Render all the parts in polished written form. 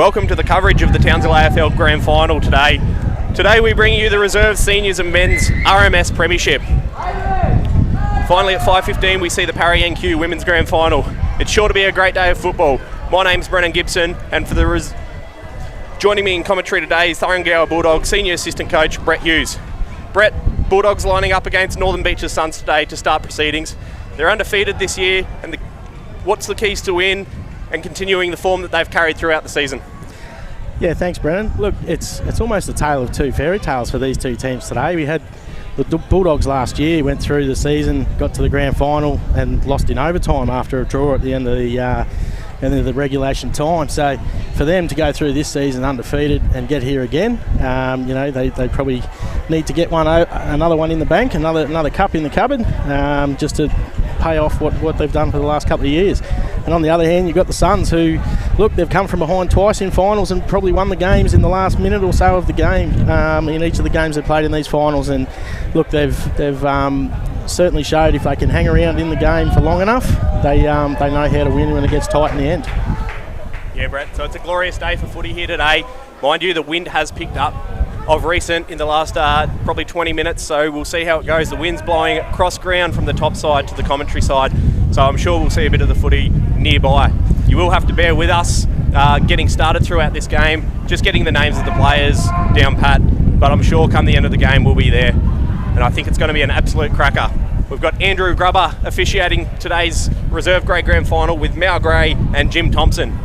Welcome to the coverage of the Townsville AFL Grand Final today. Today we bring you the Reserve Seniors and Men's RMS Premiership. Finally at 5:15 we see the Parry NQ Women's Grand Final. It's sure to be a great day of football. My name's Brennan Gibson, and joining me in commentary today is Thuringowa Bulldogs Senior Assistant Coach Brett Hughes. Brett, Bulldogs lining up against Northern Beaches Suns today to start proceedings. They're undefeated this year, and what's the keys to win and continuing the form that they've carried throughout the season? Yeah, thanks, Brennan. Look, it's almost a tale of two fairy tales for these two teams today. We had the Bulldogs last year, went through the season, got to the grand final and lost in overtime after a draw at the end of the regulation time. So for them to go through this season undefeated and get here again, they probably need to get another one in the bank, another cup in the cupboard, just to pay off what they've done for the last couple of years. And on the other hand, you've got the Suns who, look, they've come from behind twice in finals and probably won the games in the last minute or so of the game in each of the games they've played in these finals. And look, they've certainly showed if they can hang around in the game for long enough, they know how to win when it gets tight in the end. Yeah, Brett, so it's a glorious day for footy here today. Mind you, the wind has picked up of recent in the last probably 20 minutes, so we'll see how it goes. The wind's blowing across ground from the top side to the commentary side, so I'm sure we'll see a bit of the footy nearby. You will have to bear with us getting started throughout this game, just getting the names of the players down pat, but I'm sure come the end of the game we'll be there, and I think it's going to be an absolute cracker. We've got Andrew Grubber officiating today's Reserve Grade Grand Final with Mao Gray and Jim Thompson.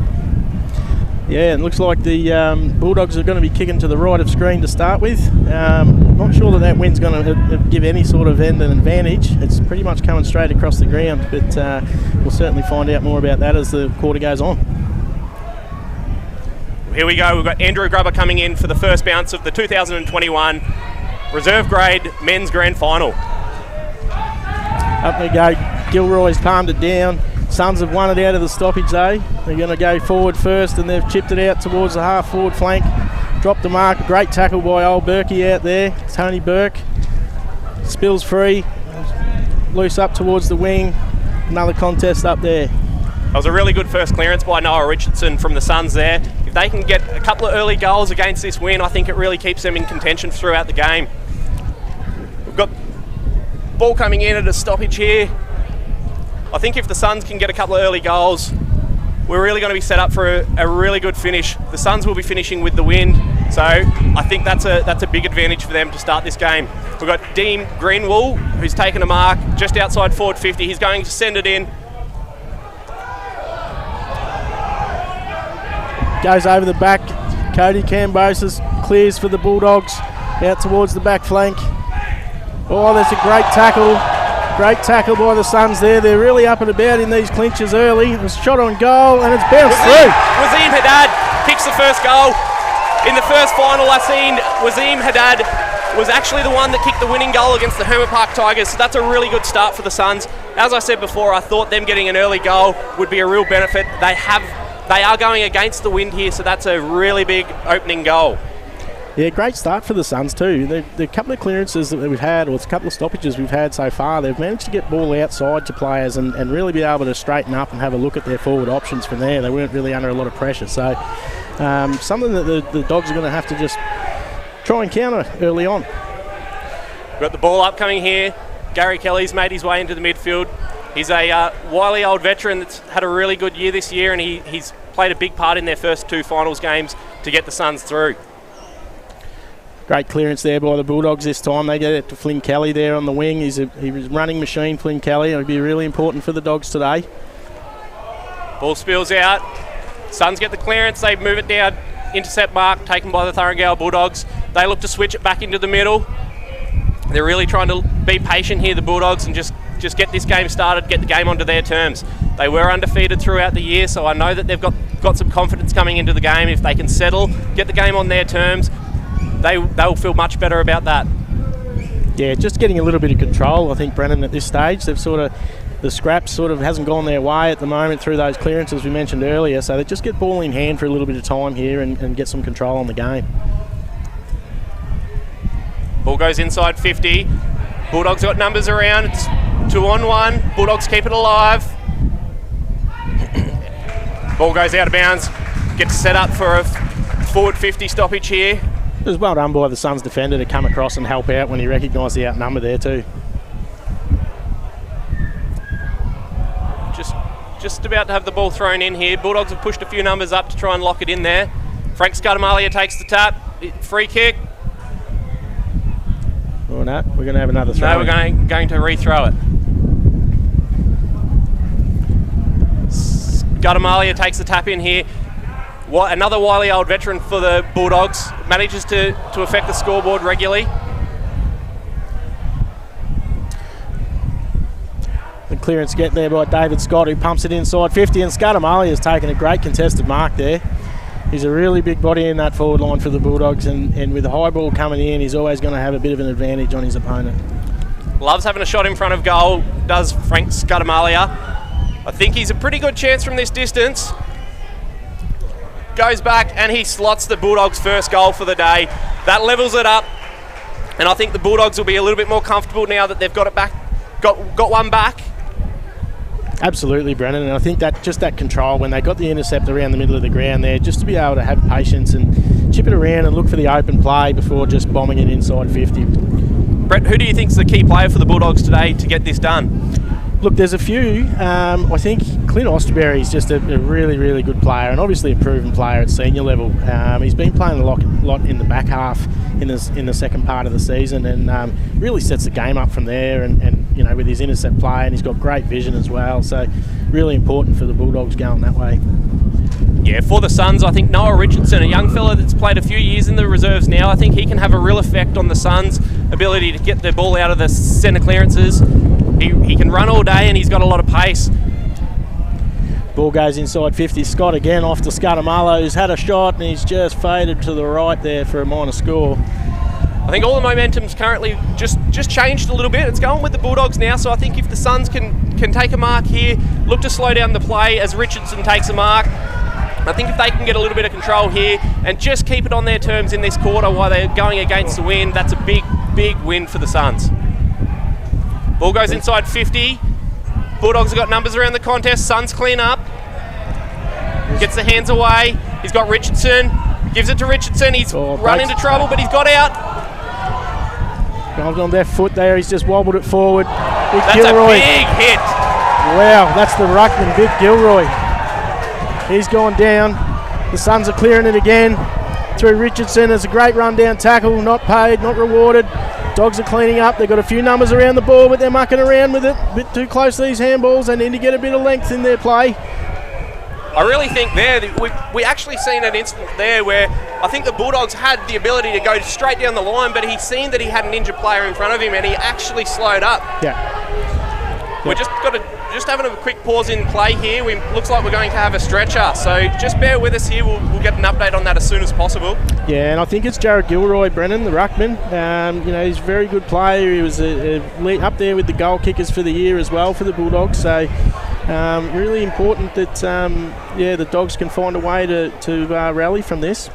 Yeah, it looks like the Bulldogs are going to be kicking to the right of screen to start with. Not sure that wind's going to give any sort of end an advantage. It's pretty much coming straight across the ground, but we'll certainly find out more about that as the quarter goes on. Here we go, we've got Andrew Grubber coming in for the first bounce of the 2021 Reserve Grade Men's Grand Final. Up they go, Gilroy's palmed it down. Suns have won it out of the stoppage though. They're going to go forward first and they've chipped it out towards the half forward flank. Dropped the mark, great tackle by old Berkey out there, Tony Burke. Spills free, loose up towards the wing. Another contest up there. That was a really good first clearance by Noah Richardson from the Suns there. If they can get a couple of early goals against this win, I think it really keeps them in contention throughout the game. We've got ball coming in at a stoppage here. I think if the Suns can get a couple of early goals, we're really going to be set up for a really good finish. The Suns will be finishing with the wind, so I think that's a big advantage for them to start this game. We've got Dean Greenwall, who's taken a mark just outside forward 50. He's going to send it in. Goes over the back. Cody Cambosis clears for the Bulldogs out towards the back flank. Oh, that's a great tackle. Great tackle by the Suns there. They're really up and about in these clinches early. It was shot on goal and it's bounced through. Wasim Haddad kicks the first goal. In the first final I seen, Wasim Haddad was actually the one that kicked the winning goal against the Hermit Park Tigers, so that's a really good start for the Suns. As I said before, I thought them getting an early goal would be a real benefit. They are going against the wind here, so that's a really big opening goal. Yeah, great start for the Suns too. The couple of clearances that we've had, or a couple of stoppages we've had so far, they've managed to get ball outside to players and really be able to straighten up and have a look at their forward options from there. They weren't really under a lot of pressure. So something that the Dogs are going to have to just try and counter early on. We've got the ball upcoming here. Gary Kelly's made his way into the midfield. He's a wily old veteran that's had a really good year this year, and he's played a big part in their first two finals games to get the Suns through. Great clearance there by the Bulldogs this time. They get it to Flynn Kelly there on the wing. He's a running machine, Flynn Kelly. It'll be really important for the Dogs today. Ball spills out. Suns get the clearance. They move it down. Intercept mark taken by the Thuringowa Bulldogs. They look to switch it back into the middle. They're really trying to be patient here, the Bulldogs, and just get this game started, get the game onto their terms. They were undefeated throughout the year, so I know that they've got some confidence coming into the game. If they can settle, get the game on their terms, they'll feel much better about that. Yeah, just getting a little bit of control, I think, Brennan, at this stage. The scraps sort of hasn't gone their way at the moment through those clearances we mentioned earlier, so they just get ball in hand for a little bit of time here and get some control on the game. Ball goes inside 50. Bulldogs got numbers around. It's 2-on-1. Bulldogs keep it alive. Ball goes out of bounds. Gets set up for a forward 50 stoppage here. It was well done by the Suns defender to come across and help out when he recognised the outnumber there too. Just about to have the ball thrown in here. Bulldogs have pushed a few numbers up to try and lock it in there. Frank Scudamalia takes the tap. Free kick. Oh no, we're going to have another throw. No, we're going to rethrow it. Scudamalia takes the tap in here. Another wily old veteran for the Bulldogs. Manages to affect the scoreboard regularly. The clearance get there by David Scott, who pumps it inside 50, and Scudamalia has taken a great contested mark there. He's a really big body in that forward line for the Bulldogs, and with the high ball coming in, he's always going to have a bit of an advantage on his opponent. Loves having a shot in front of goal, does Frank Scudamalia. I think he's a pretty good chance from this distance. Goes back and he slots the Bulldogs' first goal for the day. That levels it up, and I think the Bulldogs will be a little bit more comfortable now that they've got it back, got one back. Absolutely, Brennan, and I think that just that control when they got the intercept around the middle of the ground there, just to be able to have patience and chip it around and look for the open play before just bombing it inside 50. Brett, who do you think's the key player for the Bulldogs today to get this done? Look, there's a few. I think Clint Osterberry is just a really, really good player, and obviously a proven player at senior level. He's been playing a lot in the back half in the second part of the season, and really sets the game up from there. And you know, with his intercept play, and he's got great vision as well. So really important for the Bulldogs going that way. Yeah, for the Suns, I think Noah Richardson, a young fella that's played a few years in the reserves now, I think he can have a real effect on the Suns' ability to get the ball out of the centre clearances. He can run all day, and he's got a lot of pace. Ball goes inside 50. Scott again off to Scudamalo, who's had a shot, and he's just faded to the right there for a minor score. I think all the momentum's currently just changed a little bit. It's going with the Bulldogs now, so I think if the Suns can take a mark here, look to slow down the play as Richardson takes a mark. I think if they can get a little bit of control here and just keep it on their terms in this quarter while they're going against the wind, that's a big, big win for the Suns. Ball goes inside 50. Bulldogs have got numbers around the contest. Suns clean up. Gets the hands away. He's got Richardson. Gives it to Richardson. He's run into trouble, but he's got out. Goes on left foot there. He's just wobbled it forward. That's Gilroy. A big hit. Wow, that's the ruckman, Vic Gilroy. He's gone down. The Suns are clearing it again. Through Richardson. It's a great run down tackle. Not paid, not rewarded. Dogs are cleaning up. They've got a few numbers around the ball, but they're mucking around with it. A bit too close to these handballs. They need to get a bit of length in their play. I really think there, we actually seen an instant there where I think the Bulldogs had the ability to go straight down the line, but he's seen that he had an injured player in front of him, and he actually slowed up. Yeah. We're just having a quick pause in play here. Looks like we're going to have a stretcher, so just bear with us here. We'll get an update on that as soon as possible. Yeah, and I think it's Jared Gilroy, Brennan, the ruckman. He's a very good player. He was up there with the goal kickers for the year as well for the Bulldogs. So really important that the Dogs can find a way to rally from this.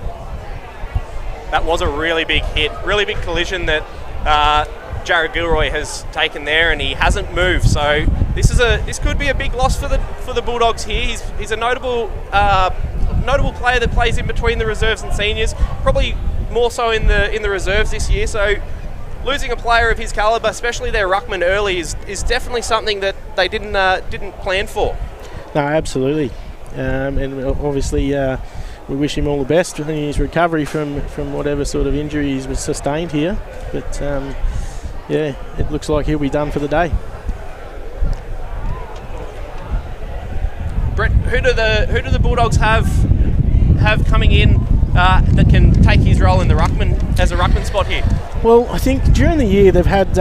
That was a really big hit, really big collision that Jared Gilroy has taken there, and he hasn't moved. So this could be a big loss for the Bulldogs here. He's a notable player that plays in between the reserves and seniors, probably more so in the reserves this year. So losing a player of his calibre, especially their ruckman early, is definitely something that they didn't plan for. No, absolutely, and obviously we wish him all the best in his recovery from whatever sort of injuries was sustained here. But it looks like he'll be done for the day. Brett, who do the Bulldogs have coming in that can take his role in the ruckman as a ruckman spot here? Well, I think during the year they've had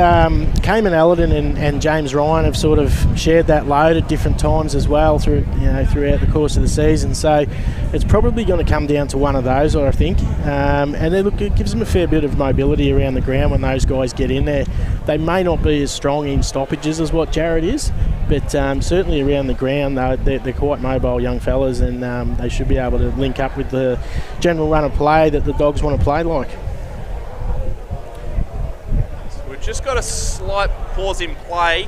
Cayman Alladin and James Ryan have sort of shared that load at different times as well throughout the course of the season. So it's probably going to come down to one of those, I think. And then look, it gives them a fair bit of mobility around the ground when those guys get in there. They may not be as strong in stoppages as what Jared is, but certainly around the ground they're quite mobile young fellas, and they should be able to link up with the general run of play that the Dogs want to play like. Just got a slight pause in play.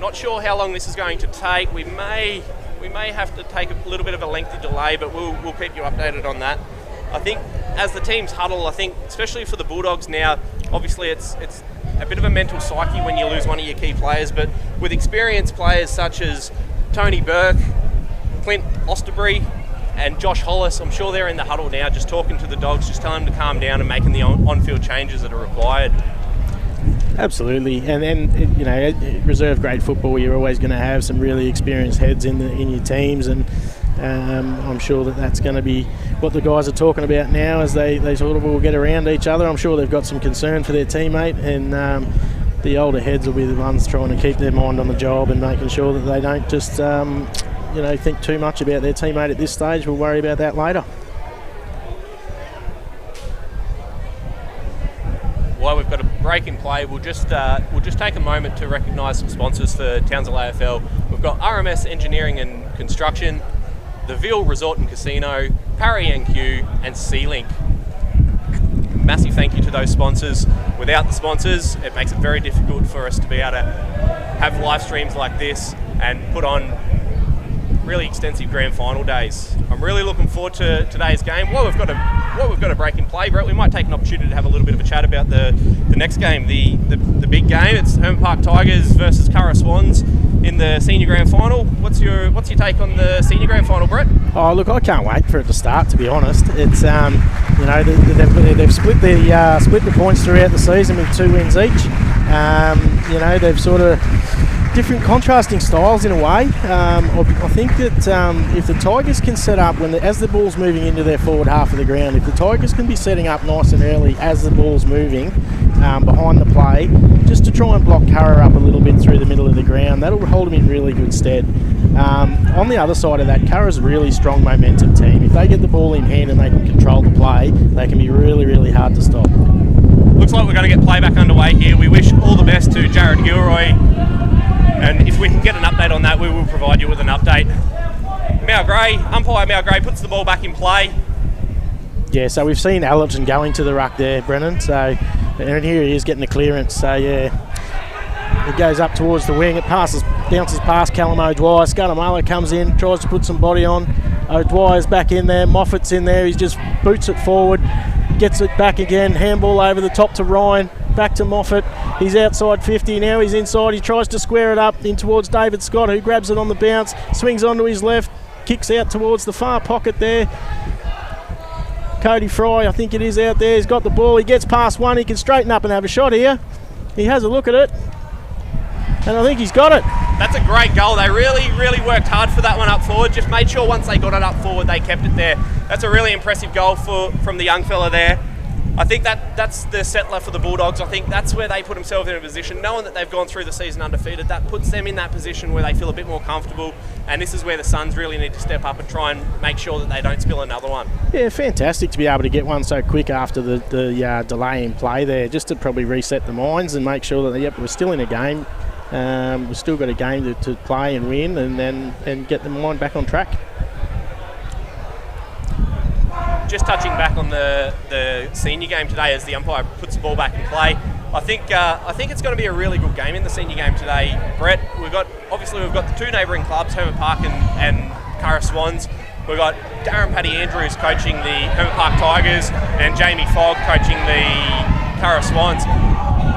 Not sure how long this is going to take. We may we may have to take a little bit of a lengthy delay, but we'll keep you updated on that. I think as the teams huddle, I think especially for the Bulldogs now, obviously it's a bit of a mental psyche when you lose one of your key players, but with experienced players such as Tony Burke, Clint Osterbury and Josh Hollis, I'm sure they're in the huddle now just talking to the Dogs, just telling them to calm down and making the on-field changes that are required. Absolutely, and then you know, reserve grade football, you're always going to have some really experienced heads in your teams, and I'm sure that's going to be what the guys are talking about now as they sort of all get around each other. I'm sure they've got some concern for their teammate, and the older heads will be the ones trying to keep their mind on the job and making sure that they don't just think too much about their teammate at this stage. We'll worry about that later. While we've got a break in play, we'll just take a moment to recognise some sponsors for Townsville AFL. We've got RMS Engineering and Construction, the Ville Resort and Casino, Parry NQ and C-Link. Massive thank you to those sponsors. Without the sponsors, it makes it very difficult for us to be able to have live streams like this and put on really extensive grand final days. I'm really looking forward to today's game. While we've got a break in play, Brett, we might take an opportunity to have a little bit of a chat about the next game, the big game. It's Hermit Park Tigers versus Curra Swans in the senior grand final. What's your take on the senior grand final, Brett? Oh, look, I can't wait for it to start, to be honest. It's they've split the points throughout the season with 2 wins each. They've sort of different contrasting styles in a way. I think that if the Tigers can set up as the ball's moving into their forward half of the ground, if the Tigers can be setting up nice and early as the ball's moving behind the play, just to try and block Curra up a little bit through the middle of the ground, that'll hold them in really good stead. On the other side of that, Curra's a really strong momentum team. If they get the ball in hand and they can control the play, they can be really, really hard to stop. Looks like we're going to get play back underway here. We wish all the best to Jared Gilroy, and if we can get an update on that, we will provide you with an update. Umpire Mal Gray puts the ball back in play. Yeah, so we've seen Allerton going to the ruck there, Brennan. And here he is getting the clearance. So yeah, it goes up towards the wing. It bounces past Callum O'Dwyer. Scudamala comes in, tries to put some body on. O'Dwyer's back in there. Moffat's in there. He just boots it forward, gets it back again. Handball over the top to Ryan. Back to Moffat. He's outside 50. Now he's inside. He tries to square it up in towards David Scott, who grabs it on the bounce, swings onto his left, kicks out towards the far pocket there. Cody Fry, I think it is, out there. He's got the ball. He gets past one. He can straighten up and have a shot here. He has a look at it, and I think he's got it. That's a great goal. They really, really worked hard for that one up forward. Just made sure once they got it up forward, they kept it there. That's a really impressive goal from the young fella there. I think that's the settler for the Bulldogs. I think that's where they put themselves in a position, knowing that they've gone through the season undefeated. That puts them in that position where they feel a bit more comfortable, and this is where the Suns really need to step up and try and make sure that they don't spill another one. Yeah, fantastic to be able to get one so quick after the delay in play there, just to probably reset the minds and make sure that we're still in a game. We've still got a game to play and win, and get the mind back on track. Just touching back on the senior game today, as the umpire puts the ball back in play, I think it's going to be a really good game in the senior game today, Brett. We've got the 2 neighbouring clubs, Hermit Park and Curra Swans. We've got Darren Paddy Andrews coaching the Hermit Park Tigers and Jamie Fogg coaching the Curra Swans.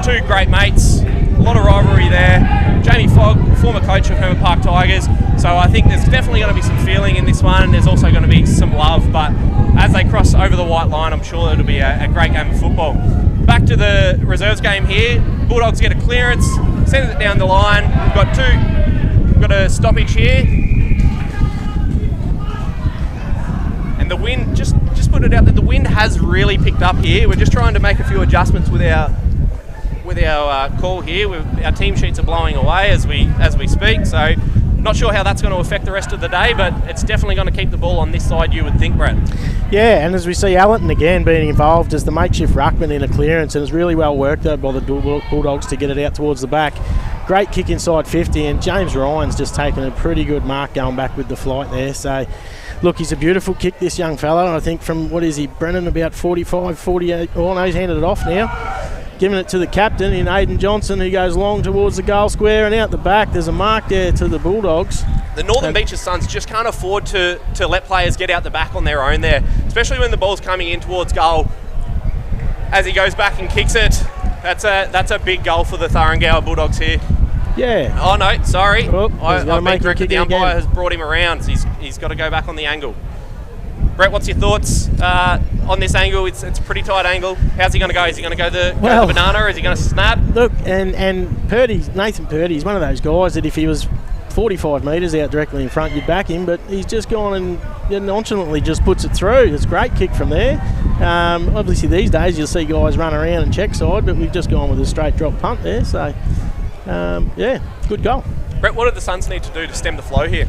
2 great mates, a lot of rivalry there. Jamie Fogg, former coach of Hermit Park Tigers, so I think there's definitely going to be some feeling in this one, and there's also going to be some love, but as they cross over the white line, I'm sure it'll be a great game of football. Back to the reserves game here. Bulldogs get a clearance, sends it down the line. We've got a stoppage here. And the wind, just put it out there, the wind has really picked up here. We're just trying to make a few adjustments with our call here. Our team sheets are blowing away as we speak, so not sure how that's going to affect the rest of the day, but it's definitely going to keep the ball on this side, you would think, Brett. Yeah, and as we see Allerton again being involved as the makeshift ruckman in a clearance, and it's really well worked by the Bulldogs to get it out towards the back. Great kick inside 50, and James Ryan's just taken a pretty good mark going back with the flight there. So, look, he's a beautiful kick, this young fella, and I think from, what is he, Brennan, about 45, 48, oh no, he's handed it off now. Giving it to the captain in Aidan Johnson, who goes long towards the goal square, and out the back there's a mark there to the Bulldogs. The Northern Beaches Suns just can't afford to let players get out the back on their own there, especially when the ball's coming in towards goal. As he goes back and kicks it, that's a big goal for the Thuringowa Bulldogs here. Yeah. Oh no, sorry. Oh, I've been corrected. The umpire has brought him around. So he's got to go back on the angle. Brett, what's your thoughts on this angle? It's a pretty tight angle. How's he going to go? Is he going to go the banana, or is he going to snap? Look, and Nathan Purdy, he's one of those guys that if he was 45 metres out directly in front, you'd back him, but he's just gone and nonchalantly just puts it through. It's a great kick from there. Obviously these days you'll see guys run around and check side, but we've just gone with a straight drop punt there, so yeah, good goal. Brett, what do the Suns need to do to stem the flow here?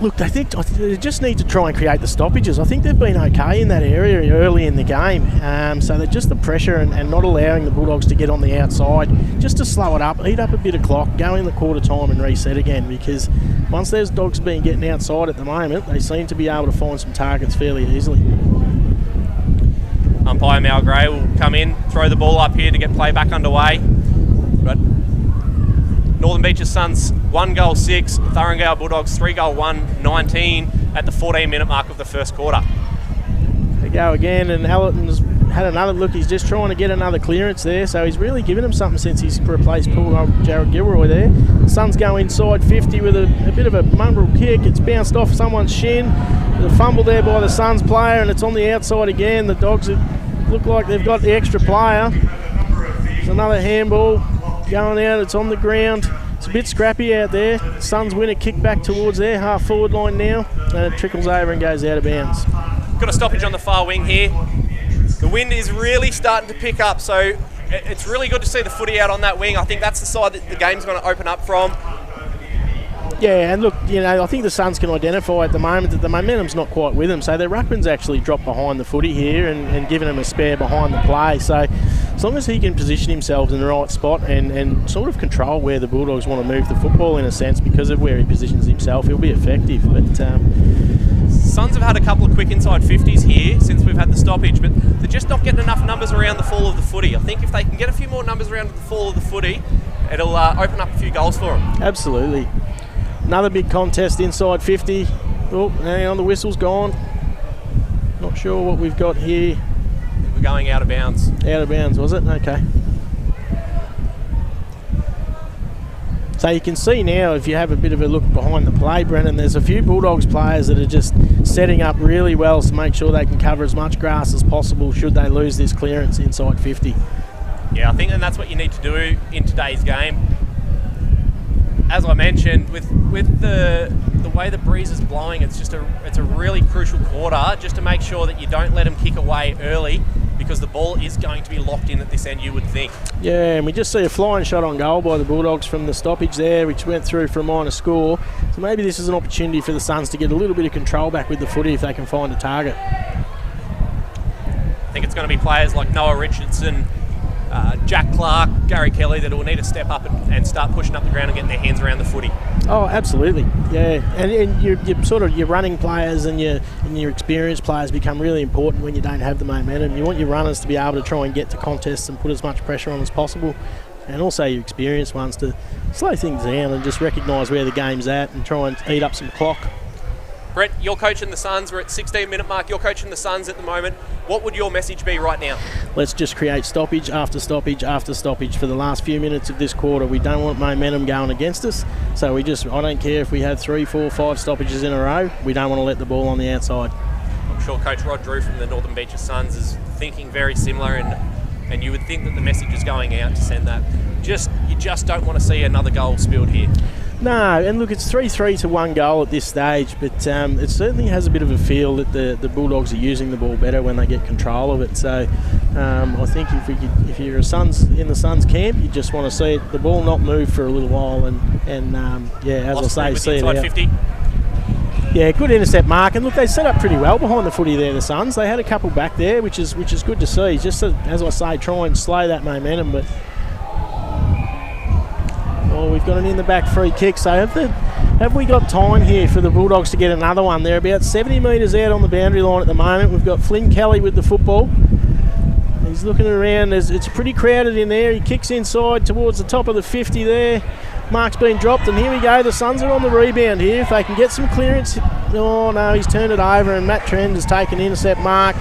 Look, I think they just need to try and create the stoppages. I think they've been okay in that area early in the game. So they're just the pressure and not allowing the Bulldogs to get on the outside, just to slow it up, eat up a bit of clock, go in the quarter time and reset again, because once those dogs been getting outside at the moment, they seem to be able to find some targets fairly easily. Umpire Mal Gray will come in, throw the ball up here to get play back underway. But Northern Beaches Suns 1 goal 6, Thuringowa Bulldogs 3 goal 1, 19 at the 14-minute mark of the first quarter. They go again, and Allerton's had another look. He's just trying to get another clearance there, so he's really given him something since he's replaced poor Jared Gilroy there. The Suns go inside 50 with a bit of a mongrel kick. It's bounced off someone's shin. There's a fumble there by the Suns player, and it's on the outside again. The Dogs look like they've got the extra player. There's another handball going out. It's on the ground. It's a bit scrappy out there. Suns win a kick back towards their half forward line now, and it trickles over and goes out of bounds. Got a stoppage on the far wing here. The wind is really starting to pick up, so it's really good to see the footy out on that wing. I think that's the side that the game's going to open up from. Yeah, and look, I think the Suns can identify at the moment that the momentum's not quite with them, so their ruckman's actually dropped behind the footy here and given them a spare behind the play. So as long as he can position himself in the right spot and sort of control where the Bulldogs want to move the football in a sense, because of where he positions himself, he'll be effective. But Suns have had a couple of quick inside 50s here since we've had the stoppage, but they're just not getting enough numbers around the fall of the footy. I think if they can get a few more numbers around the fall of the footy, it'll open up a few goals for them. Absolutely. Another big contest inside 50. Oh, hang on, the whistle's gone. Not sure what we've got here. We're going out of bounds. Out of bounds, was it? Okay. So you can see now, if you have a bit of a look behind the play, Brennan, there's a few Bulldogs players that are just setting up really well to make sure they can cover as much grass as possible should they lose this clearance inside 50. Yeah, I think that's what you need to do in today's game. As I mentioned, with the way the breeze is blowing, it's a really crucial quarter just to make sure that you don't let them kick away early, because the ball is going to be locked in at this end, you would think. Yeah, and we just see a flying shot on goal by the Bulldogs from the stoppage there, which went through for a minor score. So maybe this is an opportunity for the Suns to get a little bit of control back with the footy if they can find a target. I think it's going to be players like Noah Richardson, Jack Clark, Gary Kelly that will need to step up and start pushing up the ground and getting their hands around the footy. Oh, absolutely, yeah. And your running players and your experienced players become really important when you don't have the momentum. You want your runners to be able to try and get to contests and put as much pressure on as possible, and also your experienced ones to slow things down and just recognise where the game's at and try and eat up some clock. Brett, you're coaching the Suns. We're at 16-minute mark. You're coaching the Suns at the moment. What would your message be right now? Let's just create stoppage after stoppage after stoppage for the last few minutes of this quarter. We don't want momentum going against us. So I don't care if we have 3, 4, 5 stoppages in a row. We don't want to let the ball on the outside. I'm sure Coach Rod Drew from the Northern Beaches Suns is thinking very similar, and you would think that the message is going out to send that. You just don't want to see another goal spilled here. No, and look, it's 3-3 to 1 goal at this stage, but it certainly has a bit of a feel that the Bulldogs are using the ball better when they get control of it. So I think if you're in the Suns camp, you just want to see the ball not move for a little while, and as I say, see it out. 50. Yeah, good intercept mark, and look, they set up pretty well behind the footy there, the Suns. They had a couple back there, which is good to see. Just to, as I say, try and slow that momentum, but. Oh, we've got an in-the-back free kick, so have we got time here for the Bulldogs to get another one? They're about 70 metres out on the boundary line at the moment. We've got Flynn Kelly with the football. He's looking around. It's pretty crowded in there. He kicks inside towards the top of the 50 there. Mark's been dropped, and here we go. The Suns are on the rebound here. If they can get some clearance. Oh, no, he's turned it over, and Matt Trend has taken intercept mark.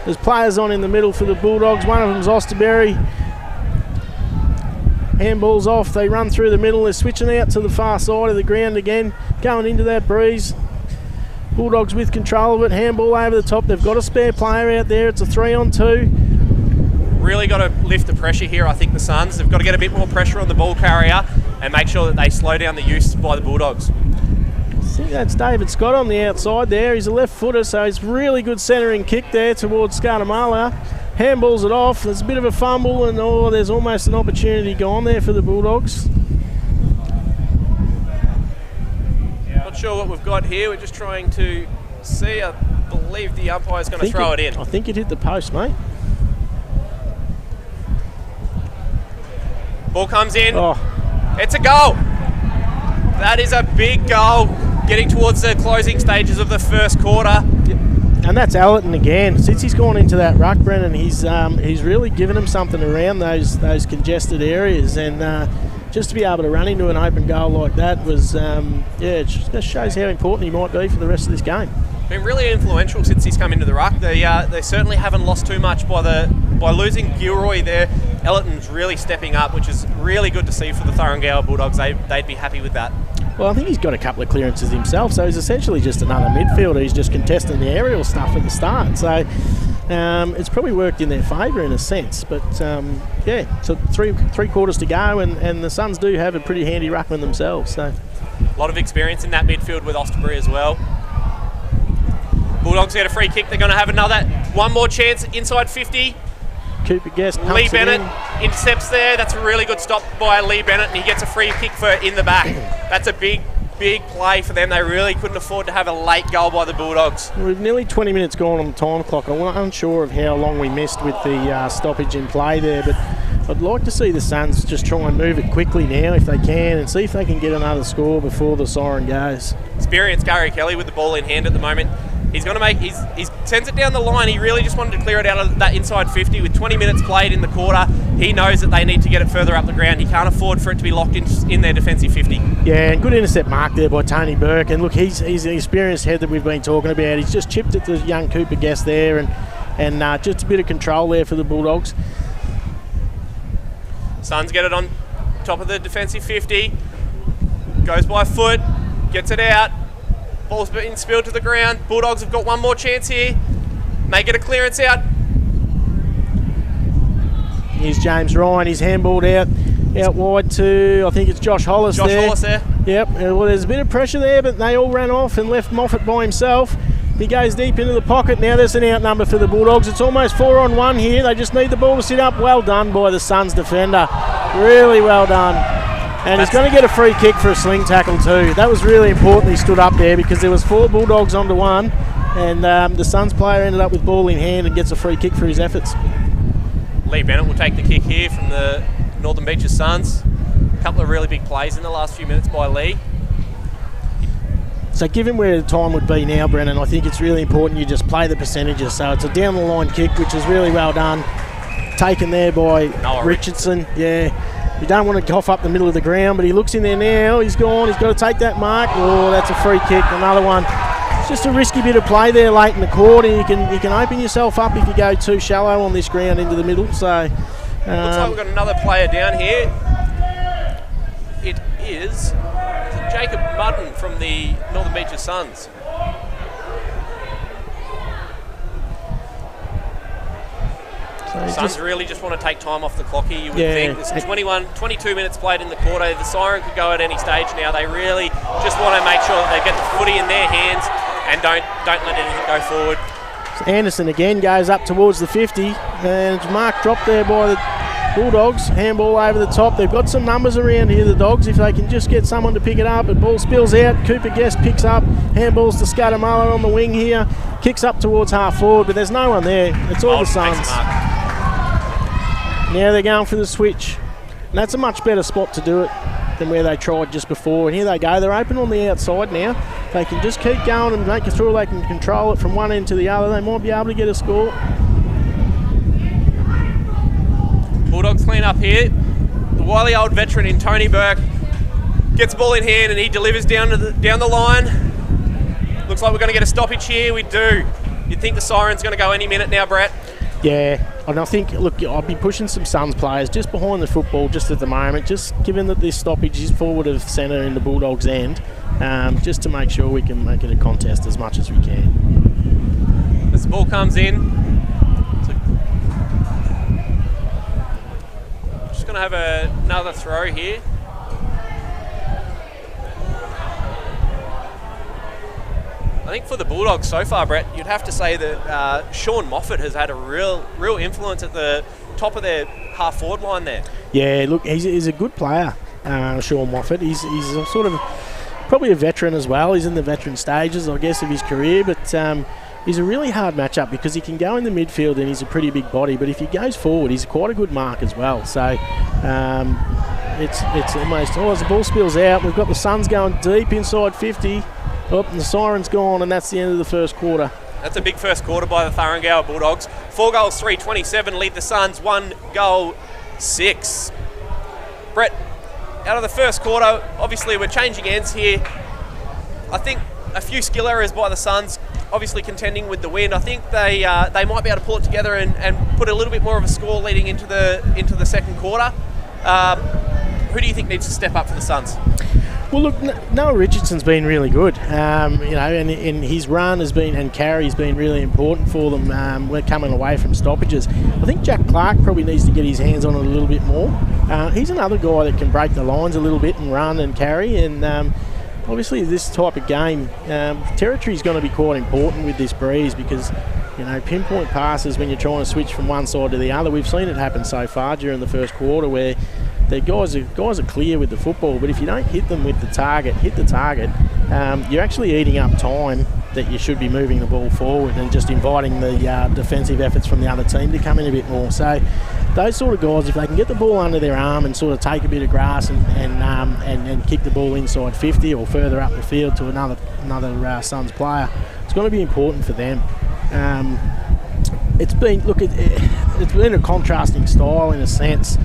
There's players on in the middle for the Bulldogs. One of them's Osterberry. Handball's off. They run through the middle. They're switching out to the far side of the ground again, going into that breeze. Bulldogs with control of it. Handball over the top. They've got a spare player out there. It's a 3-on-2. Really got to lift the pressure here, I think, the Suns. They've got to get a bit more pressure on the ball carrier and make sure that they slow down the use by the Bulldogs. I think that's David Scott on the outside there. He's a left footer, so it's really good centering kick there towards Scartamala. Handballs it off. There's a bit of a fumble, and there's almost an opportunity gone there for the Bulldogs. Not sure what we've got here. We're just trying to see. I believe the umpire's going to throw it in. I think it hit the post, mate. Ball comes in. Oh. It's a goal. That is a big goal, getting towards the closing stages of the first quarter. And that's Allerton again. Since he's gone into that ruck, Brennan, he's really given him something around those congested areas, and just to be able to run into an open goal like that was, it just shows how important he might be for the rest of this game. Been really influential since he's come into the ruck. They certainly haven't lost too much by losing Gilroy there. Ellerton's really stepping up, which is really good to see for the Thuringowa Bulldogs. They'd be happy with that. Well, I think he's got a couple of clearances himself, so he's essentially just another midfielder. He's just contesting the aerial stuff at the start. So it's probably worked in their favour in a sense. But, so three quarters to go, and the Suns do have a pretty handy ruckman themselves. So a lot of experience in that midfield with Osterbury as well. Bulldogs get a free kick. They're going to have one more chance inside 50. Cooper Guest pumps Lee Bennett it intercepts there. That's a really good stop by Lee Bennett, and he gets a free kick for in the back. That's a big play for them. They really couldn't afford to have a late goal by the Bulldogs. We've nearly 20 minutes gone on the time clock. I'm unsure of how long we missed with the stoppage in play there, but I'd like to see the Suns just try and move it quickly now if they can, and see if they can get another score before the siren goes. Experienced Gary Kelly with the ball in hand at the moment. He's going to he sends it down the line. He really just wanted to clear it out of that inside 50 with 20 minutes played in the quarter. He knows that they need to get it further up the ground. He can't afford for it to be locked in their defensive 50. Yeah, and good intercept mark there by Tony Burke. And look, he's the experienced head that we've been talking about. He's just chipped at the young Cooper Guest there, and just a bit of control there for the Bulldogs. Suns get it on top of the defensive 50. Goes by foot, gets it out. Ball's been spilled to the ground. Bulldogs have got one more chance here. They get a clearance out. Here's James Ryan. He's handballed out wide to, I think it's Josh Hollis there. Josh Hollis there. Yep. Well, there's a bit of pressure there, but they all ran off and left Moffat by himself. He goes deep into the pocket. Now there's an out number for the Bulldogs. It's almost 4-on-1 here. They just need the ball to sit up. Well done by the Suns defender. Really well done. And he's going to get a free kick for a sling tackle too. That was really important. He stood up there because there was 4 Bulldogs onto 1, and the Suns player ended up with ball in hand and gets a free kick for his efforts. Lee Bennett will take the kick here from the Northern Beaches Suns. A couple of really big plays in the last few minutes by Lee. So given where the time would be now, Brennan, I think it's really important you just play the percentages. So it's a down the line kick, which is really well done. Taken there by Noah Richardson. Yeah. You don't want to cough up the middle of the ground, but he looks in there now. He's gone. He's got to take that mark. Oh, that's a free kick. Another one. It's just a risky bit of play there late in the quarter. You can open yourself up if you go too shallow on this ground into the middle. So looks like we've got another player down here. It is Jacob Mudden from the Northern Beaches Suns. Suns really just want to take time off the clock here, you would think. There's 22 minutes played in the quarter. The siren could go at any stage now. They really just want to make sure that they get the footy in their hands and don't let anything go forward. So Anderson again goes up towards the 50, and mark dropped there by the Bulldogs. Handball over the top. They've got some numbers around here, the Dogs, if they can just get someone to pick it up. The ball spills out. Cooper Guest picks up. Handballs to Scatamala on the wing here. Kicks up towards half forward, but there's no one there. It's all the Suns. Now they're going for the switch. And that's a much better spot to do it than where they tried just before. And here they go. They're open on the outside now. If they can just keep going and make it through, they can control it from one end to the other. They might be able to get a score. Bulldogs clean up here. The wily old veteran in Tony Burke gets the ball in hand and he delivers down the line. Looks like we're going to get a stoppage here. We do. You'd think the siren's going to go any minute now, Brett. Yeah, and I think, look, I'll be pushing some Suns players just behind the football just at the moment, just given that this stoppage is forward of centre in the Bulldogs' end, just to make sure we can make it a contest as much as we can. As the ball comes in, just going to have another throw here. I think for the Bulldogs so far, Brett, you'd have to say that Sean Moffat has had a real influence at the top of their half-forward line there. Yeah, look, he's a good player, Sean Moffat. He's a sort of probably a veteran as well. He's in the veteran stages, I guess, of his career, but he's a really hard matchup because he can go in the midfield and he's a pretty big body, but if he goes forward, he's quite a good mark as well. So it's almost, as the ball spills out, we've got the Suns going deep inside 50. Oh, and the siren's gone, and that's the end of the first quarter. That's a big first quarter by the Thuringowa Bulldogs. 4 goals, 3-27 lead the Suns, 1 goal, 6. Brett, out of the first quarter, obviously we're changing ends here. I think a few skill errors by the Suns, obviously contending with the win. I think they might be able to pull it together and put a little bit more of a score leading into the second quarter. Who do you think needs to step up for the Suns? Well, look, Noah Richardson's been really good, and his run has been, and carry's been really important for them. We're coming away from stoppages. I think Jack Clark probably needs to get his hands on it a little bit more. He's another guy that can break the lines a little bit and run and carry, and obviously this type of game, territory is going to be quite important with this breeze because, pinpoint passes when you're trying to switch from one side to the other. We've seen it happen so far during the first quarter where the guys are clear with the football, but if you don't hit them with the target, you're actually eating up time that you should be moving the ball forward and just inviting the defensive efforts from the other team to come in a bit more. So those sort of guys, if they can get the ball under their arm and sort of take a bit of grass and kick the ball inside 50 or further up the field to another Suns player, it's going to be important for them. It's been a contrasting style in a sense.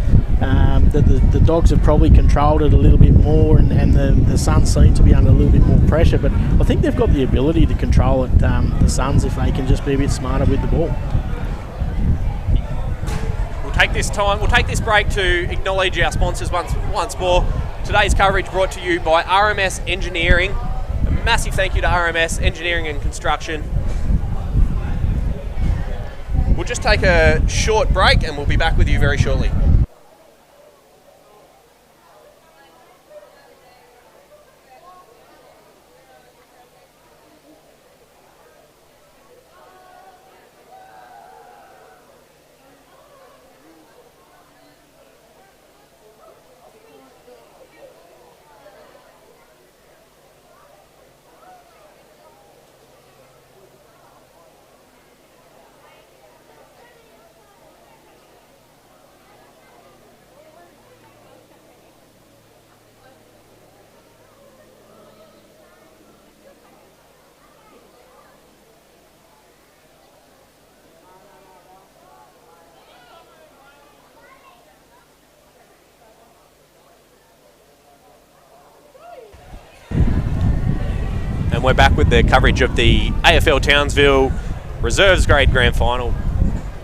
The Dogs have probably controlled it a little bit more, and the Suns seem to be under a little bit more pressure. But I think they've got the ability to control it, the Suns, if they can just be a bit smarter with the ball. We'll take this break to acknowledge our sponsors once more. Today's coverage brought to you by RMS Engineering. A massive thank you to RMS Engineering and Construction. We'll just take a short break and we'll be back with you very shortly. And we're back with the coverage of the AFL Townsville Reserves Grade Grand Final.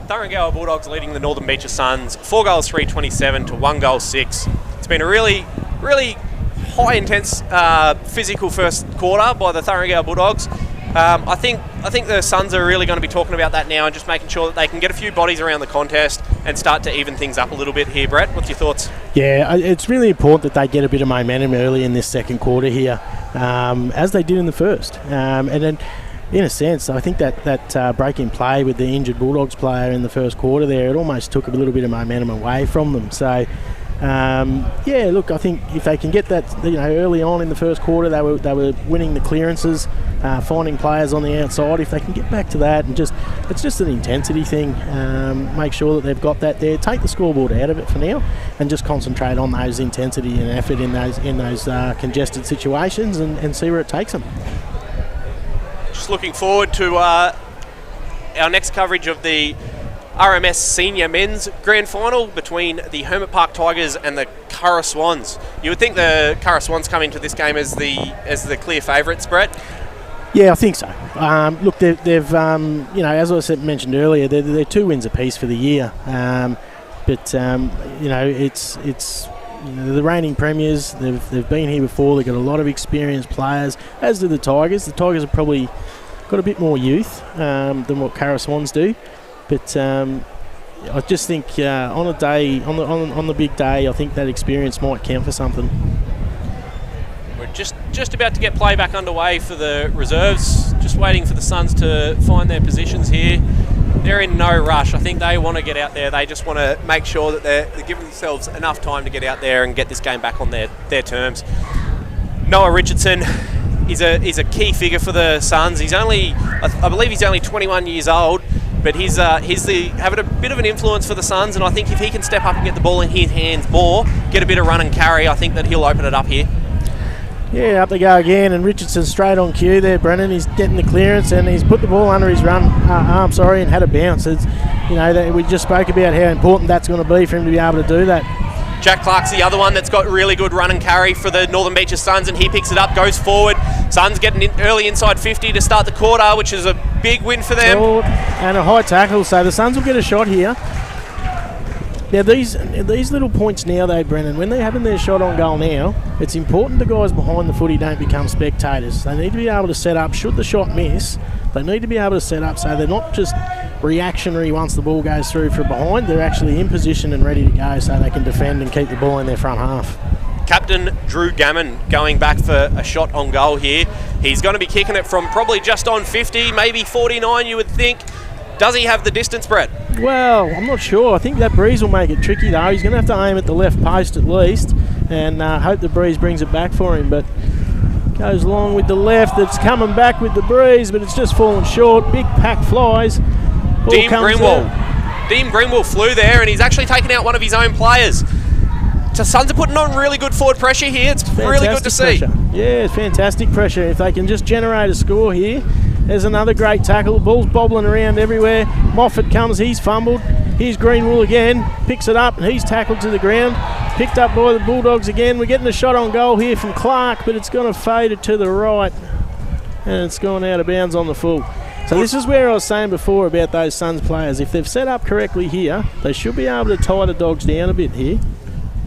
Thuringowa Bulldogs leading the Northern Beaches Suns 4 goals 3-27 to 1 goal 6. It's been a really high intense physical first quarter by the Thuringowa Bulldogs. I think the Suns are really going to be talking about that now and just making sure that they can get a few bodies around the contest and start to even things up a little bit here. Brett, what's your thoughts? Yeah, it's really important that they get a bit of momentum early in this second quarter here, as they did in the first. And then, in a sense, I think that break in play with the injured Bulldogs player in the first quarter there, it almost took a little bit of momentum away from them. So, look, I think if they can get that, early on in the first quarter, they were winning the clearances, finding players on the outside. If they can get back to that and it's just an intensity thing. Make sure that they've got that there. Take the scoreboard out of it for now, and just concentrate on those intensity and effort in those congested situations, and see where it takes them. Just looking forward to our next coverage of the RMS Senior Men's Grand Final between the Hermit Park Tigers and the Curra Swans. You would think the Curra Swans come into this game as the clear favourites, Brett? Yeah, I think so. Look, they've as I mentioned earlier, they're 2 wins apiece for the year. But it's the reigning premiers. They've been here before. They've got a lot of experienced players, as do the Tigers. The Tigers have probably got a bit more youth than what Curra Swans do. But I just think on the big day, I think that experience might count for something. We're just about to get play back underway for the reserves. Just waiting for the Suns to find their positions here. They're in no rush. I think they want to get out there. They just want to make sure that they're giving themselves enough time to get out there and get this game back on their terms. Noah Richardson is a key figure for the Suns. I believe he's only 21 years old, but he's having a bit of an influence for the Suns, and I think if he can step up and get the ball in his hands more, get a bit of run and carry, I think that he'll open it up here. Yeah, up they go again, and Richardson straight on cue there, Brennan. He's getting the clearance, and he's put the ball under his arm, and had a bounce. We just spoke about how important that's going to be for him to be able to do that. Jack Clark's the other one that's got really good run and carry for the Northern Beaches Suns, and he picks it up, goes forward. Suns getting in early inside 50 to start the quarter, which is a big win for them. And a high tackle, so the Suns will get a shot here. Now, these little points now, though, Brennan, when they're having their shot on goal now, it's important the guys behind the footy don't become spectators. They need to be able to set up, should the shot miss, they need to be able to set up so they're not just reactionary once the ball goes through from behind. They're actually in position and ready to go so they can defend and keep the ball in their front half. Captain Drew Gammon going back for a shot on goal here. He's going to be kicking it from probably just on 50, maybe 49, you would think. Does he have the distance, Brett? Well, I'm not sure. I think that breeze will make it tricky, though. He's going to have to aim at the left post at least and hope the breeze brings it back for him. But goes along with the left. It's coming back with the breeze, but it's just fallen short. Big pack flies. Dean Greenwell flew there, and he's actually taken out one of his own players. So Suns are putting on really good forward pressure here. It's really good to see. Yeah, fantastic pressure. If they can just generate a score here. There's another great tackle. The ball's bobbling around everywhere. Moffat comes, he's fumbled. Here's Greenwell again, picks it up, and he's tackled to the ground. Picked up by the Bulldogs again. We're getting a shot on goal here from Clark, but it's going to fade it to the right. And it's gone out of bounds on the full. So this is where I was saying before about those Suns players. If they've set up correctly here, they should be able to tie the Dogs down a bit here.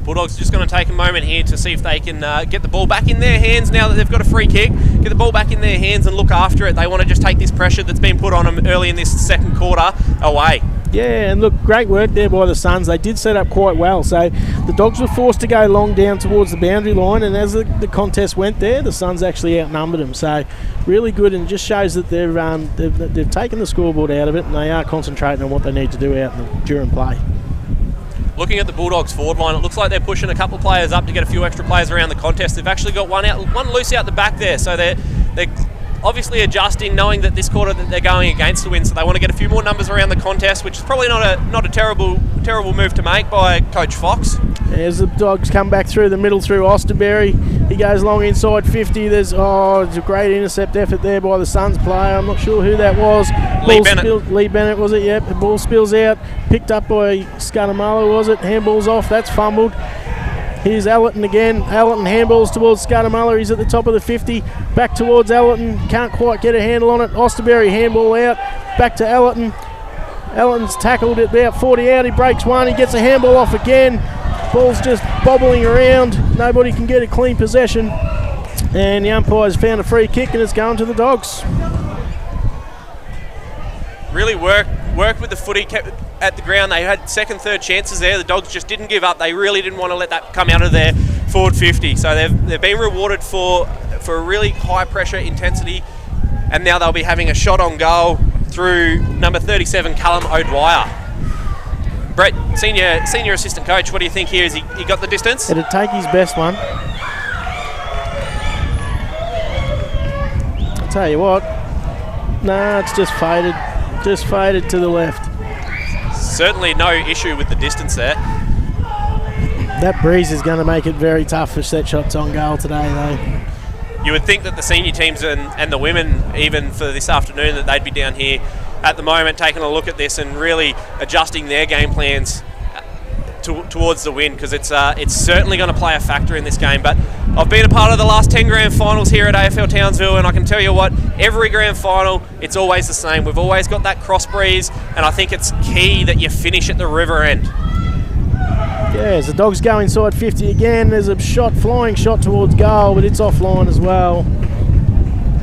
Bulldogs just going to take a moment here to see if they can get the ball back in their hands now that they've got a free kick. Get the ball back in their hands and look after it. They want to just take this pressure that's been put on them early in this second quarter away. Yeah, and look, great work there by the Suns. They did set up quite well. So the Dogs were forced to go long down towards the boundary line, and as the contest went there, the Suns actually outnumbered them. So really good, and just shows that they've taken the scoreboard out of it, and they are concentrating on what they need to do out during play. Looking at the Bulldogs forward line, it looks like they're pushing a couple of players up to get a few extra players around the contest. They've actually got one loose out the back there, so they're obviously adjusting, knowing that this quarter that they're going against the win, so they want to get a few more numbers around the contest, which is probably not a terrible move to make by Coach Fox. As the Dogs come back through the middle through Osterberry, he goes long inside 50. It's a great intercept effort there by the Suns player. I'm not sure who that was. Lee Bennett was it? Yep. The ball spills out, picked up by Scudamala, was it? Handball's off. That's fumbled. Here's Allerton again. Allerton handballs towards Scudamala. He's at the top of the 50. Back towards Allerton. Can't quite get a handle on it. Osterberry handball out. Back to Allerton. Allerton's tackled at about 40 out. He breaks one. He gets a handball off again. Ball's just bobbling around. Nobody can get a clean possession. And the umpire's found a free kick, and it's going to the Dogs. Really worked with the footy, kept at the ground. They had second, third chances there. The Dogs just didn't give up. They really didn't want to let that come out of their forward 50. So they've been rewarded for a really high pressure intensity, and now they'll be having a shot on goal through number 37, Callum O'Dwyer. Brett, senior assistant coach, what do you think here? Has he got the distance? It'll take his best one. I'll tell you what. Nah, it's just faded. Just faded to the left. Certainly no issue with the distance there. That breeze is going to make it very tough for set shots on goal today, though. You would think that the senior teams and the women, even for this afternoon, that they'd be down here at the moment taking a look at this and really adjusting their game plans towards the win, because it's certainly going to play a factor in this game. But I've been a part of the last 10 grand finals here at AFL Townsville, and I can tell you what, every grand final, it's always the same. We've always got that cross breeze, and I think it's key that you finish at the river end. Yeah, as the Dogs go inside 50 again, there's a flying shot towards goal, but it's offline as well.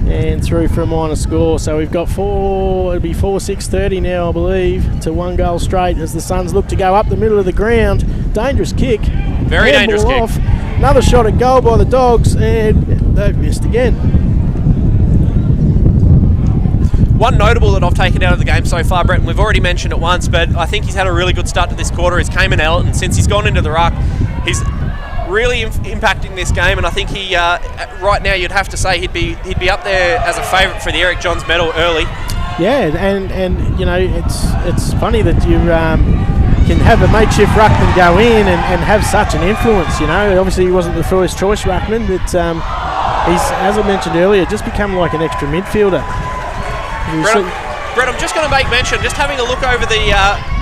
And through for a minor score. So we've got it'll be 4-6-30 now, I believe, to 1 goal straight as the Suns look to go up the middle of the ground. Dangerous kick. Very dangerous kick. Off. Another shot at goal by the Dogs, and they've missed again. One notable that I've taken out of the game so far, Brett, and we've already mentioned it once, but I think he's had a really good start to this quarter, is Cayman Elton. Since he's gone into the ruck, he's really impacting this game, and I think he right now you'd have to say he'd be up there as a favourite for the Eric Johns medal early. Yeah, and you know, it's funny that you can have a makeshift ruckman go in and have such an influence. You know, obviously he wasn't the first choice ruckman, but he's, as I mentioned earlier, just become like an extra midfielder. Brett, I'm just going to make mention, just having a look over the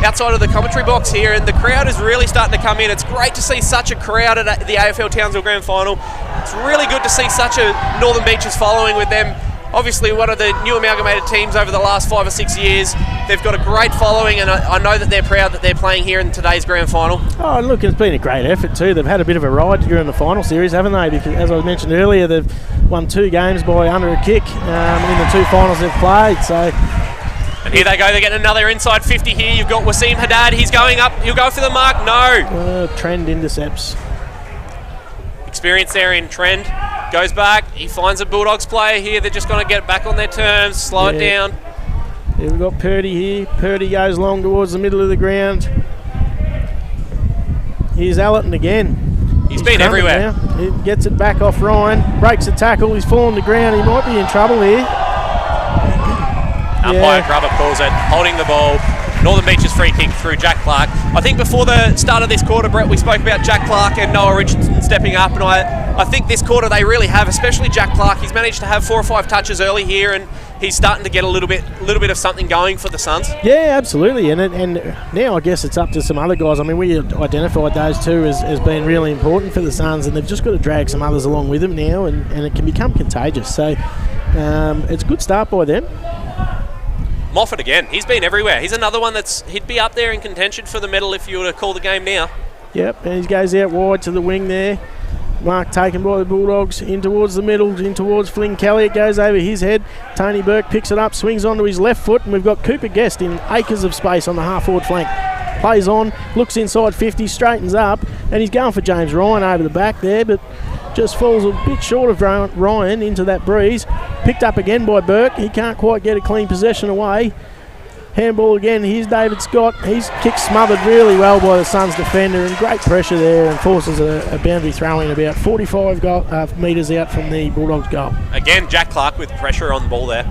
outside of the commentary box here, and the crowd is really starting to come in. It's great to see such a crowd at the AFL Townsville Grand Final. It's really good to see such a Northern Beaches following with them. Obviously one of the new amalgamated teams over the last 5 or 6 years. They've got a great following, and I know that they're proud that they're playing here in today's grand final. Oh, look, it's been a great effort too. They've had a bit of a ride during the final series, haven't they? Because, as I mentioned earlier, they've won 2 games by under a kick in the 2 finals they've played. So. And here they go, they're getting another inside 50 here. You've got Wasim Haddad, he's going up, he'll go for the mark, no. Trend intercepts. Experience there in Trend, goes back, he finds a Bulldogs player here, they're just going to get back on their terms, slow it down. Yeah, we've got Purdy here, Purdy goes long towards the middle of the ground. Here's Allerton again. He's been everywhere. He gets it back off Ryan, breaks the tackle, he's fallen to ground, he might be in trouble here. Umpire Grubber calls it, holding the ball. Northern Beaches free kick through Jack Clark. I think before the start of this quarter, Brett, we spoke about Jack Clark and Noah Richardson stepping up, and I think this quarter they really have, especially Jack Clark. He's managed to have 4 or 5 touches early here, and he's starting to get a little bit of something going for the Suns. Yeah, absolutely, and now I guess it's up to some other guys. I mean, we identified those 2 as being really important for the Suns, and they've just got to drag some others along with them now, and it can become contagious. So it's a good start by them. Moffat again, he's been everywhere. He's another one he'd be up there in contention for the medal if you were to call the game now. Yep, and he goes out wide to the wing there. Mark taken by the Bulldogs, in towards the middle, in towards Flynn Kelly. It goes over his head. Tony Burke picks it up, swings onto his left foot, and we've got Cooper Guest in acres of space on the half-forward flank. Plays on, looks inside 50, straightens up, and he's going for James Ryan over the back there, but just falls a bit short of Ryan into that breeze. Picked up again by Burke. He can't quite get a clean possession away. Handball again. Here's David Scott. He's kicked smothered really well by the Suns defender, and great pressure there, and forces a boundary throw in about 45 metres out from the Bulldogs goal. Again, Jack Clark with pressure on the ball there.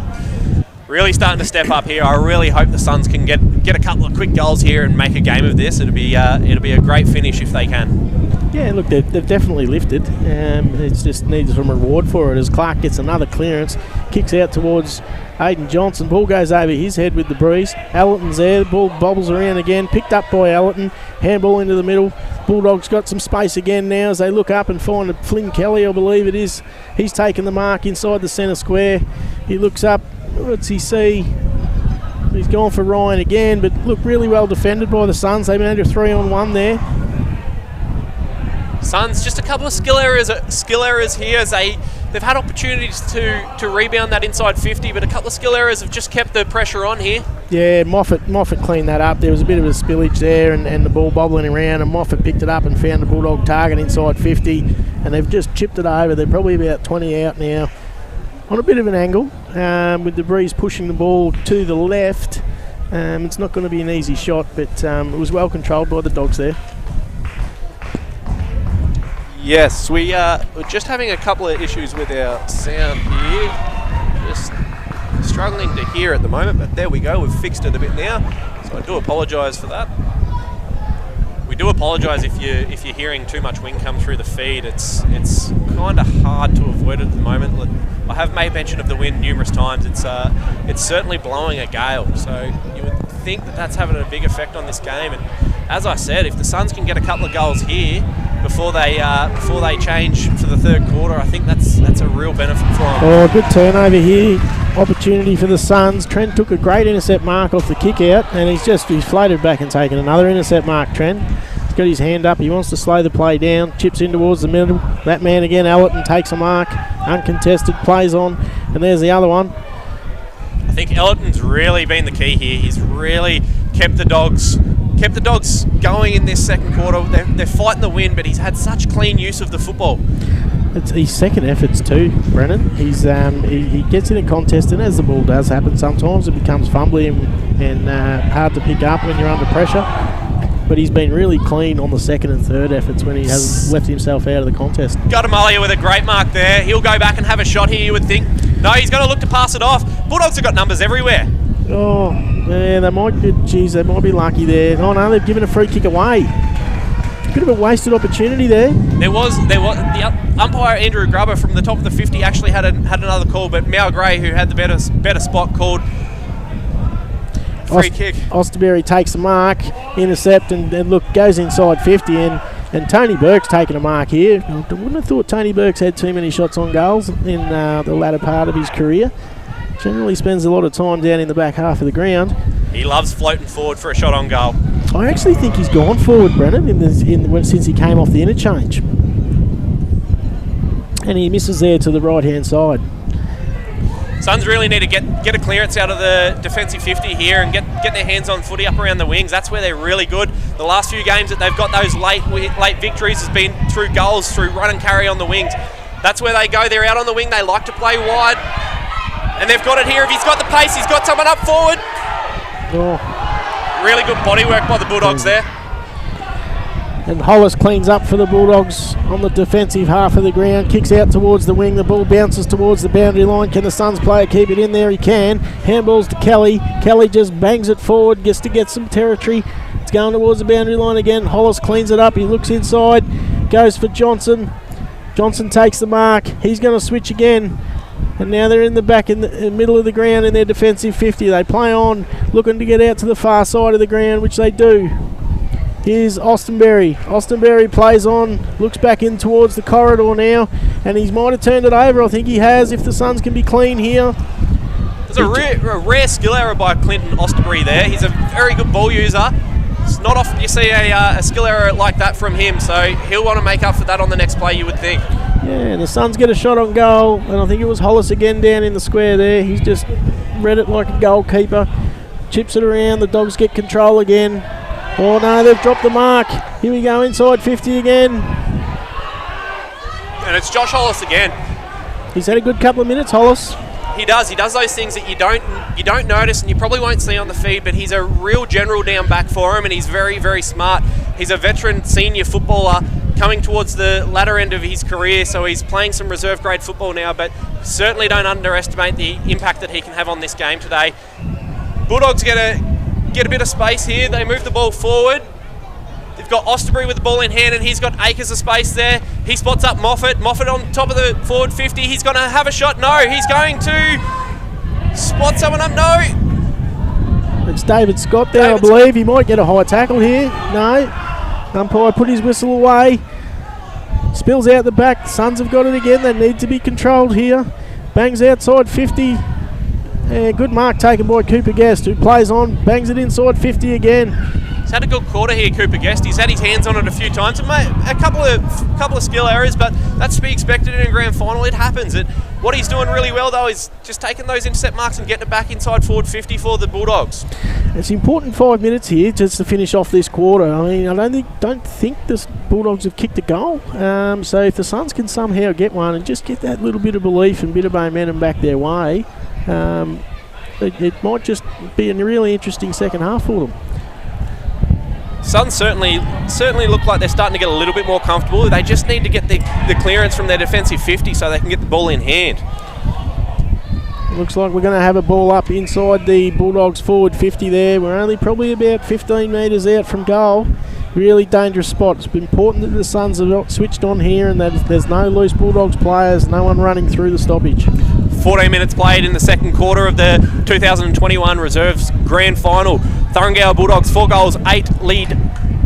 Really starting to step up here. I really hope the Suns can get a couple of quick goals here and make a game of this. It'll be a great finish if they can. Yeah, look, they've definitely lifted. It just needs some reward for it as Clark gets another clearance, kicks out towards Aidan Johnson. Ball goes over his head with the breeze. Allerton's there. The ball bobbles around again. Picked up by Allerton. Handball into the middle. Bulldogs got some space again now as they look up and find Flynn Kelly, I believe it is. He's taken the mark inside the centre square. He looks up. What's he see? He's gone for Ryan again, but look, really well defended by the Suns. They made a 3-on-1 there. Suns, just a couple of skill errors here as they've had opportunities to rebound that inside 50, but a couple of skill errors have just kept the pressure on here. Yeah, Moffat cleaned that up. There was a bit of a spillage there and the ball bobbling around, and Moffat picked it up and found the Bulldog target inside 50, and they've just chipped it over. They're probably about 20 out now on a bit of an angle with the breeze pushing the ball to the left. It's not going to be an easy shot, but it was well controlled by the Dogs there. Yes, we're just having a couple of issues with our sound here. Just struggling to hear at the moment, but there we go. We've fixed it a bit now, so I do apologise for that. We do apologise if you're hearing too much wind come through the feed. It's kind of hard to avoid it at the moment. Look, I have made mention of the wind numerous times. It's certainly blowing a gale, so you would think that that's having a big effect on this game. And as I said, if the Suns can get a couple of goals here before they change for the third quarter, I think that's a real benefit for them. Oh, good turnover here. Opportunity for the Suns. Trent took a great intercept mark off the kick out, and he's floated back and taken another intercept mark, Trent. He's got his hand up. He wants to slow the play down. Chips in towards the middle. That man again, Allerton, takes a mark. Uncontested, plays on. And there's the other one. I think Ellerton's really been the key here. He's really kept the Dogs going in this second quarter. They're fighting the wind, but he's had such clean use of the football. It's his second efforts too, Brennan. He's he gets in a contest, and as the ball does happen sometimes, it becomes fumbly and hard to pick up when you're under pressure. But he's been really clean on the second and third efforts when he hasn't left himself out of the contest. Gotamalia with a great mark there. He'll go back and have a shot here, you would think. No, he's going to look to pass it off. Bulldogs have got numbers everywhere. Oh, yeah, they might be lucky there. Oh no, they've given a free kick away. Bit of a wasted opportunity there. There was the umpire Andrew Grubber from the top of the 50 actually had another call, but Mal Gray, who had the better spot, called free kick. Osterberry takes the mark, intercept, and look, goes inside 50, and Tony Burke's taken a mark here. I wouldn't have thought Tony Burke's had too many shots on goals in the latter part of his career. Generally spends a lot of time down in the back half of the ground. He loves floating forward for a shot on goal. I actually think he's gone forward, Brennan, since he came off the interchange. And he misses there to the right-hand side. Suns really need to get a clearance out of the defensive 50 here and get their hands on footy up around the wings. That's where they're really good. The last few games that they've got those late victories has been through goals, through run and carry on the wings. That's where they go. They're out on the wing. They like to play wide. And they've got it here. If he's got the pace, he's got someone up forward. Oh. Really good body work by the Bulldogs there. And Hollis cleans up for the Bulldogs on the defensive half of the ground. Kicks out towards the wing. The ball bounces towards the boundary line. Can the Suns player keep it in there? He can. Handballs to Kelly. Kelly just bangs it forward. Gets to get some territory. It's going towards the boundary line again. Hollis cleans it up. He looks inside. Goes for Johnson. Johnson takes the mark. He's going to switch again. And now they're in the back in the middle of the ground in their defensive 50. They play on, looking to get out to the far side of the ground, which they do. Here's Austenberry. Austenberry plays on, looks back in towards the corridor now, and he might have turned it over. I think he has, if the Suns can be clean here. There's a rare skill error by Clinton Austenberry there. He's a very good ball user. It's not often you see a skill error like that from him, so he'll want to make up for that on the next play, you would think. Yeah, and the Suns get a shot on goal, and I think it was Hollis again down in the square there. He's just read it like a goalkeeper. Chips it around, the Dogs get control again. Oh no, they've dropped the mark. Here we go, inside 50 again. And it's Josh Hollis again. He's had a good couple of minutes, Hollis. He does those things that you don't notice and you probably won't see on the feed, but he's a real general down back for him, and he's very, very smart. He's a veteran senior footballer coming towards the latter end of his career, so he's playing some reserve grade football now, but certainly don't underestimate the impact that he can have on this game today. Bulldogs get a bit of space here. They move the ball forward. They've got Osterbury with the ball in hand, and he's got acres of space there. He spots up Moffat. Moffat on top of the forward 50. He's going to have a shot. No, he's going to spot someone up. No. It's David Scott there, I believe. He might get a high tackle here. No. Umpire put his whistle away. Spills out the back. The Suns have got it again. They need to be controlled here. Bangs outside 50. Good mark taken by Cooper Guest, who plays on. Bangs it inside 50 again. He's had a good quarter here, Cooper Guest. He's had his hands on it a few times. A couple of skill errors, but that's to be expected in a grand final. It happens. What he's doing really well, though, is just taking those intercept marks and getting it back inside forward 50 for the Bulldogs. It's important 5 minutes here just to finish off this quarter. I mean, I don't think the Bulldogs have kicked a goal. So if the Suns can somehow get one and just get that little bit of belief and bit of momentum back their way, it might just be a really interesting second half for them. Suns certainly look like they're starting to get a little bit more comfortable. They just need to get the clearance from their defensive 50 so they can get the ball in hand. Looks like we're going to have a ball up inside the Bulldogs forward 50 there. We're only probably about 15 metres out from goal. really dangerous spot. It's important that the Suns have switched on here and that there's no loose Bulldogs players, no one running through the stoppage. 14 minutes played in the second quarter of the 2021 Reserves Grand Final. Thuringowa Bulldogs 4 goals 8 lead.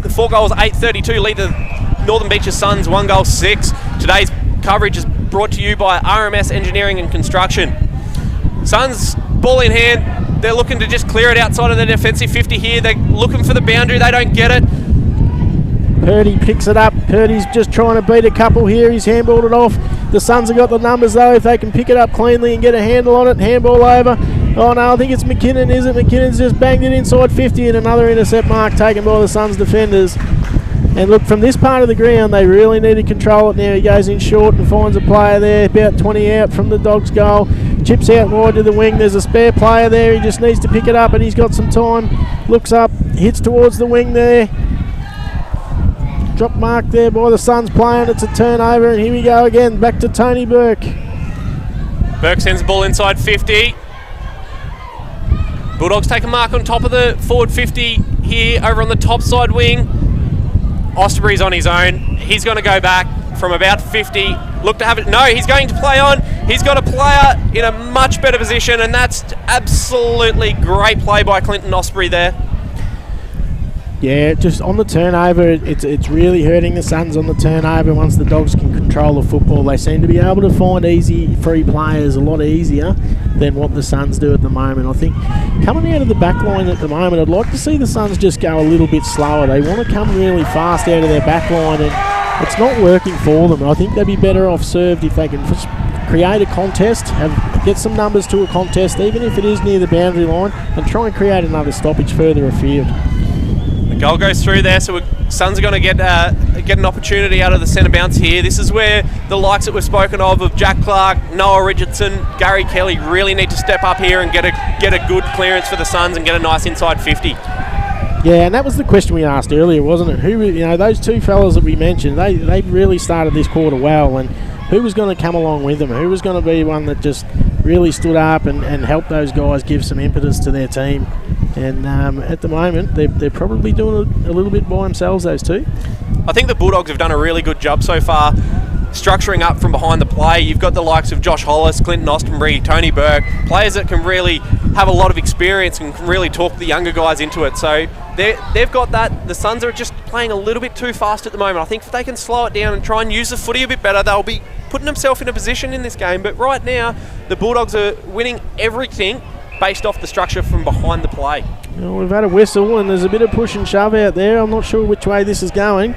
The 4 goals 8-32 lead the Northern Beaches Suns 1 goal 6. Today's coverage is brought to you by RMS Engineering and Construction. Suns ball in hand. They're looking to just clear it outside of the defensive 50 here. They're looking for the boundary. They don't get it. Purdy picks it up. Purdy's just trying to beat a couple here. He's handballed it off. The Suns have got the numbers though. If they can pick it up cleanly and get a handle on it, handball over. Oh no, I think it's McKinnon, is it? McKinnon's just banged it inside 50 and another intercept mark taken by the Suns defenders. And look, from this part of the ground, they really need to control it now. He goes in short and finds a player there, about 20 out from the Dogs' goal. Chips out wide to the wing. There's a spare player there. He just needs to pick it up and he's got some time. Looks up, hits towards the wing there. Drop mark there by the Suns playing. It's a turnover and here we go again. Back to Tony Burke. Burke sends the ball inside 50. Bulldogs take a mark on top of the forward 50 here over on the top side wing. Osterbury's on his own. He's going to go back from about 50. Look to have it. No, he's going to play on. He's got a player in a much better position, and that's absolutely great play by Clinton Osterbury there. Yeah, just on the turnover, it's really hurting the Suns on the turnover. Once the Dogs can control the football, they seem to be able to find easy free players a lot easier than what the Suns do at the moment. I think coming out of the back line at the moment, I'd like to see the Suns just go a little bit slower. They want to come really fast out of their back line and it's not working for them. I think they'd be better off served if they can just create a contest, get some numbers to a contest, even if it is near the boundary line, and try and create another stoppage further afield. Goal goes through there, so Suns are going to get an opportunity out of the centre bounce here. This is where the likes that we've spoken of Jack Clark, Noah Richardson, Gary Kelly really need to step up here and get a good clearance for the Suns and get a nice inside 50. Yeah, and that was the question we asked earlier, wasn't it? Who, those two fellas that we mentioned, they really started this quarter well, and who was going to come along with them? Who was going to be one that just really stood up and helped those guys give some impetus to their team? And at the moment, they're probably doing a little bit by themselves, those two. I think the Bulldogs have done a really good job so far structuring up from behind the play. You've got the likes of Josh Hollis, Clinton Ostenbury, Tony Burke, players that can really have a lot of experience and can really talk the younger guys into it. So they've got that. The Suns are just playing a little bit too fast at the moment. I think if they can slow it down and try and use the footy a bit better, they'll be putting themselves in a position in this game. But right now, the Bulldogs are winning everything based off the structure from behind the play. Well, we've had a whistle and there's a bit of push and shove out there. I'm not sure which way this is going.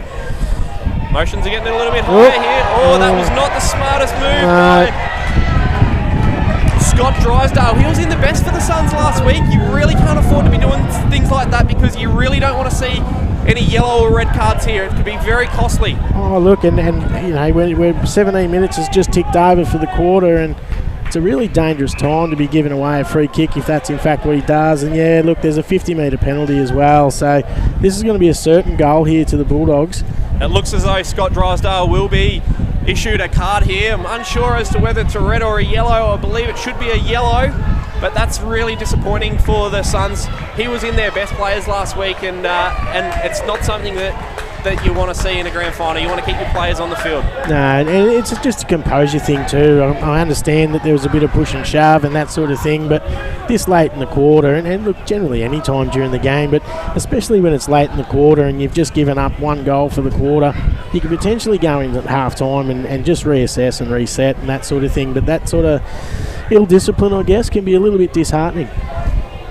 Motions are getting a little bit higher here. Oh, that was not the smartest move by Scott Drysdale. He was in the best for the Suns last week. You really can't afford to be doing things like that because you really don't want to see any yellow or red cards here. It could be very costly. Oh, look, and we're 17 minutes has just ticked over for the quarter, and it's a really dangerous time to be giving away a free kick if that's in fact what he does. And yeah, look, there's a 50-metre penalty as well. So this is going to be a certain goal here to the Bulldogs. It looks as though Scott Drysdale will be issued a card here. I'm unsure as to whether it's a red or a yellow. I believe it should be a yellow, but that's really disappointing for the Suns. He was in their best players last week, and it's not something that you want to see in a grand final. You want to keep your players on the field. No, and it's just a composure thing too. I understand that there was a bit of push and shove and that sort of thing, but this late in the quarter, and look, generally any time during the game, but especially when it's late in the quarter and you've just given up one goal for the quarter, you could potentially go into half-time and just reassess and reset and that sort of thing. But that sort of ill discipline, I guess, can be a little bit disheartening.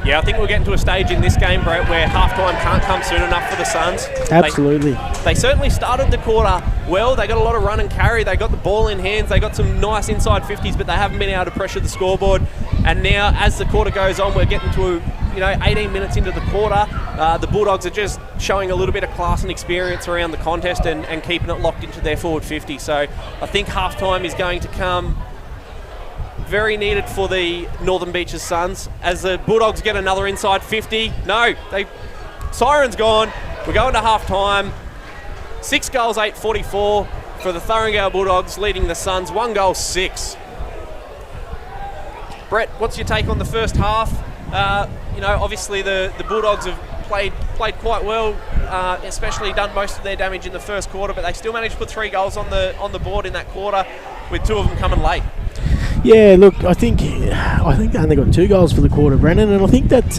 Yeah, I think we're getting to a stage in this game, Brett, where half-time can't come soon enough for the Suns. Absolutely. They certainly started the quarter well. They got a lot of run and carry. They got the ball in hands. They got some nice inside 50s, but they haven't been able to pressure the scoreboard. And now, as the quarter goes on, we're getting to 18 minutes into the quarter. The Bulldogs are just showing a little bit of class and experience around the contest and keeping it locked into their forward 50. So I think half-time is going to come very needed for the Northern Beaches Suns as the Bulldogs get another inside 50. No, siren's gone. We're going to half-time. 6 goals, 8-44 for the Thuringowa Bulldogs, leading the Suns 1 goal, 6. Brett, what's your take on the first half? you know, obviously the Bulldogs have played quite well, especially done most of their damage in the first quarter, but they still managed to put 3 goals on the board in that quarter, with 2 of them coming late. Yeah, look, I think they only got 2 goals for the quarter, Brennan, and I think that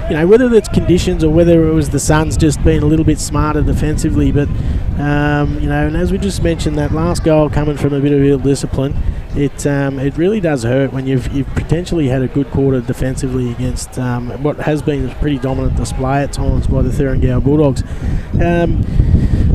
you know, whether that's conditions or whether it was the Suns just being a little bit smarter defensively, but you know, and as we just mentioned, that last goal coming from a bit of ill discipline, it really does hurt when you've potentially had a good quarter defensively against what has been a pretty dominant display at times by the Thuringowa Bulldogs.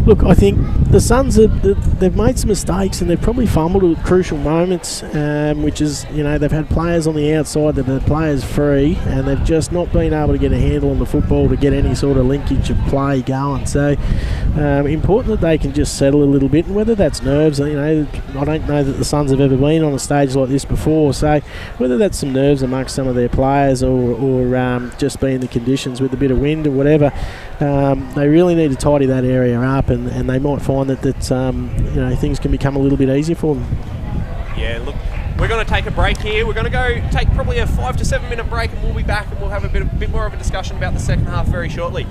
Look, I think the Suns they've made some mistakes and they've probably fumbled at crucial moments, which is, you know, they've had players on the outside, they've had players free, and they've just not been able to get a handle on the football to get any sort of linkage of play going. So important that they can just settle a little bit, and whether that's nerves, you know, I don't know that the Suns have ever been on a stage like this before, so whether that's some nerves amongst some of their players or just being the conditions with a bit of wind or whatever, they really need to tidy that area up, and they might find that you know, things can become a little bit easier for them. Yeah, look, we're going to take a break here. We're going to go take probably a 5 to 7 minute break, and we'll be back and we'll have a bit more of a discussion about the second half very shortly.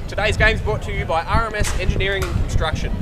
Today's game is brought to you by RMS Engineering and Construction.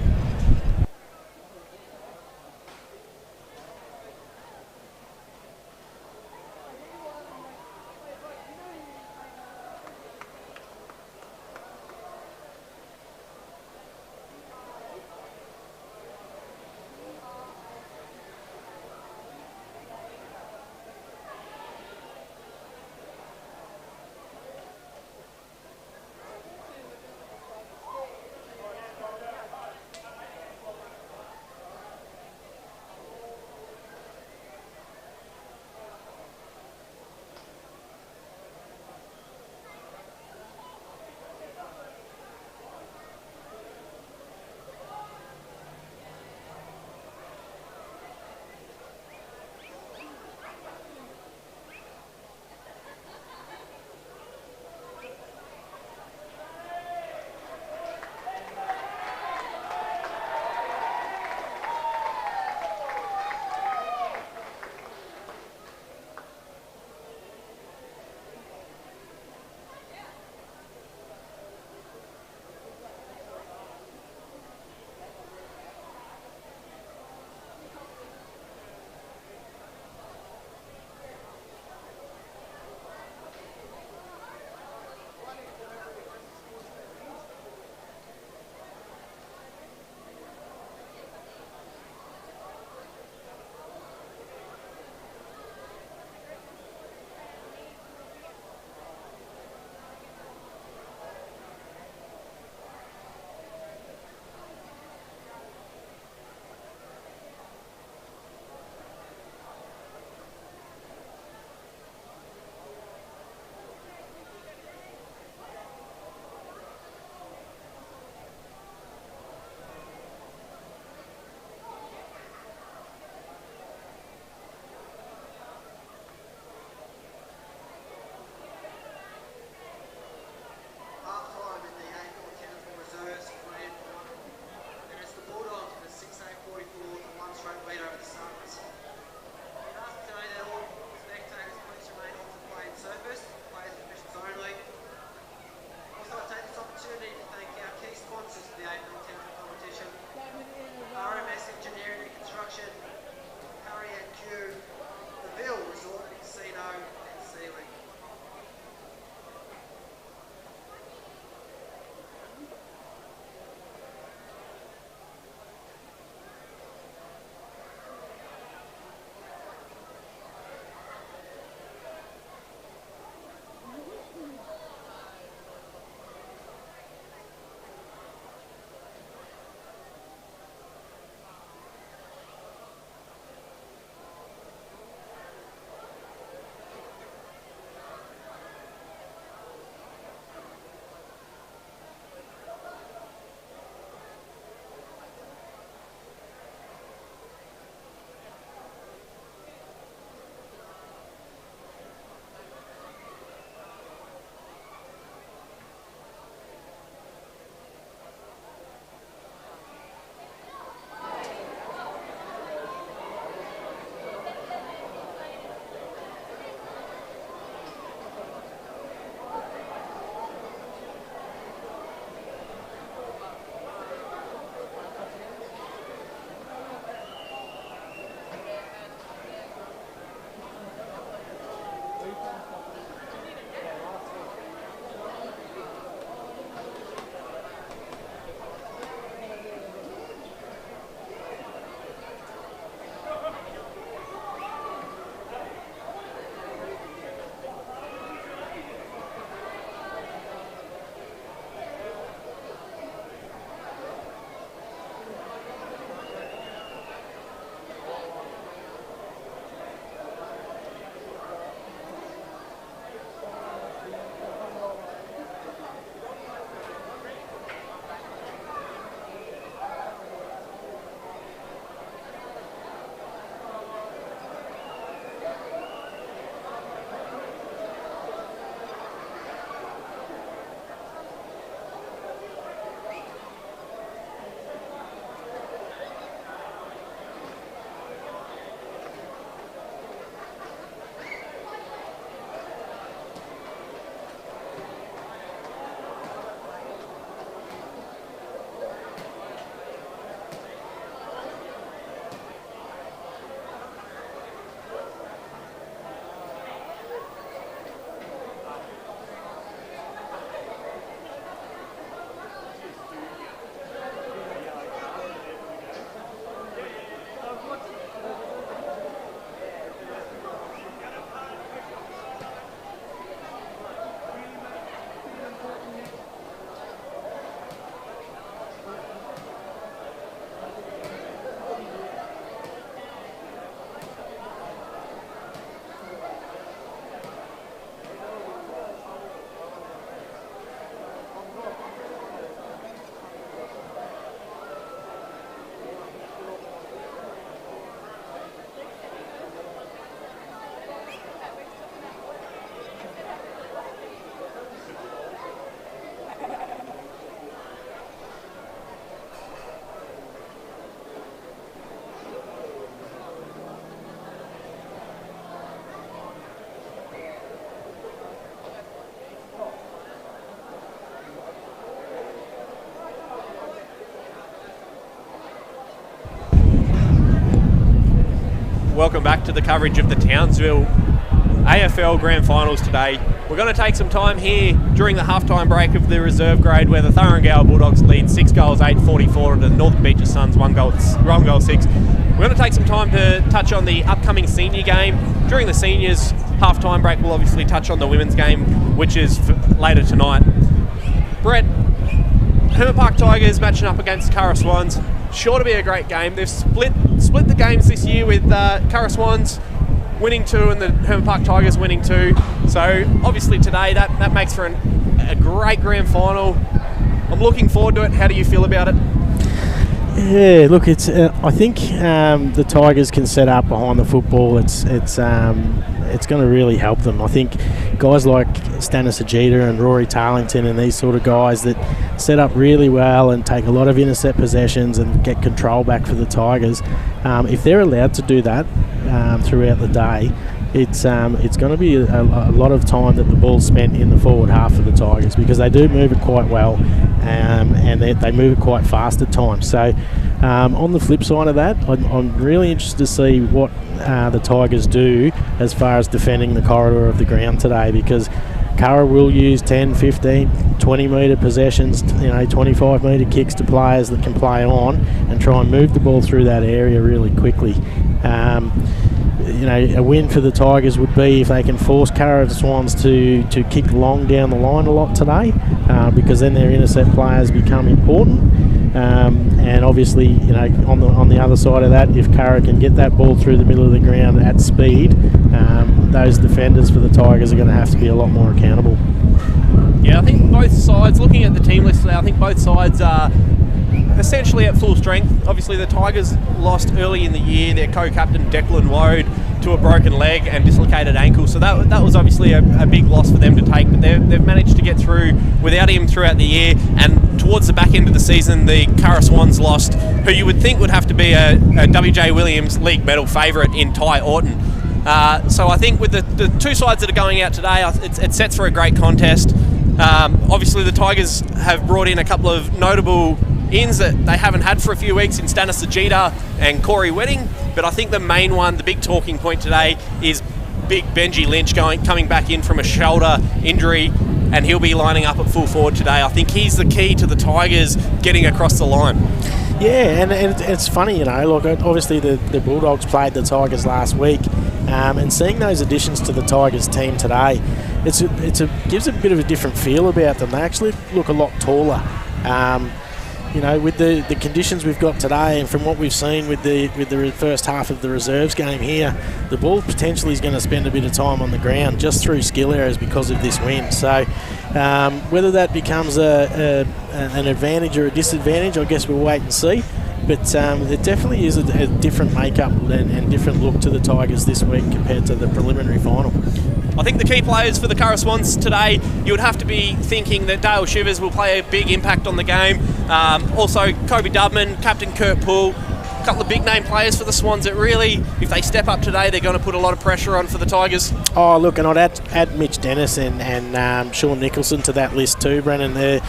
welcome back to the coverage of the Townsville AFL Grand Finals today. We're going to take some time here during the halftime break of the reserve grade where the Thuringowa Bulldogs lead 6 goals 8-44 to the Northern Beaches Suns 1 goal 6. We're going to take some time to touch on the upcoming senior game. During the seniors halftime break, we'll obviously touch on the women's game, which is later tonight. Brett, Hermit Park Tigers matching up against Curra Swans. Sure to be a great game. They've split the games this year with Curra Swans winning 2 and the Hermit Park Tigers winning 2. So obviously today that makes for a great grand final. I'm looking forward to it. How do you feel about it? Yeah, look, it's. I think the Tigers can set up behind the football. It's going to really help them. I think guys like Stanis Ajita and Rory Tarlington and these sort of guys that set up really well and take a lot of intercept possessions and get control back for the Tigers. If they're allowed to do that throughout the day, it's going to be a lot of time that the ball's spent in the forward half of the Tigers, because they do move it quite well, and they move it quite fast at times. So on the flip side of that, I'm really interested to see what the Tigers do as far as defending the corridor of the ground today, because Curra will use 10, 15, 20 metre possessions, 25 metre kicks to players that can play on and try and move the ball through that area really quickly. A win for the Tigers would be if they can force Curra Swans to kick long down the line a lot today, because then their intercept players become important. And obviously, on the other side of that, if Curra can get that ball through the middle of the ground at speed, those defenders for the Tigers are going to have to be a lot more accountable. Yeah, I think both sides, looking at the team list today, I think both sides are essentially at full strength. Obviously the Tigers lost early in the year their co-captain Declan Woad to a broken leg and dislocated ankle, so that was obviously a big loss for them to take, but they've managed to get through without him throughout the year. And towards the back end of the season, the Curra Swans lost who you would think would have to be a WJ Williams league medal favourite in Ty Orton. So I think with the two sides that are going out today, it sets for a great contest. Obviously the Tigers have brought in a couple of notable ins that they haven't had for a few weeks in Stanis Ajita and Corey Wedding, but I think the main one, the big talking point today, is big Benji Lynch coming back in from a shoulder injury, and he'll be lining up at full forward today. I think he's the key to the Tigers getting across the line. Yeah, and it's funny, look, obviously the Bulldogs played the Tigers last week, and seeing those additions to the Tigers team today, gives a bit of a different feel about them. They actually look a lot taller. With the conditions we've got today, and from what we've seen with the first half of the reserves game here, the ball potentially is going to spend a bit of time on the ground just through skill errors because of this win. So whether that becomes an advantage or a disadvantage, I guess we'll wait and see. But there definitely is a different makeup and different look to the Tigers this week compared to the preliminary final. I think the key players for the Curra Swans today, you would have to be thinking that Dale Shivers will play a big impact on the game. Also, Kobe Dubman, Captain Kurt Poole, a couple of big name players for the Swans that really, if they step up today, they're going to put a lot of pressure on for the Tigers. Oh, look, and I'd add Mitch Dennis and Sean Nicholson to that list too, Brennan. They're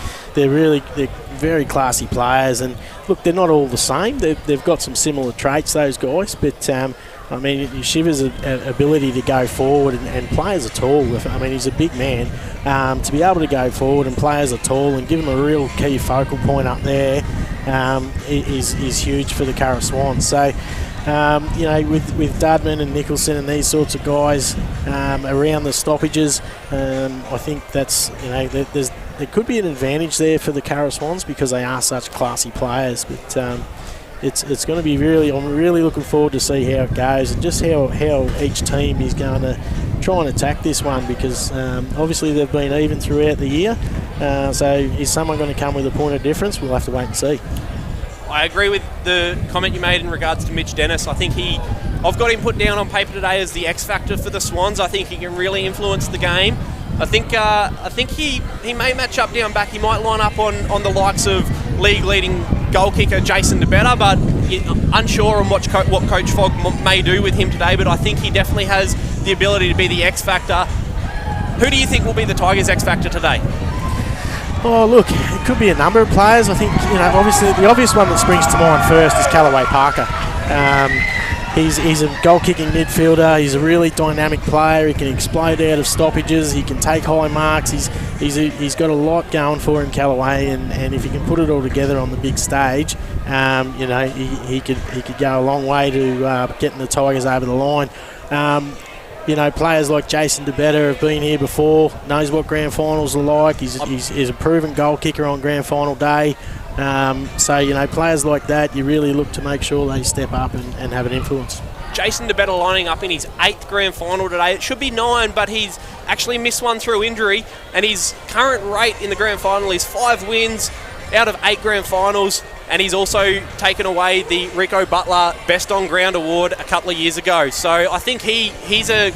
very classy players, and look, they're not all the same. They've got some similar traits, those guys, but Shivers' ability to go forward and play as a tall. He's a big man. To be able to go forward and play as a tall and give him a real key focal point up there is huge for the Curra Swans. So, with Dudman and Nicholson and these sorts of guys around the stoppages, I think that's there could be an advantage there for the Curra Swans because they are such classy players. But it's going to be I'm really looking forward to see how it goes and just how each team is going to try and attack this one, because obviously they've been even throughout the year. So is someone going to come with a point of difference? We'll have to wait and see. I agree with the comment you made in regards to Mitch Dennis. I think I've got him put down on paper today as the X factor for the Swans. I think he can really influence the game. I think he may match up down back. He might line up on the likes of league-leading goal kicker Jason DeBetta, but unsure on what Coach Fogg may do with him today. But I think he definitely has the ability to be the X factor. Who do you think will be the Tigers' X factor today? Oh, look, it could be a number of players. I think, obviously the obvious one that springs to mind first is Callaway Parker. He's a goal-kicking midfielder. He's a really dynamic player. He can explode out of stoppages. He can take high marks. He's got a lot going for him, Callaway, and if he can put it all together on the big stage, he could go a long way to getting the Tigers over the line. Players like Jason DeBetter have been here before, knows what grand finals are like. He's a proven goal kicker on grand final day. Players like that, you really look to make sure they step up and have an influence. Jason DeBetter lining up in his 8th grand final today. It should be 9, but he's actually missed one through injury, and his current rate in the grand final is 5 wins out of 8 grand finals, and he's also taken away the Rico Butler Best on Ground award a couple of years ago. So I think he's a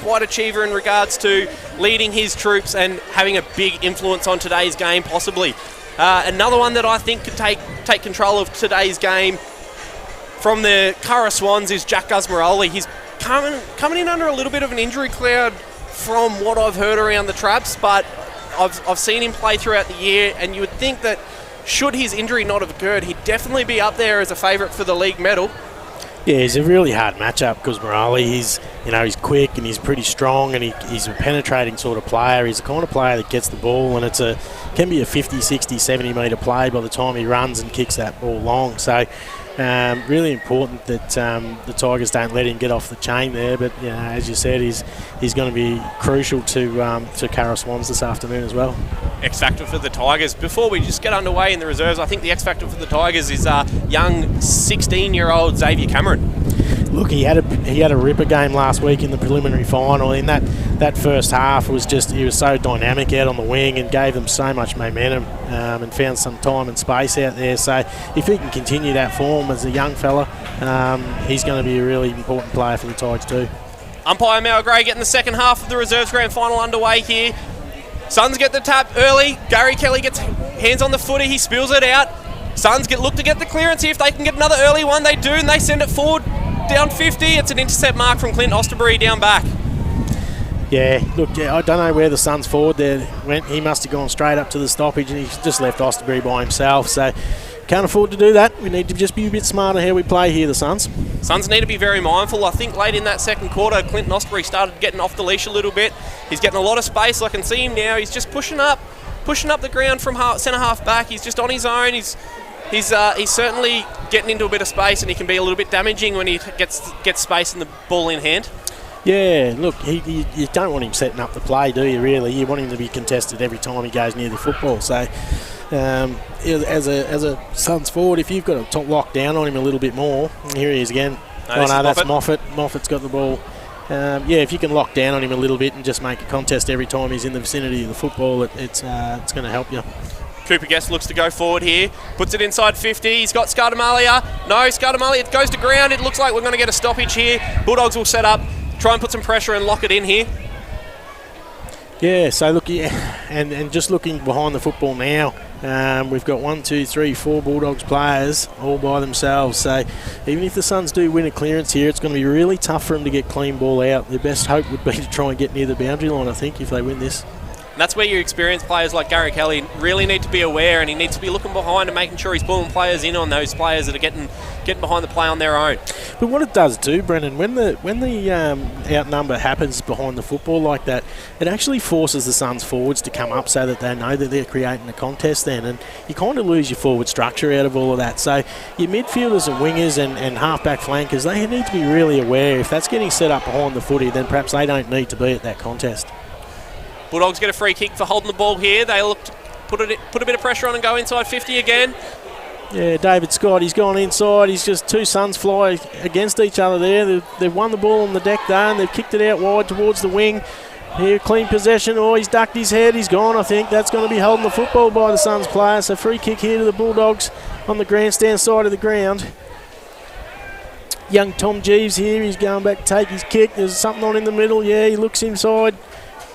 quite achiever in regards to leading his troops and having a big influence on today's game, possibly. Another one that I think could take control of today's game from the Curra Swans is Jack Guzmaroli. He's coming in under a little bit of an injury cloud from what I've heard around the traps, but I've seen him play throughout the year, and you would think that should his injury not have occurred, he'd definitely be up there as a favourite for the league medal. Yeah, he's a really hard matchup because Morali, he's quick and he's pretty strong, and he's a penetrating sort of player. He's the kind of player that gets the ball, and can be a 50, 60, 70 metre play by the time he runs and kicks that ball long. So really important that the Tigers don't let him get off the chain there. But as you said, he's going to be crucial to Curra Swans this afternoon as well. X factor for the Tigers. Before we just get underway in the reserves, I think the X factor for the Tigers is young 16-year-old Xavier Cameron. Look, he had a ripper game last week in the preliminary final. In that first half was he was so dynamic out on the wing and gave them so much momentum and found some time and space out there. So if he can continue that form as a young fella, he's going to be a really important player for the Tigers too. Umpire Mel Gray getting the second half of the reserves grand final underway here. Suns get the tap early. Gary Kelly gets hands on the footy. He spills it out. Suns look to get the clearance here. If they can get another early one, they do, and they send it forward down 50. It's an intercept mark from Clint Osterbury down back. Yeah, look, I don't know where the Suns forward there went. He must have gone straight up to the stoppage, and he's just left Osterbury by himself. So can't afford to do that. We need to just be a bit smarter how we play here, the Suns. Suns need to be very mindful. I think late in that second quarter, Clinton Osterbury started getting off the leash a little bit. He's getting a lot of space. I can see him now. He's just pushing up the ground from centre half back. He's just on his own. He's certainly getting into a bit of space, and he can be a little bit damaging when he gets space and the ball in hand. Yeah, look, you don't want him setting up the play, do you, really? You want him to be contested every time he goes near the football. So as a Suns forward, if you've got to lock down on him a little bit more, here he is again. No, that's Moffat. Moffat's got the ball. If you can lock down on him a little bit and just make a contest every time he's in the vicinity of the football, it's going to help you. Cooper Guest looks to go forward here, puts it inside 50. He's got Scardamalia. No, Scardamalia, it goes to ground. It looks like we're going to get a stoppage here. Bulldogs will set up, try and put some pressure and lock it in here. Yeah, so look, and just looking behind the football now, we've got 1, 2, 3, 4 Bulldogs players all by themselves. So even if the Suns do win a clearance here, it's going to be really tough for them to get clean ball out. Their best hope would be to try and get near the boundary line, I think, if they win this. And that's where your experienced players like Gary Kelly really need to be aware, and he needs to be looking behind and making sure he's pulling players in on those players that are getting behind the play on their own. But what it does too, Brendan, when the outnumber happens behind the football like that, it actually forces the Suns forwards to come up so that they know that they're creating a contest then, and you kind of lose your forward structure out of all of that. So your midfielders and wingers and half-back flankers, they need to be really aware. If that's getting set up behind the footy, then perhaps they don't need to be at that contest. Bulldogs get a free kick for holding the ball here. They look to put a bit of pressure on and go inside 50 again. Yeah, David Scott, he's gone inside. He's just two Suns fly against each other there. They've won the ball on the deck there, and they've kicked it out wide towards the wing. Here, clean possession. Oh, he's ducked his head. He's gone, I think. That's going to be holding the football by the Suns player. So free kick here to the Bulldogs on the grandstand side of the ground. Young Tom Jeeves here. He's going back to take his kick. There's something on in the middle. Yeah, he looks inside.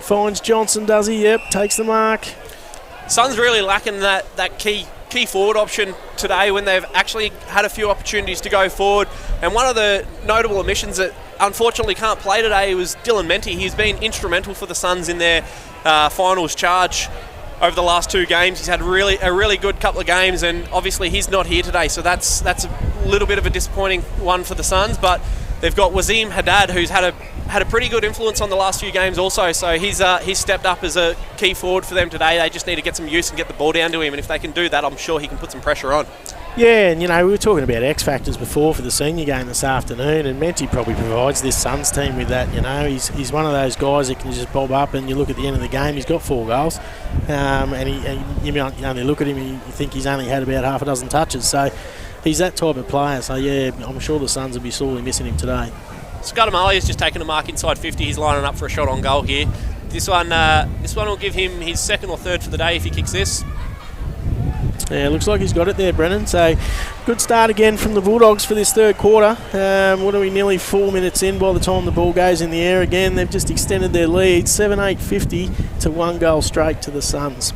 Finds Johnson, does he? Yep, takes the mark. Suns really lacking that key forward option today when they've actually had a few opportunities to go forward. And one of the notable omissions that unfortunately can't play today was Dylan Menty. He's been instrumental for the Suns in their finals charge over the last 2 games. He's had a really good couple of games, and obviously he's not here today, so that's a little bit of a disappointing one for the Suns. But they've got Wazim Haddad, who's had a pretty good influence on the last few games also. So he's stepped up as a key forward for them today. They just need to get some use and get the ball down to him. And if they can do that, I'm sure he can put some pressure on. Yeah, and we were talking about X factors before for the senior game this afternoon, and Menti probably provides this Suns team with that. He's one of those guys that can just bob up, and you look at the end of the game, he's got 4 goals, and you might only look at him and you think he's only had about half a dozen touches. So he's that type of player. So yeah, I'm sure the Suns will be sorely missing him today. Scott Amali has just taken a mark inside 50. He's lining up for a shot on goal here. This one will give him his 2nd or 3rd for the day if he kicks this. Yeah, looks like he's got it there, Brennan. So, good start again from the Bulldogs for this 3rd quarter. What are we, nearly 4 minutes in by the time the ball goes in the air again. They've just extended their lead, 7-8-50 to 1 goal straight to the Suns.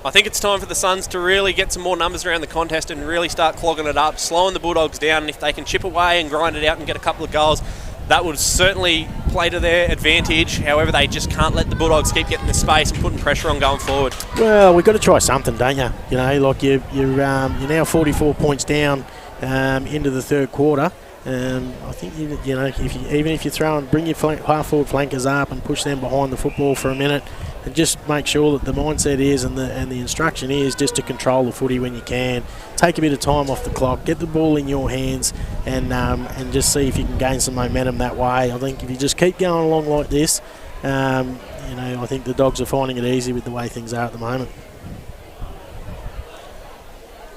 I think it's time for the Suns to really get some more numbers around the contest and really start clogging it up, slowing the Bulldogs down. And if they can chip away and grind it out and get a couple of goals, that would certainly play to their advantage. However, they just can't let the Bulldogs keep getting the space and putting pressure on going forward. Well, we've got to try something, don't you? You're now 44 points down into the 3rd quarter. I think even if you throw and bring your half forward flankers up and push them behind the football for a minute, and just make sure that the mindset is and the instruction is just to control the footy when you can. Take a bit of time off the clock, get the ball in your hands, and just see if you can gain some momentum that way. I think if you just keep going along like this, I think the Dogs are finding it easy with the way things are at the moment.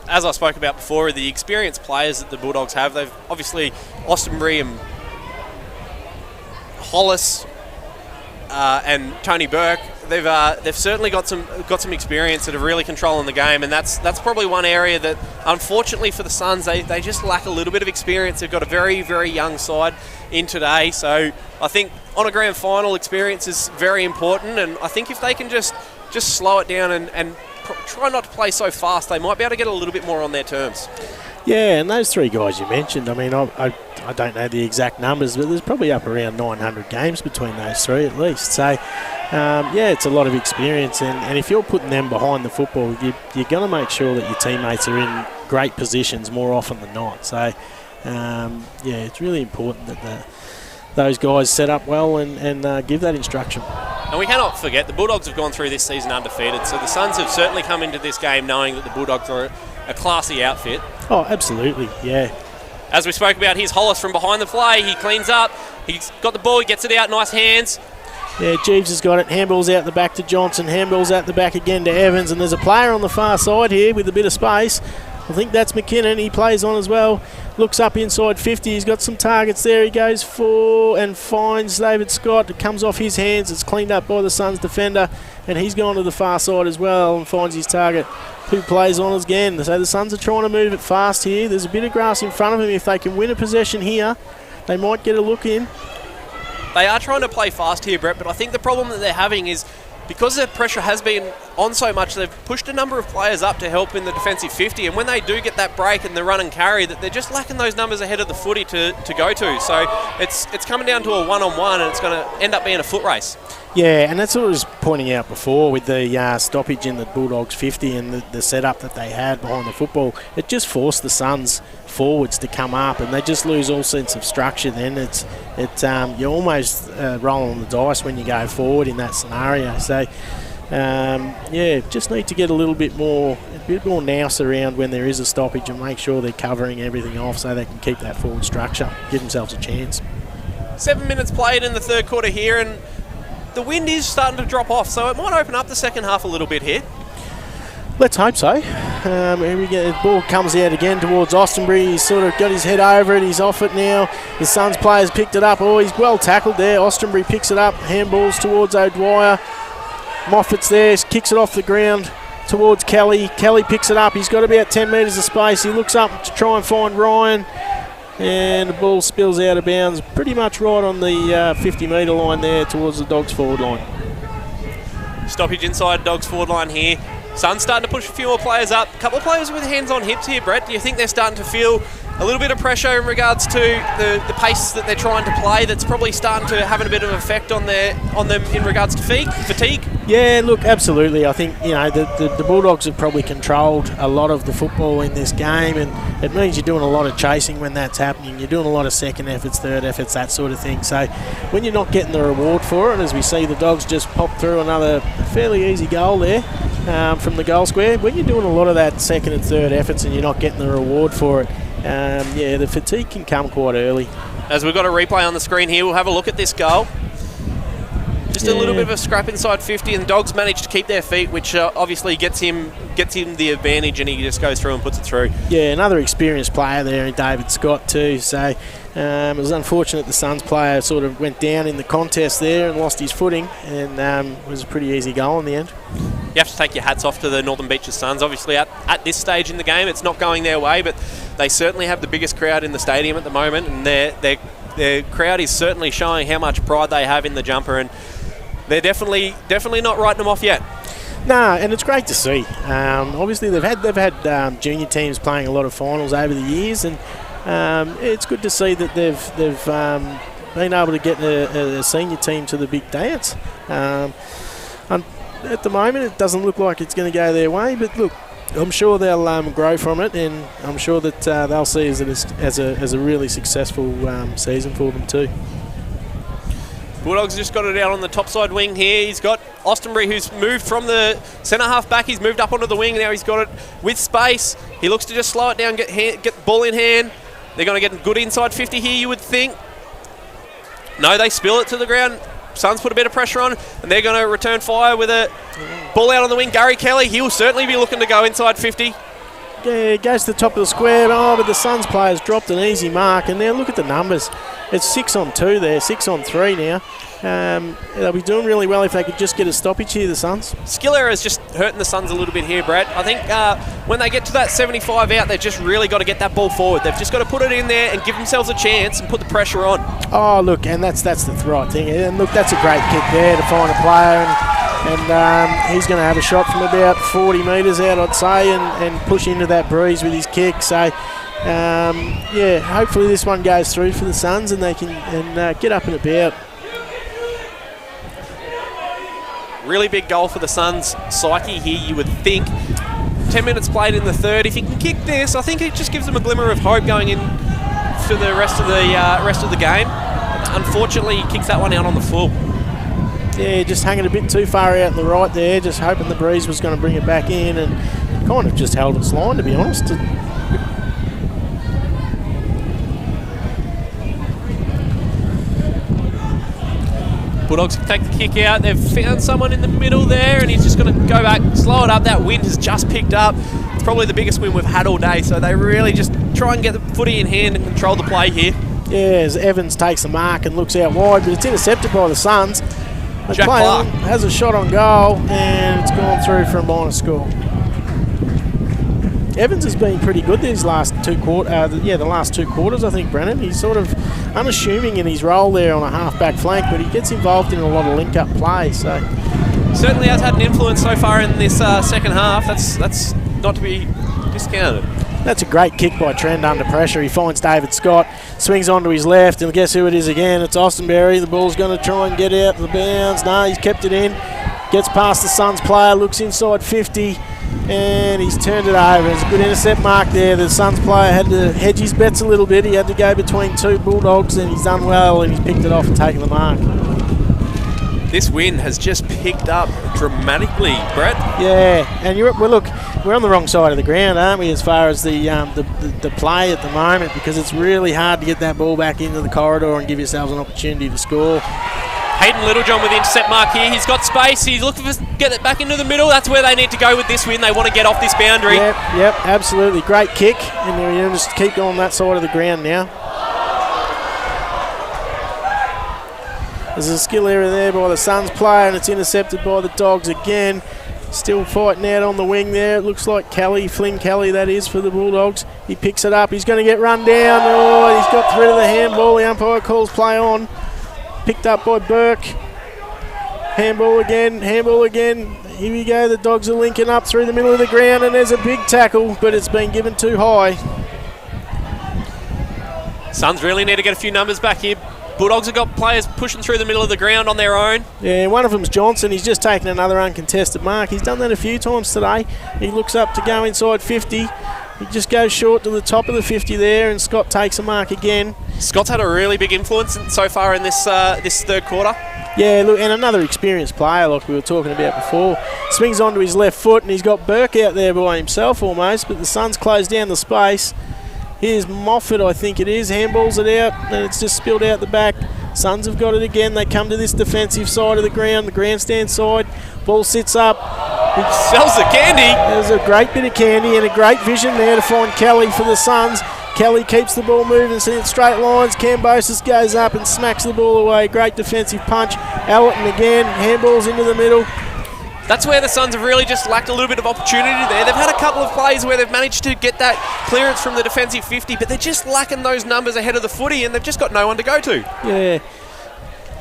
As I spoke about before, the experienced players that the Bulldogs have, they've obviously Austenbury and Hollis and Tony Burke. They've certainly got some experience that are really controlling the game, and that's probably one area that, unfortunately for the Suns, they just lack a little bit of experience. They've got a very, very young side in today, so I think on a grand final, experience is very important, and I think if they can just slow it down and try not to play so fast, they might be able to get a little bit more on their terms. Yeah, and those 3 guys you mentioned, I don't know the exact numbers, but there's probably up around 900 games between those 3 at least. So, it's a lot of experience, and if you're putting them behind the football, you're going to make sure that your teammates are in great positions more often than not. So, it's really important that those guys set up well and give that instruction. And we cannot forget, the Bulldogs have gone through this season undefeated, so the Suns have certainly come into this game knowing that the Bulldogs are a classy outfit. Oh, absolutely, yeah. As we spoke about, here's Hollis from behind the play. He cleans up. He's got the ball. He gets it out. Nice hands. Yeah, Jeeves has got it. Handball's out the back to Johnson. Handball's out the back again to Evans. And there's a player on the far side here with a bit of space. I think that's McKinnon. He plays on as well. Looks up inside 50. He's got some targets there. He goes for and finds David Scott. It comes off his hands. It's cleaned up by the Suns defender. And he's gone to the far side as well and finds his target, who plays on again. So the Suns are trying to move it fast here. There's a bit of grass in front of him. If they can win a possession here, they might get a look in. They are trying to play fast here, Brett, but I think the problem that they're having is because their pressure has been on so much, they've pushed a number of players up to help in the defensive 50, and when they do get that break and the run and carry, that they're just lacking those numbers ahead of the footy to go to. So it's coming down to a one-on-one, and it's going to end up being a foot race. Yeah, and that's what I was pointing out before with the stoppage in the Bulldogs 50 and the setup that they had behind the football. It just forced the Suns forwards to come up, and they just lose all sense of structure. Then you're almost rolling on the dice when you go forward in that scenario. So just need to get a bit more nous around when there is a stoppage and make sure they're covering everything off so they can keep that forward structure, give themselves a chance. 7 minutes played in the 3rd quarter here, and the wind is starting to drop off, so it might open up the second half a little bit here. Let's hope so. Here we go. The ball comes out again towards Austenbury. He's sort of got his head over it. He's off it now. The Suns players picked it up. Oh, he's well tackled there. Austenbury picks it up. Handballs towards O'Dwyer. Moffat's there. Kicks it off the ground towards Kelly. Kelly picks it up. He's got about 10 metres of space. He looks up to try and find Ryan. And the ball spills out of bounds pretty much right on the 50-metre line there towards the Dogs forward line. Stoppage inside Dogs forward line here. Suns starting to push a few more players up. A couple of players with hands on hips here, Brett. Do you think they're starting to feel a little bit of pressure in regards to the pace that they're trying to play. That's probably starting to have a bit of effect on them in regards to fatigue. Yeah, look, absolutely. I think the Bulldogs have probably controlled a lot of the football in this game, and it means you're doing a lot of chasing when that's happening. You're doing a lot of second efforts, third efforts, that sort of thing. So when you're not getting the reward for it, as we see the Dogs just pop through another fairly easy goal there from the goal square, when you're doing a lot of that second and third efforts and you're not getting the reward for it, the fatigue can come quite early. As we've got a replay on the screen here, we'll have a look at this goal. Just a little bit of a scrap inside 50, and the Dogs managed to keep their feet, which obviously gets him the advantage, and he just goes through and puts it through. Yeah, another experienced player there in David Scott too. So it was unfortunate the Suns player sort of went down in the contest there and lost his footing, and it was a pretty easy goal in the end. You have to take your hats off to the Northern Beaches Suns. Obviously, at this stage in the game, it's not going their way, but they certainly have the biggest crowd in the stadium at the moment, and their crowd is certainly showing how much pride they have in the jumper, and they're definitely not writing them off yet. No, and it's great to see. Obviously, they've had junior teams playing a lot of finals over the years, and it's good to see that they've been able to get a senior team to the big dance. At the moment, it doesn't look like it's going to go their way, but look, I'm sure they'll grow from it, and I'm sure that they'll see it as a really successful season for them too. Bulldogs just got it out on the top side wing here. He's got Austinbury, who's moved from the centre half back. He's moved up onto the wing. Now he's got it with space. He looks to just slow it down, get the ball in hand. They're going to get good inside 50 here, you would think. No, they spill it to the ground. Suns put a bit of pressure on, and they're going to return fire with a ball out on the wing. Gary Kelly, he'll certainly be looking to go inside 50. Yeah, it goes to the top of the square, but the Suns players dropped an easy mark, and now look at the numbers. It's 6 on 2 there, 6 on 3 now. They'll be doing really well if they could just get a stoppage here, the Suns. Skill error is just hurting the Suns a little bit here, Brett. I think when they get to that 75 out, they've just really got to get that ball forward. They've just got to put it in there and give themselves a chance and put the pressure on. Oh, look, and that's the right thing. And look, that's a great kick there to find a player, and he's going to have a shot from about 40 metres out, I'd say, and push into that breeze with his kick. So, hopefully this one goes through for the Suns and they can get up and about. Really big goal for the Suns' psyche here, you would think. 10 minutes played in the third. If he can kick this, I think it just gives them a glimmer of hope going in for the rest of the game. Unfortunately, he kicks that one out on the full. Yeah, just hanging a bit too far out in the right there, just hoping the breeze was going to bring it back in, and kind of just held its line, to be honest. Bulldogs take the kick out. They've found someone in the middle there, and he's just going to go back, slow it up. That wind has just picked up. It's probably the biggest wind we've had all day, so they really just try and get the footy in hand and control the play here. Yeah, as Evans takes the mark and looks out wide, but it's intercepted by the Suns. Jack Clark has a shot on goal, and it's gone through for a minor score. Evans has been pretty good these last the last 2 quarters, I think, Brennan. He's sort of unassuming in his role there on a half-back flank, but he gets involved in a lot of link-up play. So certainly has had an influence so far in this second half. That's not to be discounted. That's a great kick by Trent under pressure. He finds David Scott, swings onto his left, and guess who it is again? It's Austinbury. The ball's going to try and get out of the bounds. No, he's kept it in. Gets past the Suns player, looks inside 50, and he's turned it over. There's a good intercept mark there. The Suns player had to hedge his bets a little bit. He had to go between 2 Bulldogs, and he's done well, and he's picked it off and taken the mark. This wind has just picked up dramatically, Brett. Yeah, and we're on the wrong side of the ground, aren't we, as far as the play at the moment, because it's really hard to get that ball back into the corridor and give yourselves an opportunity to score. Hayden Littlejohn with the intercept mark here. He's got space. He's looking to get it back into the middle. That's where they need to go with this win. They want to get off this boundary. Yep, absolutely. Great kick, and they're just keep going that side of the ground now. There's a skill error there by the Suns player, and it's intercepted by the Dogs again. Still fighting out on the wing there. It looks like Flynn Kelly, that is, for the Bulldogs. He picks it up. He's going to get run down. Oh, he's got rid of the handball. The umpire calls play on. Picked up by Burke. Handball again. Here we go. The Dogs are linking up through the middle of the ground, and there's a big tackle, but it's been given too high. Suns really need to get a few numbers back here. Bulldogs have got players pushing through the middle of the ground on their own. Yeah, one of them's Johnson. He's just taken another uncontested mark. He's done that a few times today. He looks up to go inside 50. He just goes short to the top of the 50 there, and Scott takes a mark again. Scott's had a really big influence so far in this third quarter. Yeah, look, and another experienced player like we were talking about before. Swings onto his left foot, and he's got Burke out there by himself almost, but the Suns close down the space. Here's Moffat, I think it is, handballs it out, and it's just spilled out the back. Suns have got it again. They come to this defensive side of the ground, the grandstand side. Ball sits up. He sells the candy. There's a great bit of candy and a great vision there to find Kelly for the Suns. Kelly keeps the ball moving, seeing straight lines. Cambosis goes up and smacks the ball away. Great defensive punch. Allerton again, handballs into the middle. That's where the Suns have really just lacked a little bit of opportunity there. They've had a couple of plays where they've managed to get that clearance from the defensive 50, but they're just lacking those numbers ahead of the footy, and they've just got no one to go to. Yeah.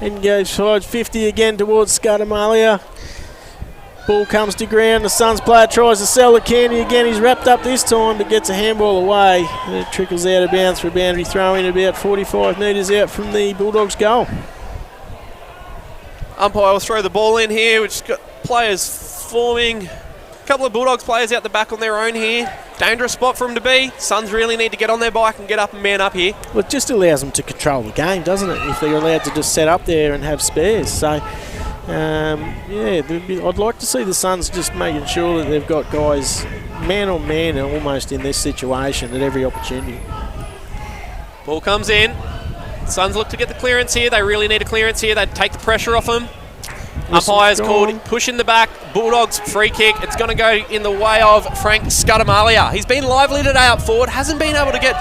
And goes side 50 again towards Scudamalia. Ball comes to ground. The Suns player tries to sell the candy again. He's wrapped up this time, but gets a handball away. And it trickles out of bounds for a boundary throw in about 45 metres out from the Bulldogs' goal. Umpire will throw the ball in here. We've just got players forming. A couple of Bulldogs players out the back on their own here. Dangerous spot for them to be. Suns really need to get on their bike and get up and man up here. Well, it just allows them to control the game, doesn't it? If they're allowed to just set up there and have spares. So, yeah, I'd like to see the Suns just making sure that they've got guys man on man almost in this situation at every opportunity. Ball comes in. Suns look to get the clearance here. They really need a clearance here. They take the pressure off them. Umpire's called push in the back. Bulldogs free kick. It's going to go in the way of Frank Scudamalia. He's been lively today up forward. Hasn't been able to get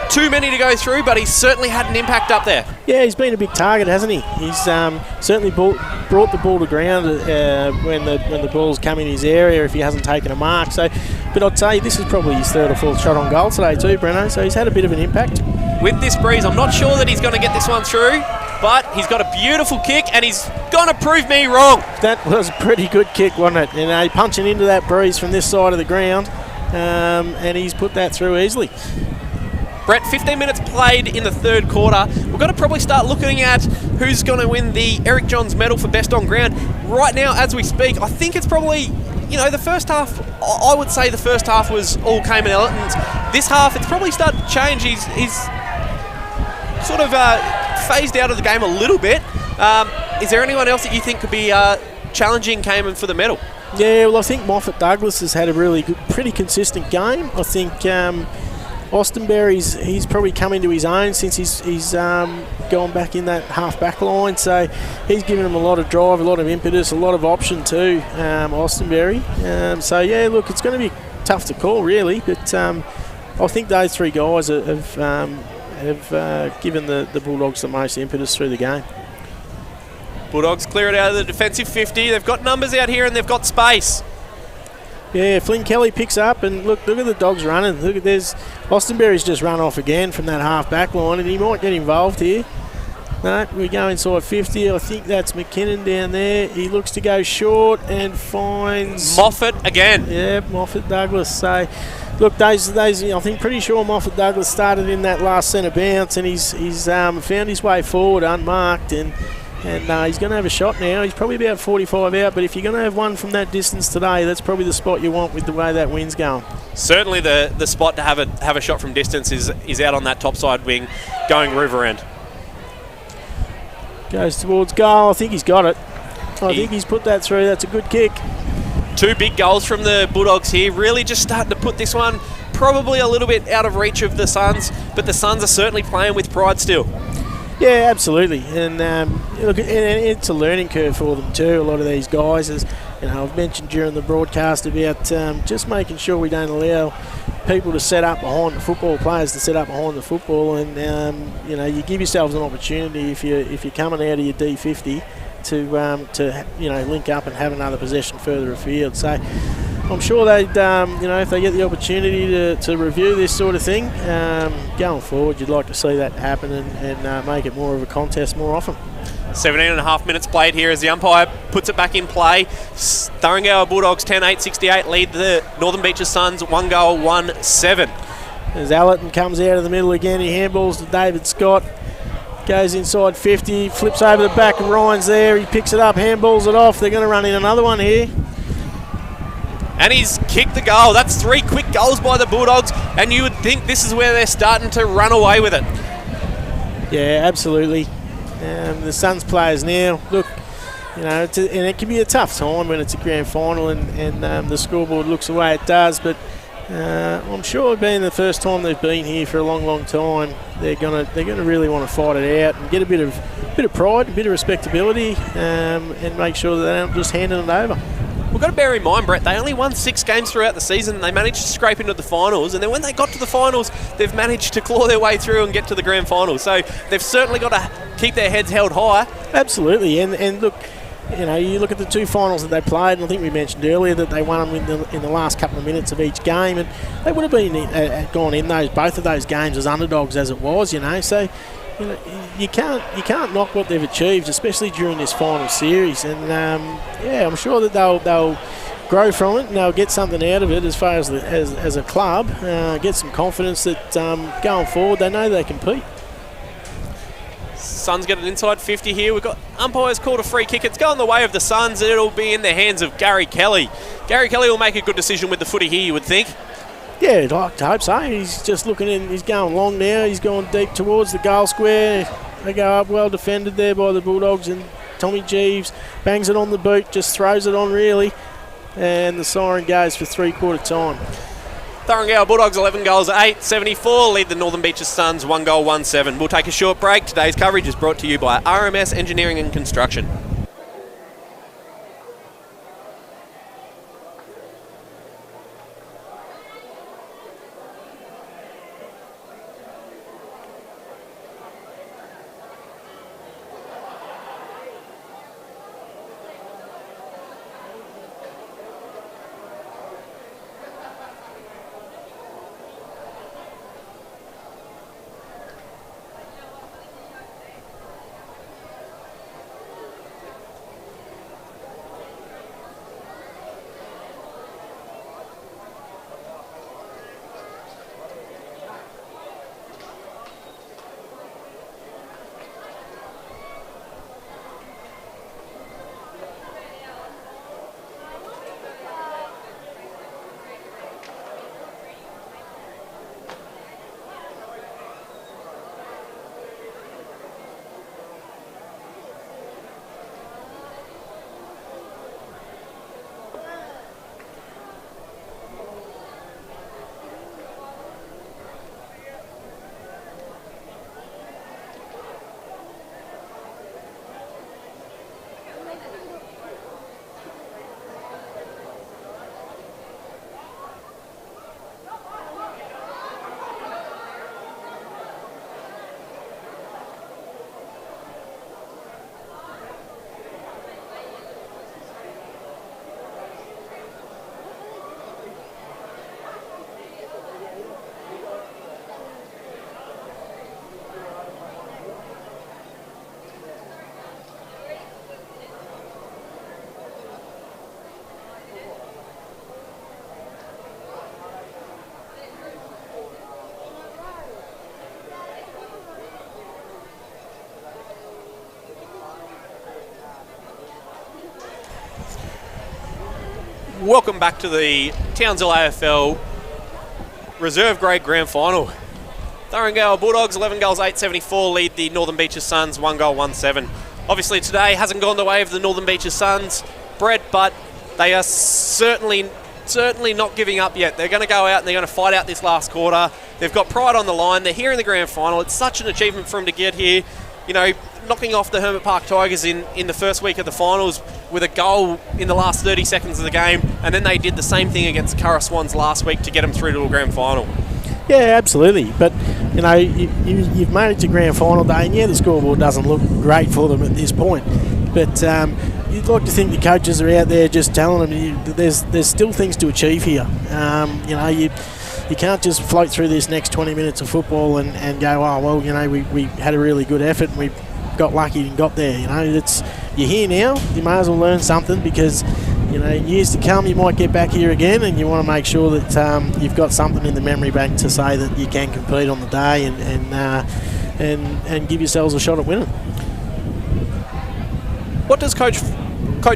too many to go through, but he's certainly had an impact up there. Yeah, he's been a big target, hasn't he? He's certainly brought the ball to ground when the ball's come in his area if he hasn't taken a mark. So, but I'd say this is probably his third or fourth shot on goal today too, Breno. So he's had a bit of an impact. With this breeze, I'm not sure that he's going to get this one through, but he's got a beautiful kick and he's going to prove me wrong. That was a pretty good kick, wasn't it? Punching into that breeze from this side of the ground, and he's put that through easily. Brett, 15 minutes played in the third quarter. We've got to probably start looking at who's going to win the Eric Johns medal for best on ground. Right now, as we speak, I think it's probably, the first half, I would say the first half was all Cayman Elton's. This half, it's probably started to change. He's sort of phased out of the game a little bit. Is there anyone else that you think could be challenging Cayman for the medal? Yeah, well, I think Moffat Douglas has had a really good, pretty consistent game. I think Austinberry's he's probably come into his own since he's gone back in that half-back line. So he's given him a lot of drive, a lot of impetus, a lot of option too, Austinberry. So, yeah, look, it's going to be tough to call, really. But I think those three guys have given the Bulldogs the most impetus through the game. Bulldogs clear it out of the defensive 50. They've got numbers out here and they've got space. Yeah, Flynn Kelly picks up and look at the Dogs running. Look at Austinberry's just run off again from that half-back line and he might get involved here. No, we go inside 50. I think that's McKinnon down there. He looks to go short and finds Moffat again. Yeah, Moffat Douglas. So, look, those I think pretty sure Moffat Douglas started in that last centre bounce and he's found his way forward unmarked and he's going to have a shot now. He's probably about 45 out, but if you're going to have one from that distance today, that's probably the spot you want with the way that wind's going. Certainly the spot to have a shot from distance is out on that top side wing going river end. Goes towards goal. I think he's got it. I think he's put that through. That's a good kick. Two big goals from the Bulldogs here. Really just starting to put this one probably a little bit out of reach of the Suns, but the Suns are certainly playing with pride still. Yeah, absolutely, and look, and it's a learning curve for them too. A lot of these guys, as I've mentioned during the broadcast about just making sure we don't allow people to set up behind the football, players to set up behind the football, and you give yourselves an opportunity if you're coming out of your D50 to link up and have another possession further afield. So I'm sure they'd, if they get the opportunity to review this sort of thing, going forward, you'd like to see that happen and make it more of a contest more often. 17.5 minutes played here as the umpire puts it back in play. Thuringowa Bulldogs 10-8-68 lead the Northern Beaches Suns 1-7. As Allerton comes out of the middle again, he handballs to David Scott. Goes inside 50, flips over the back, and Ryan's there. He picks it up, handballs it off. They're going to run in another one here. And he's kicked the goal. That's 3 quick goals by the Bulldogs, and you would think this is where they're starting to run away with it. Yeah, absolutely. The Suns players now, look, and it can be a tough time when it's a grand final and the scoreboard looks the way it does, but I'm sure being the first time they've been here for a long, long time, they're gonna really want to fight it out and get a bit of pride, a bit of respectability, and make sure that they don't just hand it over. We've got to bear in mind, Brett, they only won 6 games throughout the season and they managed to scrape into the finals, and then when they got to the finals, they've managed to claw their way through and get to the grand final. So they've certainly got to keep their heads held high. Absolutely, and look, you look at the 2 finals that they played, and I think we mentioned earlier that they won them in the last couple of minutes of each game, and they would have been gone in both of those games as underdogs as it was, so you can't knock what they've achieved, especially during this final series. And I'm sure that they'll grow from it and they'll get something out of it as far as as a club. Get some confidence that going forward they know they compete. Suns get an inside 50 here. We've got umpires called a free kick. It's going the way of the Suns, and it'll be in the hands of Gary Kelly. Gary Kelly will make a good decision with the footy here, you would think. Yeah, I'd like to hope so. He's just looking in. He's going long now. He's going deep towards the goal square. They go up, well defended there by the Bulldogs, and Tommy Jeeves bangs it on the boot, just throws it on really, and the siren goes for 3/4 time. Thuringowa Bulldogs 11 goals, 8-74, lead the Northern Beaches Suns 1 goal, 1-7. We'll take a short break. Today's coverage is brought to you by RMS Engineering and Construction. Welcome back to the Townsville AFL Reserve Grade Grand Final. Thuringowa Bulldogs 11 goals, 8-74, lead the Northern Beaches Suns 1 goal, 1-7. Obviously today hasn't gone the way of the Northern Beaches Suns, Brett, but they are certainly not giving up yet. They're going to go out and they're going to fight out this last quarter. They've got pride on the line. They're here in the grand final. It's such an achievement for them to get here. Knocking off the Hermit Park Tigers in the first week of the finals with a goal in the last 30 seconds of the game, and then they did the same thing against Curra Swans last week to get them through to a grand final. Yeah, absolutely. But, you've made it to grand final day, and the scoreboard doesn't look great for them at this point. But you'd like to think the coaches are out there just telling them there's still things to achieve here. You can't just float through this next 20 minutes of football and go, oh, well, we had a really good effort and we got lucky and got there. You're here now. You may as well learn something because years to come, you might get back here again, and you want to make sure that you've got something in the memory bank to say that you can compete on the day and give yourselves a shot at winning. What does Coach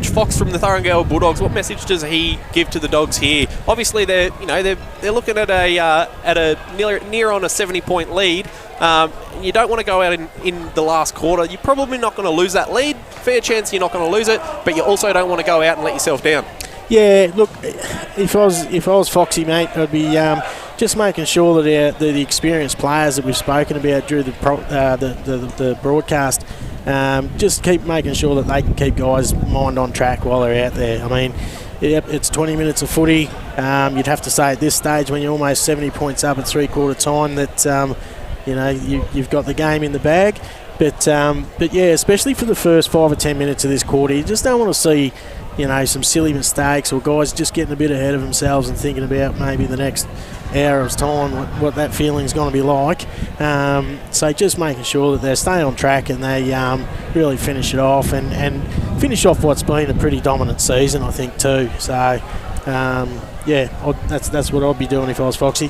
Fox from the Thuringowa Bulldogs, what message does he give to the Dogs here? Obviously, they're looking at a near on a 70-point lead. You don't want to go out in the last quarter. You're probably not going to lose that lead. Fair chance you're not going to lose it, but you also don't want to go out and let yourself down. Yeah, look, if I was Foxy, mate, I'd be just making sure that the experienced players that we've spoken about through the broadcast. Just keep making sure that they can keep guys' mind on track while they're out there. I mean, it's 20 minutes of footy. You'd have to say at this stage, when you're almost 70 points up at three-quarter time, that you've got the game in the bag. But yeah, especially for the first 5 or 10 minutes of this quarter, you just don't want to see some silly mistakes or guys just getting a bit ahead of themselves and thinking about maybe the next hour's time, what that feeling's going to be like. So just making sure that they stay on track and they really finish it off and finish off what's been a pretty dominant season, I think, too. So, yeah, that's what I'd be doing if I was Foxy.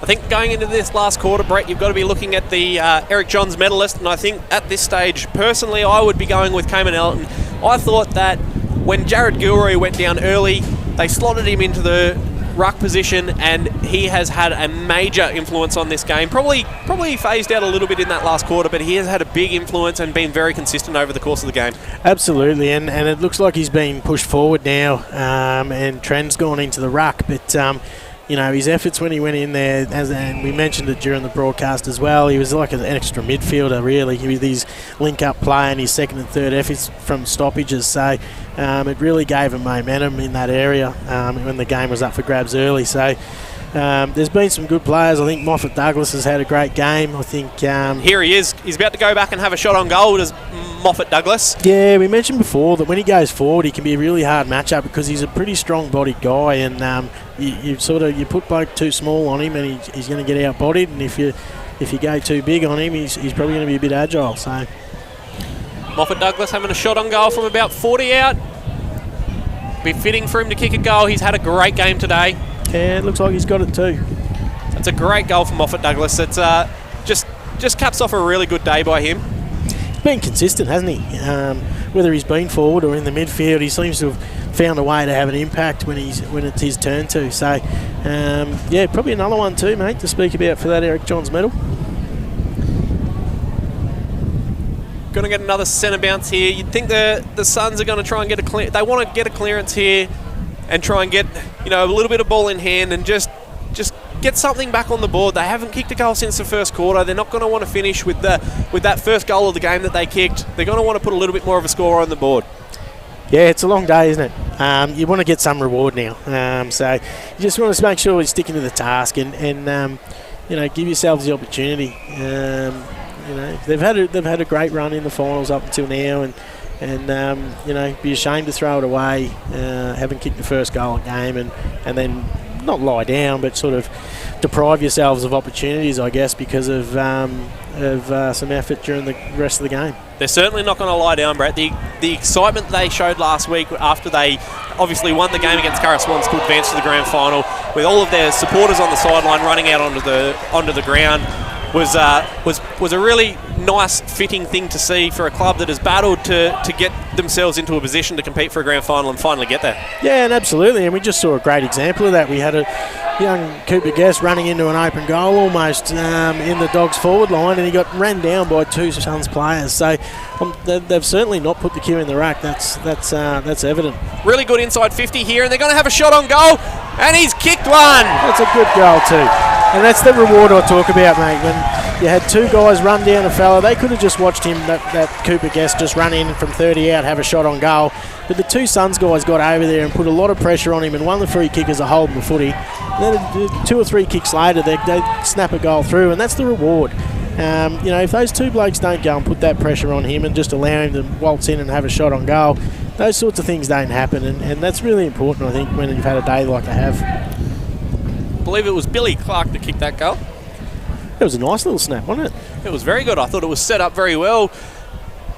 I think going into this last quarter, Brett, you've got to be looking at the Eric Johns medalist, and I think at this stage, personally, I would be going with Cayman Elton. I thought that when Jared Gilroy went down early, they slotted him into the ruck position, and he has had a major influence on this game. Probably phased out a little bit in that last quarter, but he has had a big influence and been very consistent over the course of the game. Absolutely, and it looks like he's been pushed forward now, and Trent's gone into the ruck, but his efforts when he went in there, and we mentioned it during the broadcast as well, he was like an extra midfielder, really, with his link-up play and his second and third efforts from stoppages. So it really gave him momentum in that area when the game was up for grabs early. So there's been some good players. I think Moffat Douglas has had a great game. I think here he is. He's about to go back and have a shot on goal. Does Moffat Douglas? Yeah, we mentioned before that when he goes forward, he can be a really hard matchup because he's a pretty strong-bodied guy, and you put both too small on him, and he's going to get out-bodied. And if you go too big on him, he's probably going to be a bit agile. So Moffat Douglas having a shot on goal from about 40 out. Be fitting for him to kick a goal. He's had a great game today. Yeah, it looks like he's got it too. It's a great goal from Moffat Douglas. It's just caps off a really good day by him. He's been consistent, hasn't he? Whether he's been forward or in the midfield, he seems to have found a way to have an impact when it's his turn to. So, yeah, probably another one too, mate, to speak about for that Eric Johns medal. Going to get another centre bounce here. You'd think the Suns are going to try and get a clear. They want to get a clearance here and try and get a little bit of ball in hand and just get something back on the board. They haven't kicked a goal since the first quarter. They're not going to want to finish with that first goal of the game that they kicked. They're going to want to put a little bit more of a score on the board. Yeah, it's a long day, isn't it? You want to get some reward now. So you just want to make sure you're sticking to the task and give yourselves the opportunity. They've had a great run in the finals up until now, and be ashamed to throw it away, having kicked the first goal of the game, and then not lie down, but sort of deprive yourselves of opportunities, I guess, because of some effort during the rest of the game. They're certainly not going to lie down, Brett. The excitement they showed last week after they obviously won the game against Curra to advance to the grand final, with all of their supporters on the sideline running out onto the ground, was a really nice fitting thing to see for a club that has battled to get themselves into a position to compete for a grand final and finally get there. Yeah, and absolutely, and we just saw a great example of that. We had a young Cooper Guest running into an open goal almost in the Dogs forward line, and he got ran down by two Suns players. So they've certainly not put the cue in the rack. That's evident. Really good inside 50 here, and they're going to have a shot on goal, and he's kicked one. That's a good goal too. And that's the reward I talk about, mate. When you had two guys run down a fella, they could have just watched him, that Cooper Guest, just run in from 30 out, have a shot on goal. But the two Suns guys got over there and put a lot of pressure on him and won the free kick as a holding the footy. And then 2 or 3 kicks later, they snap a goal through, and that's the reward. If those two blokes don't go and put that pressure on him and just allow him to waltz in and have a shot on goal, those sorts of things don't happen, and that's really important, I think, when you've had a day like they have. I believe it was Billy Clark that kicked that goal. It was a nice little snap, wasn't it? It was very good. I thought it was set up very well.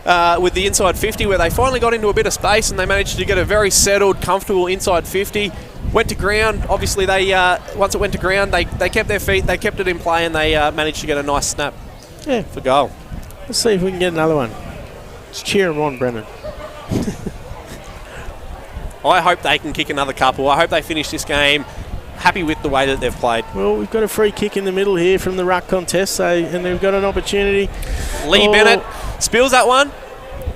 with the inside 50, where they finally got into a bit of space and they managed to get a very settled, comfortable inside 50. Went to ground. Obviously, they once it went to ground, they kept their feet, they kept it in play, and they managed to get a nice snap for goal. Let's see if we can get another one. Let's cheer them on, Brendan. I hope they can kick another couple. I hope they finish this game happy with the way that they've played. Well, we've got a free kick in the middle here from the ruck contest, and they've got an opportunity. Lee Bennett spills that one.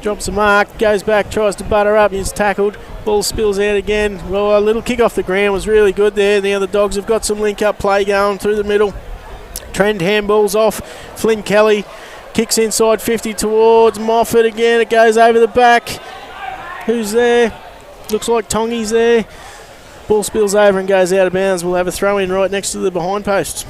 Drops the mark, goes back, tries to butter up, he's tackled. Ball spills out again. Well, a little kick off the ground was really good there. The other Dogs have got some link-up play going through the middle. Trend handballs off. Flynn Kelly kicks inside 50 towards Moffat again. It goes over the back. Who's there? Looks like Tongi's there. Ball spills over and goes out of bounds. We'll have a throw in right next to the behind posts.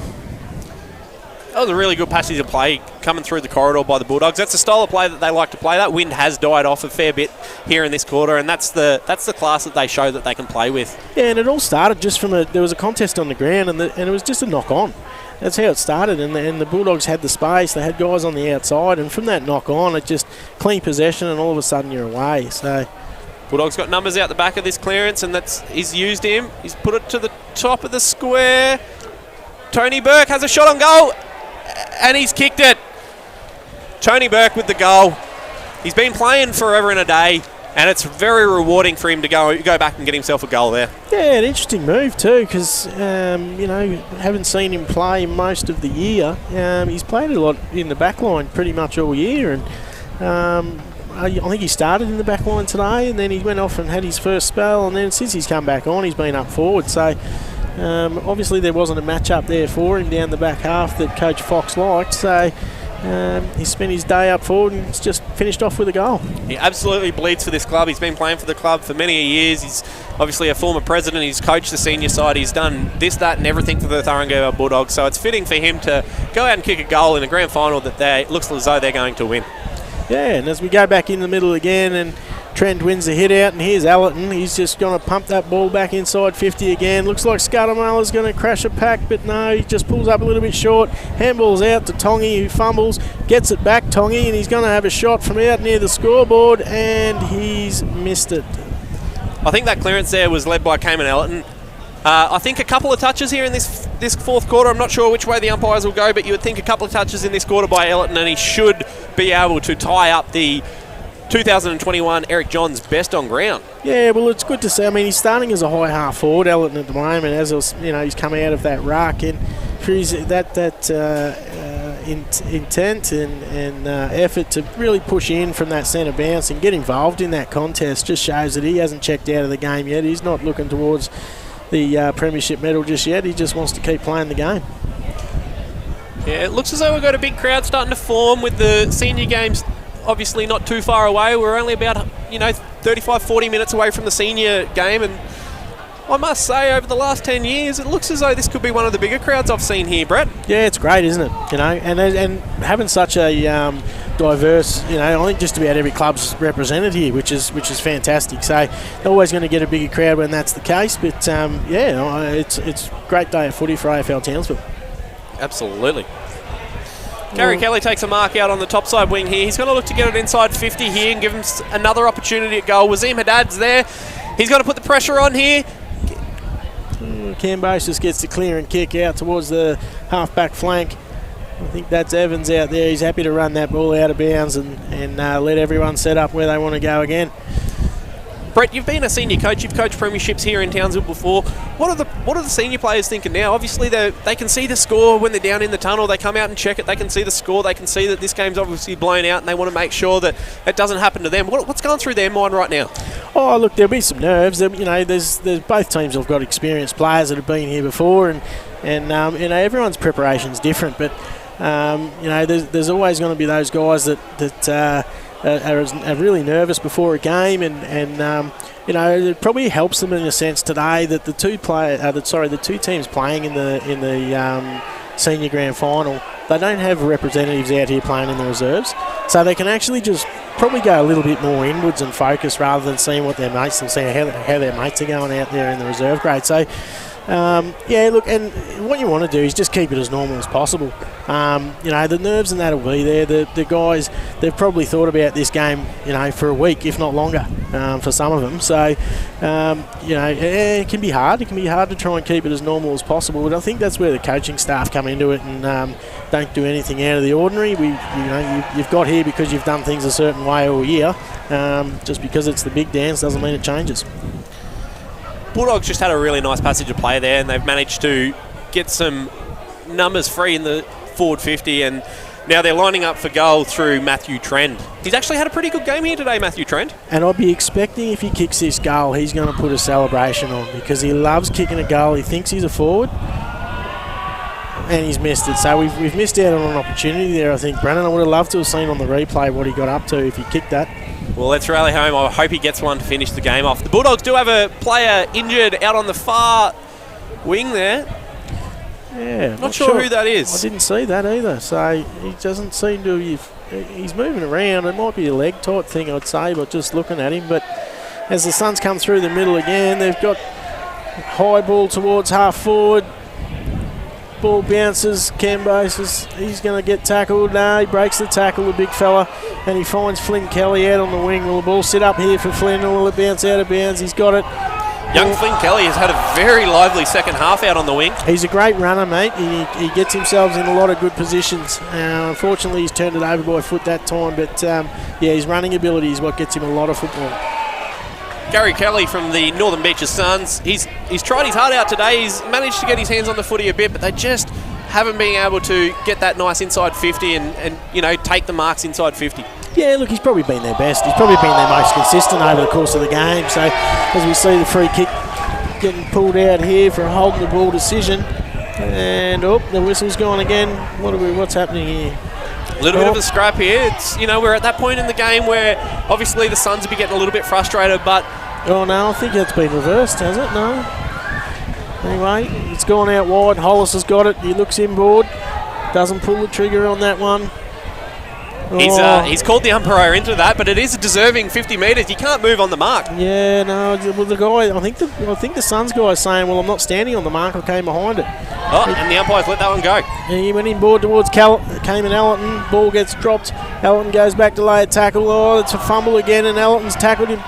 That was a really good passage of play coming through the corridor by the Bulldogs. That's the style of play that they like to play. That wind has died off a fair bit here in this quarter, and that's the class that they show that they can play with. Yeah, and it all started just from there was a contest on the ground, and it was just a knock on. That's how it started, and the Bulldogs had the space. They had guys on the outside, and from that knock on, it just clean possession, and all of a sudden you're away. So Bulldogs got numbers out the back of this clearance, and he's used him. He's put it to the top of the square. Tony Burke has a shot on goal, and he's kicked it. Tony Burke with the goal. He's been playing forever and a day, and it's very rewarding for him to go back and get himself a goal there. Yeah, an interesting move too, because haven't seen him play most of the year. He's played a lot in the back line pretty much all year, and I think he started in the back line today, and then he went off and had his first spell, and then since he's come back on, he's been up forward. So obviously there wasn't a match up there for him down the back half that Coach Fox liked. So he spent his day up forward and it's just finished off with a goal. He absolutely bleeds for this club. He's been playing for the club for many years. He's obviously a former president. He's coached the senior side. He's done this, that and everything for the Thuringowa Bulldogs. So it's fitting for him to go out and kick a goal in a grand final that looks as though they're going to win. Yeah, and as we go back in the middle again, and Trent wins the hit out, and here's Allerton. He's just going to pump that ball back inside 50 again. Looks like Scuttlemuller's going to crash a pack, but no, he just pulls up a little bit short. Handball's out to Tongi, who fumbles, gets it back, Tongi, and he's going to have a shot from out near the scoreboard, and he's missed it. I think that clearance there was led by Cayman Allerton. I think a couple of touches here in this fourth quarter. I'm not sure which way the umpires will go, but you would think a couple of touches in this quarter by Allerton, and he should be able to tie up the 2021 Eric Johns best on ground. Yeah, well, it's good to see. I mean, he's starting as a high half forward, Allerton, at the moment, as he's coming out of that ruck, and for his intent and effort to really push in from that centre bounce and get involved in that contest just shows that he hasn't checked out of the game yet. He's not looking towards the premiership medal just yet. He just wants to keep playing the game. Yeah, it looks as though we've got a big crowd starting to form with the senior games obviously not too far away. We're only about 35-40 minutes away from the senior game, and I must say over the last 10 years it looks as though this could be one of the bigger crowds I've seen here, Brett. Yeah, it's great, isn't it? And having such a diverse, I think just about every club's represented here, which is fantastic. So they're always going to get a bigger crowd when that's the case, but it's a great day of footy for AFL Townsville. Absolutely. Gary Kelly takes a mark out on the top side wing here. He's going to look to get it inside 50 here and give him another opportunity at goal. Wazeem Haddad's there. He's got to put the pressure on here. Cambos just gets the clear and kick out towards the half-back flank. I think that's Evans out there. He's happy to run that ball out of bounds and let everyone set up where they want to go again. Brett, you've been a senior coach. You've coached premierships here in Townsville before. What are the senior players thinking now? Obviously, they can see the score when they're down in the tunnel. They come out and check it. They can see the score. They can see that this game's obviously blown out, and they want to make sure that it doesn't happen to them. What's going through their mind right now? Oh, look, there'll be some nerves. There's both teams have got experienced players that have been here before, and everyone's preparation's different. But there's always going to be those guys that are really nervous before a game, and it probably helps them in a sense today that the two teams playing in the senior grand final, they don't have representatives out here playing in the reserves, so they can actually just probably go a little bit more inwards and focus rather than seeing what their mates and seeing how their mates are going out there in the reserve grade. So look, and what you want to do is just keep it as normal as possible. The nerves and that will be there. The guys, they've probably thought about this game, for a week, if not longer, for some of them. So, it can be hard. It can be hard to try and keep it as normal as possible. But I think that's where the coaching staff come into it and don't do anything out of the ordinary. You've got here because you've done things a certain way all year. Just because it's the big dance doesn't mean it changes. Bulldogs just had a really nice passage of play there, and they've managed to get some numbers free in the forward 50, and now they're lining up for goal through Matthew Trend. He's actually had a pretty good game here today, Matthew Trend. And I'd be expecting if he kicks this goal, he's going to put a celebration on because he loves kicking a goal. He thinks he's a forward, and he's missed it. So we've missed out on an opportunity there, I think, Brennan. I would have loved to have seen on the replay what he got up to if he kicked that. Well, let's rally home. I hope he gets one to finish the game off. The Bulldogs do have a player injured out on the far wing there. Yeah, not sure who that is. I didn't see that either. So he doesn't seem to. He's moving around. It might be a leg type thing, I'd say, but just looking at him. But as the Suns come through the middle again, they've got high ball towards half forward. Ball bounces. Cambosis, he's going to get tackled. No, he breaks the tackle, the big fella, and he finds Flynn Kelly out on the wing. Will the ball sit up here for Flynn, or will it bounce out of bounds? He's got it. Young Flynn Kelly has had a very lively second half out on the wing. He's a great runner, mate. He gets himself in a lot of good positions. Unfortunately, he's turned it over by foot that time, but his running ability is what gets him a lot of football. Gary Kelly from the Northern Beaches Suns. He's tried his heart out today. He's managed to get his hands on the footy a bit, but they just haven't been able to get that nice inside 50 and take the marks inside 50. Yeah, look, he's probably been their best. He's probably been their most consistent over the course of the game. So as we see the free kick getting pulled out here for a holding the ball decision. And, the whistle's gone again. What's happening here? A little bit of a scrap here. It's we're at that point in the game where obviously the Suns will be getting a little bit frustrated, but... Oh, no, I think that's been reversed, has it? No. Anyway, it's gone out wide. Hollis has got it. He looks inboard. Doesn't pull the trigger on that one. He's called the umpire into that, but it is a deserving 50 metres. You can't move on the mark. Yeah, no. Well, the guy, I think the Suns guy is saying, "Well, I'm not standing on the mark. I came behind it." And the umpire's let that one go. He went inboard towards Cayman Ellerton. Ball gets dropped. Ellerton goes back to lay a tackle. Oh, it's a fumble again, and Ellerton's tackled him.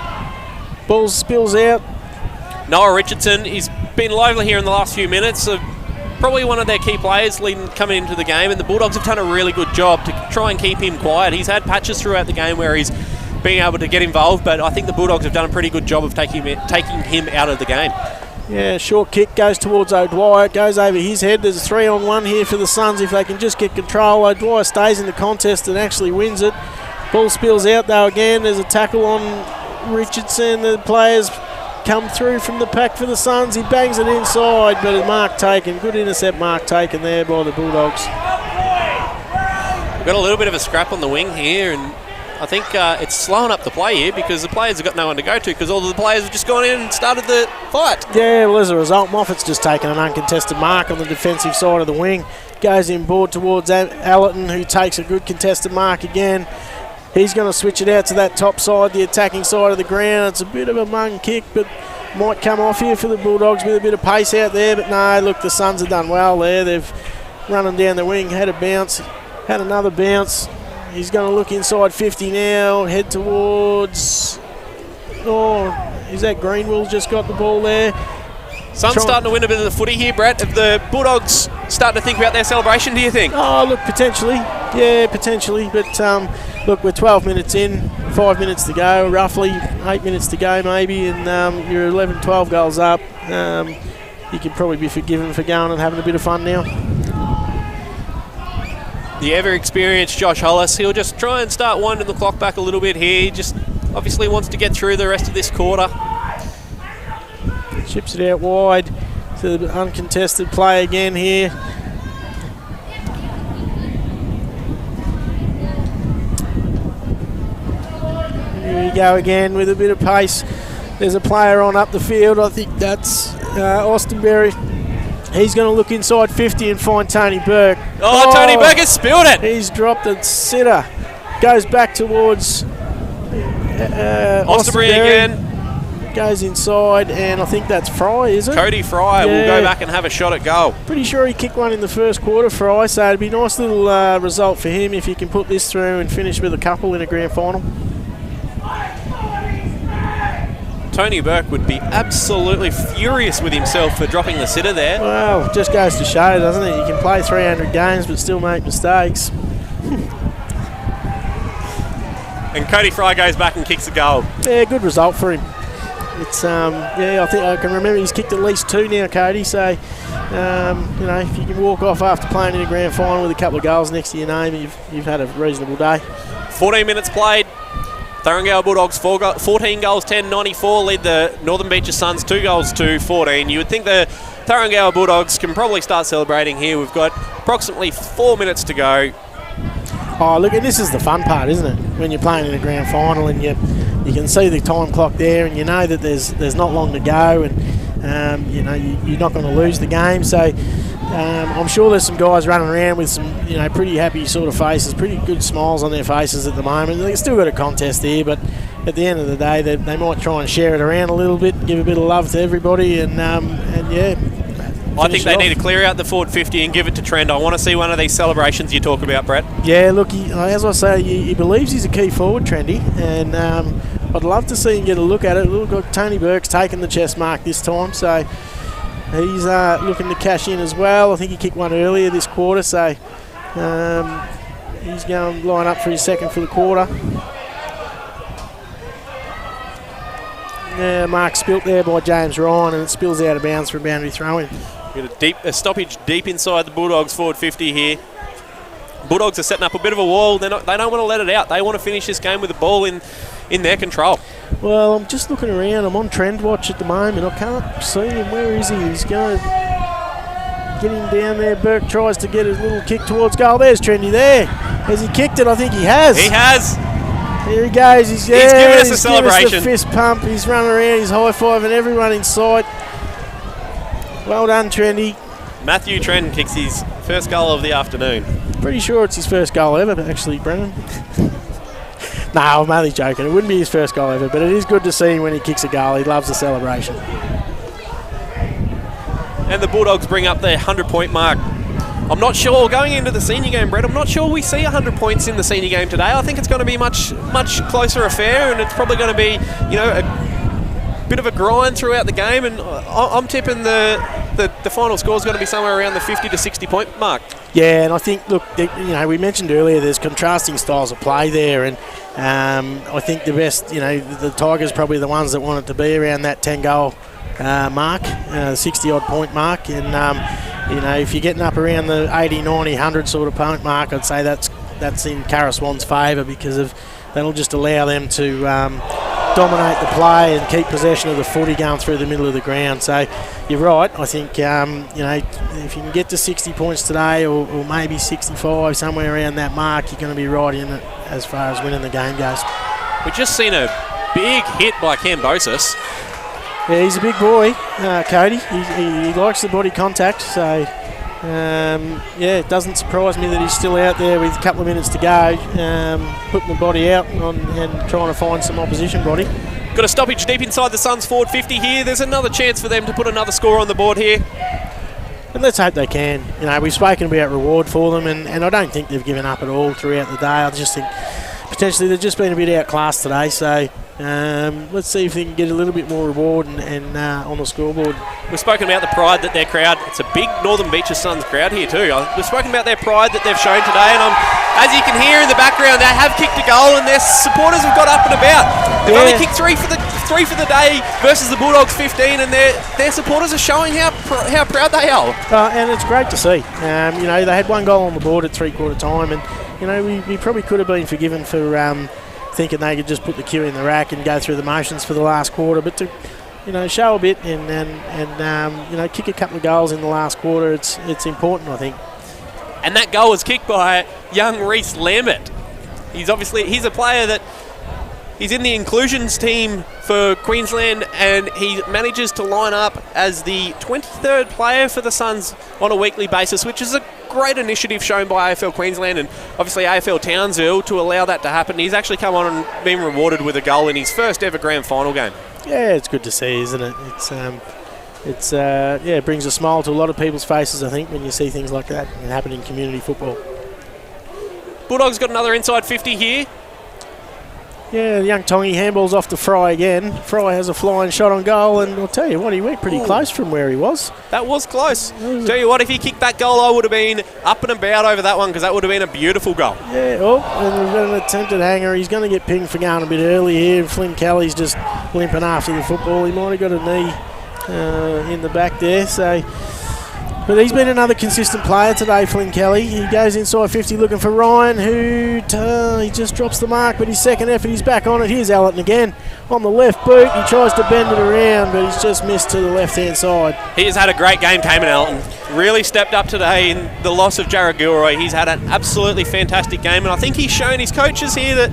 Ball spills out. Noah Richardson, he's been lively here in the last few minutes. Probably one of their key players coming into the game, and the Bulldogs have done a really good job to try and keep him quiet. He's had patches throughout the game where he's being able to get involved, but I think the Bulldogs have done a pretty good job of taking him out of the game. Yeah, short kick goes towards O'Dwyer. It goes over his head. There's a 3-on-1 here for the Suns if they can just get control. O'Dwyer stays in the contest and actually wins it. Ball spills out though again. There's a tackle on Richardson. The players come through from the pack for the Suns. He bangs it inside, but a mark taken. Good intercept mark taken there by the Bulldogs. We've got a little bit of a scrap on the wing here, and I think it's slowing up the play here because the players have got no one to go to because all of the players have just gone in and started the fight. Yeah, well, as a result, Moffat's just taken an uncontested mark on the defensive side of the wing. Goes inboard towards Allerton, who takes a good contested mark again. He's going to switch it out to that top side, the attacking side of the ground. It's a bit of a mung kick, but might come off here for the Bulldogs with a bit of pace out there. But no, look, the Suns have done well there. They've run him down the wing, had a bounce, had another bounce. He's going to look inside 50 now, head towards... Oh, is that Greenwell's just got the ball there? Suns starting to win a bit of the footy here, Brett. Have the Bulldogs starting to think about their celebration, do you think? Oh, look, potentially. Yeah, potentially. But, look, we're 12 minutes in, 5 minutes to go, roughly 8 minutes to go maybe, and you're 11, 12 goals up. You could probably be forgiven for going and having a bit of fun now. The ever-experienced Josh Hollis, he'll just try and start winding the clock back a little bit here. He just obviously wants to get through the rest of this quarter. Chips it out wide to the uncontested play again here. Here we go again with a bit of pace. There's a player on up the field. I think that's Austinberry. He's going to look inside 50 and find Tony Burke. Oh, Tony Burke has spilled it. He's dropped it. Sitter goes back towards Austinberry again. goes inside, and I think that's Fry, is it? Cody Fry will go back and have a shot at goal. Pretty sure he kicked one in the first quarter, Fry, so it'd be a nice little result for him if he can put this through and finish with a couple in a grand final. Tony Burke would be absolutely furious with himself for dropping the sitter there. Well, just goes to show, doesn't it? You can play 300 games but still make mistakes. And Cody Fry goes back and kicks a goal. Yeah, good result for him. It's I think I can remember he's kicked at least 2 now, Cody. So if you can walk off after playing in a grand final with a couple of goals next to your name, you've had a reasonable day. 14 minutes played. Thuringowa Bulldogs 14 goals 10, 94 lead the Northern Beaches Suns 2 goals to 14. You would think the Thuringowa Bulldogs can probably start celebrating here. We've got approximately 4 minutes to go. Oh, look, and this is the fun part, isn't it? When you're playing in a grand final and you can see the time clock there, and you know that there's not long to go, and you're not going to lose the game. So I'm sure there's some guys running around with some pretty happy sort of faces, pretty good smiles on their faces at the moment. They've still got a contest here, but at the end of the day, they might try and share it around a little bit, give a bit of love to everybody, and yeah. I think they need to clear out the forward 50 and give it to Trent. I want to see one of these celebrations you talk about, Brett. Yeah, look, as I say, he believes he's a key forward, Trendy, and I'd love to see him get a look at it. It looks like Tony Burke's taken the chest mark this time, so he's looking to cash in as well. I think he kicked one earlier this quarter, so he's going to line up for his second for the quarter. Yeah, mark spilt there by James Ryan, and it spills out of bounds for a boundary throw-in. Got a stoppage deep inside the Bulldogs forward 50 here. Bulldogs are setting up a bit of a wall. They don't want to let it out. They want to finish this game with the ball in their control. Well, I'm just looking around. I'm on trend watch at the moment. I can't see him. Where is he? He's going to get him down there. Burke tries to get his little kick towards goal. There's Trendy there. Has he kicked it? I think he has. He has. Here he goes. He's giving us a celebration. Given us the fist pump. He's running around. He's high-fiving everyone inside. Well done, Trendy. Matthew Trent kicks his first goal of the afternoon. Pretty sure it's his first goal ever, actually, Brennan. No, I'm only joking. It wouldn't be his first goal ever, but it is good to see him when he kicks a goal. He loves the celebration. And the Bulldogs bring up their 100-point mark. I'm not sure, going into the senior game, Brett, I'm not sure we see 100 points in the senior game today. I think it's going to be much closer affair, and it's probably going to be, a bit of a grind throughout the game, and I'm tipping the final score is going to be somewhere around the 50 to 60 point mark. Yeah, and I think, look, we mentioned earlier there's contrasting styles of play there, and I think the best, the Tigers probably the ones that want it to be around that 10-goal mark, 60-odd point mark, and if you're getting up around the 80, 90, 100 sort of point mark, I'd say that's in Curra Swan's favour, because that'll just allow them to dominate the play and keep possession of the footy going through the middle of the ground. So you're right. I think if you can get to 60 points today, or maybe 65, somewhere around that mark, you're going to be right in it as far as winning the game goes. We've just seen a big hit by Cambosis. Yeah, he's a big boy, Cody. He likes the body contact, so it doesn't surprise me that he's still out there with a couple of minutes to go, putting the body out and trying to find some opposition body. Got a stoppage deep inside the Suns forward 50 here. There's another chance for them to put another score on the board here. And let's hope they can. We've spoken about reward for them, and I don't think they've given up at all throughout the day. I just think potentially they've just been a bit outclassed today, so let's see if they can get a little bit more reward and on the scoreboard. We've spoken about the pride that their crowd, it's a big Northern Beaches Suns crowd here too. We've spoken about their pride that they've shown today, and as you can hear in the background, they have kicked a goal and their supporters have got up and about. They've only kicked three for the day versus the Bulldogs 15, and their supporters are showing how proud they are. And it's great to see. They had one goal on the board at three-quarter time, and we probably could have been forgiven for thinking they could just put the cue in the rack and go through the motions for the last quarter, but to show a bit and kick a couple of goals in the last quarter, it's important, I think. And that goal was kicked by young Reece Lambert. He's a player that he's in the inclusions team for Queensland, and he manages to line up as the 23rd player for the Suns on a weekly basis, which is a great initiative shown by AFL Queensland and obviously AFL Townsville to allow that to happen. He's actually come on and been rewarded with a goal in his first ever grand final game. Yeah, it's good to see, isn't it? It brings a smile to a lot of people's faces, I think, when you see things like that happen in community football. Bulldogs got another inside 50 here. Yeah, the young Tongy handballs off to Fry again. Fry has a flying shot on goal, and I'll tell you what, he went pretty close from where he was. That was close. Tell you what, if he kicked that goal, I would have been up and about over that one, because that would have been a beautiful goal. Yeah, and we've got an attempted hanger. He's going to get pinged for going a bit early here. Flynn Kelly's just limping after the football. He might have got a knee in the back there, so... But he's been another consistent player today, Flynn Kelly. He goes inside 50 looking for Ryan, who he just drops the mark, but his second effort, he's back on it. Here's Allerton again on the left boot. He tries to bend it around, but he's just missed to the left-hand side. He has had a great game, Cayman Allerton. Really stepped up today in the loss of Jared Gilroy. He's had an absolutely fantastic game, and I think he's shown his coaches here that,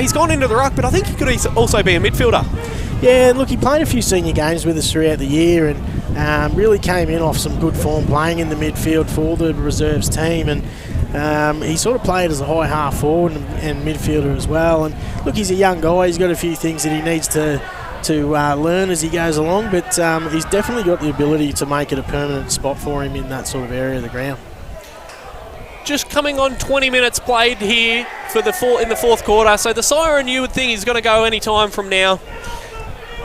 he's gone into the ruck, but I think he could also be a midfielder. Yeah, look, he played a few senior games with us throughout the year and really came in off some good form playing in the midfield for the reserves team, and he sort of played as a high half forward and midfielder as well. And look, he's a young guy. He's got a few things that he needs to learn as he goes along, but he's definitely got the ability to make it a permanent spot for him in that sort of area of the ground. Just coming on 20 minutes played here in the fourth quarter, so the siren you would think is going to go any time from now.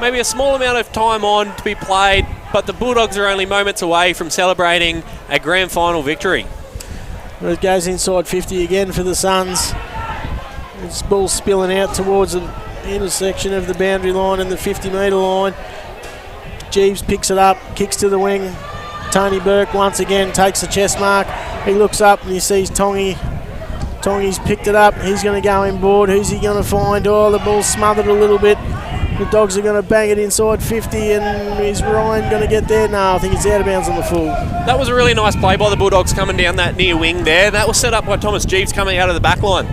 Maybe a small amount of time on to be played, but the Bulldogs are only moments away from celebrating a grand final victory. Well, it goes inside 50 again for the Suns. This ball spilling out towards the intersection of the boundary line and the 50-metre line. Jeeves picks it up, kicks to the wing. Tony Burke once again takes the chest mark. He looks up and he sees Tongy. Tongy's picked it up. He's going to go inboard. Who's he going to find? Oh, the ball's smothered a little bit. The Dogs are going to bang it inside 50, and is Ryan going to get there? No, I think it's out of bounds on the full. That was a really nice play by the Bulldogs coming down that near wing there. That was set up by Thomas Jeeves coming out of the back line.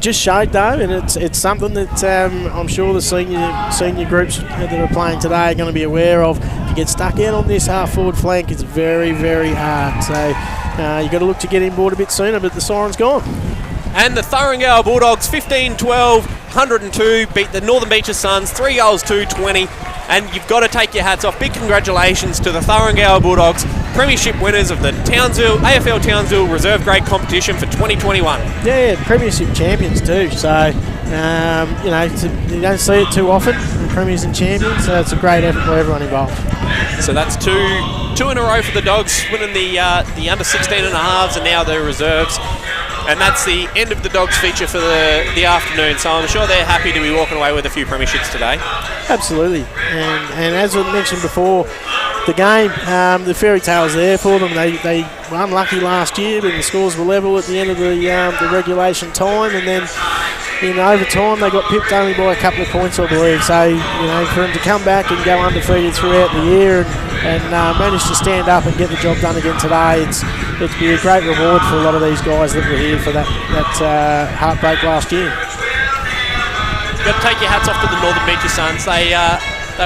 Just showed though, and it's something that I'm sure the senior groups that are playing today are going to be aware of. If you get stuck out on this half forward flank, it's very, very hard. So you've got to look to get inboard a bit sooner, but the siren's gone. And the Thuringowa Bulldogs 15-12, 102, beat the Northern Beaches Suns 3 goals to 20. And you've got to take your hats off. Big congratulations to the Thuringowa Bulldogs, premiership winners of the AFL Townsville Reserve Grade competition for 2021. Yeah, premiership champions too. So, you don't see it too often, premiers and champions. So it's a great effort for everyone involved. So that's two in a row for the Dogs, winning the under 16 and a halves and now the reserves. And that's the end of the Dogs feature for the afternoon. So I'm sure they're happy to be walking away with a few premierships today. Absolutely. And as I mentioned before, the game, the fairy tale's there for them. They were unlucky last year when the scores were level at the end of the regulation time, and then in overtime they got pipped only by a couple of points, I believe. So, for them to come back and go undefeated throughout the year and manage to stand up and get the job done again today, it's be a great reward for a lot of these guys that were here for that heartbreak last year. You've got to take your hats off to the Northern Beaches Suns. They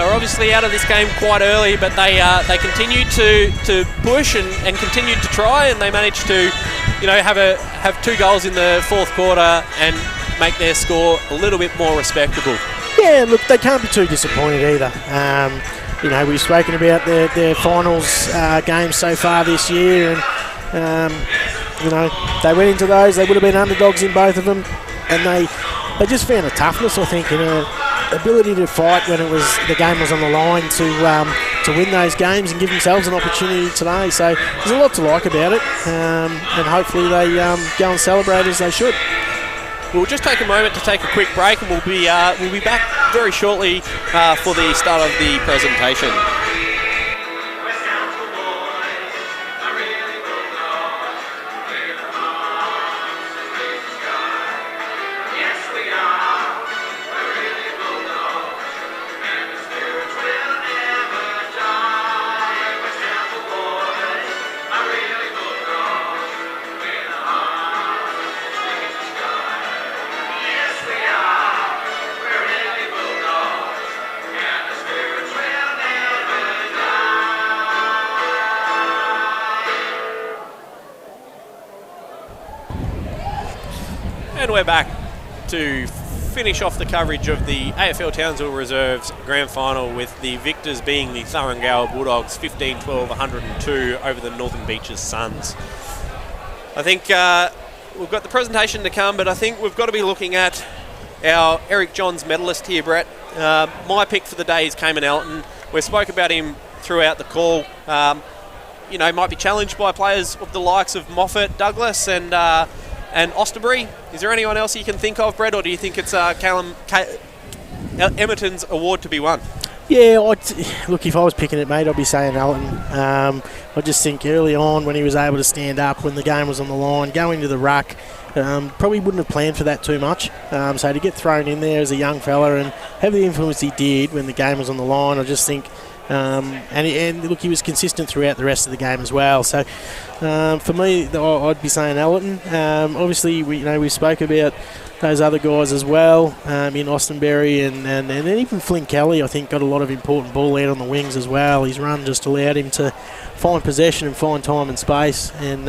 were obviously out of this game quite early, but they continued to push and continued to try, and they managed to have 2 goals in the fourth quarter and make their score a little bit more respectable. Yeah, look, they can't be too disappointed either. We've spoken about their finals games so far this year, and they went into those. They would have been underdogs in both of them, and they just found a toughness, I think, and an ability to fight when the game was on the line to win those games and give themselves an opportunity today. So there's a lot to like about it, and hopefully they go and celebrate as they should. We'll just take a moment to take a quick break, and we'll be back very shortly for the start of the presentation. And we're back to finish off the coverage of the AFL Townsville Reserves Grand Final with the victors being the Thuringowa Bulldogs 15-12, 102 over the Northern Beaches Suns. I think we've got the presentation to come, but I think we've got to be looking at our Eric Johns medalist here, Brett. My pick for the day is Cayman Elton. We spoke about him throughout the call. Might be challenged by players of the likes of Moffat, Douglas, and Osterbury. Is there anyone else you can think of, Brett, or do you think it's Emerton's award to be won? Yeah, look, if I was picking it, mate, I'd be saying Elton. I just think early on when he was able to stand up, when the game was on the line, go into the ruck, probably wouldn't have planned for that too much. So to get thrown in there as a young fella and have the influence he did when the game was on the line, I just think... look, he was consistent throughout the rest of the game as well. So for me, I'd be saying Elton. Obviously, we spoke about those other guys as well in Ostenberry and even Flynn Kelly. I think got a lot of important ball out on the wings as well. His run just allowed him to find possession and find time and space, and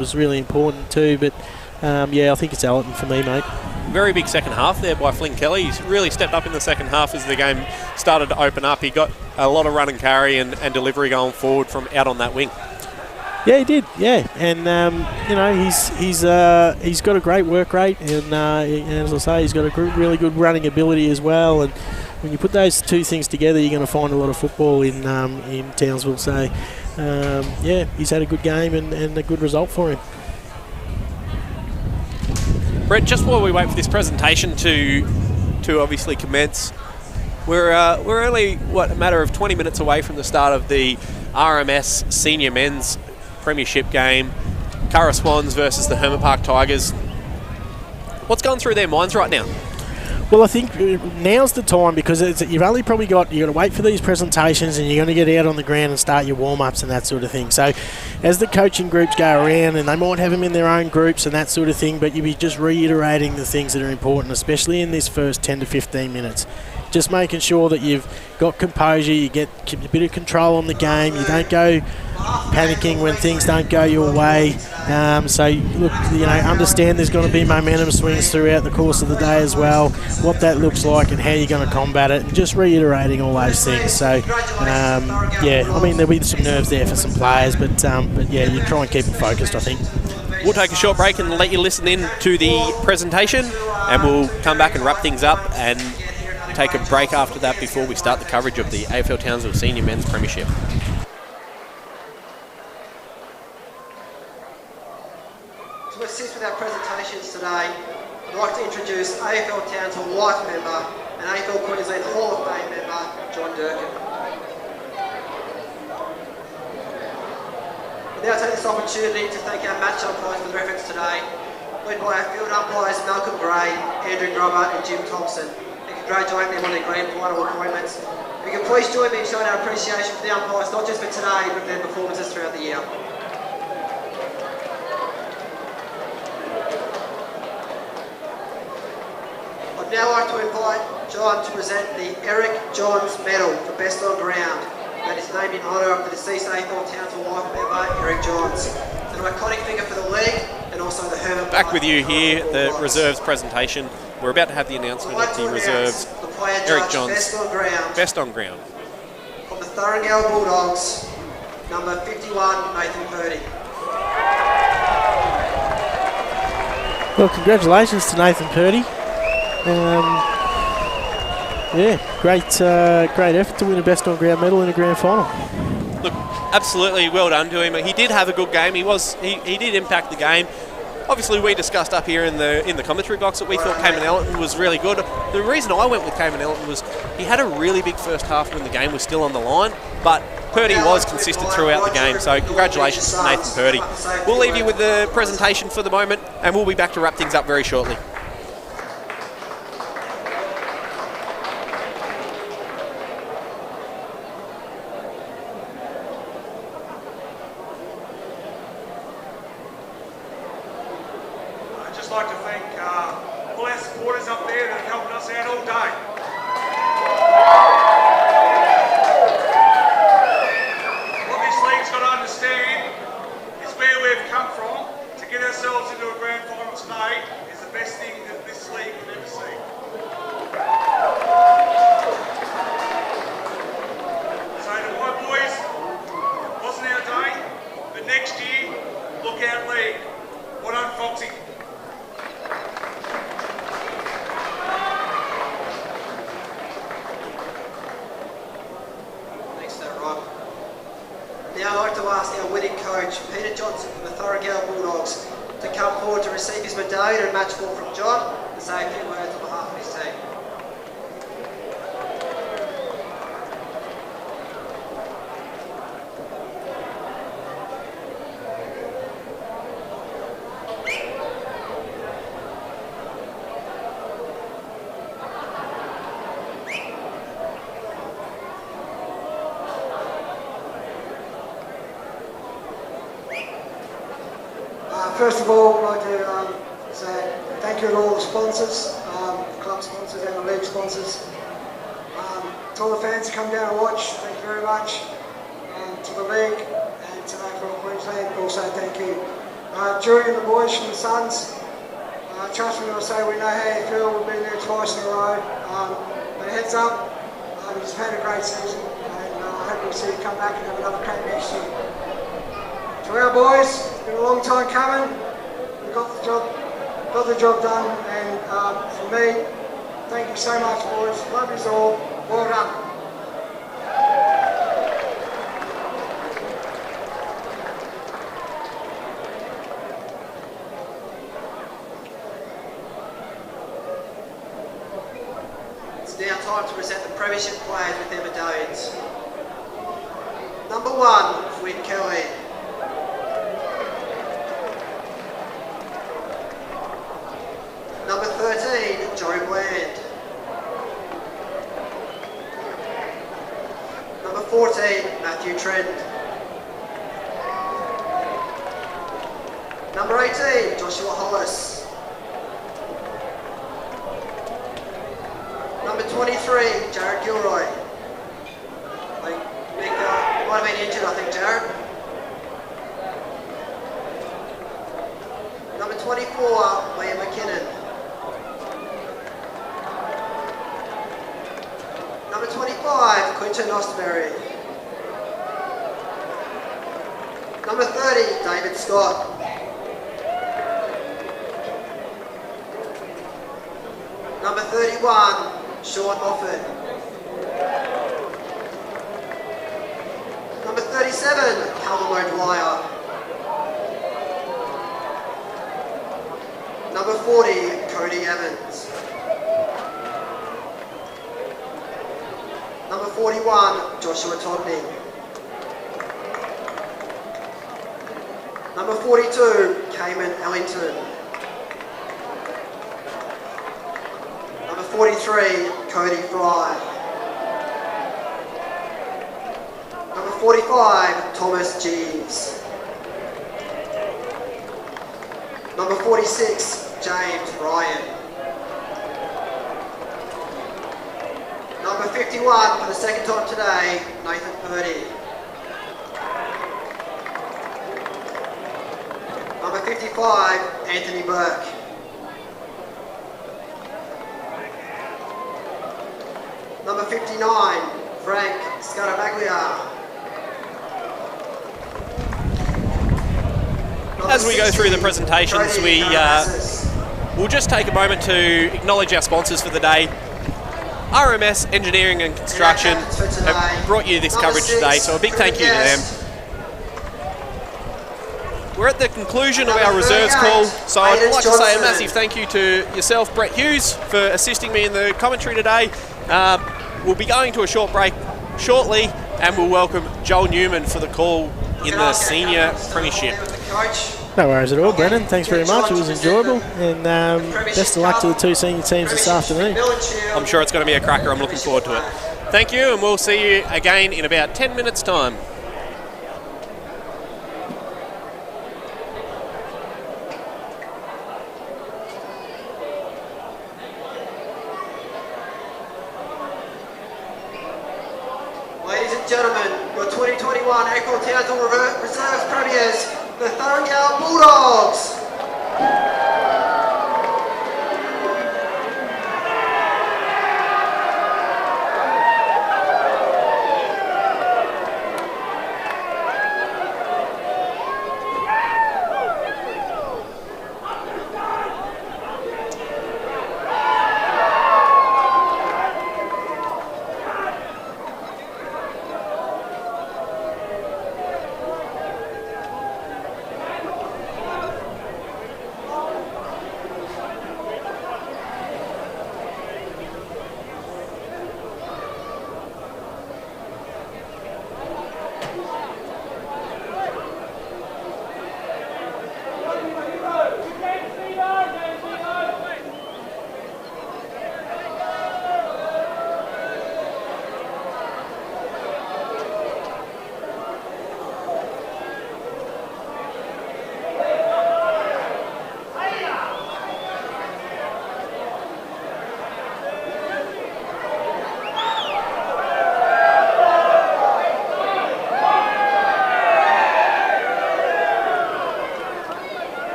was really important too. But I think it's Elton for me, mate. Very big second half there by Flynn Kelly. He's really stepped up in the second half as the game started to open up. He got a lot of run and carry and delivery going forward from out on that wing. Yeah, he did. Yeah, and he's got a great work rate, and as I say, he's got a really good running ability as well. And when you put those two things together, you're going to find a lot of football in Townsville. So he's had a good game and a good result for him. Brett, just while we wait for this presentation to obviously commence, we're only a matter of 20 minutes away from the start of the RMS Senior Men's Premiership game, Curra Swans versus the Hermit Park Tigers. What's going through their minds right now? Well, I think now's the time, because you've only probably got to wait for these presentations, and you're going to get out on the ground and start your warm-ups and that sort of thing. So as the coaching groups go around, and they might have them in their own groups and that sort of thing, but you'll be just reiterating the things that are important, especially in this first 10 to 15 minutes. Just making sure that you've got composure, you get a bit of control on the game, you don't go panicking when things don't go your way. So look, understand there's going to be momentum swings throughout the course of the day as well, what that looks like and how you're going to combat it, and just reiterating all those things. So there'll be some nerves there for some players, but you try and keep it focused, I think. We'll take a short break and let you listen in to the presentation, and we'll come back and wrap things up and take a break after that before we start the coverage of the AFL Townsville Senior Men's Premiership. To assist with our presentations today, I'd like to introduce AFL Townsville Life member and AFL Queensland Hall of Fame member, John Durkin. I'll now take this opportunity to thank our match umpires for the reference today, led by our field umpires Malcolm Gray, Andrew Grobber and Jim Thompson. Congratulate them on their grand final appointments. If you can please join me in showing our appreciation for the umpires, not just for today, but for their performances throughout the year. I'd now like to invite John to present the Eric Johns Medal for Best on Ground. That is named in honour of the deceased AFL Townsville Life member, Eric Johns. It's an iconic figure for the league and also the Hermit. Back with you here, the Reserves presentation. We're about to have the announcement of the Reserves. Eric Johns, best on ground. From the Thuringowa Bulldogs, number 51, Nathan Purdy. Well, congratulations to Nathan Purdy. Great effort to win a best on ground medal in a grand final. Look, absolutely well done to him. He did have a good game. He did impact the game. Obviously, we discussed up here in the commentary box that we thought Cayman Elton was really good. The reason I went with Cayman Elton was he had a really big first half when the game was still on the line, but Purdy was consistent throughout the game, so congratulations to Nathan Purdy. We'll leave you with the presentation for the moment, and we'll be back to wrap things up very shortly. I'd like to thank all our supporters up there that have helped us out all day. What this league's got to understand is where we've come from. To get ourselves into a grand final today is the best thing that this league could ever see. next year, look out league. Well done, Foxy. Thanks for that, Rob. Now I'd like to ask our winning coach, Peter Johnson from the Thuringowa Bulldogs, to come forward to receive his medallion and match ball from John and say a few words on behalf of his team. First of all, I'd like to say thank you to all the sponsors, the club sponsors and the league sponsors. To all the fans who come down and watch, thank you very much. To the league and to AFL Queensland, also thank you. Julie and the boys from the Suns, trust me when I say we know how you feel, we've been there twice in a row. But heads up, you've had a great season and I hope we'll see you come back and have another crack next year. To our boys, it's been a long time coming. We got the job done, and for me, thank you so much, boys. Love you all. Well done. It's now time to present the Premiership players with their medallions. Number 1, Win Kelly. Number 13, Joe Bland. Number 14, Matthew Trent. Number 18, Joshua Hollis. Number 23, Jared Gilroy. I think Mick might have been injured, I think, Jared. Number 24, Liam McKinnon. Number 25, Quinton Ostbury. Number 30, David Scott. Number 31, Sean Moffat. Number 37, Callum O'Dwyer. Number 40, Cody Evans. Number 41, Joshua Todney. Number 42, Cayman Ellington. Number 43, Cody Fry. Number 45, Thomas Jeeves. Number 46, James Ryan. Number 51, for the second time today, Nathan Purdy. Number 55, Anthony Burke. Number 59, Frank Scaramaglia. As we go through the presentations, we'll just take a moment to acknowledge our sponsors for the day. RMS Engineering and Construction have brought you this coverage today, so a big thank you to them. We're at the conclusion of our reserves call, so I'd like to say a massive thank you to yourself, Brett Hughes, for assisting me in the commentary today. We'll be going to a short break shortly, and we'll welcome Joel Newman for the call in the Senior Premiership. No worries at all, Brendan. Thanks very much. It was enjoyable, and best of luck to the two senior teams this afternoon. I'm sure it's going to be a cracker. I'm looking forward to it. Thank you, and we'll see you again in about 10 minutes' time. Ladies and gentlemen, your 2021 AFL Townsville Reserves Premiers, the Thuringowa Bulldogs.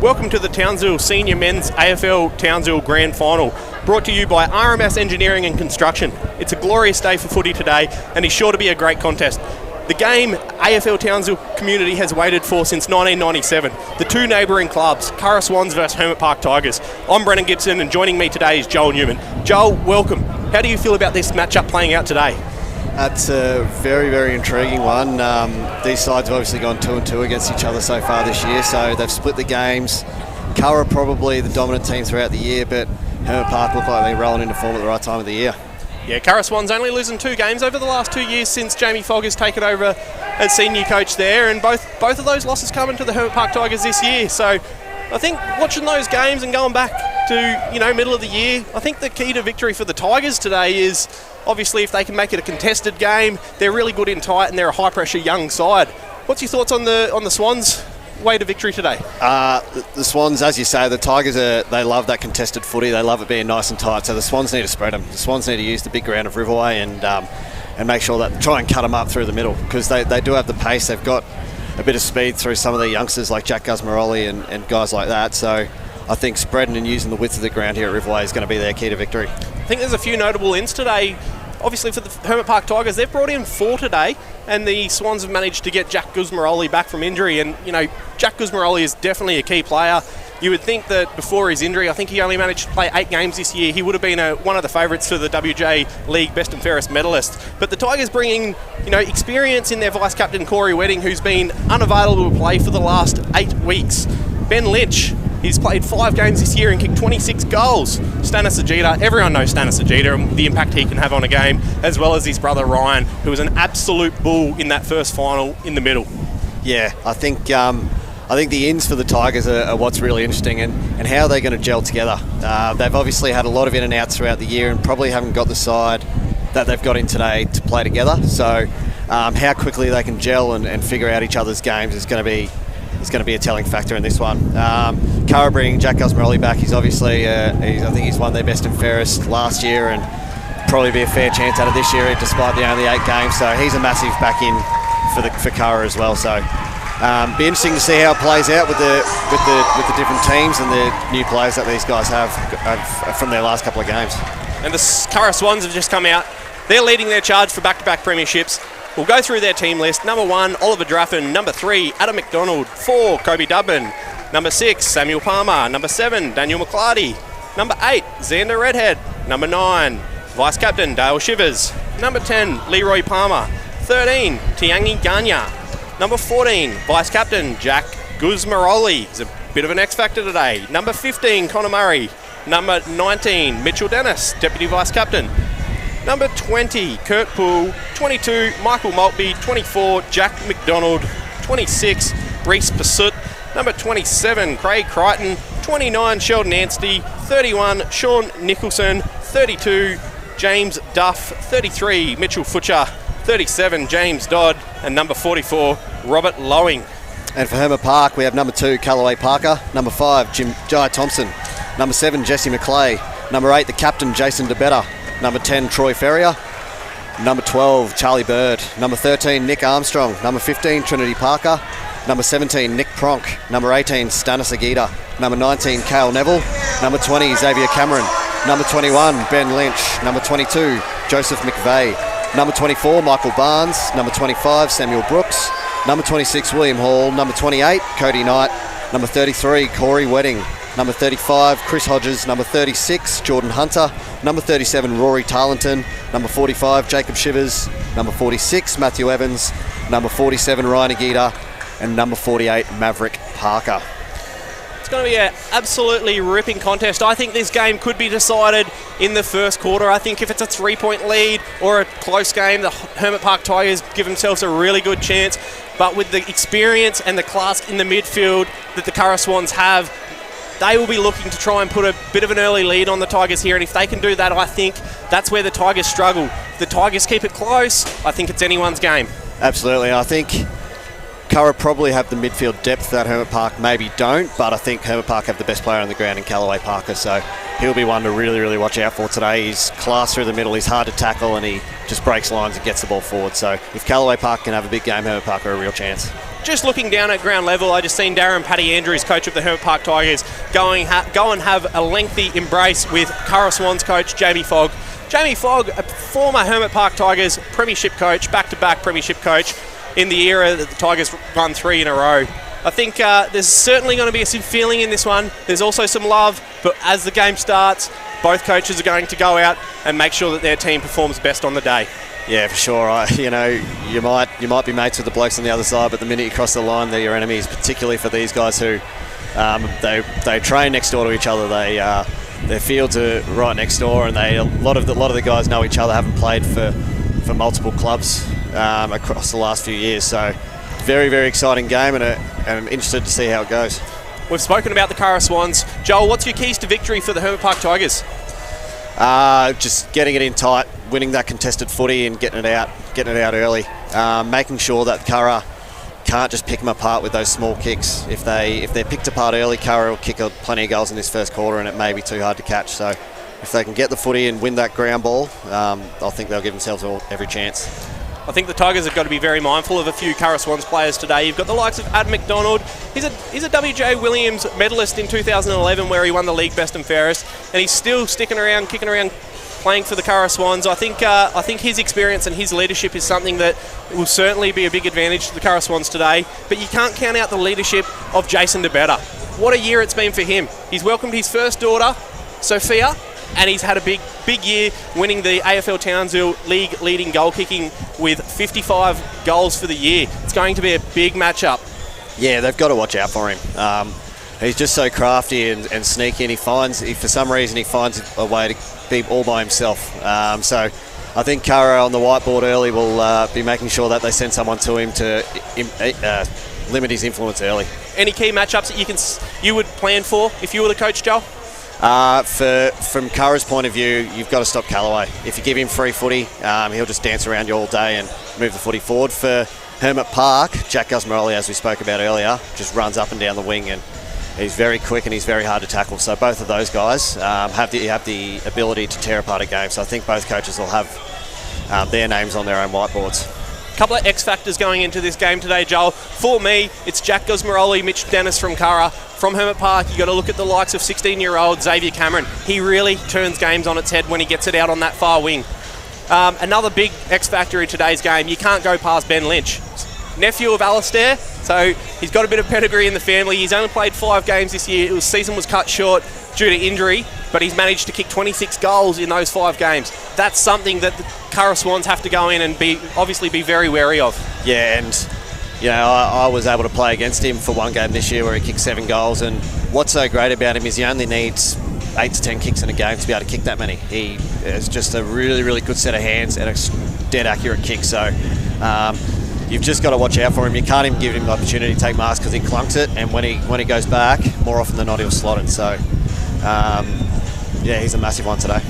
Welcome to the Townsville Senior Men's AFL Townsville Grand Final, brought to you by RMS Engineering and Construction. It's a glorious day for footy today, and it's sure to be a great contest. The game AFL Townsville community has waited for since 1997. The two neighbouring clubs, Curra Swans versus Hermit Park Tigers. I'm Brennan Gibson, and joining me today is Joel Newman. Joel, welcome. How do you feel about this matchup playing out today? That's a very, very intriguing one. These sides have obviously gone 2-2 against each other so far this year, so they've split the games. Curra probably the dominant team throughout the year, but Hermit Park look like they're rolling into form at the right time of the year. Yeah, Curra Swans only losing 2 games over the last 2 years since Jamie Fogg has taken over as senior coach there, and both of those losses coming to the Hermit Park Tigers this year. So I think watching those games and going back to middle of the year, I think the key to victory for the Tigers today is obviously if they can make it a contested game. They're really good in tight and they're a high pressure young side. What's your thoughts on the Swans' way to victory today? The Swans, as you say, the Tigers they love that contested footy. They love it being nice and tight. So the Swans need to spread them. The Swans need to use the big ground of Riverway and make sure that try and cut them up through the middle, because they do have the pace. They've got a bit of speed through some of the youngsters like Jack Guzmaroli and guys like that. So I think spreading and using the width of the ground here at Riverway is going to be their key to victory. I think there's a few notable ins today. Obviously for the Hermit Park Tigers, they've brought in 4 today, and the Swans have managed to get Jack Guzmaroli back from injury. And, Jack Guzmaroli is definitely a key player. You would think that before his injury, I think he only managed to play 8 games this year. He would have been one of the favourites for the WJ League Best and Fairest medalist. But the Tigers bringing, experience in their vice-captain Corey Wedding, who's been unavailable to play for the last 8 weeks. Ben Lynch, He's played 5 games this year and kicked 26 goals. Stanis Ajita, everyone knows Stanis Ajita and the impact he can have on a game, as well as his brother Ryan, who was an absolute bull in that first final in the middle. Yeah, I think the ins for the Tigers are what's really interesting, and how they're going to gel together. They've obviously had a lot of in and outs throughout the year and probably haven't got the side that they've got in today to play together. So how quickly they can gel and figure out each other's games is going to be a telling factor in this one. Curra bringing Jack Gusmeroli back. He's obviously, I think he's one of their best and fairest last year, and probably be a fair chance out of this year despite the only 8 games. So he's a massive back in for Curra as well. So be interesting to see how it plays out with the different teams and the new players that these guys have from their last couple of games. And the Curra Swans have just come out. They're leading their charge for back-to-back premierships. We'll go through their team list. Number 1, Oliver Draffin. Number 3, Adam McDonald. 4, Kobe Dubin. Number 6, Samuel Palmer. Number 7, Daniel McClarty. Number 8, Xander Redhead. Number 9, Vice Captain Dale Shivers. Number 10, Leroy Palmer. 13, Tiangi Ganya. Number 14, Vice Captain Jack Gusmeroli. He's a bit of an X-factor today. Number 15, Connor Murray. Number 19, Mitchell Dennis, Deputy Vice Captain. Number 20, Kurt Poole. 22, Michael Maltby. 24, Jack McDonald. 26, Reese Pursuit. Number 27, Craig Crichton. 29, Sheldon Anstey. 31, Sean Nicholson. 32, James Duff. 33, Mitchell Futcher. 37, James Dodd. And number 44, Robert Lowing. And for Hermit Park, we have number 2, Callaway Parker. Number 5, Jai Thompson. Number 7, Jesse McClay. Number 8, the captain, Jason DeBetta. Number 10, Troy Ferrier. Number 12, Charlie Bird. Number 13, Nick Armstrong. Number 15, Trinity Parker. Number 17, Nick Pronk. Number 18, Stanis Agita. Number 19, Cale Neville. Number 20, Xavier Cameron. Number 21, Ben Lynch. Number 22, Joseph McVeigh. Number 24, Michael Barnes. Number 25, Samuel Brooks. Number 26, William Hall. Number 28, Cody Knight. Number 33, Corey Wedding. Number 35, Chris Hodges. Number 36, Jordan Hunter. Number 37, Rory Tarleton. Number 45, Jacob Shivers. Number 46, Matthew Evans. Number 47, Ryan Agita. And number 48, Maverick Parker. It's going to be an absolutely ripping contest. I think this game could be decided in the first quarter. I think if it's a 3-point lead or a close game, the Hermit Park Tigers give themselves a really good chance. But with the experience and the class in the midfield that the Curra Swans have, they will be looking to try and put a bit of an early lead on the Tigers here. And if they can do that, I think that's where the Tigers struggle. If the Tigers keep it close, I think it's anyone's game. Absolutely. I think Curra probably have the midfield depth that Hermit Park maybe don't, but I think Hermit Park have the best player on the ground in Callaway Parker, so he'll be one to really, really watch out for today. He's class through the middle, he's hard to tackle, and he just breaks lines and gets the ball forward. So if Callaway Park can have a big game, Hermit Park are a real chance. Just looking down at ground level, I just seen Darren Paddy Andrews, coach of the Hermit Park Tigers, go and have a lengthy embrace with Curra Swans coach Jamie Fogg. Jamie Fogg, a former Hermit Park Tigers premiership coach, back-to-back premiership coach, in the era that the Tigers won 3 in a row. I think there's certainly going to be some feeling in this one. There's also some love, but as the game starts, both coaches are going to go out and make sure that their team performs best on the day. Yeah, for sure. You might be mates with the blokes on the other side, but the minute you cross the line, they're your enemies. Particularly for these guys who they train next door to each other. Their fields are right next door, and a lot of the guys know each other. Haven't played for multiple clubs across the last few years. So very, very exciting game, and I'm interested to see how it goes. We've spoken about the Curra Swans. Joel, what's your keys to victory for the Hermit Park Tigers? Just getting it in tight, winning that contested footy and getting it out early. Making sure that Curra can't just pick them apart with those small kicks. If they're picked apart early, Curra will kick plenty of goals in this first quarter, and it may be too hard to catch. So if they can get the footy and win that ground ball, I think they'll give themselves every chance. I think the Tigers have got to be very mindful of a few Curra Swans players today. You've got the likes of Adam McDonald. He's a WJ Williams medalist in 2011 where he won the league best and fairest, and he's still sticking around, kicking around, playing for the Curra Swans. I think his experience and his leadership is something that will certainly be a big advantage to the Curra Swans today. But you can't count out the leadership of Jason DeBetta. What a year it's been for him. He's welcomed his first daughter, Sophia, and he's had a big year winning the AFL Townsville league leading goal kicking with 55 goals for the year. It's going to be a big matchup. Yeah, they've got to watch out for him. he's just so crafty and sneaky, and if for some reason he finds a way to be all by himself. So I think Curra on the whiteboard early will be making sure that they send someone to him to limit his influence early. Any key matchups that you would plan for if you were the coach, Joel? From Curra's point of view, you've got to stop Callaway. If you give him free footy, he'll just dance around you all day and move the footy forward. For Hermit Park, Jack Gusmeroli, as we spoke about earlier, just runs up and down the wing, and he's very quick and he's very hard to tackle. So both of those guys have the ability to tear apart a game. So I think both coaches will have their names on their own whiteboards. Couple of X factors going into this game today, Joel. For me, it's Jack Gusmeroli, Mitch Dennis from Curra. From Hermit Park, you've got to look at the likes of 16-year-old Xavier Cameron. He really turns games on its head when he gets it out on that far wing. Another big X factor in today's game, you can't go past Ben Lynch. Nephew of Alistair, so he's got a bit of pedigree in the family. He's only played 5 games this year. His season was cut short due to injury, but he's managed to kick 26 goals in those 5 games. That's something that the Curra Swans have to go in and obviously be very wary of. Yeah, and I was able to play against him for one game this year where he kicked 7 goals, and what's so great about him is he only needs 8 to 10 kicks in a game to be able to kick that many. He has just a really, really good set of hands and a dead accurate kick. So you've just got to watch out for him. You can't even give him the opportunity to take marks because he clunks it, and when he goes back, more often than not he'll slot it. So he's a massive one today.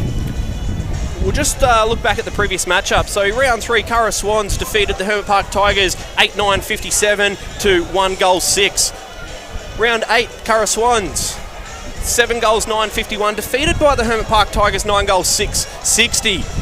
We'll just look back at the previous matchup. So round 3, Curra Swans defeated the Hermit Park Tigers 8-9-57 to 1-6. Round 8, Curra Swans 7 goals 9-51, defeated by the Hermit Park Tigers 9 goals 6-60.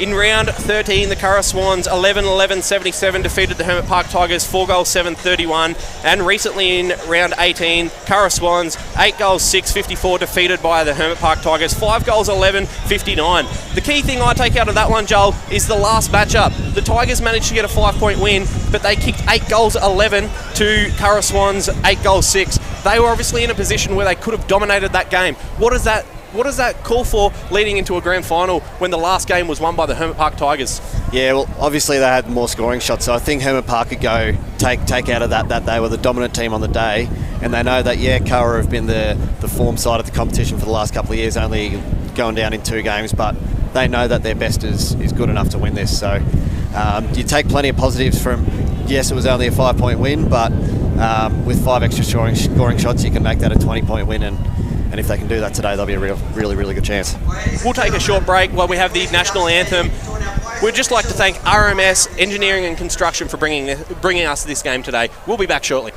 In round 13, the Curra Swans 11-11-77 defeated the Hermit Park Tigers 4 goals 7-31, and recently in round 18, Curra Swans 8 goals 6-54 defeated by the Hermit Park Tigers 5 goals 11-59. The key thing I take out of that one, Joel, is the last matchup. The Tigers managed to get a 5-point win, but they kicked 8 goals 11 to Curra Swans 8 goals 6. They were obviously in a position where they could have dominated that game. What does that call for leading into a grand final when the last game was won by the Hermit Park Tigers? Yeah, well, obviously they had more scoring shots, so I think Hermit Park could go take out of that they were the dominant team on the day, and they know that, Curra have been the form side of the competition for the last couple of years, only going down in 2 games, but they know that their best is good enough to win this. So you take plenty of positives from, yes, it was only a 5-point win, but with 5 extra scoring shots, you can make that a 20-point win, and if they can do that today, they'll be a really, really good chance. We'll take a short break while we have the national anthem. We'd just like to thank RMS Engineering and Construction for bringing us this game today. We'll be back shortly.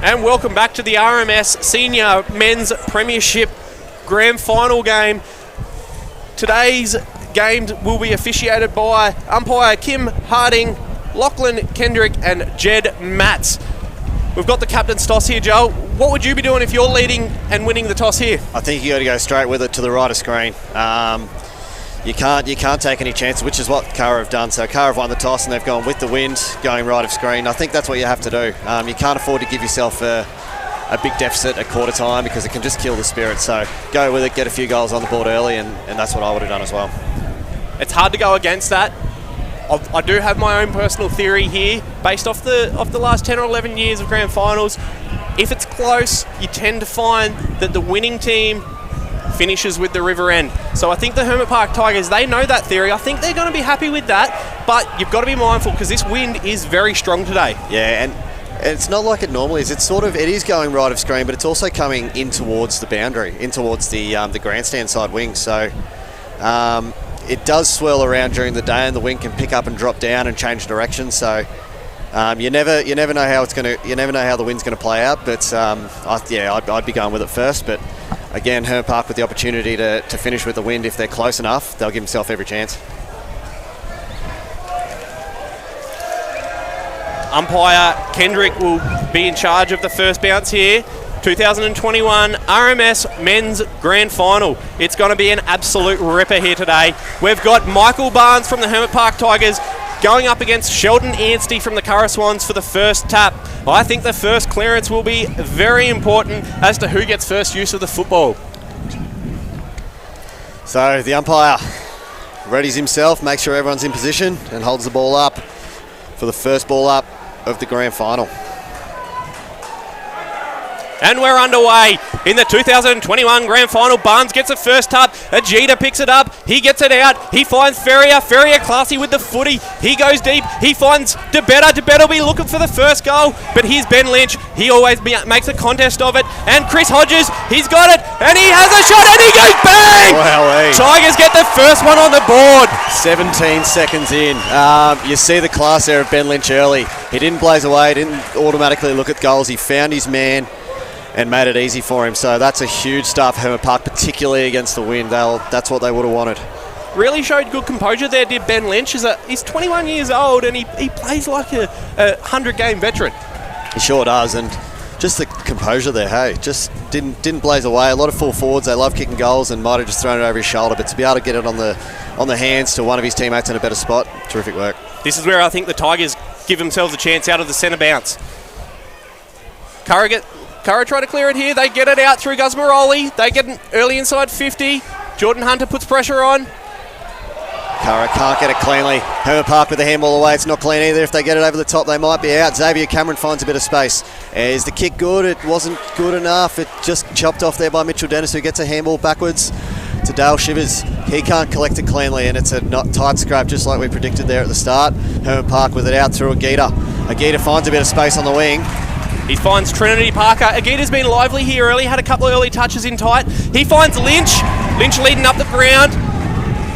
And welcome back to the RMS Senior Men's Premiership Grand Final game. Today's game will be officiated by umpire Kim Harding, Lachlan Kendrick and Jed Matz. We've got the captain's toss here, Joel. What would you be doing if you're leading and winning the toss here? I think you got to go straight with it to the right of screen. You can't take any chances, which is what Curra have done. So Curra have won the toss and they've gone with the wind, going right of screen. I think that's what you have to do. You can't afford to give yourself a big deficit at quarter time because it can just kill the spirit. So go with it, get a few goals on the board early, and that's what I would have done as well. It's hard to go against that. I do have my own personal theory here, based off the last 10 or 11 years of grand finals. If it's close, you tend to find that the winning team finishes with the river end. So I think the Hermit Park Tigers, they know that theory. I think they're going to be happy with that, but you've got to be mindful because this wind is very strong today. Yeah, and it's not like it normally is. It is going right of screen, but it's also coming in towards the boundary, in towards the grandstand side wing. So it does swirl around during the day, and the wind can pick up and drop down and change direction. So you never know how the wind's going to play out. But I'd be going with it first. But again, Hermit Park with the opportunity to finish with the wind if they're close enough, they'll give themselves every chance. Umpire Kendrick will be in charge of the first bounce here. 2021 RMS Men's Grand Final. It's going to be an absolute ripper here today. We've got Michael Barnes from the Hermit Park Tigers going up against Sheldon Anstey from the Curra Swans for the first tap. I think the first clearance will be very important as to who gets first use of the football. So the umpire readies himself, makes sure everyone's in position and holds the ball up for the first ball up of the grand final. And we're underway in the 2021 Grand Final. Barnes gets a first tap. Ajita picks it up. He gets it out. He finds Ferrier. Ferrier classy with the footy. He goes deep. He finds DeBetta. DeBetta will be looking for the first goal. But here's Ben Lynch. He always makes a contest of it. And Chris Hodges, he's got it. And he has a shot. And he goes bang! Wow, Tigers get the first one on the board. 17 seconds in. You see the class there of Ben Lynch early. He didn't blaze away. Didn't automatically look at goals. He found his man and made it easy for him. So that's a huge start for Hermit Park, particularly against the wind. That's what they would have wanted. Really showed good composure there, did Ben Lynch. He's 21 years old and he plays like a 100-game veteran. He sure does, and just the composure there, hey, just didn't blaze away. A lot of full forwards, they love kicking goals and might have just thrown it over his shoulder, but to be able to get it on the hands to one of his teammates in a better spot, terrific work. This is where I think the Tigers give themselves a chance out of the centre bounce. Curra try to clear it here. They get it out through Guzmaroli. They get an early inside 50. Jordan Hunter puts pressure on. Curra can't get it cleanly. Hermit Park with the handball away. It's not clean either. If they get it over the top, they might be out. Xavier Cameron finds a bit of space. Is the kick good? It wasn't good enough. It just chopped off there by Mitchell Dennis, who gets a handball backwards to Dale Shivers. He can't collect it cleanly, and it's a tight scrap, just like we predicted there at the start. Hermit Park with it out through Agita. Agita finds a bit of space on the wing. He finds Trinity Parker. Agita's been lively here early, had a couple of early touches in tight. He finds Lynch. Lynch leading up the ground.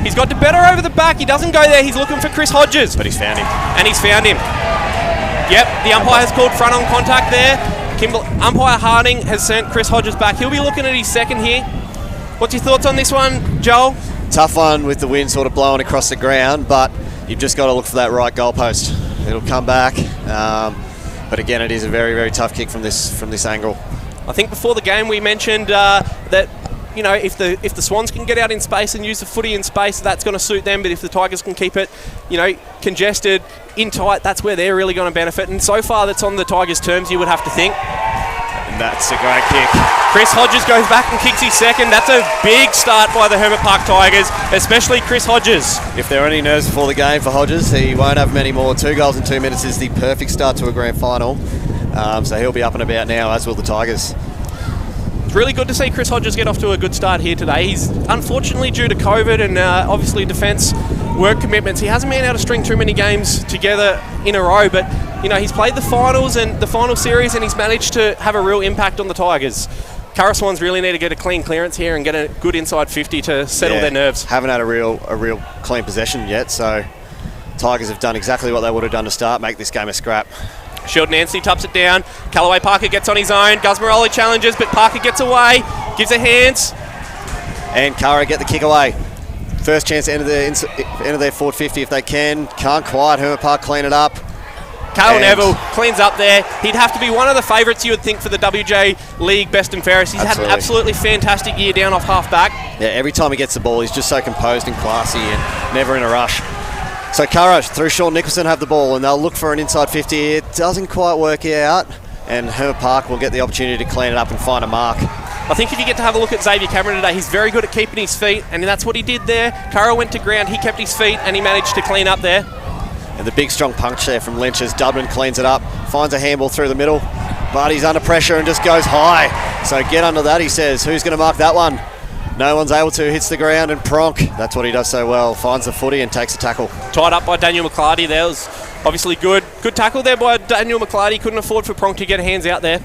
He's got DeBetta over the back. He doesn't go there. He's looking for Chris Hodges. But he's found him. And he's found him. Yep, the umpire has called front on contact there. Umpire Harding has sent Chris Hodges back. He'll be looking at his second here. What's your thoughts on this one, Joel? Tough one with the wind sort of blowing across the ground, but you've just got to look for that right goalpost. It'll come back. But again, it is a very, very tough kick from this angle. I think before the game we mentioned that, you know, if the Swans can get out in space and use the footy in space, that's going to suit them. But if the Tigers can keep it, you know, congested, in tight, that's where they're really going to benefit. And so far, that's on the Tigers' terms, you would have to think. And that's a great kick. Chris Hodges goes back and kicks his second. That's a big start by the Hermit Park Tigers, especially Chris Hodges. If there are any nerves before the game for Hodges, he won't have many more. 2 goals in 2 minutes is the perfect start to a grand final. So he'll be up and about now, as will the Tigers. It's really good to see Chris Hodges get off to a good start here today. He's unfortunately, due to COVID and obviously defence work commitments, he hasn't been able to string too many games together in a row, but you know, he's played the finals and the final series and he's managed to have a real impact on the Tigers. Curra Swans really need to get a clean clearance here and get a good inside 50 to settle their nerves. Haven't had a real clean possession yet, so Tigers have done exactly what they would have done to start, make this game a scrap. Sheldon Anstey tups it down. Callaway Parker gets on his own. Guzmaroli challenges, but Parker gets away. Gives a hands. And Curra get the kick away. First chance to enter their forward 50 if they can. Can't quite. Hermit Park clean it up. Cale Neville cleans up there. He'd have to be one of the favourites, you would think, for the WJ League Best and Fairest. He's had an absolutely fantastic year down off half-back. Yeah, every time he gets the ball, he's just so composed and classy and never in a rush. So Curra through Sean Nicholson have the ball and they'll look for an inside 50. It doesn't quite work out and Hermit Park will get the opportunity to clean it up and find a mark. I think if you get to have a look at Xavier Cameron today, he's very good at keeping his feet, and that's what he did there. Curra went to ground, he kept his feet, and he managed to clean up there. And the big strong punch there from Lynch as Dudman cleans it up, finds a handball through the middle. but he's under pressure and just goes high. So get under that, he says. Who's going to mark that one? No one's able to. Hits the ground and pronk. That's what he does so well. Finds the footy and takes a tackle. Tied up by Daniel McClarty there. Was obviously good. Good tackle there by Daniel McClarty. Couldn't afford for Pronk to get hands out there.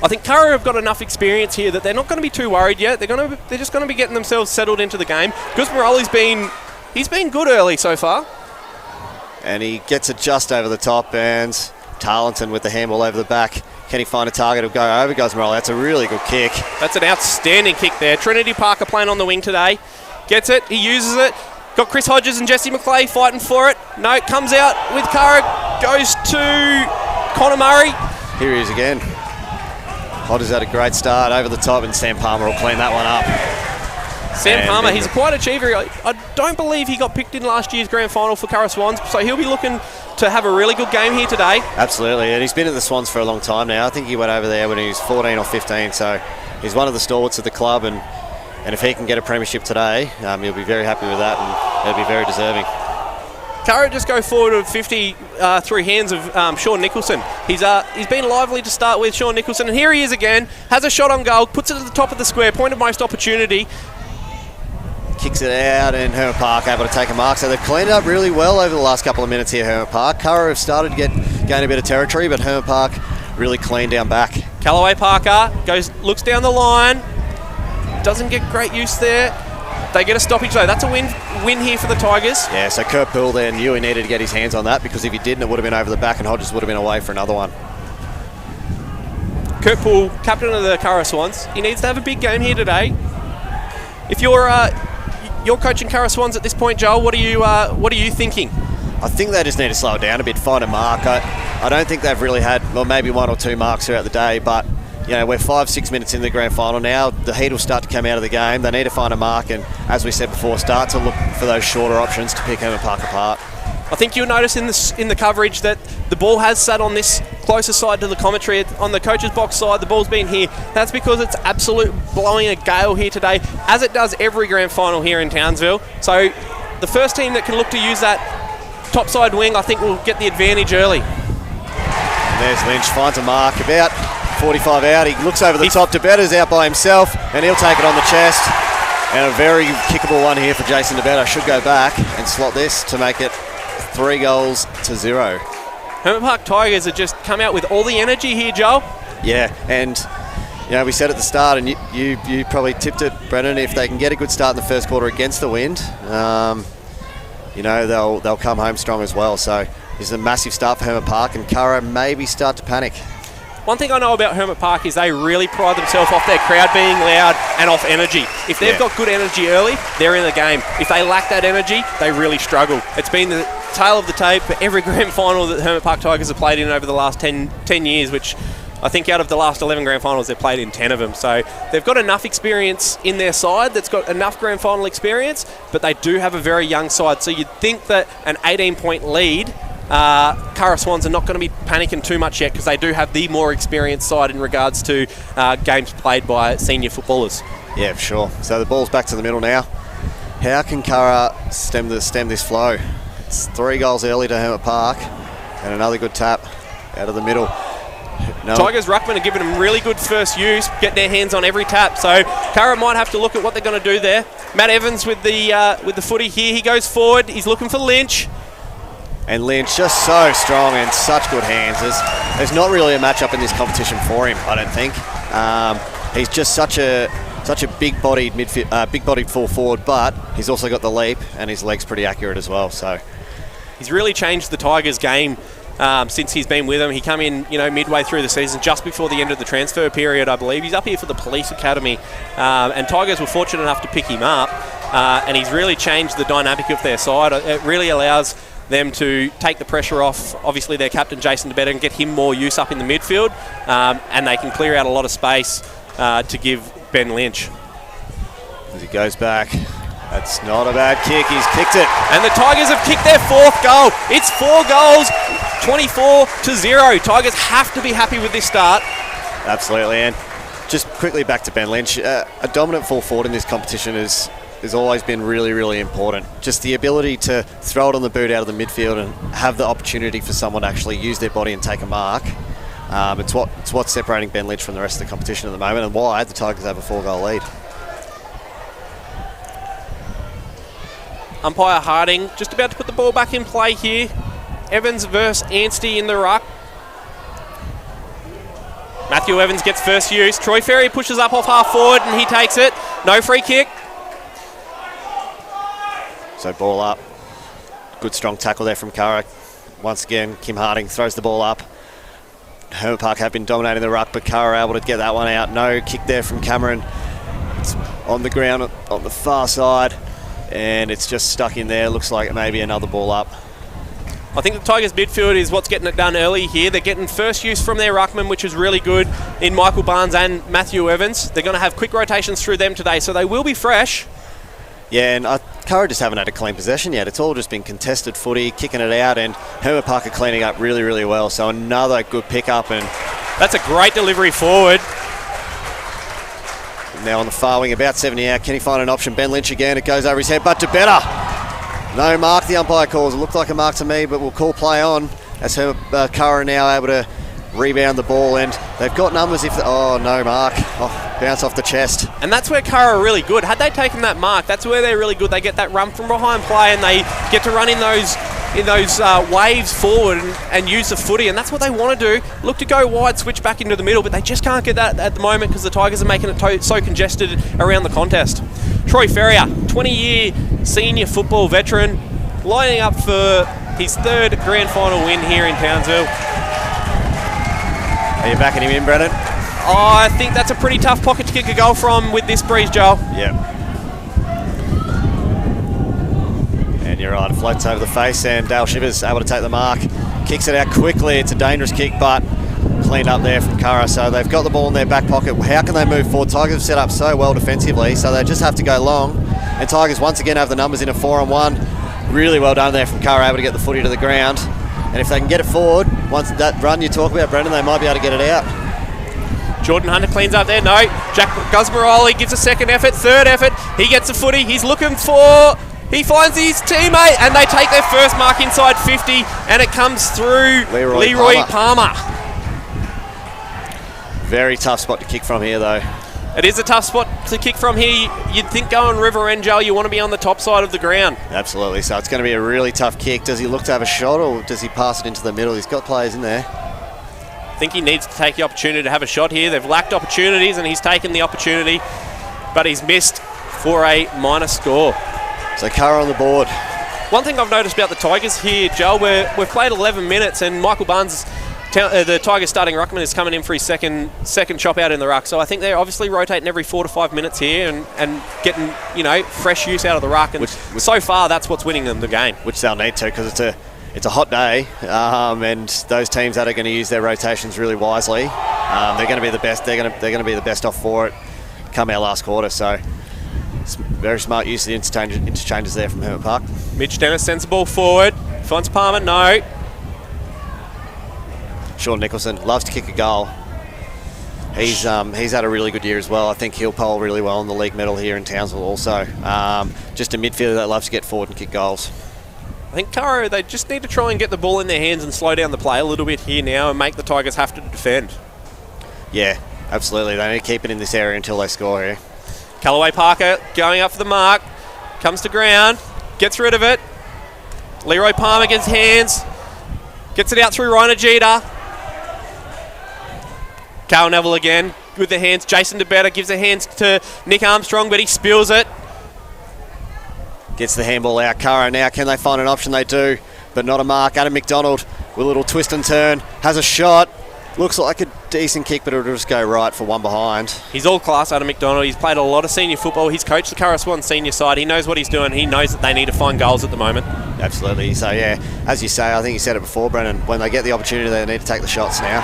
I think Curra have got enough experience here that they're not going to be too worried yet. They're just going to be getting themselves settled into the game. Gus Morelli's been good early so far. And he gets it just over the top, and Tarleton with the handball over the back. Can he find a target? He'll go over Gus Morelli. That's a really good kick. That's an outstanding kick there. Trinity Parker playing on the wing today. Gets it. He uses it. Got Chris Hodges and Jesse McClay fighting for it. No, it comes out with Curra. Goes to Connor Murray. Here he is again. Hodges had a great start over the top, and Sam Palmer will clean that one up. Sam Palmer, he's a quite achiever. I don't believe he got picked in last year's grand final for Curra Swans, so he'll be looking to have a really good game here today. Absolutely, and he's been at the Swans for a long time now. I think he went over there when he was 14 or 15, so he's one of the stalwarts of the club, and if he can get a premiership today, he'll be very happy with that, and he'll be very deserving. Curra just go forward of 50 through hands of Sean Nicholson. He's been lively to start with, Sean Nicholson, and here he is again. Has a shot on goal, puts it at the top of the square, point of most opportunity. Kicks it out, and Hermit Park able to take a mark. So they've cleaned up really well over the last couple of minutes here, Hermit Park. Curra have started to gain a bit of territory, but Hermit Park really clean down back. Callaway Parker looks down the line, doesn't get great use there. They get a stoppage though. That's a win here for the Tigers. Yeah, so Kurt Poole there knew he needed to get his hands on that, because if he didn't, it would have been over the back and Hodges would have been away for another one. Kurt Poole, captain of the Curra Swans, he needs to have a big game here today. If you're coaching Curra Swans at this point, Joel, what are you thinking? I think they just need to slow it down a bit, find a mark. I don't think they've really had, well, maybe one or two marks throughout the day, but we're 5-6 minutes in the grand final now. The heat will start to come out of the game. They need to find a mark, and as we said before, start to look for those shorter options to pick Hermit Park apart. I think you'll notice in the coverage that the ball has sat on this closer side to the commentary. On the coach's box side, the ball's been here. That's because it's absolute blowing a gale here today, as it does every grand final here in Townsville. So the first team that can look to use that topside wing, I think, will get the advantage early. And there's Lynch, finds a mark, about 45 out. He looks over the top to Better's out by himself, and he'll take it on the chest. And a very kickable one here for Jason DeBetter. Should go back and slot this to make it 3-0. Hermit Park Tigers have just come out with all the energy here, Joel. Yeah, and we said at the start, and you probably tipped it, Brennan, if they can get a good start in the first quarter against the wind, they'll come home strong as well. So this is a massive start for Hermit Park, and Curra maybe start to panic. One thing I know about Hermit Park is they really pride themselves off their crowd being loud and off energy. If they've got good energy early, they're in the game. If they lack that energy, they really struggle. It's been the tail of the tape for every grand final that Hermit Park Tigers have played in over the last 10 years, which I think out of the last 11 grand finals, they've played in 10 of them. So they've got enough experience in their side that's got enough grand final experience, but they do have a very young side. So you'd think that an 18-point lead, Curra Swans are not going to be panicking too much yet, because they do have the more experienced side in regards to games played by senior footballers. Yeah, for sure. So the ball's back to the middle now. How can Curra stem this flow? It's 3 goals early to Hermit Park, and another good tap out of the middle. No. Tigers ruckman are giving them really good first use, getting their hands on every tap. So Curra might have to look at what they're going to do there. Matt Evans with the footy here. He goes forward. He's looking for Lynch. And Lynch just so strong and such good hands. There's not really a matchup in this competition for him, I don't think. He's just such a big-bodied full forward, but he's also got the leap, and his leg's pretty accurate as well. So he's really changed the Tigers' game since he's been with them. He came in, midway through the season, just before the end of the transfer period, I believe. He's up here for the police academy, and Tigers were fortunate enough to pick him up, and he's really changed the dynamic of their side. It really allows them to take the pressure off, obviously, their captain Jason DeBetter, and get him more use up in the midfield, and they can clear out a lot of space to give Ben Lynch. As he goes back, that's not a bad kick. He's kicked it. And the Tigers have kicked their 4th goal. It's 4 goals, 24-0. Tigers have to be happy with this start. Absolutely, and just quickly back to Ben Lynch. A dominant full forward in this competition has always been really, really important. Just the ability to throw it on the boot out of the midfield and have the opportunity for someone to actually use their body and take a mark. It's what's separating Ben Lynch from the rest of the competition at the moment, and why the Tigers have a 4-goal lead. Umpire Harding just about to put the ball back in play here. Evans versus Anstey in the ruck. Matthew Evans gets first use. Troy Ferry pushes up off half forward and he takes it. No free kick. So ball up. Good strong tackle there from Curra. Once again, Kim Harding throws the ball up. Hermit Park have been dominating the ruck, but Curra able to get that one out. No kick there from Cameron. It's on the ground on the far side, and it's just stuck in there. Looks like it may be another ball up. I think the Tigers midfield is what's getting it done early here. They're getting first use from their ruckman, which is really good in Michael Barnes and Matthew Evans. They're going to have quick rotations through them today, so they will be fresh. Yeah, and Curra just haven't had a clean possession yet. It's all just been contested footy, kicking it out, and Hermit Park are cleaning up really, really well. So another good pick-up. And that's a great delivery forward. Now on the far wing, about 70 out. Can he find an option? Ben Lynch again. It goes over his head, but to better. No mark, the umpire calls. It looked like a mark to me, but we'll call play on as Curra now able to rebound the ball, and they've got numbers if... Oh, no mark. Oh, bounce off the chest. And that's where Curra are really good. Had they taken that mark, that's where they're really good. They get that run from behind play, and they get to run in those waves forward and use the footy, and that's what they want to do. Look to go wide, switch back into the middle, but they just can't get that at the moment because the Tigers are making it so congested around the contest. Troy Ferrier, 20-year senior football veteran, lining up for his third grand final win here in Townsville. Are you backing him in, Brennan? I think that's a pretty tough pocket to kick a goal from with this breeze, Joel. Yeah. And you're right, it floats over the face, and Dale Shivers able to take the mark. Kicks it out quickly. It's a dangerous kick, but cleaned up there from Curra. So they've got the ball in their back pocket. How can they move forward? Tigers have set up so well defensively, so they just have to go long. And Tigers once again have the numbers in a 4-on-1. Really well done there from Curra, able to get the footy to the ground. And if they can get it forward, once that run you talk about, Brendan, they might be able to get it out. Jordan Hunter cleans up there. No. Jack Guzmaroli gives a second effort, third effort. He gets the footy. He's looking for... He finds his teammate, and they take their first mark inside 50, and it comes through Leroy Palmer. Very tough spot to kick from here, though. It is a tough spot to kick from here. You'd think going River End, Joe, you want to be on the top side of the ground. Absolutely. So it's going to be a really tough kick. Does he look to have a shot, or does he pass it into the middle? He's got players in there. I think he needs to take the opportunity to have a shot here. They've lacked opportunities, and he's taken the opportunity, but he's missed for a minor score. So Curra on the board. One thing I've noticed about the Tigers here, Joel, we've played 11 minutes, and Michael Barnes, the Tigers starting ruckman, is coming in for his second chop out in the ruck. So I think they're obviously rotating every 4 to 5 minutes here and getting, fresh use out of the ruck. And so far, that's what's winning them the game. Which they'll need to, because it's a hot day, and those teams that are going to use their rotations really wisely, they're going to be the best. They're going to be the best off for it come our last quarter. So it's very smart use of the interchanges there from Hermit Park. Mitch Dennis sends the ball forward. Finds Palmer. No. Sean Nicholson loves to kick a goal. He's had a really good year as well. I think he'll poll really well in the league medal here in Townsville also. Just a midfielder that loves to get forward and kick goals. I think Curra, they just need to try and get the ball in their hands and slow down the play a little bit here now and make the Tigers have to defend. Yeah, absolutely. They need to keep it in this area until they score here. Callaway Parker going up for the mark. Comes to ground. Gets rid of it. Leroy Palmer gets hands. Gets it out through Ryan Jeter. Carl Neville again with the hands. Jason DeBetta gives the hands to Nick Armstrong, but he spills it. Gets the handball out. Curra now, can they find an option? They do, but not a mark. Adam McDonald with a little twist and turn. Has a shot. Looks like a decent kick, but it'll just go right for one behind. He's all class, Adam McDonald. He's played a lot of senior football. He's coached the Curra Swans senior side. He knows what he's doing. He knows that they need to find goals at the moment. Absolutely. So, yeah, as you say, I think you said it before, Brennan, when they get the opportunity, they need to take the shots now.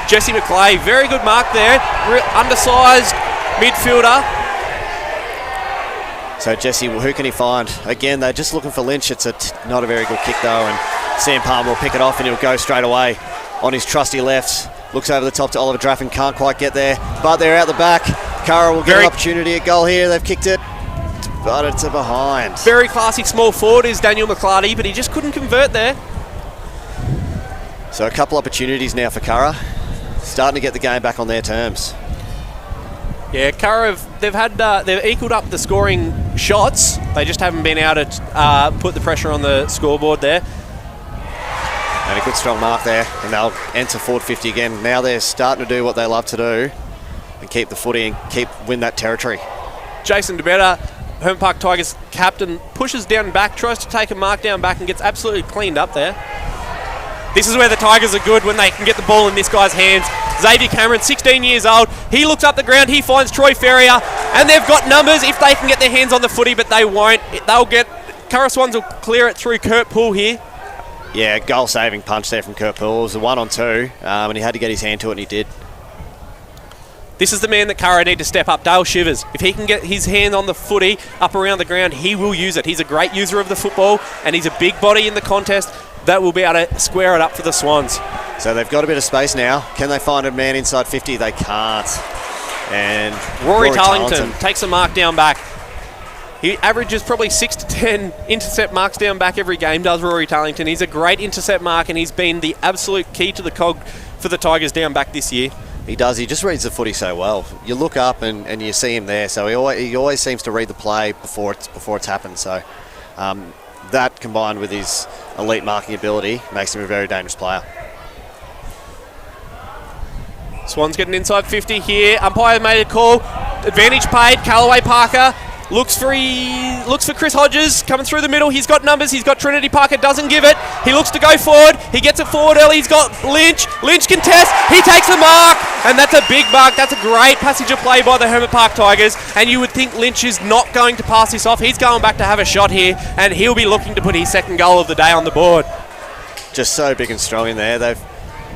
Jesse McClay, very good mark there. Undersized midfielder. So, Jesse, who can he find? Again, they're just looking for Lynch. It's not a very good kick, though, and Sam Palmer will pick it off, and he'll go straight away on his trusty left. Looks over the top to Oliver Draffin, can't quite get there, but they're out the back. Curra will get an opportunity at goal here. They've kicked it, but it's a behind. Very classy small forward is Daniel McClarty, but he just couldn't convert there. So a couple opportunities now for Curra. starting to get the game back on their terms. Yeah, Curra, they've equaled up the scoring shots. They just haven't been able to put the pressure on the scoreboard there. And a good strong mark there, and they'll enter forward 50 again. Now they're starting to do what they love to do and keep the footy and win that territory. Jason DeBetta, Hermit Park Tigers captain, pushes down back, tries to take a mark down back and gets absolutely cleaned up there. This is where the Tigers are good, when they can get the ball in this guy's hands. Xavier Cameron, 16 years old. He looks up the ground. He finds Troy Ferrier. And they've got numbers if they can get their hands on the footy, but they won't. Curra Swans will clear it through Kurt Poole here. Yeah, goal-saving punch there from Kurt Poole. It was a 1-on-2, and he had to get his hand to it, and he did. This is the man that Curra need to step up, Dale Shivers. If he can get his hand on the footy up around the ground, he will use it. He's a great user of the football, and he's a big body in the contest. That will be able to square it up for the Swans. So they've got a bit of space now. Can they find a man inside 50? They can't. And Rory Tarlington takes a mark down back. He averages probably 6 to 10 intercept marks down back every game, does Rory Tarlington. He's a great intercept mark, and he's been the absolute key to the cog for the Tigers down back this year. He does. He just reads the footy so well. You look up and you see him there. So he always seems to read the play before it's happened. So that combined with his elite marking ability makes him a very dangerous player. Swans getting inside 50 here. Umpire made a call. Advantage paid. Callaway Parker looks for Chris Hodges coming through the middle. He's got numbers. He's got Trinity Parker. Doesn't give it. He looks to go forward. He gets it forward early. He's got Lynch. Lynch contests. He takes the mark, and that's a big mark. That's a great passage of play by the Hermit Park Tigers. And you would think Lynch is not going to pass this off. He's going back to have a shot here, and he'll be looking to put his second goal of the day on the board. Just so big and strong in there.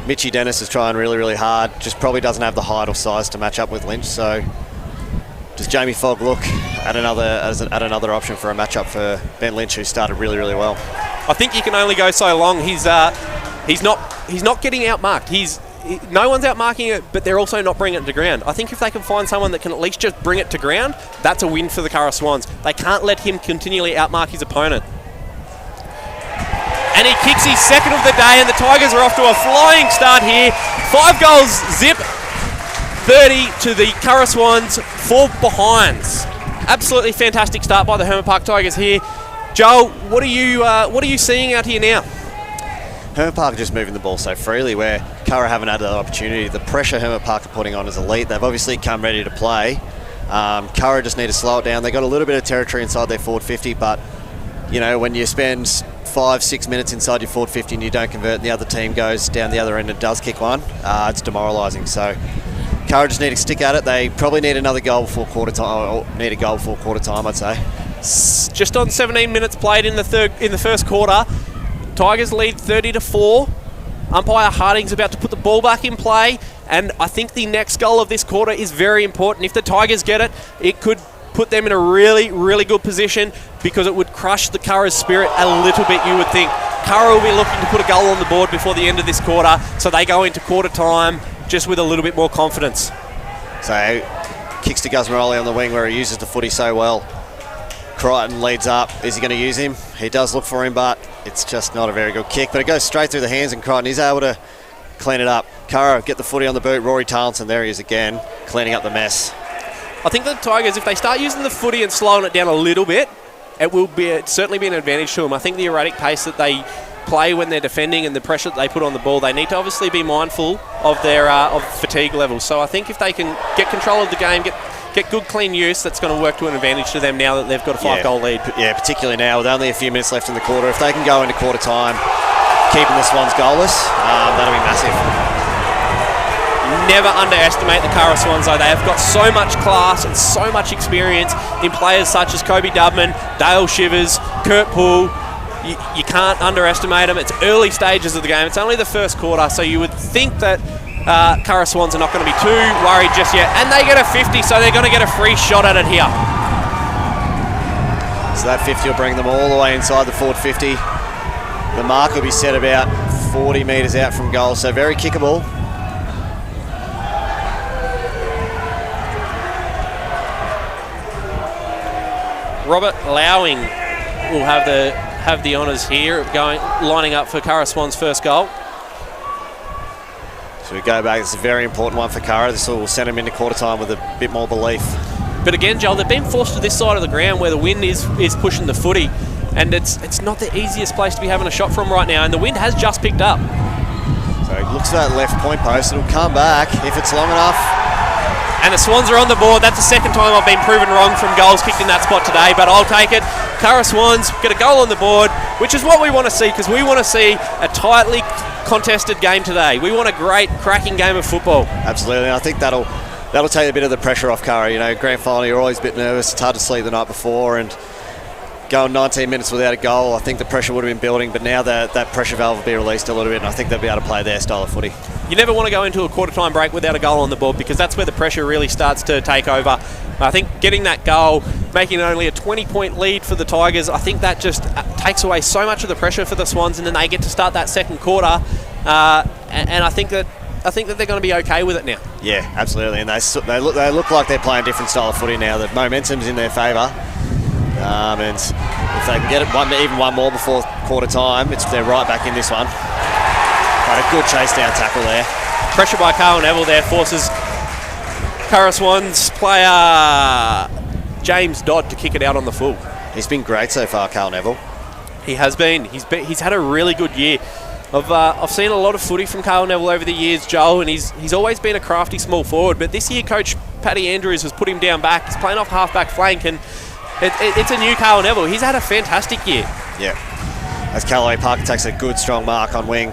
Mitchie Dennis is trying really, really hard. Just probably doesn't have the height or size to match up with Lynch. So does Jamie Fogg look at another option for a matchup for Ben Lynch, who started really, really well? I think you can only go so long. He's not getting outmarked. No one's outmarking it, but they're also not bringing it to ground. I think if they can find someone that can at least just bring it to ground, that's a win for the Curra Swans. They can't let him continually outmark his opponent. And he kicks his second of the day, and the Tigers are off to a flying start here. 5 goals zip, 30 to the Curra Swans, 4 behinds. Absolutely fantastic start by the Hermit Park Tigers here. Joel, what are you seeing out here now? Hermit Park are just moving the ball so freely, where Curra haven't had that opportunity. The pressure Hermit Park are putting on is elite. They've obviously come ready to play. Curra just need to slow it down. They've got a little bit of territory inside their forward 50, but you know, when you spend 5-6 minutes inside your forward 50 and you don't convert and the other team goes down the other end and does kick one, it's demoralising. So Curra just need to stick at it. They probably need another goal before quarter time, or need a goal before quarter time, I'd say. Just on 17 minutes played in the first quarter, Tigers lead 30-4. Umpire Harding's about to put the ball back in play, and I think the next goal of this quarter is very important. If the Tigers get it, it could put them in a really, really good position, because it would crush the Curra's spirit a little bit, you would think. Curra will be looking to put a goal on the board before the end of this quarter, so they go into quarter time just with a little bit more confidence. So, kicks to Guzmaroli on the wing, where he uses the footy so well. Crichton leads up. Is he going to use him? He does look for him, but it's just not a very good kick. But it goes straight through the hands, and Crichton is able to clean it up. Curra get the footy on the boot. Rory Tarleton, there he is again, cleaning up the mess. I think the Tigers, if they start using the footy and slowing it down a little bit, it will certainly be an advantage to them. I think the erratic pace that they play when they're defending and the pressure that they put on the ball, they need to obviously be mindful of their of fatigue levels. So I think if they can get control of the game, get good clean use, that's going to work to an advantage to them now that they've got a 5-goal lead. Yeah, particularly now with only a few minutes left in the quarter. If they can go into quarter time keeping the Swans goalless, that'll be massive. Never underestimate the Curra Swans, though. They have got so much class and so much experience in players such as Kobe Dubman, Dale Shivers, Kurt Poole. You can't underestimate them. It's early stages of the game. It's only the first quarter, so you would think that Curra Swans are not going to be too worried just yet. And they get a 50, so they're going to get a free shot at it here. So that 50 will bring them all the way inside the forward 50. The mark will be set about 40 metres out from goal, so very kickable. Robert Lowing will have the honours here of lining up for Curra Swans' first goal. So we go back. It's a very important one for Curra. This will send him into quarter time with a bit more belief. But again, Joel, they've been forced to this side of the ground where the wind is pushing the footy, and it's not the easiest place to be having a shot from right now, and the wind has just picked up. So he looks at that left point post. It'll come back if it's long enough. And the Swans are on the board. That's the second time I've been proven wrong from goals kicked in that spot today, but I'll take it. Curra Swans get a goal on the board, which is what we want to see, because we want to see a tightly contested game today. We want a great, cracking game of football. Absolutely. And I think that'll take a bit of the pressure off Curra. You know, grand final, you're always a bit nervous. It's hard to sleep the night before, and going 19 minutes without a goal, I think the pressure would have been building, but now that pressure valve will be released a little bit, and I think they'll be able to play their style of footy. You never want to go into a quarter-time break without a goal on the board, because that's where the pressure really starts to take over. I think getting that goal, making it only a 20-point lead for the Tigers, I think that just takes away so much of the pressure for the Swans, and then they get to start that second quarter, and I think that they're going to be okay with it now. Yeah, absolutely, and they look like they're playing a different style of footy now. The momentum's in their favour, and if they can get it even one more before quarter time, they're right back in this one. But a good chase down tackle there. Pressure by Carl Neville there forces Curra Swans player James Dodd to kick it out on the full. He's been great so far, Carl Neville. He has been. He's had a really good year. I've seen a lot of footy from Carl Neville over the years, Joel, and he's always been a crafty small forward. But this year, Coach Paddy Andrews has put him down back. He's playing off half-back flank, and it's a new Carl Neville. He's had a fantastic year. Yeah. As Callaway Parker takes a good, strong mark on wing,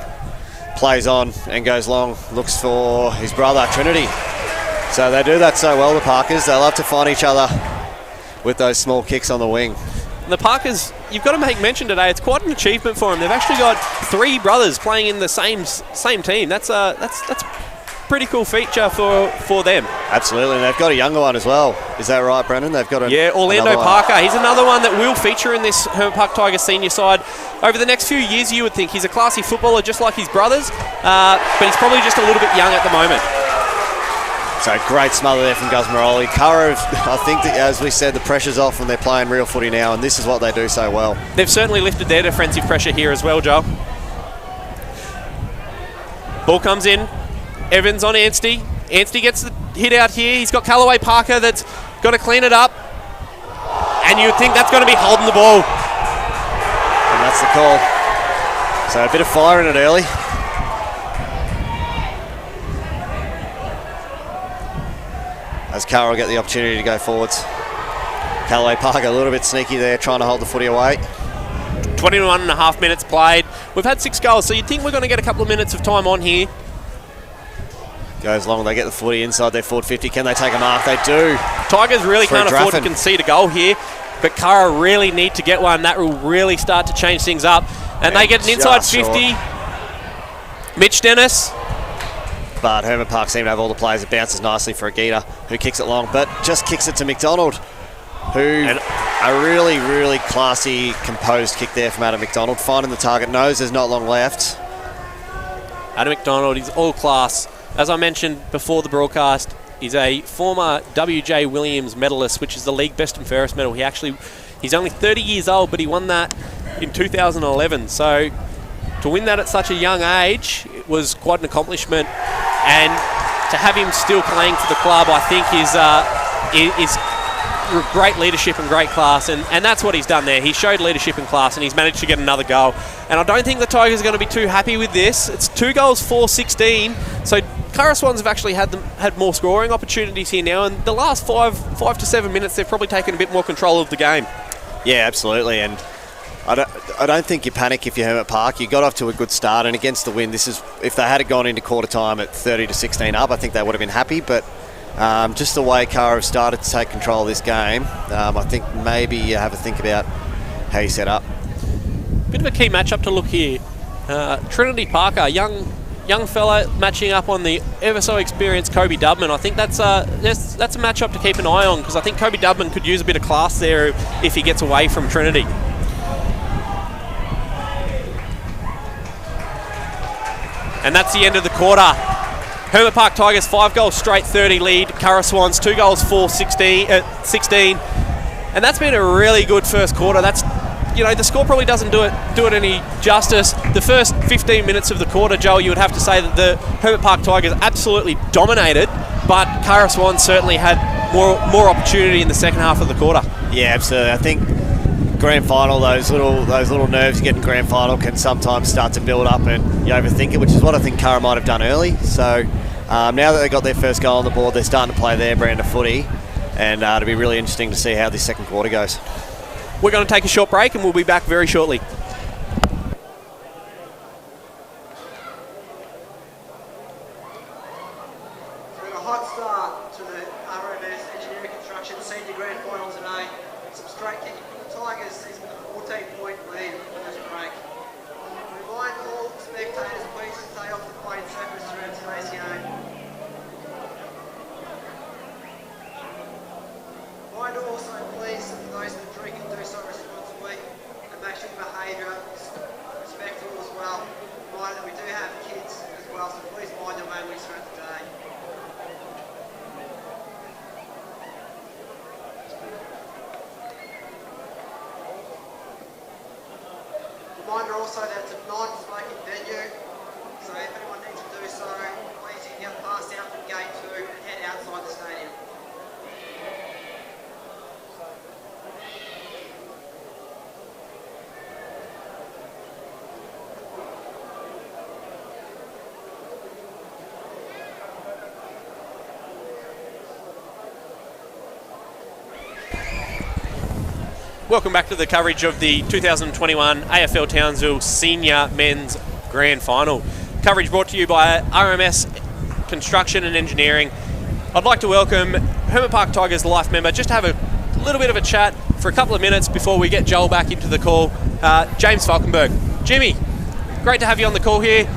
plays on and goes long, looks for his brother, Trinity. So they do that so well, the Parkers. They love to find each other with those small kicks on the wing. And the Parkers, you've got to make mention today, it's quite an achievement for them. They've actually got 3 brothers playing in the same team. That's a pretty cool feature for them. Absolutely, and they've got a younger one as well. Is that right, Brendan? They've got Orlando Parker. He's another one that will feature in this Hermit Park Tigers senior side. Over the next few years, you would think he's a classy footballer just like his brothers, but he's probably just a little bit young at the moment. So great smother there from Gus Moroli. Curra, I think that, as we said, the pressure's off and they're playing real footy now, and this is what they do so well. They've certainly lifted their defensive pressure here as well, Joel. Ball comes in. Evans on Anstey. Anstey gets the hit out here. He's got Callaway Parker that's got to clean it up. And you would think that's going to be holding the ball. And that's the call. So a bit of fire in it early. As Curra will get the opportunity to go forwards. Callaway Parker a little bit sneaky there, trying to hold the footy away. 21 and a half minutes played. We've had 6 goals, so you'd think we're going to get a couple of minutes of time on here. Goes long, they get the footy inside their forward 50. Can they take a mark? They do. Tigers really can't afford to concede a goal here, but Curra really need to get one. That will really start to change things up. And they get an inside 50. Mitch Dennis. But Hermit Park seem to have all the players. It bounces nicely for Agita, who kicks it long, but just kicks it to McDonald, who a really, really classy, composed kick there from Adam McDonald. Finding the target, knows there's not long left. Adam McDonald, he's all class. As I mentioned before the broadcast, he's a former W.J. Williams medalist, which is the league best and fairest medal. He's only 30 years old, but he won that in 2011. So to win that at such a young age, it was quite an accomplishment. And to have him still playing for the club, I think is great leadership and great class, and that's what he's done there. He showed leadership and class, and he's managed to get another goal. And I don't think the Tigers are going to be too happy with this. It's 2 goals, 4-16. So Curra Swans have actually had more scoring opportunities here now, and the last 5 to 7 minutes, they've probably taken a bit more control of the game. Yeah, absolutely. And I don't think you panic if you're Hermit Park. You got off to a good start, and against the wind, if they had gone into quarter time at 30-16 up, I think they would have been happy. But just the way Curra have started to take control of this game, I think maybe you have a think about how you set up. Bit of a key matchup to look here. Trinity Parker, young fella matching up on the ever so experienced Kobe Dubman. I think that's a matchup to keep an eye on, because I think Kobe Dubman could use a bit of class there if he gets away from Trinity. And that's the end of the quarter. Hermit Park Tigers 5 goals straight, 30 lead. Curra Swans 2 goals, 16. And that's been a really good first quarter. That's the score probably doesn't do it any justice. The first 15 minutes of the quarter, Joel, you would have to say that the Hermit Park Tigers absolutely dominated, but Curra Swans certainly had more opportunity in the second half of the quarter. Yeah, absolutely. I think grand final, those little nerves you get in grand final can sometimes start to build up and you overthink it, which is what I think Curra might have done early. So now that they got their first goal on the board, they're starting to play their brand of footy, and it'll be really interesting to see how this second quarter goes. We're going to take a short break and we'll be back very shortly. Reminder also that it's a non-smoking venue, so if anyone needs to do so, please you can pass out from gate 2 and head outside the stadium. Welcome back to the coverage of the 2021 AFL Townsville Senior Men's Grand Final. Coverage brought to you by RMS Construction and Engineering. I'd like to welcome Hermit Park Tigers life member, just to have a little bit of a chat for a couple of minutes before we get Joel back into the call, James Falkenberg. Jimmy, great to have you on the call here.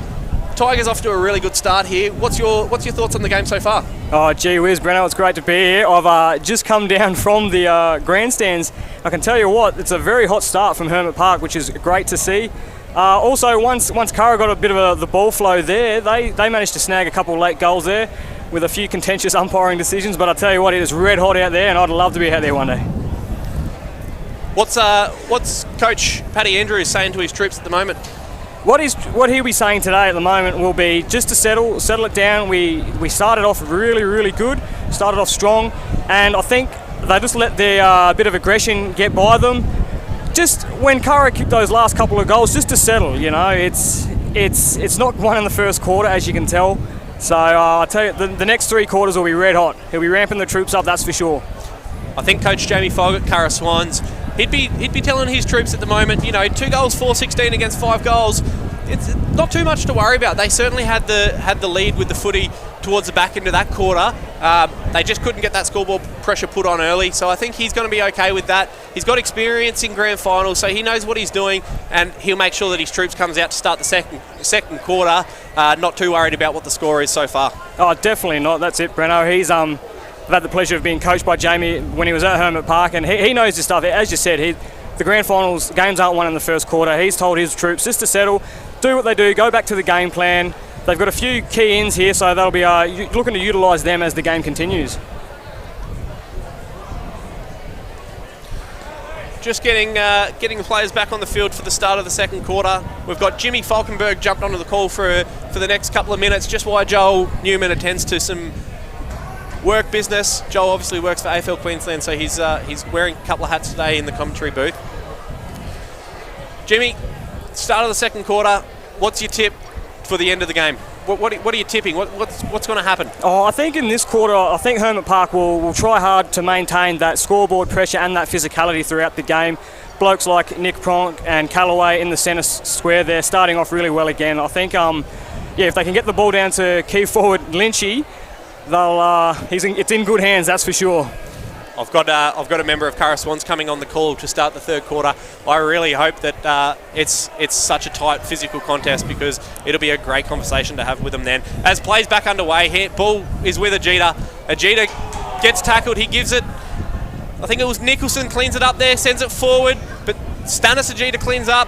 Tigers off to a really good start here. What's your thoughts on the game so far? Oh, gee whiz, Breno, it's great to be here. I've just come down from the grandstands. I can tell you what, it's a very hot start from Hermit Park, which is great to see. Also, once Curra got a bit of the ball flow there, they managed to snag a couple of late goals there with a few contentious umpiring decisions, but I tell you what, it is red hot out there and I'd love to be out there one day. What's Coach Paddy Andrews saying to his troops at the moment? What he'll be saying today at the moment will be just to settle it down. We started off really good, started off strong, and I think they just let their bit of aggression get by them. Just when Curra kicked those last couple of goals, just to settle, it's not won in the first quarter, as you can tell. So I tell you, the next 3 quarters will be red hot. He'll be ramping the troops up, that's for sure. I think Coach Jamie Fogg at Curra Swans, he'd be telling his troops at the moment, 2 goals, 4-16 against 5 goals. It's not too much to worry about. They certainly had the lead with the footy towards the back end of that quarter. They just couldn't get that scoreboard pressure put on early, so I think he's going to be okay with that. He's got experience in grand finals, so he knows what he's doing, and he'll make sure that his troops comes out to start the second quarter, not too worried about what the score is so far. Oh, definitely not. That's it, Breno. He's I've had the pleasure of being coached by Jamie when he was at Hermit Park, and he knows his stuff. As you said, the grand finals games aren't won in the first quarter. He's told his troops just to settle, do what they do, go back to the game plan. They've got a few key ins here, so they'll be looking to utilise them as the game continues. Just getting the players back on the field for the start of the second quarter. We've got Jimmy Falkenberg jumped onto the call for the next couple of minutes, just while Joel Newman attends to some work business. Joel obviously works for AFL Queensland, so he's wearing a couple of hats today in the commentary booth. Jimmy, start of the second quarter, what's your tip for the end of the game? What are you tipping? What's going to happen? Oh, I think in this quarter, I think Hermit Park will try hard to maintain that scoreboard pressure and that physicality throughout the game. Blokes like Nick Pronk and Callaway in the centre square, they're starting off really well again. I think, if they can get the ball down to key forward Lynchy, it's in good hands, that's for sure. I've got a member of Curra Swans coming on the call to start the third quarter. I really hope that it's such a tight physical contest, because it'll be a great conversation to have with them then. As play's back underway here, ball is with Ajita. Ajita gets tackled, he gives it, I think it was Nicholson, cleans it up there, sends it forward, but Stanis Ajita cleans up.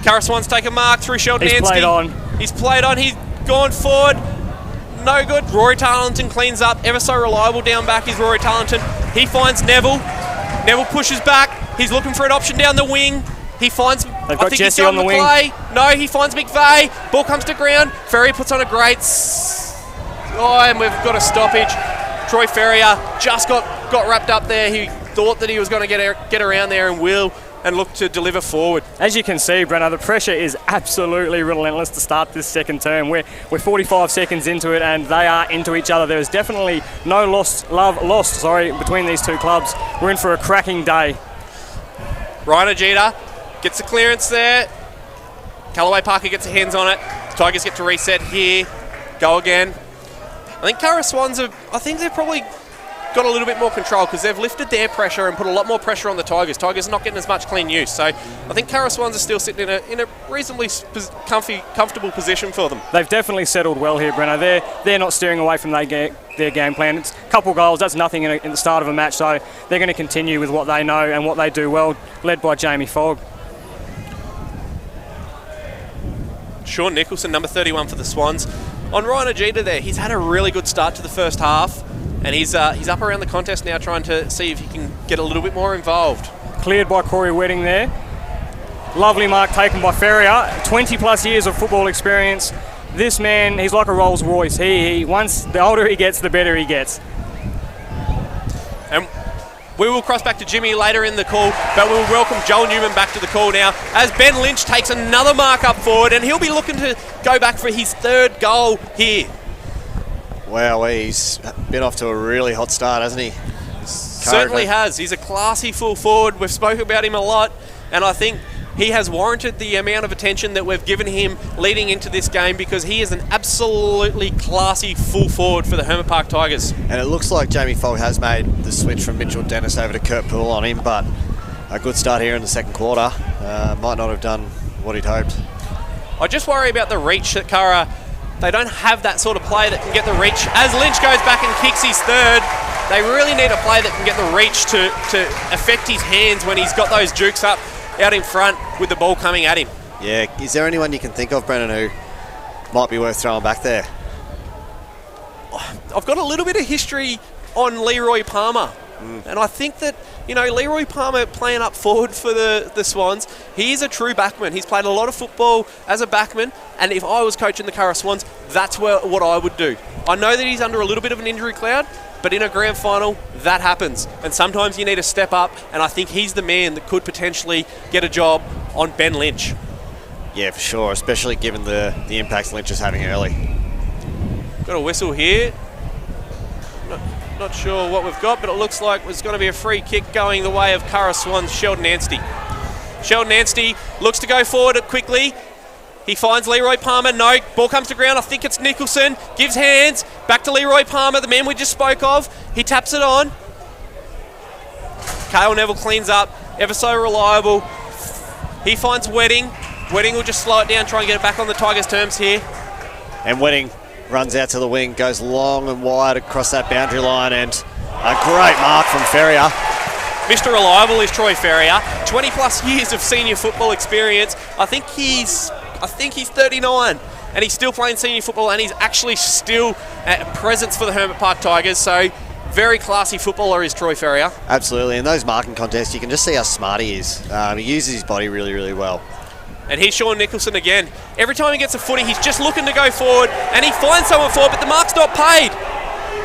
Curra Swans take a mark through Sheldon Ansky. He's played on, he's gone forward. No good. Rory Tarleton cleans up. Ever so reliable down back is Rory Tarleton. He finds Neville. Neville pushes back. He's looking for an option down the wing. He finds... They've got Jesse on the wing. No, he finds McVeigh. Ball comes to ground. Ferrier puts on a great... and we've got a stoppage. Troy Ferrier just got wrapped up there. He thought that he was going to get around there and look to deliver forward. As you can see, Brenner, the pressure is absolutely relentless to start this second term. We're 45 seconds into it and they are into each other. There is definitely no love lost between these two clubs. We're in for a cracking day. Ryan Ajita gets the clearance there. Callaway Parker gets their hands on it. Tigers get to reset here. Go again. I think Curra Swans they've probably got a little bit more control because they've lifted their pressure and put a lot more pressure on the Tigers. Tigers are not getting as much clean use. So I think Curra Swans are still sitting in a reasonably comfortable position for them. They've definitely settled well here, Brenner. They're not steering away from their game plan. It's a couple goals, that's nothing in the start of a match, so they're going to continue with what they know and what they do well, led by Jamie Fogg. Sean Nicholson, number 31 for the Swans. On Ryan Ajita there, he's had a really good start to the first half, and he's up around the contest now trying to see if he can get a little bit more involved. Cleared by Corey Wedding there. Lovely mark taken by Ferrier. 20 plus years of football experience. This man, he's like a Rolls Royce. He once the older he gets, the better he gets. And we will cross back to Jimmy later in the call, but we'll welcome Joel Newman back to the call now as Ben Lynch takes another mark up forward, and he'll be looking to go back for his third goal here. Wow, he's been off to a really hot start, hasn't he? Certainly has. He's a classy full forward. We've spoken about him a lot, and I think he has warranted the amount of attention that we've given him leading into this game because he is an absolutely classy full forward for the Hermit Park Tigers. And it looks like Jamie Fogg has made the switch from Mitchell Dennis over to Kurt Poole on him, but a good start here in the second quarter. Might not have done what he'd hoped. I just worry about the reach that Curra, they don't have that sort of player that can get the reach. As Lynch goes back and kicks his third, they really need a player that can get the reach to affect his hands when he's got those jukes up out in front with the ball coming at him. Yeah, is there anyone you can think of, Brennan, who might be worth throwing back there? I've got a little bit of history on Leroy Palmer. And I think that, Leroy Palmer playing up forward for the Swans, he is a true backman. He's played a lot of football as a backman, and if I was coaching the Curra Swans, that's what I would do. I know that he's under a little bit of an injury cloud, but in a grand final, that happens. And sometimes you need to step up, and I think he's the man that could potentially get a job on Ben Lynch. Yeah, for sure, especially given the impacts Lynch is having early. Got a whistle here. Not sure what we've got, but it looks like there's going to be a free kick going the way of Curra Swans, Sheldon Anstey. Sheldon Anstey looks to go forward quickly. He finds Leroy Palmer. No, ball comes to ground. I think it's Nicholson. Gives hands. Back to Leroy Palmer, the man we just spoke of. He taps it on. Cale Neville cleans up. Ever so reliable. He finds Wedding. Wedding will just slow it down, try and get it back on the Tigers' terms here. And Wedding runs out to the wing, goes long and wide across that boundary line, and a great mark from Ferrier. Mr. Reliable is Troy Ferrier. 20 plus years of senior football experience. I think he's 39 and he's still playing senior football, and he's actually still a presence for the Hermit Park Tigers. So very classy footballer is Troy Ferrier. Absolutely. In those marking contests, you can just see how smart he is. He uses his body really, really well. And here's Sean Nicholson again. Every time he gets a footy, he's just looking to go forward, and he finds someone forward, but the mark's not paid.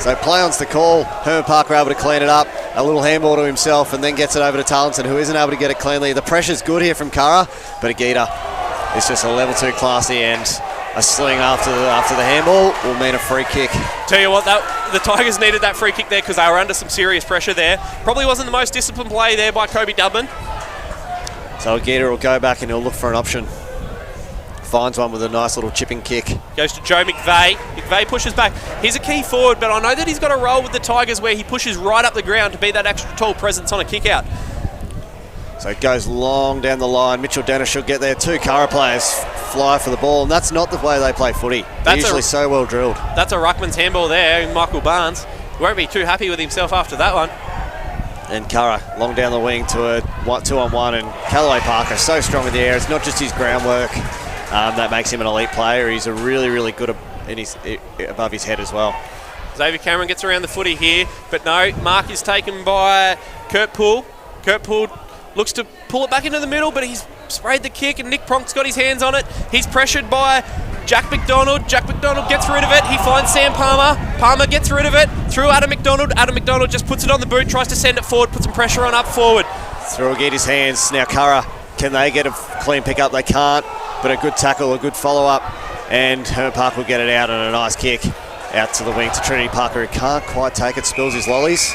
So play on's the call. Hermit Park are able to clean it up. A little handball to himself, and then gets it over to Tarleton, who isn't able to get it cleanly. The pressure's good here from Curra, but Agita is just a level 2 classy, and a sling after the handball will mean a free kick. Tell you what, the Tigers needed that free kick there because they were under some serious pressure there. Probably wasn't the most disciplined play there by Kobe Dubman. So Agita will go back and he'll look for an option. Finds one with a nice little chipping kick. Goes to Joe McVeigh. McVeigh pushes back. He's a key forward, but I know that he's got a role with the Tigers where he pushes right up the ground to be that extra tall presence on a kick out. So it goes long down the line. Mitchell Dennis should get there. 2 Curra players fly for the ball, and that's not the way they play footy. They're usually so well drilled. That's a ruckman's handball there, Michael Barnes. Won't be too happy with himself after that one. And Curra long down the wing to a 2-on-1, and Callaway Parker so strong in the air. It's not just his groundwork that makes him an elite player. He's a really, really good above his head as well. Xavier Cameron gets around the footy here, but no, mark is taken by Kurt Poole. Kurt looks to pull it back into the middle, but he's sprayed the kick, and Nick Pronk's got his hands on it. He's pressured by Jack McDonald. Jack McDonald gets rid of it. He finds Sam Palmer. Palmer gets rid of it. Through Adam McDonald. Adam McDonald just puts it on the boot, tries to send it forward, put some pressure on up forward. Through Agiti's hands. Now Curra, can they get a clean pick up? They can't, but a good tackle, a good follow-up, and Hermit Park will get it out on a nice kick out to the wing to Trinity Parker, who can't quite take it, spills his lollies,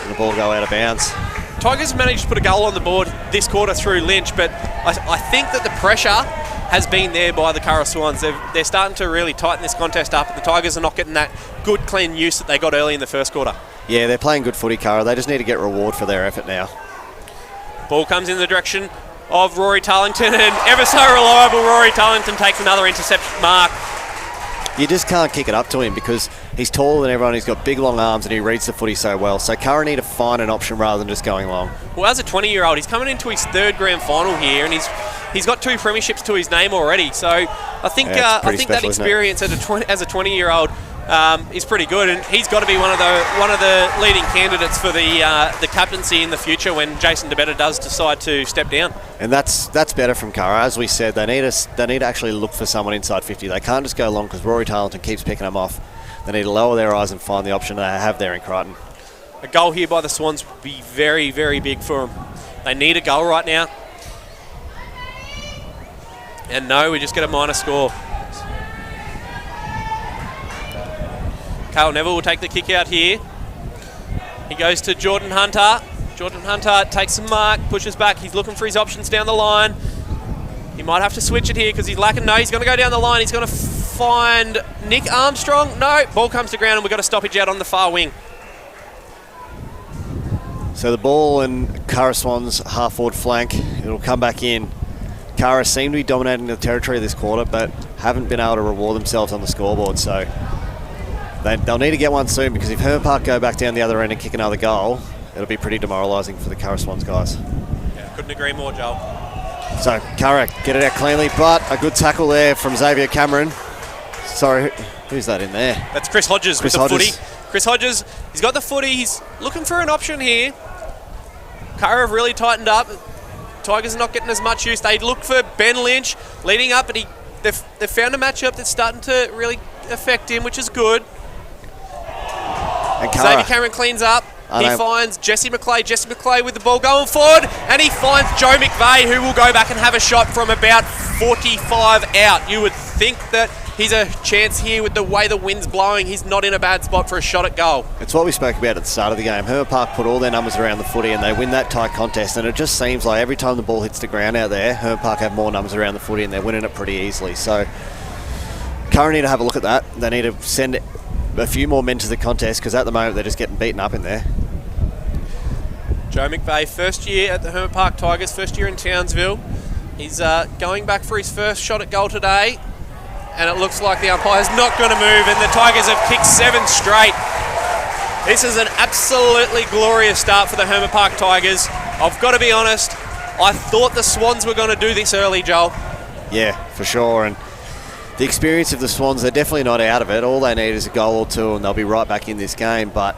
and the ball go out of bounds. Tigers managed to put a goal on the board this quarter through Lynch, but I think that the pressure has been there by the Curra Swans. They're starting to really tighten this contest up, and the Tigers are not getting that good, clean use that they got early in the first quarter. Yeah, they're playing good footy, Curra. They just need to get reward for their effort now. Ball comes in the direction of Rory Tarlington, and ever so reliable Rory Tarlington takes another interception mark. You just can't kick it up to him because he's taller than everyone, he's got big long arms, and he reads the footy so well. So Curra need to find an option rather than just going long. Well, as a 20-year-old, he's coming into his third grand final here, and he's got 2 premierships to his name already. So I think that experience as a 20-year-old is pretty good, and he's got to be one of the leading candidates for the captaincy in the future when Jason DeBetta does decide to step down. And that's better from Curra. As we said, they need to actually look for someone inside 50. They can't just go long because Rory Tarleton keeps picking them off. They need to lower their eyes and find the option they have there in Crichton. A goal here by the Swans would be very, very big for them. They need a goal right now. And no, we just get a minor score. Cale Neville will take the kick out here. He goes to Jordan Hunter. Jordan Hunter takes some mark, pushes back. He's looking for his options down the line. He might have to switch it here because he's lacking. No, he's going to go down the line. He's going to find Nick Armstrong. No, ball comes to ground and we've got a stoppage out on the far wing. So the ball in Curra Swans half-forward flank. It'll come back in. Curra seem to be dominating the territory this quarter, but haven't been able to reward themselves on the scoreboard. So they'll need to get one soon, because if Hermit Park go back down the other end and kick another goal, it'll be pretty demoralising for the Curra Swans guys. Yeah, couldn't agree more, Joel. So Curra get it out cleanly, but a good tackle there from Xavier Cameron. Sorry, who's that in there? That's Chris Hodges with the footy. Chris Hodges, he's got the footy. He's looking for an option here. Curra have really tightened up. Tigers are not getting as much use. They look for Ben Lynch leading up, and they've found a matchup that's starting to really affect him, which is good. And Xavier Cameron cleans up. He finds Jesse McClay. Jesse McClay with the ball going forward, and he finds Joe McVeigh, who will go back and have a shot from about 45 out. You would think that he's a chance here with the way the wind's blowing. He's not in a bad spot for a shot at goal. It's what we spoke about at the start of the game. Hermit Park put all their numbers around the footy and they win that tight contest, and it just seems like every time the ball hits the ground out there, Hermit Park have more numbers around the footy and they're winning it pretty easily. So Curra need to have a look at that. They need to send a few more men to the contest, because at the moment they're just getting beaten up in there. Joe McVeigh, first year at the Hermit Park Tigers, first year in Townsville. He's going back for his first shot at goal today, and it looks like the umpire's not going to move, and the Tigers have kicked 7 straight. This is an absolutely glorious start for the Hermit Park Tigers. I've got to be honest, I thought the Swans were going to do this early, Joel. Yeah, for sure, and the experience of the Swans, they're definitely not out of it. All they need is a goal or two and they'll be right back in this game. But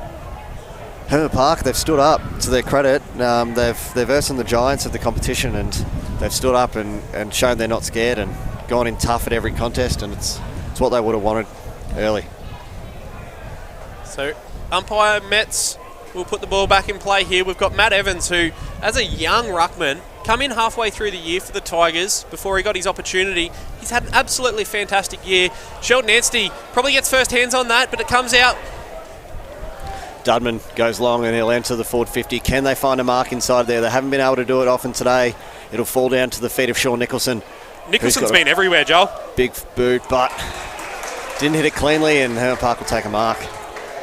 Hermit Park, they've stood up to their credit. They've versed the giants of the competition, and they've stood up and shown they're not scared and gone in tough at every contest, and it's what they would have wanted early. So umpire Metz will put the ball back in play here. We've got Matt Evans, who, as a young ruckman, come in halfway through the year for the Tigers before he got his opportunity. He's had an absolutely fantastic year. Sheldon Anstey probably gets first hands on that, but it comes out. Dudman goes long and he'll enter the forward 50. Can they find a mark inside there? They haven't been able to do it often today. It'll fall down to the feet of Sean Nicholson. Nicholson's been everywhere, Joel. Big boot, but didn't hit it cleanly, and Hermit Park will take a mark.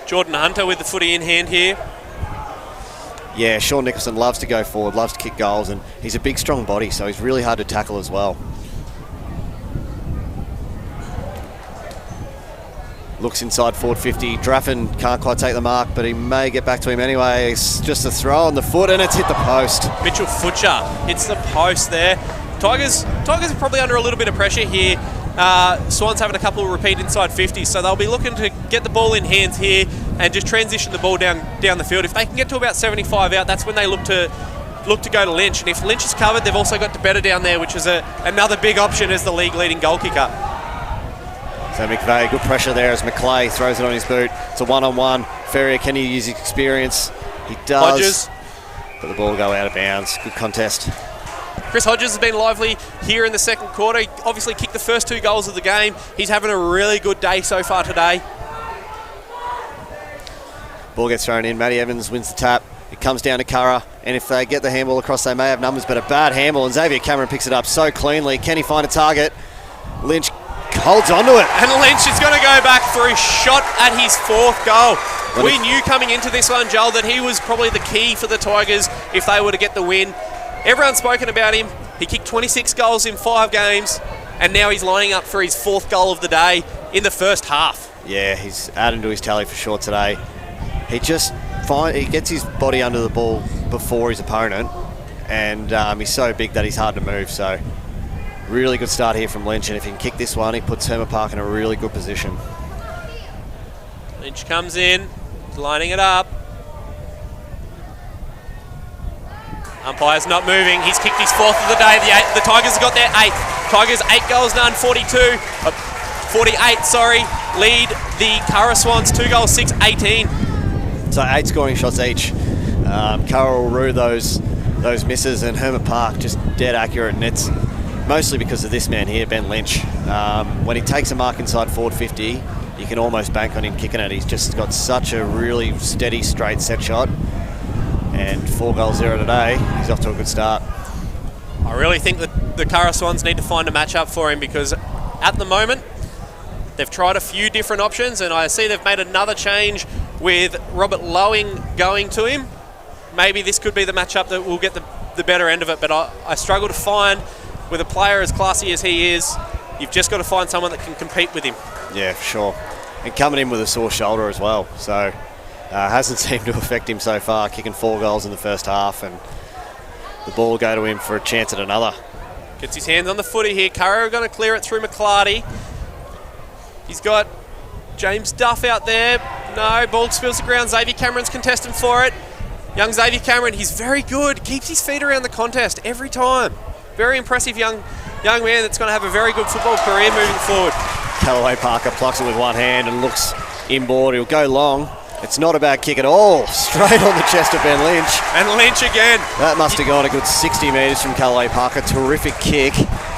Jordan Hunter with the footy in hand here. Yeah, Sean Nicholson loves to go forward, loves to kick goals, and he's a big, strong body, so he's really hard to tackle as well. Looks inside forward 50. Draffin can't quite take the mark, but he may get back to him anyway. It's just a throw on the foot, and it's hit the post. Mitchell Futcher hits the post there. Tigers are probably under a little bit of pressure here. Swans having a couple of repeat inside 50s, so they'll be looking to get the ball in hands here and just transition the ball down the field. If they can get to about 75 out, that's when they look to look to go to Lynch. And if Lynch is covered, they've also got DeBetta down there, which is another big option as the league-leading goal kicker. So McVeigh, good pressure there as McClay throws it on his boot. It's a one-on-one. Ferrier, can he use his experience? He does. Hodges. But the ball will go out of bounds. Good contest. Chris Hodges has been lively here in the second quarter. He obviously kicked the first 2 goals of the game. He's having a really good day so far today. Ball gets thrown in. Matty Evans wins the tap. It comes down to Curra, and if they get the handball across, they may have numbers, but a bad handball, and Xavier Cameron picks it up so cleanly. Can he find a target? Lynch holds onto it. And Lynch is going to go back for his shot at his 4th goal. We knew coming into this one, Joel, that he was probably the key for the Tigers if they were to get the win. Everyone's spoken about him. He kicked 26 goals in 5 games, and now he's lining up for his 4th goal of the day in the first half. Yeah, he's adding to his tally for sure today. He gets his body under the ball before his opponent, and he's so big that he's hard to move. So really good start here from Lynch, and if he can kick this one, he puts Hermit Park in a really good position. Lynch comes in, lining it up. Umpire's not moving. He's kicked his 4th of the day. The Tigers have got their 8th. Tigers 8 goals, none, 48, lead the Curra Swans 2 goals, 6, 18. So 8 scoring shots each. Curra will rue those misses, and Hermit Park just dead accurate, and it's mostly because of this man here, Ben Lynch. When he takes a mark inside forward 50, you can almost bank on him kicking it. He's just got such a really steady, straight set shot. And 4 goals there today. He's off to a good start. I really think that the Curra Swans need to find a matchup for him, because at the moment they've tried a few different options, and I see they've made another change with Robert Lowing going to him. Maybe this could be the matchup that will get the better end of it, but I struggle to find, with a player as classy as he is, you've just got to find someone that can compete with him. Yeah, for sure. And coming in with a sore shoulder as well, so hasn't seemed to affect him so far, kicking 4 goals in the first half, and the ball will go to him for a chance at another. Gets his hands on the footy here. Curra are going to clear it through McClarty. He's got James Duff out there. No, ball spills the ground. Xavier Cameron's contesting for it. Young Xavier Cameron, he's very good. Keeps his feet around the contest every time. Very impressive young man that's going to have a very good football career moving forward. Callaway Parker plucks it with one hand and looks inboard. He'll go long. It's not a bad kick at all. Straight on the chest of Ben Lynch. And Lynch again. That must have gone a good 60 metres from Callaway Parker. Terrific kick.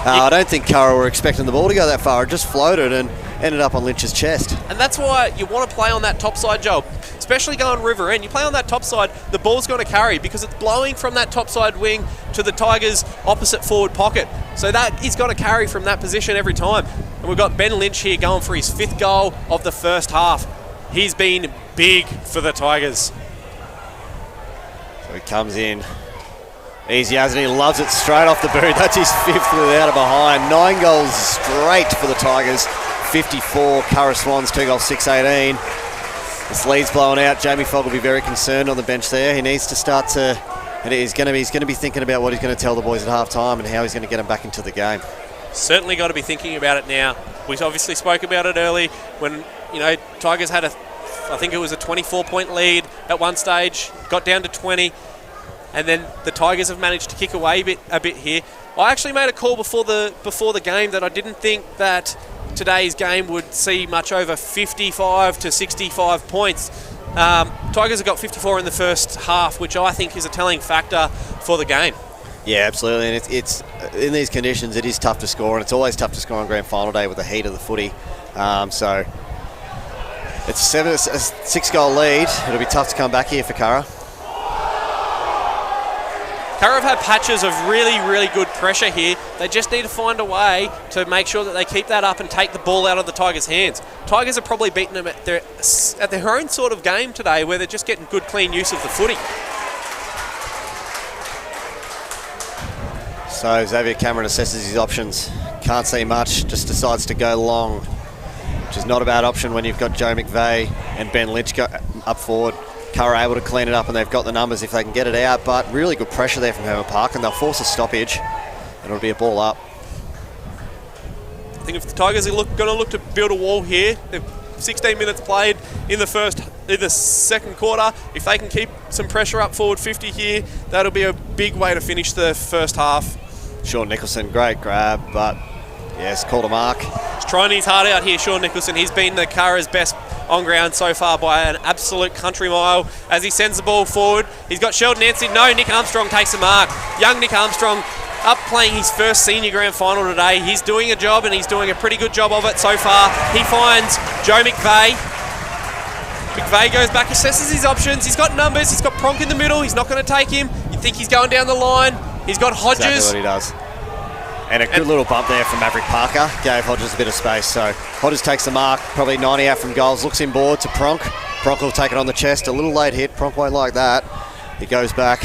I don't think Curra were expecting the ball to go that far. It just floated and ended up on Lynch's chest. And that's why you want to play on that top side, Joel. Especially going river end. You play on that top side, the ball's going to carry because it's blowing from that top side wing to the Tigers' opposite forward pocket. So that is going to carry from that position every time. And we've got Ben Lynch here going for his 5th goal of the first half. He's been big for the Tigers. So he comes in. Easy, hasn't he? Loves it straight off the boot. That's his 5th without a behind. 9 goals straight for the Tigers. 54, Curra Swans, 2 goals, 6-18. This lead's blowing out. Jamie Fogg will be very concerned on the bench there. He needs to start to... He's going to be thinking about what he's going to tell the boys at half-time and how he's going to get them back into the game. Certainly got to be thinking about it now. We obviously spoke about it early when, Tigers had I think it was a 24-point lead at one stage, got down to 20, and then the Tigers have managed to kick away a bit here. I actually made a call before the game that I didn't think that today's game would see much over 55 to 65 points. Tigers have got 54 in the first half, which I think is a telling factor for the game. Yeah, absolutely, and it's in these conditions it is tough to score, and it's always tough to score on grand final day with the heat of the footy. So it's a 6-goal lead. It'll be tough to come back here for Curra. Curra have had patches of really, really good pressure here. They just need to find a way to make sure that they keep that up and take the ball out of the Tigers' hands. Tigers are probably beating them at their own sort of game today, where they're just getting good, clean use of the footy. So Xavier Cameron assesses his options. Can't see much, just decides to go long, which is not a bad option when you've got Joe McVeigh and Ben Lynch go up forward. Curra able to clean it up, and they've got the numbers if they can get it out, but really good pressure there from Hermit Park, and they'll force a stoppage, and it'll be a ball up. I think if the Tigers are going to look to build a wall here, they've 16 minutes played in the first in the second quarter. If they can keep some pressure up forward 50 here, that'll be a big way to finish the first half. Sean Nicholson, great grab, but yes, called a mark. He's trying his heart out here, Sean Nicholson. He's been the Curra's best on ground so far by an absolute country mile as he sends the ball forward. He's got Sheldon Anstey. No, Nick Armstrong takes a mark. Young Nick Armstrong up playing his first senior grand final today. He's doing a job, and he's doing a pretty good job of it so far. He finds Joe McVeigh. McVeigh goes back, assesses his options. He's got numbers. He's got Pronk in the middle. He's not going to take him. You think he's going down the line. He's got Hodges. Exactly what he does. And a good little bump there from Maverick Parker. Gave Hodges a bit of space. So Hodges takes the mark, probably 90 out from goals. Looks inboard to Pronk. Pronk will take it on the chest. A little late hit. Pronk won't like that. He goes back.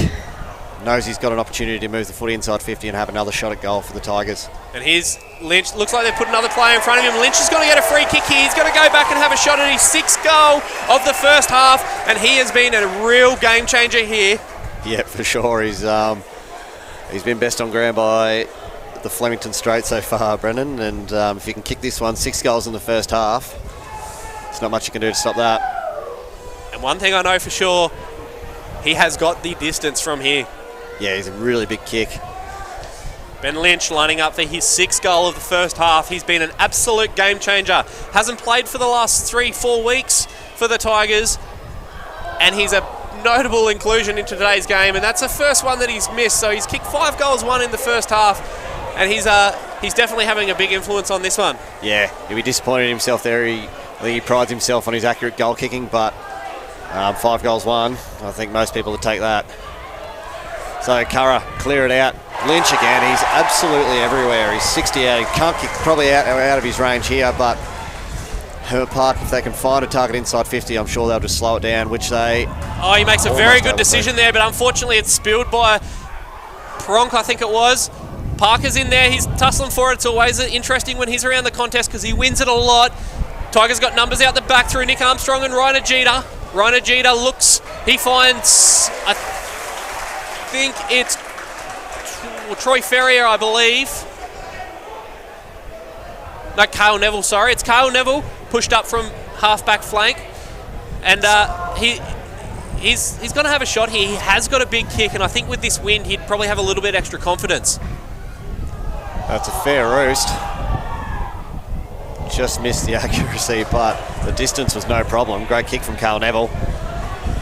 Knows he's got an opportunity to move the footy inside 50 and have another shot at goal for the Tigers. And here's Lynch. Looks like they've put another player in front of him. Lynch is going to get a free kick here. He's going to go back and have a shot at his 6th goal of the first half. And he has been a real game changer here. Yeah, for sure. He's been best on ground by the Flemington Straight so far, Brendan. And if you can kick this one, 6 goals in the first half, there's not much you can do to stop that. And one thing I know for sure, he has got the distance from here. Yeah, he's a really big kick. Ben Lynch lining up for his 6th goal of the first half. He's been an absolute game changer. Hasn't played for the last 3-4 weeks for the Tigers. And he's a notable inclusion into today's game. And that's the first one that he's missed. So he's kicked 5 goals, 1 in the first half. And he's definitely having a big influence on this one. Yeah, he'll be disappointed in himself there. I think he prides himself on his accurate goal kicking. But 5 goals, 1. I think most people would take that. So Curra, clear it out. Lynch again, he's absolutely everywhere. He's 60 out. He can't kick, probably out of his range here, but Hermit Park, if they can find a target inside 50, I'm sure they'll just slow it down, which they... Oh, he makes a very good decision there, but unfortunately it's spilled by Pronk, I think it was. Parker's in there, he's tussling for it. It's always interesting when he's around the contest because he wins it a lot. Tigers got numbers out the back through Nick Armstrong and Ryan Ajita. Ryan Ajita looks, he finds... I think it's Troy Ferrier, I believe. No, Kyle Neville, sorry. It's Kyle Neville, pushed up from half-back flank. And he's going to have a shot here. He has got a big kick, and I think with this wind, he'd probably have a little bit extra confidence. That's a fair roost. Just missed the accuracy, but the distance was no problem. Great kick from Kyle Neville.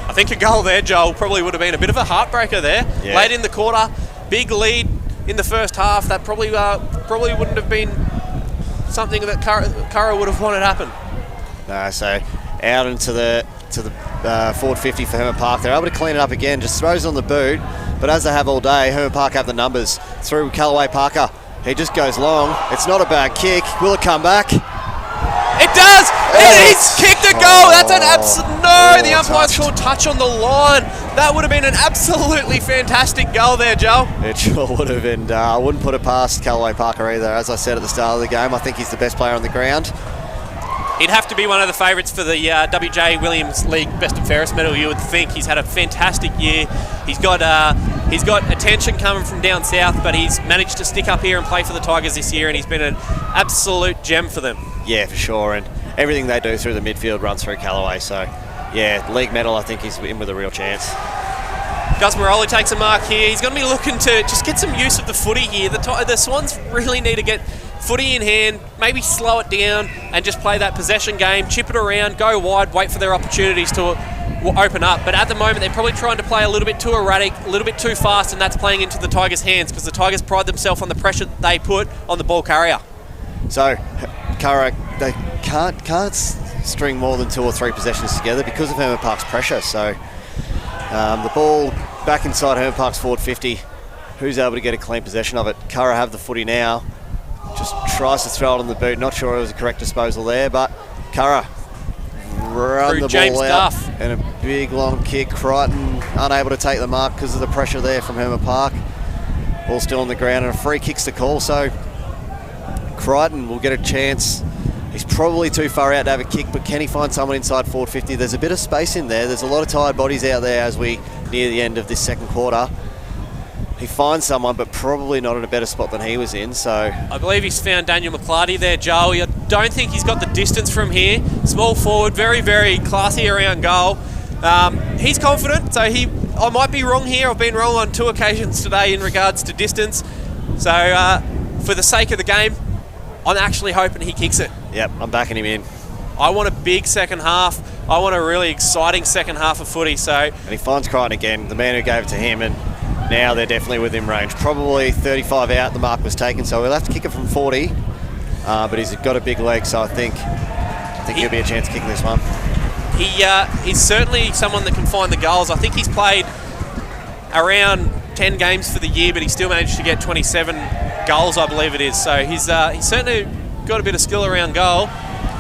I think a goal there, Joel, probably would have been a bit of a heartbreaker there. Yeah. Late in the quarter, big lead in the first half. That probably wouldn't have been something that Curra would have wanted happen. No, so out into the forward 50 for Hermit Park. They're able to clean it up again, just throws on the boot. But as they have all day, Hermit Park have the numbers. Through Callaway Parker. He just goes long. It's not a bad kick. Will it come back? It does! He's kicked a goal! That's an absolute... No, the umpire's called touch on the line. That would have been an absolutely fantastic goal there, Joe. It sure would have, and I wouldn't put it past Callaway Parker either. As I said at the start of the game, I think he's the best player on the ground. He'd have to be one of the favourites for the WJ Williams League Best and Fairest medal, you would think. He's had a fantastic year. He's got attention coming from down south, but he's managed to stick up here and play for the Tigers this year, and he's been an absolute gem for them. Yeah, for sure, and everything they do through the midfield runs through Callaway, so yeah, league medal, I think he's in with a real chance. Gus Moroli takes a mark here. He's going to be looking to just get some use of the footy here. The Swans really need to get footy in hand, maybe slow it down and just play that possession game, chip it around, go wide, wait for their opportunities to open up. But at the moment, they're probably trying to play a little bit too erratic, a little bit too fast, and that's playing into the Tigers' hands because the Tigers pride themselves on the pressure that they put on the ball carrier. So, Curra, they can't string more than 2 or 3 possessions together because of Hermit Park's pressure. So, the ball back inside Hermit Park's forward 50. Who's able to get a clean possession of it? Curra have the footy now. Just tries to throw it on the boot. Not sure it was a correct disposal there, but Curra run through the James ball out. Duff. And a big long kick. Crichton unable to take the mark because of the pressure there from Hermit Park. Ball still on the ground and a free kick's to call. So Crichton will get a chance. He's probably too far out to have a kick, but can he find someone inside forward 50? There's a bit of space in there. There's a lot of tired bodies out there as we near the end of this second quarter. He finds someone, but probably not in a better spot than he was in. So I believe he's found Daniel McClarty there, Joe. don't think he's got the distance from here. Small forward, very, very classy around goal. He's confident, so I might be wrong here. I've been wrong on 2 occasions today in regards to distance. So for the sake of the game, I'm actually hoping he kicks it. Yep, I'm backing him in. I want a big second half. I want a really exciting second half of footy. So, and he finds Crichton again, the man who gave it to him, and now they're definitely within range. Probably 35 out, the mark was taken, so he'll have to kick it from 40. But he's got a big leg, so I think he'll be a chance kicking this one. He's certainly someone that can find the goals. I think he's played around 10 games for the year, but he still managed to get 27 goals, I believe it is. So he's certainly got a bit of skill around goal.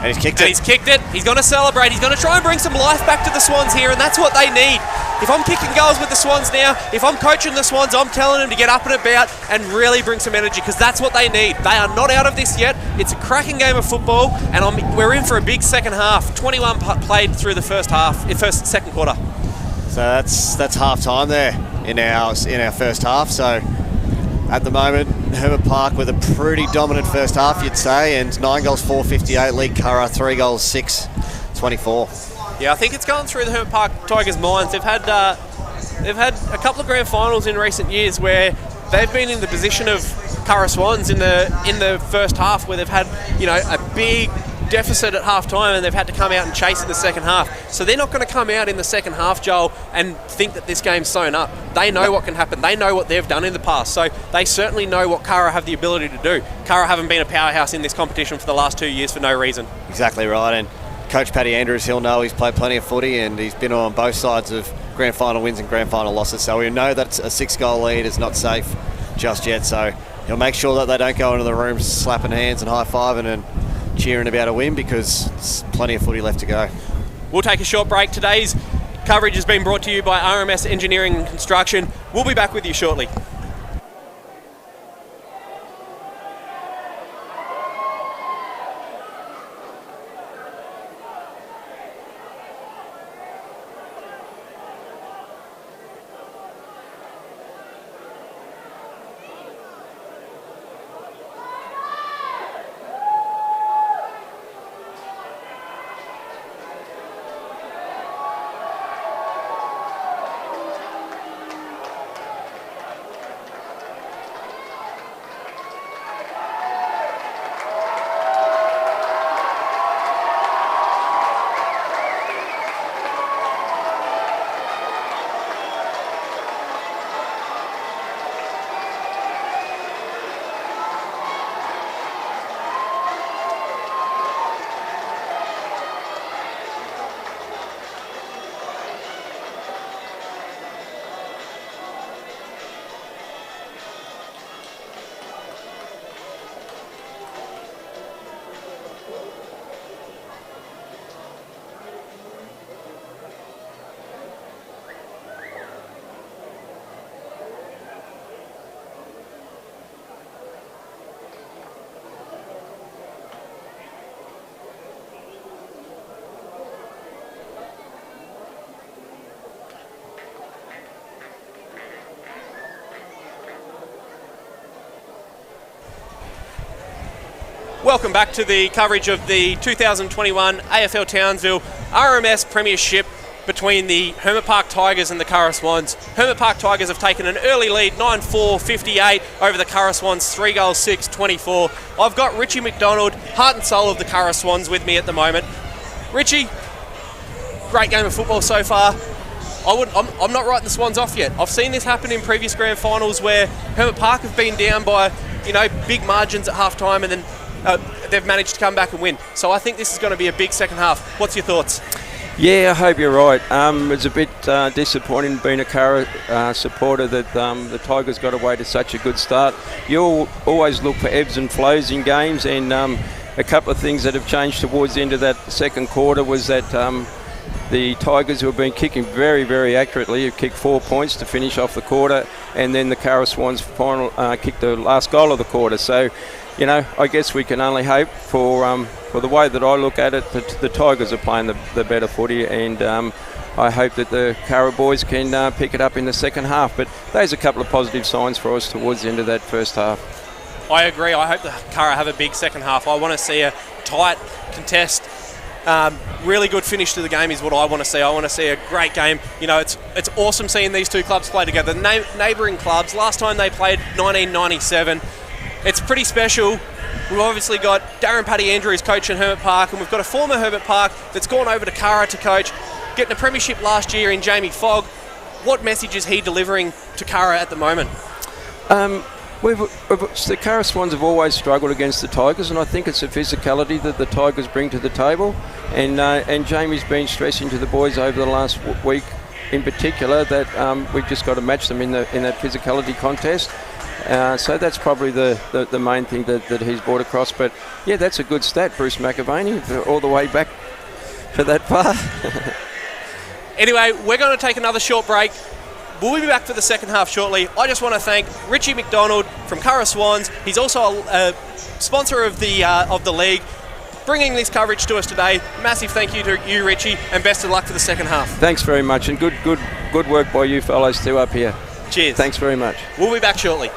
And he's kicked it. He's going to celebrate. He's going to try and bring some life back to the Swans here, and that's what they need. If I'm kicking goals with the Swans now, if I'm coaching the Swans, I'm telling them to get up and about and really bring some energy, because that's what they need. They are not out of this yet. It's a cracking game of football, and we're in for a big second half. 21 played through the second quarter. So that's half time there in our first half. So at the moment, Hermit Park with a pretty dominant first half, you'd say, and 9 goals, 458. League Curra, 3 goals, 624. Yeah, I think it's going through the Hermit Park Tigers' minds. They've had a couple of grand finals in recent years where they've been in the position of Curra Swans in the first half, where they've had a big deficit at half time and they've had to come out and chase in the second half. So they're not going to come out in the second half, Joel, and think that this game's sewn up. They know what can happen. They know what they've done in the past. So they certainly know what Curra have the ability to do. Curra haven't been a powerhouse in this competition for the last 2 years for no reason. Exactly right. And Coach Paddy Andrews, he'll know he's played plenty of footy and he's been on both sides of grand final wins and grand final losses. So we know that a 6-goal lead is not safe just yet. So he'll make sure that they don't go into the room slapping hands and high-fiving and cheering about a win, because there's plenty of footy left to go. We'll take a short break. Today's coverage has been brought to you by RMS Engineering and Construction. We'll be back with you shortly. Welcome back to the coverage of the 2021 AFL Townsville RMS Premiership between the Hermit Park Tigers and the Curra Swans. Hermit Park Tigers have taken an early lead, 9-4-58 over the Curra Swans, 3 goals, 6-24. I've got Richie McDonald, heart and soul of the Curra Swans, with me at the moment. Richie, great game of football so far. I'm not writing the Swans off yet. I've seen this happen in previous grand finals where Hermit Park have been down by big margins at half time, and then they've managed to come back and win. So I think this is going to be a big second half. What's your thoughts? Yeah, I hope you're right. It's a bit disappointing being a Curra supporter that the Tigers got away to such a good start. You always look for ebbs and flows in games, and a couple of things that have changed towards the end of that second quarter was that the Tigers, who have been kicking very, very accurately, have kicked 4 points to finish off the quarter, and then the Curra Swans kicked the last goal of the quarter. So, I guess we can only hope for the way that I look at it, that the Tigers are playing the better footy, and I hope that the Curra boys can pick it up in the second half. But there's a couple of positive signs for us towards the end of that first half. I agree. I hope the Curra have a big second half. I want to see a tight contest. Really good finish to the game is what I want to see. I want to see a great game. You know, it's awesome seeing these two clubs play together. Neighbouring clubs, last time they played 1997. It's pretty special. We've obviously got Darren Paddy Andrews coaching Hermit Park, and we've got a former Hermit Park that's gone over to Curra to coach, getting a premiership last year in Jamie Fogg. What message is he delivering to Curra at the moment? The Curra Swans have always struggled against the Tigers, and I think it's the physicality that the Tigers bring to the table. And Jamie's been stressing to the boys over the last week, in particular, that we've just got to match them in that physicality contest. So that's probably the main thing that he's brought across. But yeah, that's a good stat, Bruce McAvaney, all the way back for that far. Anyway, we're going to take another short break. We'll be back for the second half shortly. I just want to thank Richie McDonald from Curra Swans. He's also a sponsor of the league, bringing this coverage to us today. Massive thank you to you, Richie, and best of luck for the second half. Thanks very much, and good work by you fellows too up here. Cheers. Thanks very much. We'll be back shortly.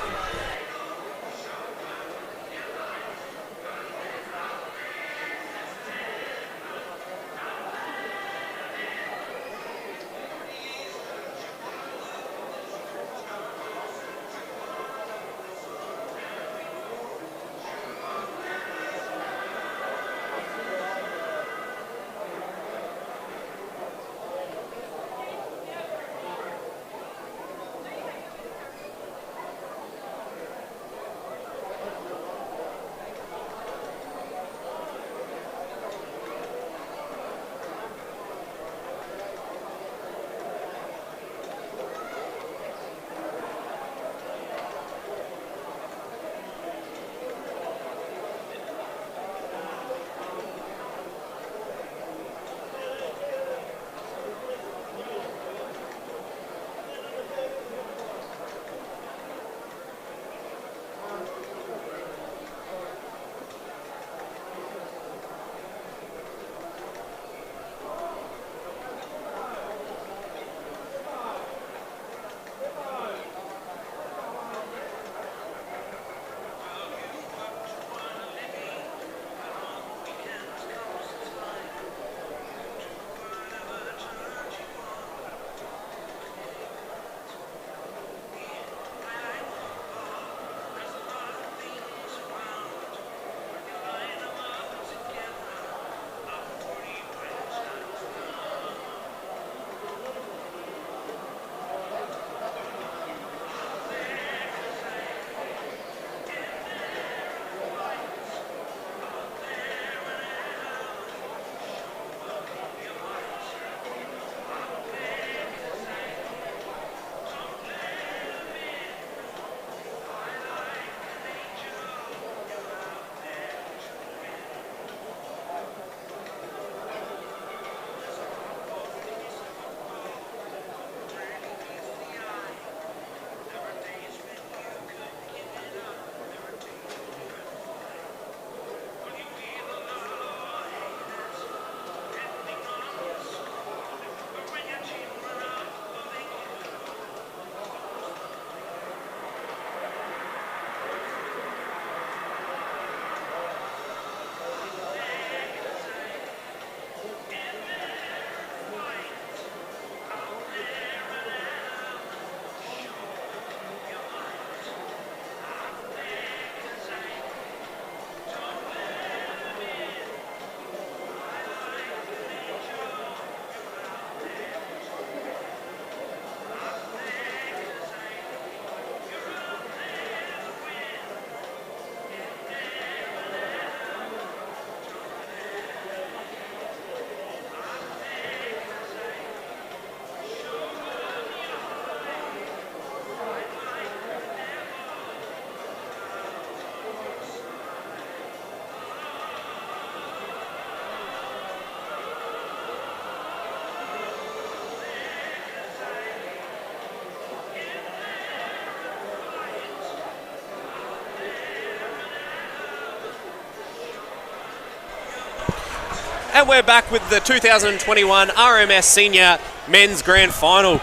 And we're back with the 2021 RMS Senior Men's Grand Final.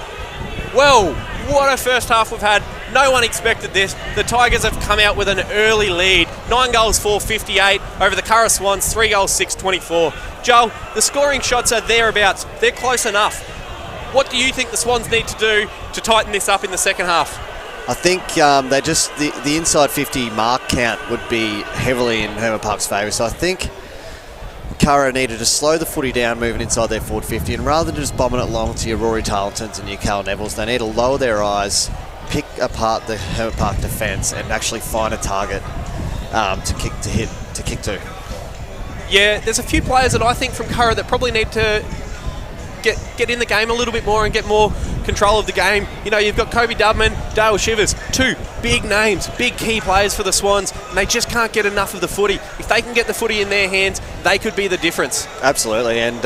Well, what a first half we've had. No one expected this. The Tigers have come out with an early lead. 9 goals, 458 over the Curra Swans, 3 goals, 624. Joel, the scoring shots are thereabouts. They're close enough. What do you think the Swans need to do to tighten this up in the second half? I think they just the inside 50 mark count would be heavily in Hermit Park's favour. So I think Curra needed to slow the footy down moving inside their forward 50, and rather than just bombing it long to your Rory Tarletons and your Cal Nevilles, they need to lower their eyes, pick apart the Hermit Park defence and actually find a target to kick to. Yeah, there's a few players that I think from Curra that probably need to get in the game a little bit more and get more control of the game. You know, you've got Kobe Dubman, Dale Shivers, 2 big names, big key players for the Swans, and they just can't get enough of the footy. If they can get the footy in their hands, they could be the difference. Absolutely, and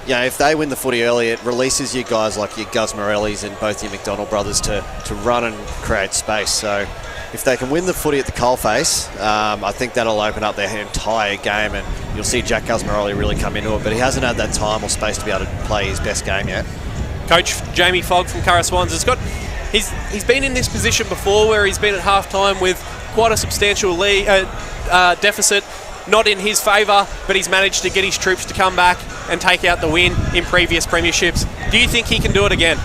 if they win the footy early, it releases you guys like your Gus Morellis and both your McDonald brothers to run and create space. So if they can win the footy at the coalface, I think that'll open up their entire game, and you'll see Jack Gusmeroli really come into it, but he hasn't had that time or space to be able to play his best game yet. Coach Jamie Fogg from Curra Swans he's been in this position before where he's been at halftime with quite a substantial deficit, not in his favour, but he's managed to get his troops to come back and take out the win in previous premierships. Do you think he can do it again?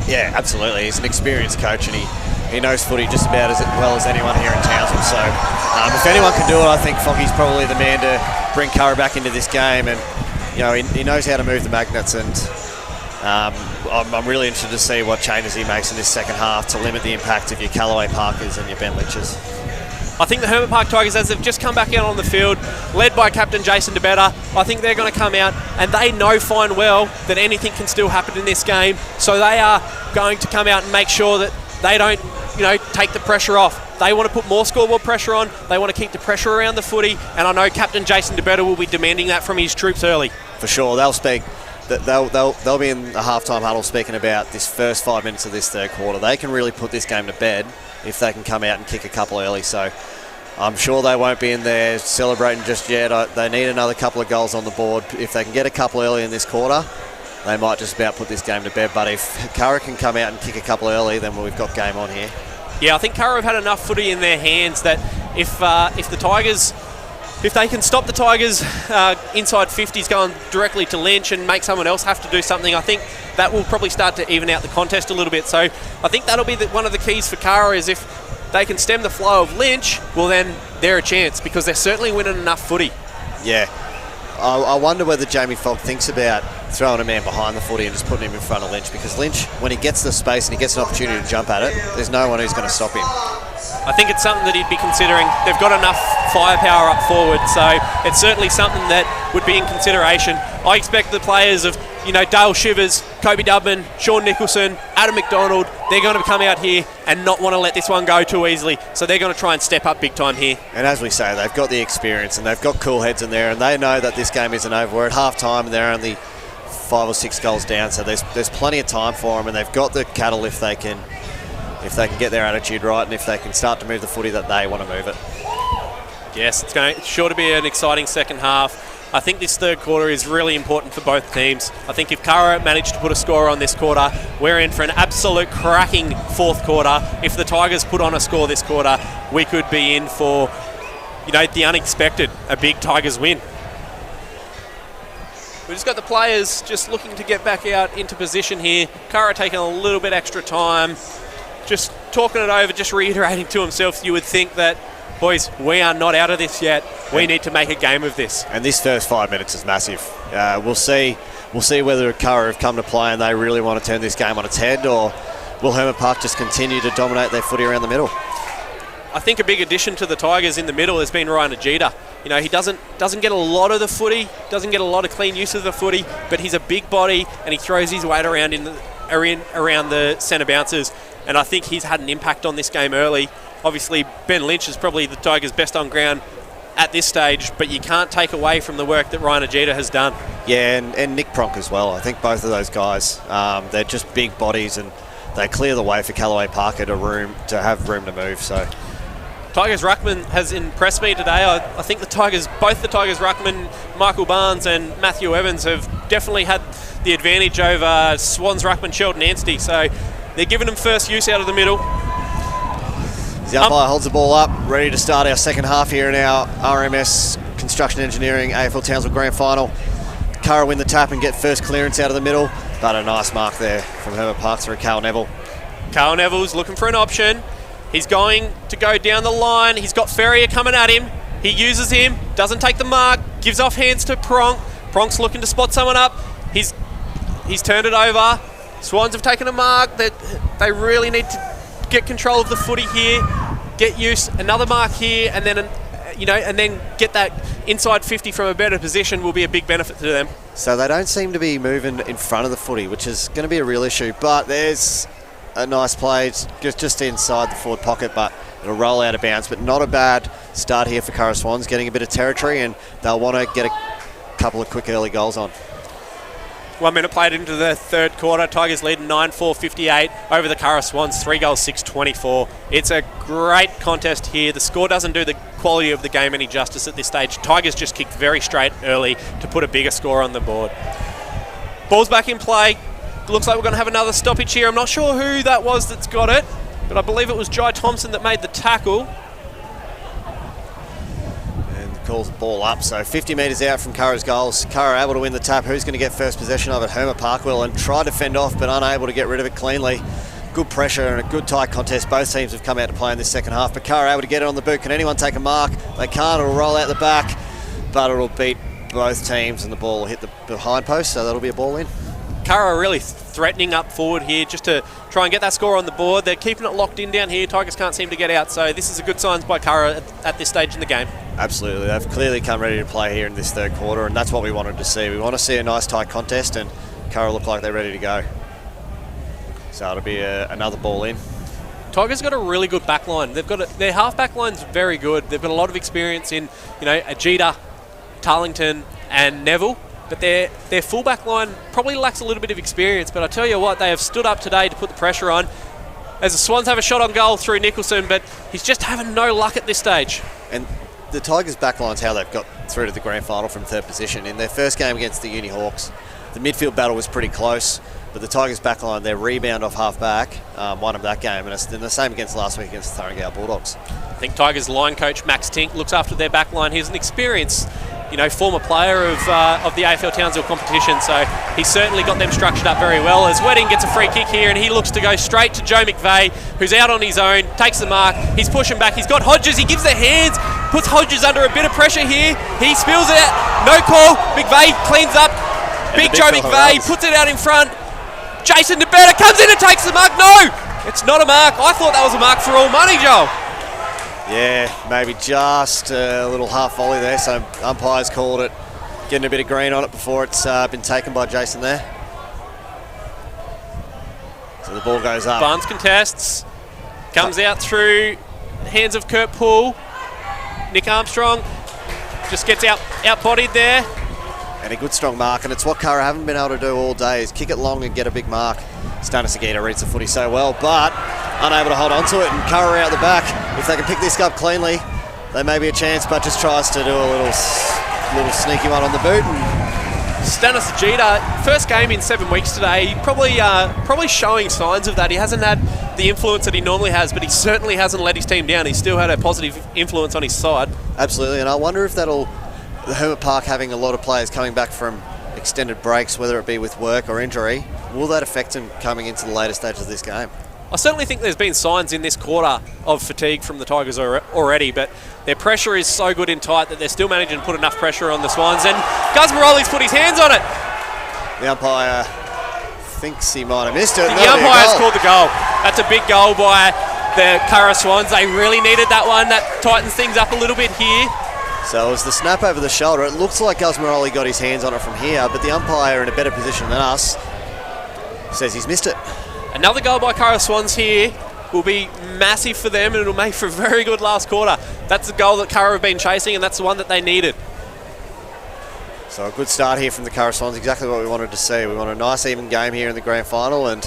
Yeah, absolutely. He's an experienced coach, and he knows footy just about as well as anyone here in Townsville. So if anyone can do it, I think Foggy's probably the man to bring Curra back into this game, and he knows how to move the magnets, and I'm really interested to see what changes he makes in this second half to limit the impact of your Callaway Parkers and your Ben Lynches. I think the Hermit Park Tigers, as they've just come back out on the field, led by Captain Jason DeBetta, I think they're going to come out, and they know fine well that anything can still happen in this game, so they are going to come out and make sure that they don't, take the pressure off. They want to put more scoreboard pressure on. They want to keep the pressure around the footy, and I know Captain Jason DeBetta will be demanding that from his troops early. For sure, they'll be in the halftime huddle speaking about this first 5 minutes of this third quarter. They can really put this game to bed if they can come out and kick a couple early. So I'm sure they won't be in there celebrating just yet. They need another couple of goals on the board. If they can get a couple early in this quarter, they might just about put this game to bed. But if Curra can come out and kick a couple early, then we've got game on here. Yeah, I think Curra have had enough footy in their hands that if the Tigers, if they can stop the Tigers inside 50s going directly to Lynch and make someone else have to do something, I think that will probably start to even out the contest a little bit. So I think that'll be one of the keys for Curra, is if they can stem the flow of Lynch, well then they're a chance, because they're certainly winning enough footy. Yeah. I wonder whether Jamie Fogg thinks about throwing a man behind the footy and just putting him in front of Lynch, because Lynch, when he gets the space and he gets an opportunity to jump at it, there's no one who's going to stop him. I think it's something that he'd be considering. They've got enough firepower up forward, so it's certainly something that would be in consideration. I expect the players of, Dale Shivers, Kobe Dubman, Sean Nicholson, Adam McDonald, they're going to come out here and not want to let this one go too easily. So they're going to try and step up big time here. And as we say, they've got the experience and they've got cool heads in there, and they know that this game isn't over. We're at half time and they're only 5 or 6 goals down, so there's plenty of time for them, and they've got the cattle if they can get their attitude right, and if they can start to move the footy that they want to move it. Yes, it's sure to be an exciting second half. I think this third quarter is really important for both teams. I think if Curra managed to put a score on this quarter, we're in for an absolute cracking fourth quarter. If the Tigers put on a score this quarter, we could be in for, the unexpected, a big Tigers win. We've just got the players just looking to get back out into position here. Curra taking a little bit extra time, just talking it over, just reiterating to himself. You would think that, boys, we are not out of this yet. We need to make a game of this. And this first 5 minutes is massive. We'll see whether Curra have come to play and they really want to turn this game on its head, or will Hermit Park just continue to dominate their footy around the middle? I think a big addition to the Tigers in the middle has been Ryan Ajita. He doesn't get a lot of the footy, doesn't get a lot of clean use of the footy, but he's a big body and he throws his weight around around the centre bouncers, and I think he's had an impact on this game early. Obviously, Ben Lynch is probably the Tigers' best on ground at this stage, but you can't take away from the work that Ryan Ajita has done. Yeah, and Nick Pronk as well. I think both of those guys, they're just big bodies, and they clear the way for Callaway Parker to have room to move. So, Tigers ruckman has impressed me today. I think both the Tigers ruckman, Michael Barnes and Matthew Evans, have definitely had the advantage over Swans ruckman Sheldon Anstey. So they're giving them first use out of the middle. The umpire holds the ball up, ready to start our second half here in our RMS Construction Engineering AFL Townsville Grand Final. Curra win the tap and get first clearance out of the middle, but a nice mark there from Hermit Park through Carl Neville. Carl Neville's looking for an option. He's going to go down the line. He's got Ferrier coming at him. He uses him, doesn't take the mark, gives off hands to Pronk. Pronk's looking to spot someone up. He's turned it over. Swans have taken a mark. They really need to get control of the footy here, get use, another mark here, and then get that inside 50 from a better position will be a big benefit to them. So they don't seem to be moving in front of the footy, which is going to be a real issue, but there's a nice play just inside the forward pocket, but it'll roll out of bounds. But not a bad start here for Curra Swans, getting a bit of territory, and they'll want to get a couple of quick early goals on. 1 minute played into the third quarter. Tigers lead 9-4-58 over the Curra Swans, 3 goals, 6-24. It's a great contest here. The score doesn't do the quality of the game any justice at this stage. Tigers just kicked very straight early to put a bigger score on the board. Ball's back in play. Looks like we're going to have another stoppage here. I'm not sure who that was that's got it, but I believe it was Jai Thompson that made the tackle. Calls the ball up, so 50 metres out from Curra's goals. Curra able to win the tap. Who's going to get first possession of it? Hermit Park will, and tried to fend off but unable to get rid of it cleanly. Good pressure and a good tight contest. Both teams have come out to play in this second half, but Curra able to get it on the boot. Can anyone take a mark? They can't. It'll roll out the back, but it'll beat both teams and the ball will hit the behind post, so that'll be a ball in. Curra really threatening up forward here just to try and get that score on the board. They're keeping it locked in down here. Tigers can't seem to get out, so this is a good signs by Curra at this stage in the game. Absolutely. They've clearly come ready to play here in this third quarter, and that's what we wanted to see. We want to see a nice tight contest, and Curra look like they're ready to go. So it'll be another ball in. Tigers got a really good back line. Their half back line's very good. They've got a lot of experience in, Ajita, Tarlington and Neville. But their full-back line probably lacks a little bit of experience. But I tell you what, they have stood up today to put the pressure on. As the Swans have a shot on goal through Nicholson, but he's just having no luck at this stage. And the Tigers' back line's how they've got through to the grand final from third position. In their first game against the Uni Hawks, the midfield battle was pretty close, but the Tigers' back line, their rebound off half-back, won them that game. And it's the same against last week against the Thuringowa Bulldogs. I think Tigers' line coach, Max Tink, looks after their back line. He's an experienced former player of the AFL Townsville competition, so he's certainly got them structured up very well. As Wedding gets a free kick here, and he looks to go straight to Joe McVeigh, who's out on his own, takes the mark, he's pushing back, he's got Hodges, he gives the hands, puts Hodges under a bit of pressure here, he spills it out, no call, McVeigh cleans up, big Joe McVeigh puts it out in front, Jason DeBetta comes in and takes the mark, no! It's not a mark, I thought that was a mark for all money, Joel. Yeah, maybe just a little half volley there, so umpires called it, getting a bit of green on it before it's been taken by Jason there. So the ball goes up. Barnes contests, comes out through the hands of Kurt Poole. Nick Armstrong just gets out-bodied there. And a good strong mark, and it's what Curra haven't been able to do all day, is kick it long and get a big mark. Stanis Agita reads the footy so well, but unable to hold on to it, and Curra out the back. If they can pick this up cleanly, they may be a chance, but just tries to do a little sneaky one on the boot. Stanis Agita, first game in 7 weeks today, probably showing signs of that. He hasn't had the influence that he normally has, but he certainly hasn't let his team down. He's still had a positive influence on his side. Absolutely, and I wonder if the Hermit Park having a lot of players coming back from extended breaks, whether it be with work or injury, will that affect him coming into the later stages of this game? I certainly think there's been signs in this quarter of fatigue from the Tigers already, but their pressure is so good in tight that they're still managing to put enough pressure on the Swans, and Gus Moroli's put his hands on it. The umpire thinks he might have missed it. The umpire's called the goal. That's a big goal by the Curra Swans. They really needed that one. That tightens things up a little bit here. So it was the snap over the shoulder. It looks like Gus Moroli got his hands on it from here, but the umpire in a better position than us says he's missed it. Another goal by Curra Swans here will be massive for them, and it'll make for a very good last quarter. That's the goal that Curra have been chasing, and that's the one that they needed. So a good start here from the Curra Swans, exactly what we wanted to see. We want a nice even game here in the grand final, and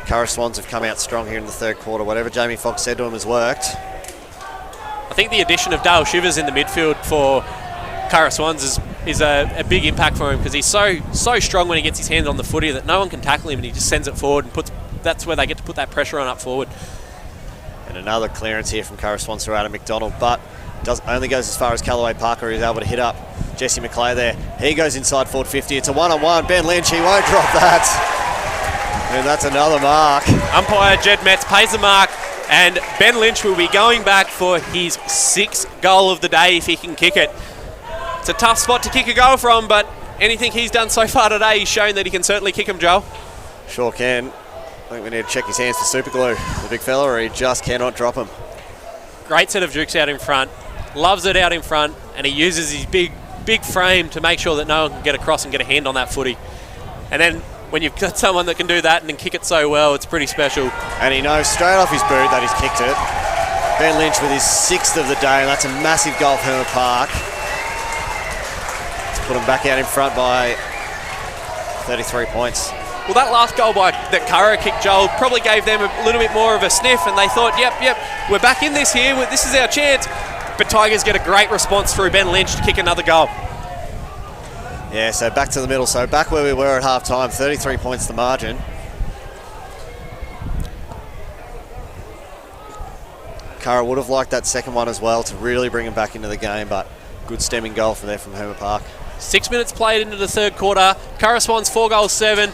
Curra Swans have come out strong here in the third quarter. Whatever Jamie Foxx said to him has worked. I think the addition of Dale Shivers in the midfield for Curra Swans is a big impact for him, because he's so strong when he gets his hands on the footy that no one can tackle him, and he just sends it forward and that's where they get to put that pressure on up forward. And another clearance here from Curra sponsor Adam McDonald, but only goes as far as Callaway Parker, who's able to hit up Jesse McClay there. He goes inside forward 50. It's a one-on-one. Ben Lynch, he won't drop that. And that's another mark. Umpire Jed Metz pays the mark, and Ben Lynch will be going back for his 6th goal of the day if he can kick it. It's a tough spot to kick a goal from, but anything he's done so far today, he's shown that he can certainly kick them, Joel. Sure can. I think we need to check his hands for super glue, the big fella, or he just cannot drop him. Great set of jukes out in front. Loves it out in front, and he uses his big frame to make sure that no one can get across and get a hand on that footy. And then when you've got someone that can do that and then kick it so well, it's pretty special. And he knows straight off his boot that he's kicked it. Ben Lynch with his 6th of the day, and that's a massive goal for Hermit Park. Let's put him back out in front by 33 points. Well, that last goal that Curra kicked, Joel, probably gave them a little bit more of a sniff, and they thought, yep, we're back in this here. This is our chance. But Tigers get a great response through Ben Lynch to kick another goal. Yeah, so back to the middle. So back where we were at half-time, 33 points the margin. Curra would have liked that second one as well to really bring him back into the game, but good stemming goal from Hermit Park. 6 minutes played into the third quarter. Curra Swans 4 goals 7.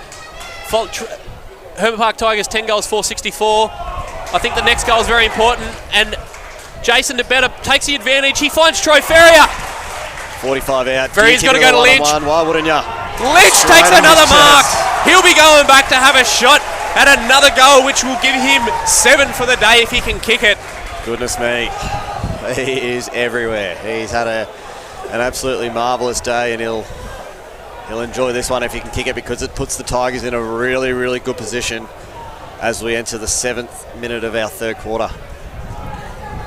Hermit Park Tigers 10 goals 464. I think the next goal is very important, and Jason DeBetta takes the advantage. He finds Troy Ferrier. 45 out. Ferrier's got to go to Lynch. Why wouldn't you? Lynch takes another mark. He'll be going back to have a shot at another goal, which will give him 7 for the day if he can kick it. Goodness me. He is everywhere. He's had an absolutely marvellous day, and he'll enjoy this one if he can kick it, because it puts the Tigers in a really, really good position as we enter the 7th minute of our third quarter.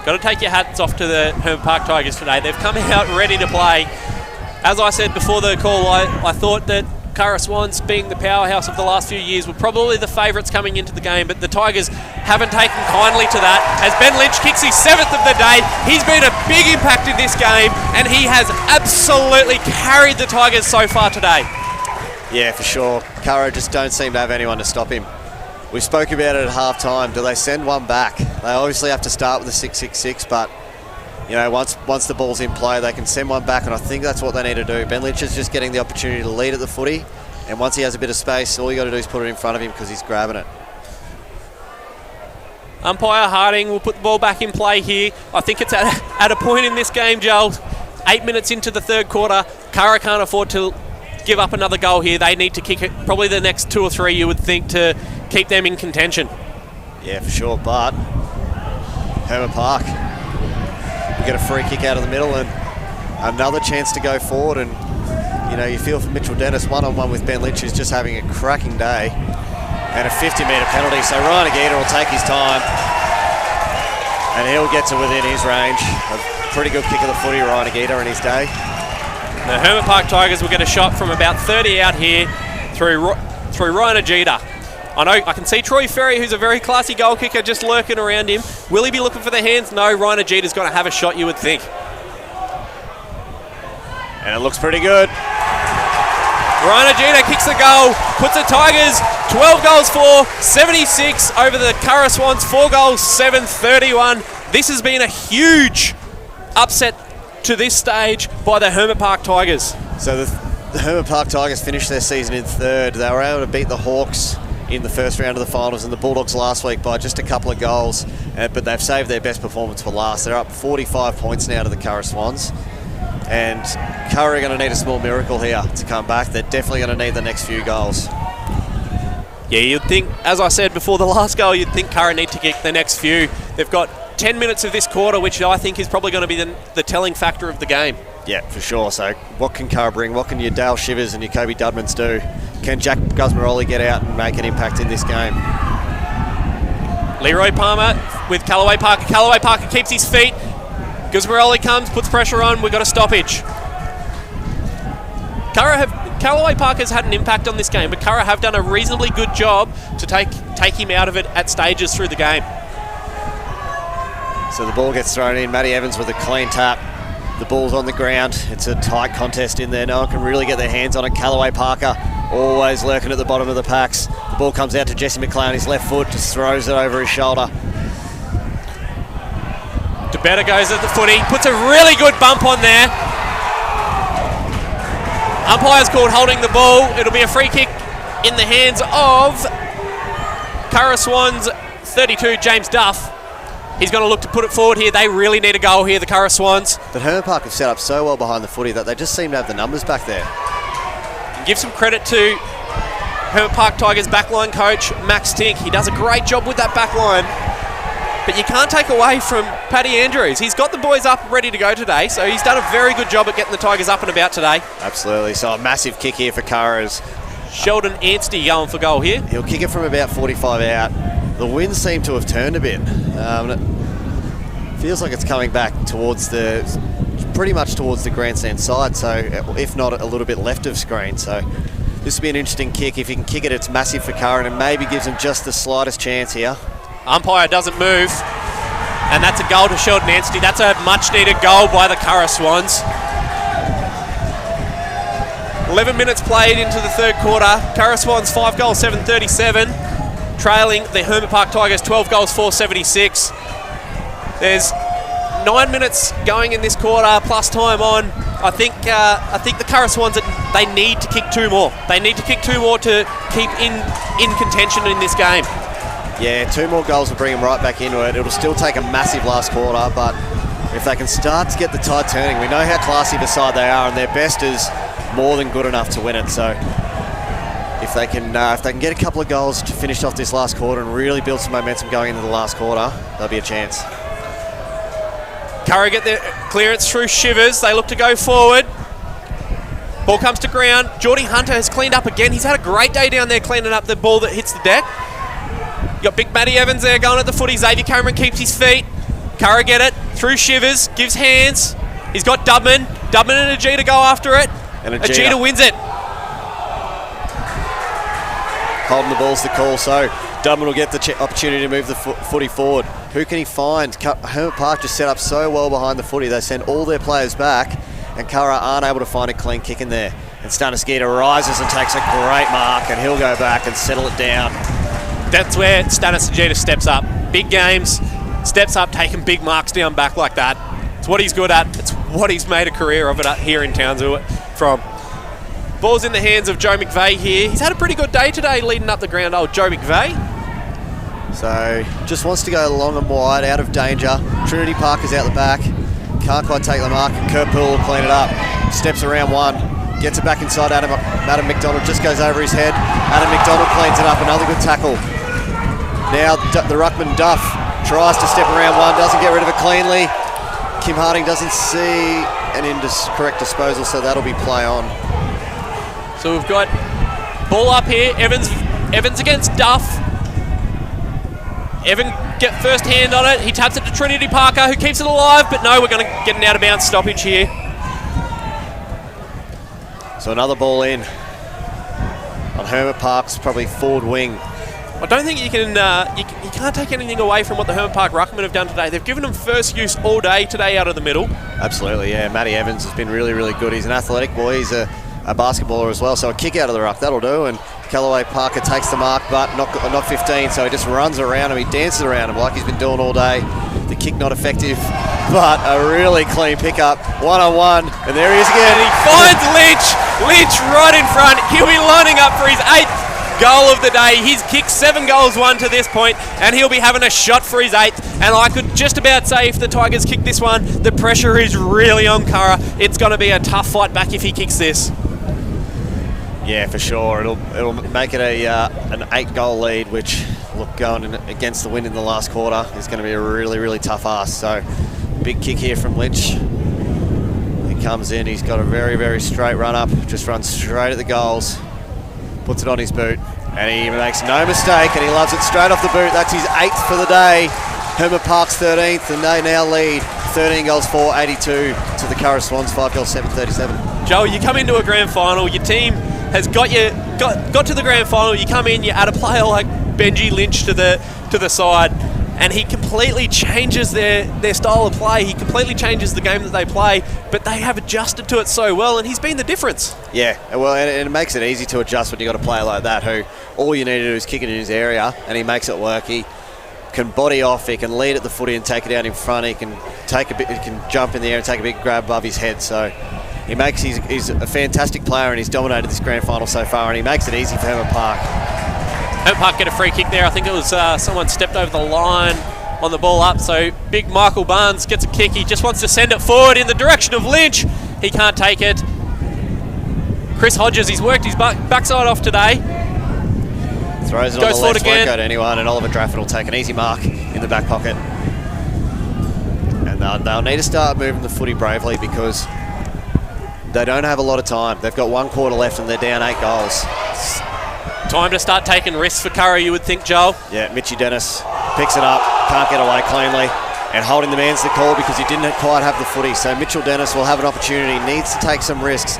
Got to take your hats off to the Hermit Park Tigers today. They've come out ready to play. As I said before the call, I thought that Curra Swans, being the powerhouse of the last few years, were probably the favourites coming into the game, but the Tigers haven't taken kindly to that. As Ben Lynch kicks his 7th of the day, he's been a big impact in this game, and he has absolutely carried the Tigers so far today. Yeah, for sure. Curra just don't seem to have anyone to stop him. We spoke about it at half-time. Do they send one back? They obviously have to start with a 6-6-6, but you know, once the ball's in play, they can send one back, and I think that's what they need to do. Ben Lynch is just getting the opportunity to lead at the footy, and once he has a bit of space, all you got to do is put it in front of him because he's grabbing it. Umpire Harding will put the ball back in play here. I think it's at a point in this game, Joel, 8 minutes into the third quarter, Curra can't afford to give up another goal here. They need to kick it probably the next 2 or 3, you would think, to keep them in contention. Yeah, for sure, but Hermit Park, we get a free kick out of the middle and another chance to go forward, and you know, you feel for Mitchell Dennis, one-on-one with Ben Lynch, who's just having a cracking day, and a 50-metre penalty, so Ryan Agita will take his time and he'll get to within his range. A pretty good kick of the footy, Ryan Agita, in his day. The Hermit Park Tigers will get a shot from about 30 out here through Ryan Agita. I can see Troy Ferry, who's a very classy goal kicker, just lurking around him. Will he be looking for the hands? No, Ryan Agita's going to have a shot, you would think. And it looks pretty good. Ryan Agita kicks the goal, puts the Tigers 12 goals 4, 76 over the Curra Swans, 4 goals 7, 31. This has been a huge upset to this stage by the Hermit Park Tigers. So the Hermit Park Tigers finished their season in third. They were able to beat the Hawks in the first round of the finals and the Bulldogs last week by just a couple of goals, but they've saved their best performance for last. They're up 45 points now to the Curra Swans, and Curra are going to need a small miracle here to come back. They're definitely going to need the next few goals. Yeah, you'd think, as I said before the last goal, you'd think Curra need to kick the next few. They've got 10 minutes of this quarter, which I think is probably going to be the telling factor of the game. Yeah, for sure. So what can Curra bring? What can your Dale Shivers and your Kobe Dudmans do? Can Jack Guzmaroli get out and make an impact in this game? Leroy Palmer with Callaway Parker. Callaway Parker keeps his feet. Guzmaroli comes, puts pressure on. We've got a stoppage. Callaway Parker's had an impact on this game, but Curra have done a reasonably good job to take him out of it at stages through the game. So the ball gets thrown in. Matty Evans with a clean tap. The ball's on the ground. It's a tight contest in there. No one can really get their hands on it. Callaway Parker always lurking at the bottom of the packs. The ball comes out to Jesse McClay on his left foot, just throws it over his shoulder. Better goes at the footy, puts a really good bump on there. Umpire's called holding the ball. It'll be a free kick in the hands of Curra Swans 32, James Duff. He's going to look to put it forward here. They really need a goal here, the Curra Swans. But Hermit Park have set up so well behind the footy that they just seem to have the numbers back there. And give some credit to Hermit Park Tigers backline coach, Max Tink. He does a great job with that backline. But you can't take away from Paddy Andrews. He's got the boys up ready to go today, so he's done a very good job at getting the Tigers up and about today. Absolutely. So a massive kick here for Curra's. Sheldon Anstey going for goal here. He'll kick it from about 45 out. The winds seem to have turned a bit. It feels like it's coming back towards pretty much towards the grandstand side, so if not a little bit left of screen. So this will be an interesting kick. If he can kick it, it's massive for Curra, and it maybe gives him just the slightest chance here. Umpire doesn't move, and that's a goal to Sheldon Anstey. That's a much-needed goal by the Curra Swans. 11 minutes played into the third quarter. Curra Swans 5 goals, 737, trailing the Hermit Park Tigers 12 goals, 476. There's 9 minutes going in this quarter, plus time on. I think the Curra Swans, they need to kick 2 more. They need to kick 2 more to keep in contention in this game. Yeah, 2 more goals will bring them right back into it. It'll still take a massive last quarter, but if they can start to get the tide turning, we know how classy the side they are, and their best is more than good enough to win it. So if they can get a couple of goals to finish off this last quarter and really build some momentum going into the last quarter, there'll be a chance. Curra get their clearance through Shivers. They look to go forward. Ball comes to ground. Geordie Hunter has cleaned up again. He's had a great day down there cleaning up the ball that hits the deck. You got big Matty Evans there going at the footy. Xavier Cameron keeps his feet. Curra get it through Shivers, gives hands. He's got Dubman. Dubman and Ajita go after it. And Ajita wins it. Holding the ball's the call, so Dubman will get the opportunity to move the footy forward. Who can he find? Hermit Park just set up so well behind the footy. They send all their players back, and Curra aren't able to find a clean kick in there. And Stanisgita rises and takes a great mark, and he'll go back and settle it down. That's where Stanisgita steps up. Big games, steps up, taking big marks down back like that. It's what he's good at. It's what he's made a career of it here in Townsville from. Ball's in the hands of Joe McVeigh here. He's had a pretty good day today leading up the ground, old Joe McVeigh. So just wants to go long and wide, out of danger. Trinity Parker's out the back. Can't quite take the mark, and Kerpool will clean it up. Steps around one. Gets it back inside Adam McDonald, just goes over his head. Adam McDonald cleans it up, another good tackle. Now the ruckman Duff tries to step around one, doesn't get rid of it cleanly. Kim Harding doesn't see an incorrect disposal, so that'll be play on. So we've got ball up here, Evans against Duff. Evan get first hand on it, he taps it to Trinity Parker, who keeps it alive, but no, we're going to get an out of bounds stoppage here. So another ball in on Hermit Park's probably forward wing. I don't think you can you can't take anything away from what the Hermit Park Ruckmen have done today. They've given them first use all day today out of the middle. Absolutely, yeah. Matty Evans has been really, really good. He's an athletic boy. He's a basketballer as well. So a kick out of the ruck, that'll do. And Callaway Parker takes the mark, but not 15. So he just runs around him. He dances around him like he's been doing all day. The kick not effective, but a really clean pickup. 1-on-1, and there he is again. And he finds Lynch. Lynch right in front. He'll be lining up for his 8th goal of the day. He's kicked 7 goals, 1 to this point, and he'll be having a shot for his 8th. And I could just about say if the Tigers kick this one, the pressure is really on Curra. It's going to be a tough fight back if he kicks this. Yeah, for sure. It'll make it an 8-goal lead, which, look, going against the wind in the last quarter is going to be a really, really tough ask. So, big kick here from Lynch. He comes in. He's got a very, very straight run up. Just runs straight at the goals. Puts it on his boot. And he makes no mistake, and he loves it straight off the boot. That's his 8th for the day. Hermit Park's 13th, and they now lead 13 goals, 482 to the Curra Swans, 5 goals, 737. Joel, you come into a grand final, your team has got to the grand final, you come in, you add a player like Benji Lynch to the side, and he completely changes their style of play. He completely changes the game that they play, but they have adjusted to it so well, and he's been the difference. Yeah, well, and it makes it easy to adjust when you've got a player like that who all you need to do is kick it in his area, and he makes it work. can body off, he can lead at the footy and take it out in front, he can jump in the air and take a big grab above his head. So he's a fantastic player, and he's dominated this grand final so far, and he makes it easy for Hermit Park. Hermit Park get a free kick there. I think it was someone stepped over the line on the ball up, so big Michael Barnes gets a kick. He just wants to send it forward in the direction of Lynch. He can't take it. Chris Hodges, he's worked his backside off today. Throws it on the left, won't go to anyone, and Oliver Drafford will take an easy mark in the back pocket. And they'll need to start moving the footy bravely, because they don't have a lot of time. They've got 1 quarter left and they're down 8 goals. Time to start taking risks for Curra, you would think, Joel. Yeah, Mitchy Dennis picks it up, can't get away cleanly, and holding the man's the call because he didn't quite have the footy. So Mitchell Dennis will have an opportunity, needs to take some risks,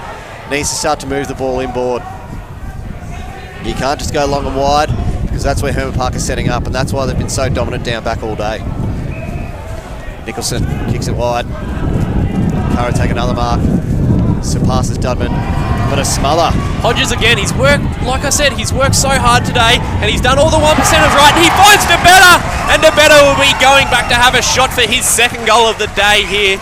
needs to start to move the ball inboard. You can't just go long and wide, because that's where Hermit Park is setting up, and that's why they've been so dominant down back all day. Nicholson kicks it wide. Curra take another mark. Surpasses Dudman, but a smother. Hodges again, he's worked, like I said, he's worked so hard today, and he's done all the 1%ers right, and he finds DeBetta, and DeBetta will be going back to have a shot for his 2nd goal of the day here.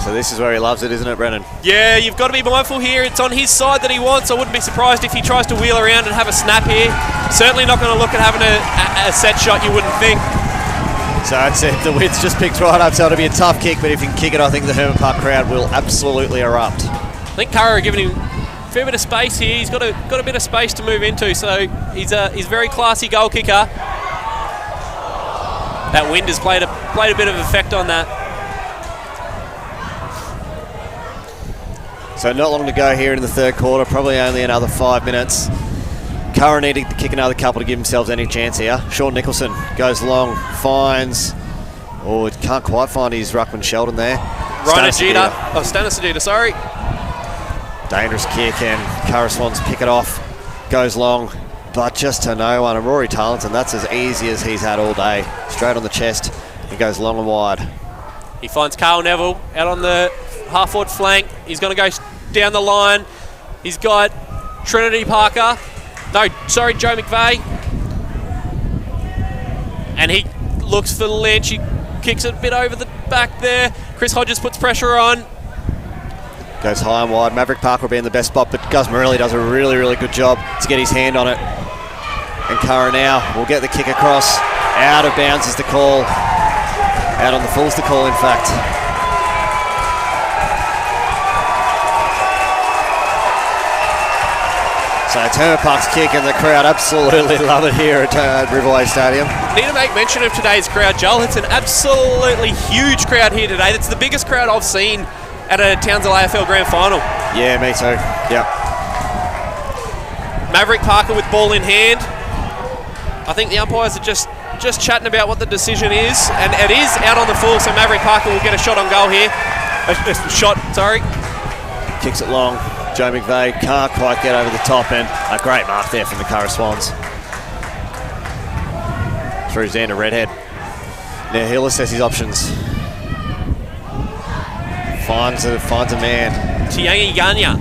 So this is where he loves it, isn't it, Brennan? Yeah, you've got to be mindful here. It's on his side that he wants. I wouldn't be surprised if he tries to wheel around and have a snap here. Certainly not going to look at having a set shot, you wouldn't think. So that's it, the wind's just picked right up, so it'll be a tough kick, but if he can kick it, I think the Hermit Park crowd will absolutely erupt. I think Curra are giving him a fair bit of space here. He's got a bit of space to move into, so he's a very classy goal kicker. That wind has played a bit of effect on that. So not long to go here in the 3rd quarter, probably only another 5 minutes. Curra needing to kick another couple to give themselves any chance here. Sean Nicholson goes long, finds, can't quite find his ruckman Sheldon there. Stanis Adida, sorry. Dangerous kick, and Curra Swans pick it off. Goes long, but just to no one. And Rory Tarleton, that's as easy as he's had all day. Straight on the chest, and goes long and wide. He finds Carl Neville out on the half-forward flank. He's going to go down the line. He's got Trinity Parker. No, sorry, Joe McVeigh. And he looks for Lynch. He kicks it a bit over the back there. Chris Hodges puts pressure on. Goes high and wide. Maverick Parker will be in the best spot, but Gus Morelli does a really, really good job to get his hand on it. And Curra now will get the kick across. Out of bounds is the call. Out on the full's the call, in fact. So it's Hermit Park's kick, and the crowd absolutely love it here at Riverway Stadium. Need to make mention of today's crowd, Joel. It's an absolutely huge crowd here today. It's the biggest crowd I've seen at a Townsville AFL Grand Final. Yeah, me too. Yep. Maverick Parker with ball in hand. I think the umpires are just chatting about what the decision is, and it is out on the full, so Maverick Parker will get a shot on goal here. Kicks it long. Joe McVeigh can't quite get over the top, and a great mark there from the Curra Swans. Through Xander Redhead. Now he'll assess his options. Finds a man. Tiangi Ganya.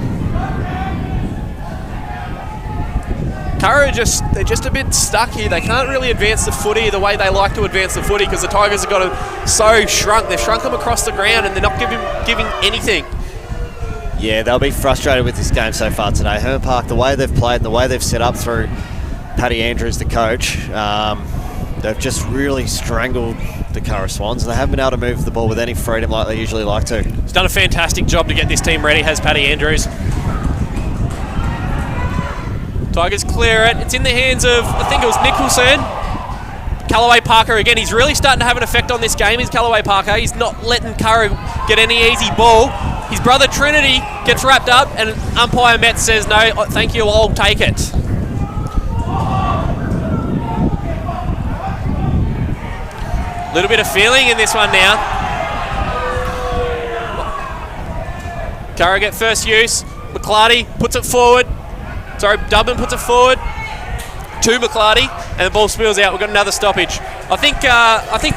Curra they're just a bit stuck here. They can't really advance the footy the way they like to advance the footy, because the Tigers have got them so shrunk. They've shrunk them across the ground, and they're not giving anything. Yeah, they'll be frustrated with this game so far today. Hermit Park, the way they've played and the way they've set up through Paddy Andrews, the coach, they've just really strangled the Curra Swans, and they haven't been able to move the ball with any freedom like they usually like to. He's done a fantastic job to get this team ready, has Paddy Andrews. Tigers clear it. It's in the hands of, I think it was Nicholson. Callaway Parker again. He's really starting to have an effect on this game, is Callaway Parker. He's not letting Curra get any easy ball. His brother Trinity gets wrapped up, and umpire Metz says, no, thank you, I'll take it. A little bit of feeling in this one now. Curra get first use. McClarty puts it forward. Sorry, Dubman puts it forward to McClarty, and the ball spills out. We've got another stoppage. I think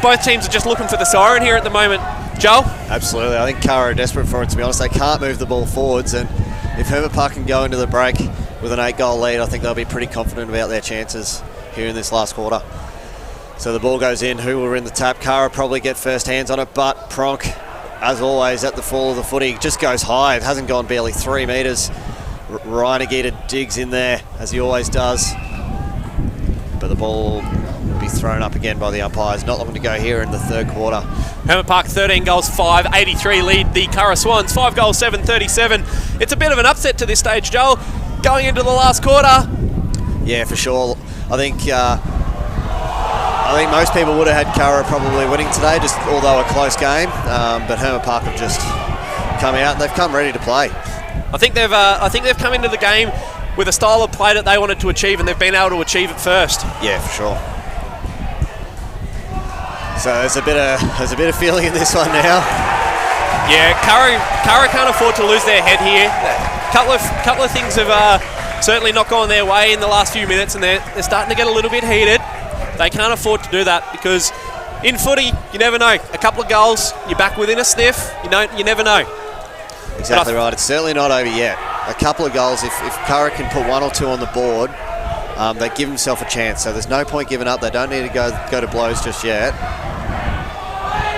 both teams are just looking for the siren here at the moment. Joel? Absolutely. I think Curra are desperate for it, to be honest. They can't move the ball forwards, and if Hermit Park can go into the break with an 8-goal lead, I think they'll be pretty confident about their chances. here in this last quarter. So the ball goes in. Who were in the tap? Curra probably get first hands on it, but Pronk, as always, at the fall of the footy, just goes high. It hasn't gone barely 3 metres. Reinagita digs in there, as he always does. But the ball will be thrown up again by the umpires. Not looking to go here in the third quarter. Hermit Park 13 goals, 5-83 lead the Curra Swans. 5 goals, 7-37. It's a bit of an upset to this stage, Joel. Going into the last quarter. Yeah, for sure. I think most people would have had Curra probably winning today, just although a close game. But Hermit Park have just come out and they've come ready to play. I think they've come into the game with a style of play that they wanted to achieve, and they've been able to achieve it first. Yeah, for sure. So there's a bit of feeling in this one now. Yeah, Curra can't afford to lose their head here. Couple of things have certainly not gone their way in the last few minutes, and they're starting to get a little bit heated. They can't afford to do that because in footy, you never know. A couple of goals, you're back within a sniff. You never know. Exactly right. It's certainly not over yet. A couple of goals, if Curra can put 1 or 2 on the board, they give themselves a chance. So there's no point giving up. They don't need to go to blows just yet.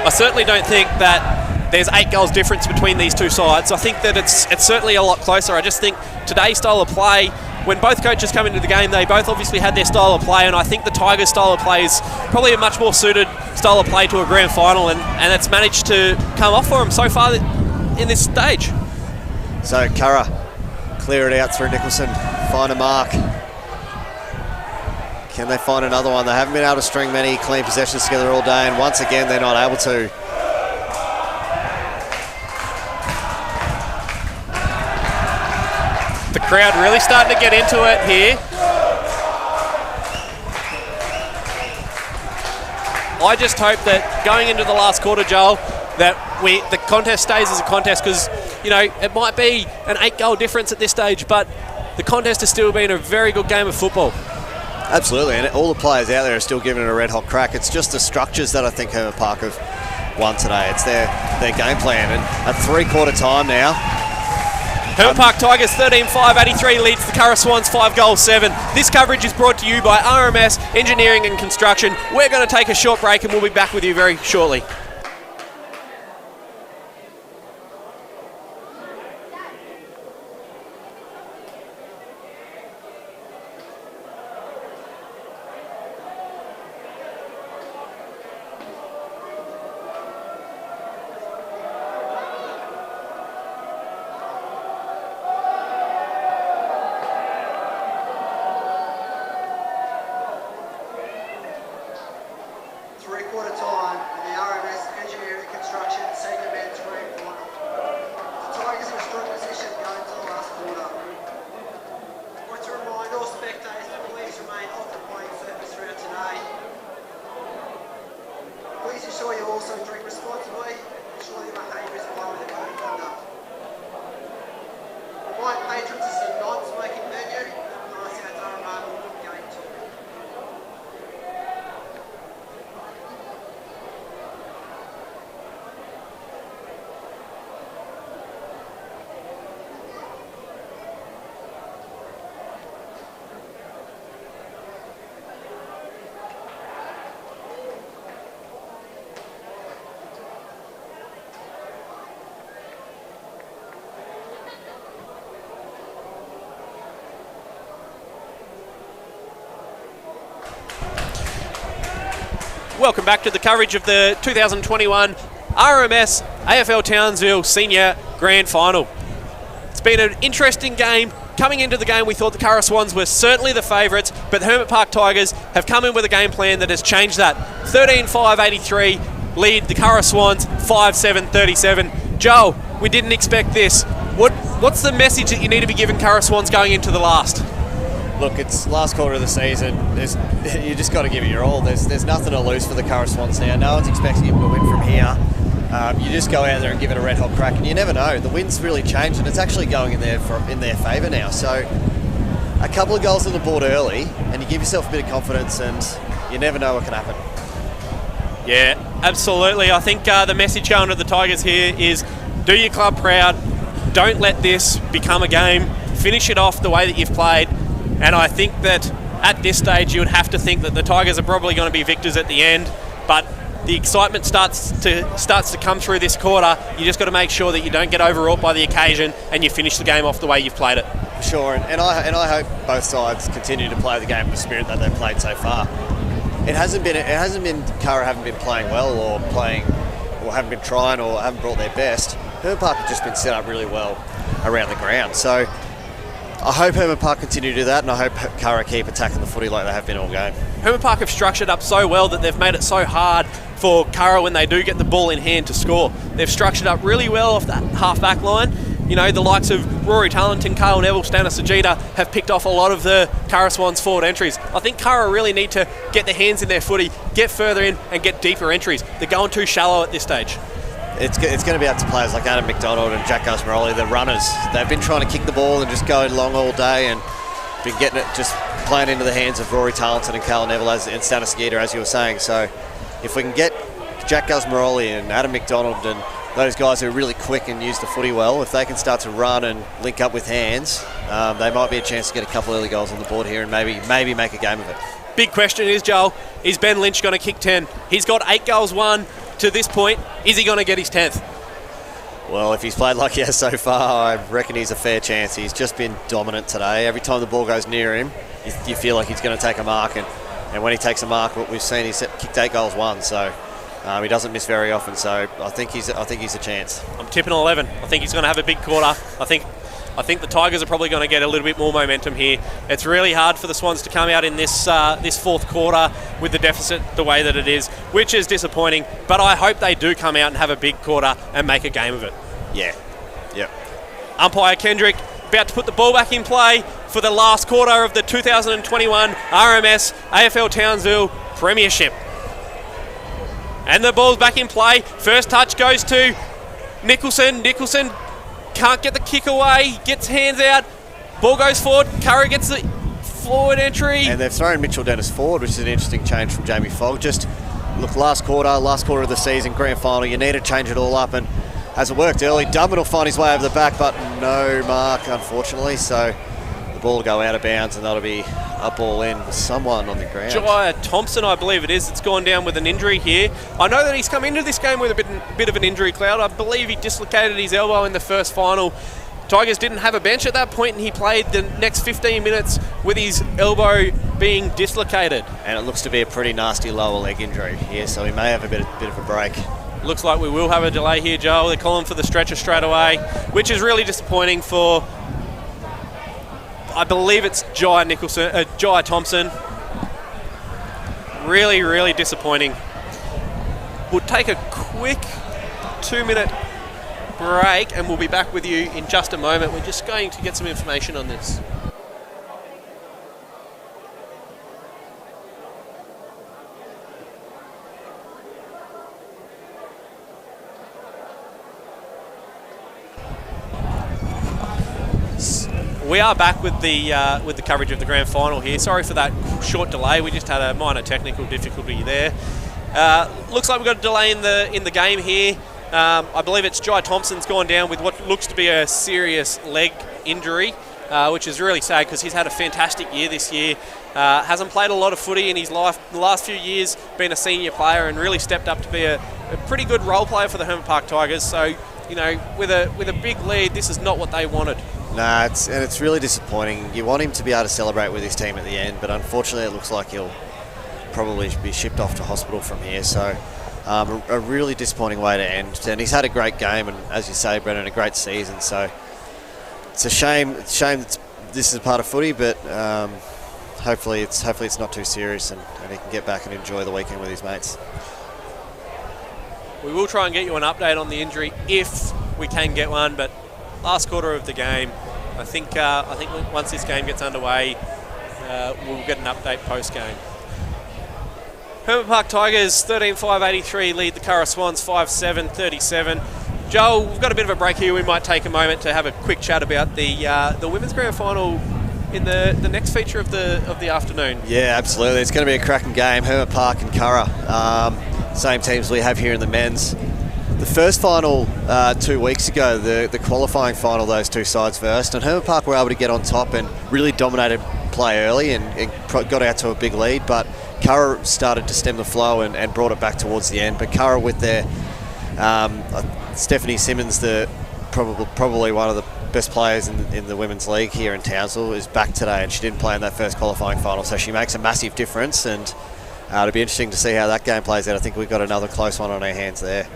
I certainly don't think that there's 8 goals difference between these two sides. I think that it's certainly a lot closer. I just think today's style of play, when both coaches come into the game, they both obviously had their style of play, and I think the Tigers' style of play is probably a much more suited style of play to a grand final, and it's managed to come off for them so far in this stage. So Curra clear it out through Nicholson, find a mark. Can they find another one? They haven't been able to string many clean possessions together all day, and once again they're not able to. The crowd really starting to get into it here. I just hope that going into the last quarter, Joel, that the contest stays as a contest, because it might be an 8-goal difference at this stage, but the contest has still been a very good game of football. Absolutely, and all the players out there are still giving it a red-hot crack. It's just the structures that I think Hermit Park have won today. It's their game plan, and at 3/4 time now. Hermit Park Tigers 13-5-83 leads the Curra Swans 5 goals 7. This coverage is brought to you by RMS Engineering and Construction. We're going to take a short break and we'll be back with you very shortly. Welcome back to the coverage of the 2021 RMS AFL Townsville Senior Grand Final. It's been an interesting game. Coming into the game, we thought the Curra Swans were certainly the favourites, but the Hermit Park Tigers have come in with a game plan that has changed that. 13-5-83 lead the Curra Swans 5-7-37. Joel, we didn't expect this. What's the message that you need to be giving Curra Swans going into the last? Look, it's last quarter of the season. You just got to give it your all. There's nothing to lose for the Curra Swans now. No one's expecting them to win from here. You just go out there and give it a red hot crack, and you never know. The wind's really changed, and it's actually going in their favour now. So a couple of goals on the board early, and you give yourself a bit of confidence, and you never know what can happen. Yeah, absolutely. I think the message going to the Tigers here is do your club proud. Don't let this become a game. Finish it off the way that you've played. And I think that at this stage you would have to think that the Tigers are probably going to be victors at the end, but the excitement starts to come through this quarter. You just got to make sure that you don't get overwrought by the occasion and you finish the game off the way you've played it. Sure, and I hope both sides continue to play the game with the spirit that they've played so far. It hasn't been Curra haven't been playing well or haven't been trying or haven't brought their best. Hermit Park have just been set up really well around the ground. So I hope Hermit Park continue to do that, and I hope Curra keep attacking the footy like they have been all game. Hermit Park have structured up so well that they've made it so hard for Curra when they do get the ball in hand to score. They've structured up really well off that half-back line. You know, the likes of Rory Tarleton, Carl Neville, Stanis Sajita have picked off a lot of the Curra Swans forward entries. I think Curra really need to get their hands in their footy, get further in and get deeper entries. They're going too shallow at this stage. It's going to be up to players like Adam McDonald and Jack Gusmeroli, the runners. They've been trying to kick the ball and just go long all day and been getting it, just playing into the hands of Rory Tarleton and Carl Neville and Stanis Sajita, as you were saying. So if we can get Jack Gusmeroli and Adam McDonald and those guys who are really quick and use the footy well, if they can start to run and link up with hands, they might be a chance to get a couple early goals on the board here and maybe make a game of it. Big question is, Joel, is Ben Lynch going to kick 10? He's got 8 goals won to this point. Is he going to get his 10th? Well, if he's played like he has so far, I reckon he's a fair chance. He's just been dominant today. Every time the ball goes near him, you feel like he's going to take a mark, and when he takes a mark, what we've seen, he's kicked 8 goals won, so he doesn't miss very often, so I think he's a chance. I'm tipping 11. I think he's going to have a big quarter. I think the Tigers are probably going to get a little bit more momentum here. It's really hard for the Swans to come out in this fourth quarter with the deficit the way that it is, which is disappointing, but I hope they do come out and have a big quarter and make a game of it. Yeah. Yep. Umpire Kendrick about to put the ball back in play for the last quarter of the 2021 RMS AFL Townsville Premiership. And the ball's back in play. First touch goes to Nicholson. Nicholson can't get the kick away. Gets hands out. Ball goes forward. Curra gets the forward entry. And they've thrown Mitchell Dennis forward, which is an interesting change from Jamie Fogg. Just look, last quarter of the season, grand final, you need to change it all up, and hasn't worked early. Dummett will find his way over the back, but no mark, unfortunately. So the ball will go out of bounds, and that'll be a ball in with someone on the ground. Jai Thompson, I believe it is, it's gone down with an injury here. I know that he's come into this game with a bit of an injury cloud. I believe he dislocated his elbow in the first final. Tigers didn't have a bench at that point, and he played the next 15 minutes with his elbow being dislocated. And it looks to be a pretty nasty lower leg injury here, so he may have a bit of a break. Looks like we will have a delay here, Joel. They're calling for the stretcher straight away, which is really disappointing for, I believe it's Jai Thompson. Really, really disappointing. We'll take a quick 2-minute break and we'll be back with you in just a moment. We're just going to get some information on this. We are back with the coverage of the grand final here. Sorry for that short delay. We just had a minor technical difficulty there. Looks like we've got a delay in the game here. I believe it's Jai Thompson's gone down with what looks to be a serious leg injury, which is really sad because he's had a fantastic year this year. Hasn't played a lot of footy in his life the last few years, been a senior player and really stepped up to be a pretty good role player for the Hermit Park Tigers. So, you know, with a big lead, this is not what they wanted. Nah, it's really disappointing. You want him to be able to celebrate with his team at the end, but unfortunately it looks like he'll probably be shipped off to hospital from here. So a really disappointing way to end. And he's had a great game, and as you say, Brendan, a great season. So it's a shame. It's a shame that this is a part of footy, but hopefully it's not too serious, and he can get back and enjoy the weekend with his mates. We will try and get you an update on the injury if we can get one, but last quarter of the game, I think once this game gets underway, we'll get an update post-game. Hermit Park Tigers 13-5-83 lead the Curra Swans 5-7-37. Joel, we've got a bit of a break here. We might take a moment to have a quick chat about the women's grand final in the next feature of the afternoon. Yeah, absolutely. It's going to be a cracking game. Hermit Park and Curra, same teams we have here in the men's. The first final 2 weeks ago, the qualifying final, those two sides versed, and Hermit Park were able to get on top and really dominated play early and got out to a big lead, but Curra started to stem the flow and brought it back towards the end. But Curra with their Stephanie Simmons, probably one of the best players in the women's league here in Townsville, is back today, and she didn't play in that first qualifying final, so she makes a massive difference, and it'll be interesting to see how that game plays out. I think we've got another close one on our hands there.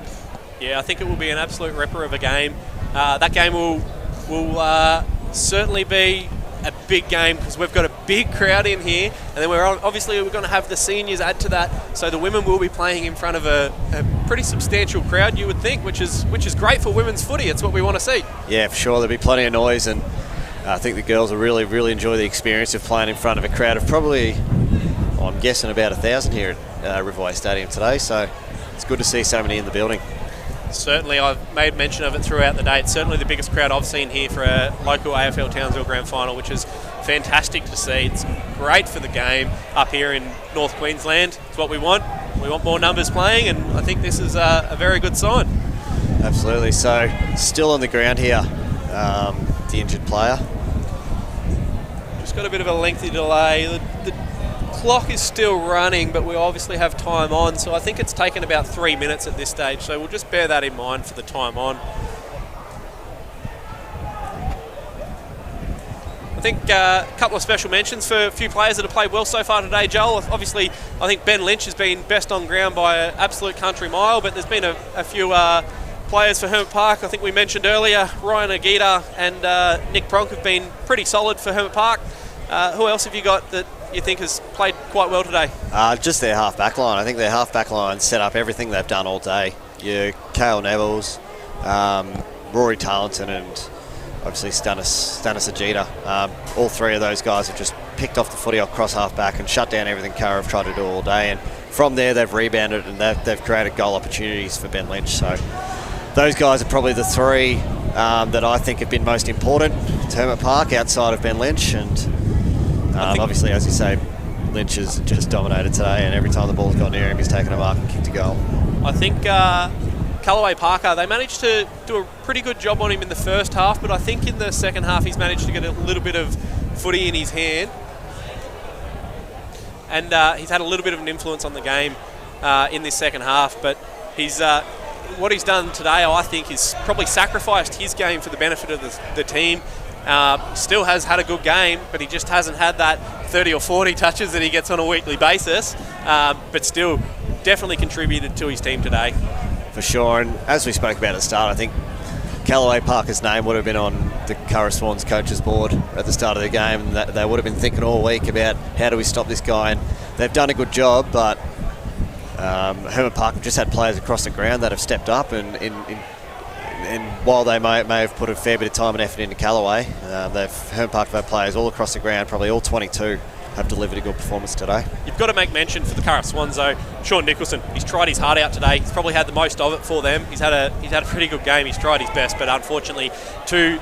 Yeah, I think it will be an absolute ripper of a game. That game will certainly be a big game because we've got a big crowd in here, and then we're going to have the seniors add to that, so the women will be playing in front of a pretty substantial crowd, you would think, which is great for women's footy. It's what we want to see. Yeah, for sure. There'll be plenty of noise, and I think the girls will really enjoy the experience of playing in front of a crowd of probably, I'm guessing, about 1,000 here at Riverway Stadium today, so it's good to see so many in the building. Certainly, I've made mention of it throughout the day. It's certainly the biggest crowd I've seen here for a local AFL Townsville Grand Final, which is fantastic to see. It's great for the game up here in North Queensland. It's what we want. We want more numbers playing, and I think this is a very good sign. Absolutely. So, still on the ground here, the injured player. Just got a bit of a lengthy delay. The clock is still running, but we obviously have time on, so I think it's taken about 3 minutes at this stage, so we'll just bear that in mind for the time on. I think a couple of special mentions for a few players that have played well so far today, Joel. Obviously, I think Ben Lynch has been best on ground by an absolute country mile, but there's been a few players for Hermit Park. I think we mentioned earlier, Ryan Agita and Nick Pronk have been pretty solid for Hermit Park. Who else have you got that you think has played quite well today? Just their half-back line. I think their half-back line set up everything they've done all day. Kale Nevels, Rory Tarleton, and obviously Stanis Agita. All three of those guys have just picked off the footy across half-back and shut down everything Curra have tried to do all day. And from there, they've rebounded and they've created goal opportunities for Ben Lynch. So those guys are probably the three that I think have been most important to Hermit Park outside of Ben Lynch. And obviously, as you say, Lynch has just dominated today, and every time the ball's gone near him, he's taken a mark and kicked a goal. I think Callaway Parker, they managed to do a pretty good job on him in the first half, but I think in the second half he's managed to get a little bit of footy in his hand, and he's had a little bit of an influence on the game in this second half, but what he's done today, I think, is probably sacrificed his game for the benefit of the team. Still has had a good game, but he just hasn't had that 30 or 40 touches that he gets on a weekly basis, but still definitely contributed to his team today. For sure, and as we spoke about at the start, I think Callaway Parker's name would have been on the Curra Swans coaches board at the start of the game, and they would have been thinking all week about how do we stop this guy, and they've done a good job, but Hermit Park have just had players across the ground that have stepped up, and while they may have put a fair bit of time and effort into Callaway, Hermit Park have had players all across the ground, probably all 22, have delivered a good performance today. You've got to make mention for the Curra Swans though, Sean Nicholson. He's tried his heart out today. He's probably had the most of it for them. He's had a pretty good game. He's tried his best, but unfortunately, to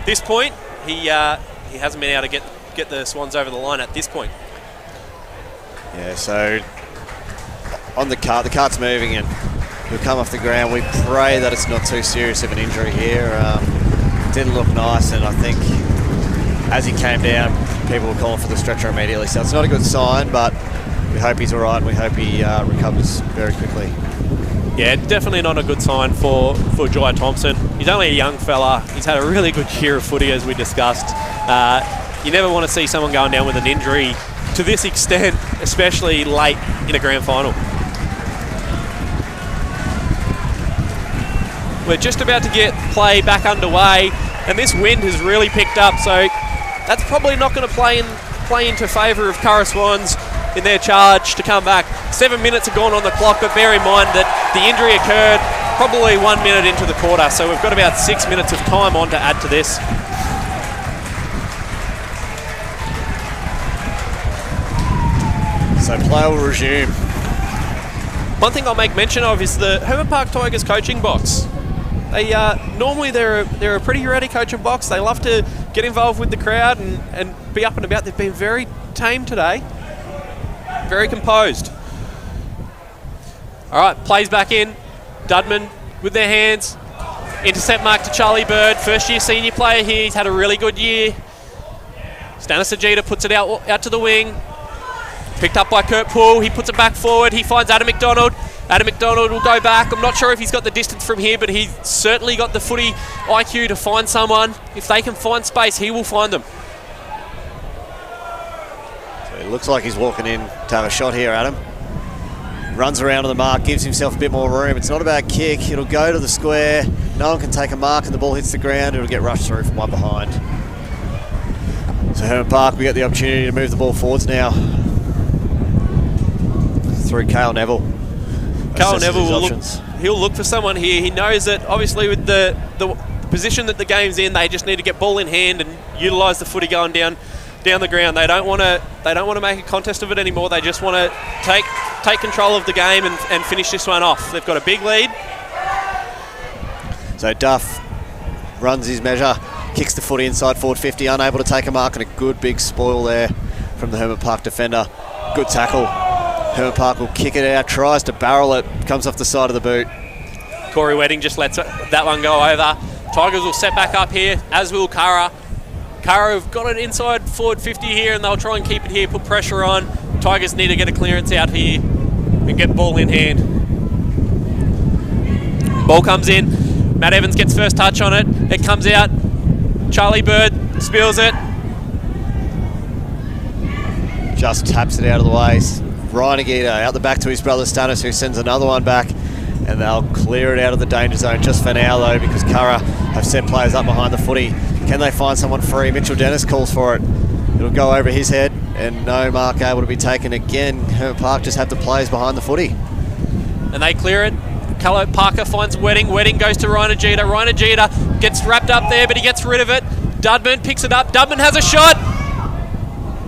this point, he hasn't been able to get the Swans over the line at this point. Yeah, so on the cart's moving and he'll come off the ground. We pray that it's not too serious of an injury here. Didn't look nice, and I think as he came down, people were calling for the stretcher immediately. So it's not a good sign, but we hope he's all right, and we hope he recovers very quickly. Yeah, definitely not a good sign for Jai Thompson. He's only a young fella. He's had a really good year of footy, as we discussed. You never want to see someone going down with an injury to this extent, especially late in a grand final. We're just about to get play back underway, and this wind has really picked up, so that's probably not going to play into favour of Curra Swans in their charge to come back. 7 minutes have gone on the clock, but bear in mind that the injury occurred probably 1 minute into the quarter, so we've got about 6 minutes of time on to add to this. So play will resume. One thing I'll make mention of is the Hermit Park Tigers coaching box. They normally they're a pretty ready coaching box. They love to get involved with the crowd and be up and about. They've been very tame today, very composed. All right, plays back in. Dudman with their hands. Intercept mark to Charlie Bird, first year senior player here. He's had a really good year. Stanis Ajita puts it out to the wing. Picked up by Kurt Poole. He puts it back forward. He finds Adam McDonald. Adam McDonald will go back. I'm not sure if he's got the distance from here, but he's certainly got the footy IQ to find someone. If they can find space, he will find them. So it looks like he's walking in to have a shot here, Adam. Runs around to the mark, gives himself a bit more room. It's not a bad kick. It'll go to the square. No one can take a mark and the ball hits the ground. It'll get rushed through from one behind. So Hermit Park, we get the opportunity to move the ball forwards now. Through Cale Neville. Cale Neville will look for someone here. He knows that obviously with the position that the game's in, they just need to get ball in hand and utilise the footy going down the ground. They don't want to make a contest of it anymore. They just want to take control of the game and finish this one off. They've got a big lead. So Duff runs his measure, kicks the footy inside forward 50, unable to take a mark, and a good big spoil there from the Hermit Park defender. Good tackle. Hermit Park will kick it out, tries to barrel it, comes off the side of the boot. Corey Wedding just lets that one go over. Tigers will set back up here, as will Curra. Curra have got it inside forward 50 here, and they'll try and keep it here, put pressure on. Tigers need to get a clearance out here and get ball in hand. Ball comes in. Matt Evans gets first touch on it. It comes out. Charlie Bird spills it. Just taps it out of the way. Ryan Agita out the back to his brother Stanis, who sends another one back, and they'll clear it out of the danger zone just for now though, because Curra have set players up behind the footy. Can they find someone free? Mitchell Dennis calls for it. It'll go over his head, and no mark able to be taken again. Hermit Park just have the players behind the footy. And they clear it. Callow Parker finds Wedding. Wedding goes to Ryan Agita. Ryan Agita gets wrapped up there, but he gets rid of it. Dudman picks it up. Dudman has a shot.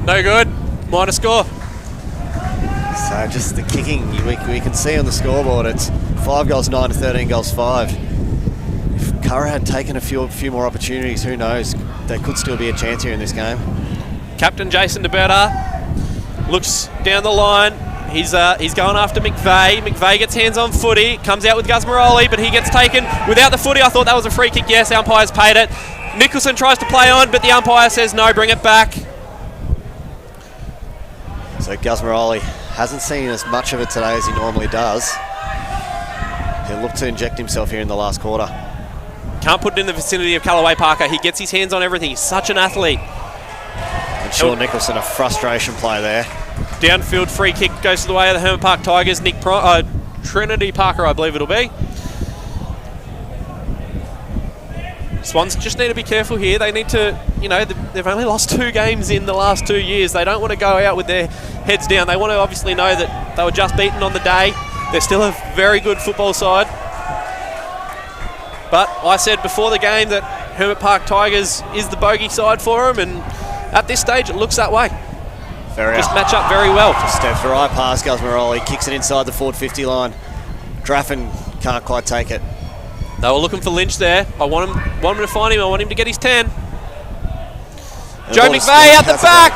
No good. Minor score. So just the kicking, we can see on the scoreboard, it's 5 goals 9 to 13 goals 5. If Curra had taken a few more opportunities, who knows? There could still be a chance here in this game. Captain Jason DeBerta looks down the line. He's going after McVeigh. McVeigh gets hands on footy, comes out with Gus Moroli, but he gets taken without the footy. I thought that was a free kick. Yes, umpire's paid it. Nicholson tries to play on, but the umpire says no, bring it back. So Gus Moroli hasn't seen as much of it today as he normally does. He'll look to inject himself here in the last quarter. Can't put it in the vicinity of Callaway Parker. He gets his hands on everything. He's such an athlete. And Sean Nicholson, a frustration play there. Downfield free kick goes to the way of the Hermit Park Tigers. Trinity Parker, I believe it'll be. Swans just need to be careful here. They need to, they've only lost 2 games in the last 2 years. They don't want to go out with their heads down. They want to obviously know that they were just beaten on the day. They're still a very good football side. But I said before the game that Hermit Park Tigers is the bogey side for them, and at this stage it looks that way. Just match up very well. Just steps right past Gus Moroli, kicks it inside the forward 50 line. Draffin can't quite take it. They were looking for Lynch there. I want him to find him. I want him to get his 10. Joe McVeigh out the back.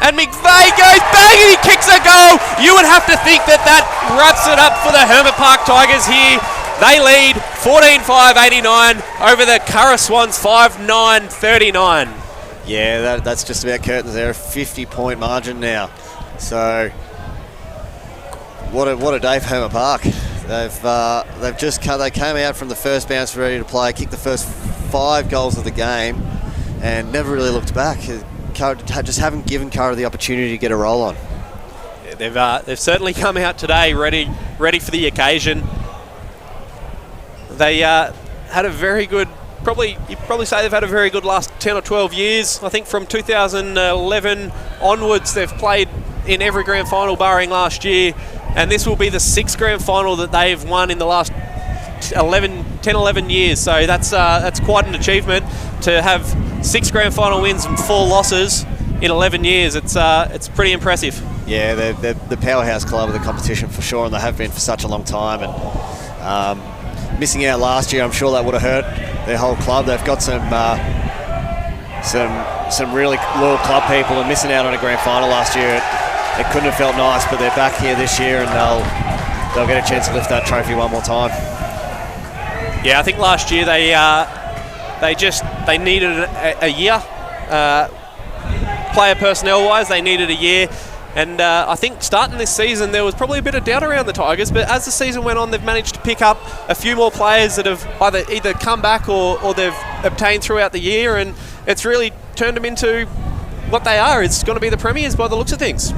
And McVeigh goes bang and he kicks a goal. You would have to think that wraps it up for the Hermit Park Tigers here. They lead 14-5-89 over the Curra Swans 5-9-39. Yeah, that's just about curtains there. A 50-point margin now. So what a day for Hermit Park. They came out from the first bounce ready to play, kicked the first 5 goals of the game, and never really looked back. Just haven't given Curra the opportunity to get a roll on. Yeah, they've certainly come out today ready for the occasion. They had a very good. You'd probably say they've had a very good last 10 or 12 years. I think from 2011 onwards, they've played in every grand final barring last year. And this will be the 6th grand final that they've won in the last 10-11 years. So that's quite an achievement to have 6 grand final wins and 4 losses in 11 years. It's pretty impressive. Yeah, they're the powerhouse club of the competition for sure, and they have been for such a long time. And missing out last year, I'm sure that would have hurt their whole club. They've got some really loyal club people, and missing out on a grand final last year. It couldn't have felt nice, but they're back here this year, and they'll get a chance to lift that trophy one more time. Yeah, I think last year they needed a year. player personnel-wise, they needed a year. And I think starting this season, there was probably a bit of doubt around the Tigers, but as the season went on, they've managed to pick up a few more players that have either come back or they've obtained throughout the year, and it's really turned them into what they are. It's going to be the premiers by the looks of things.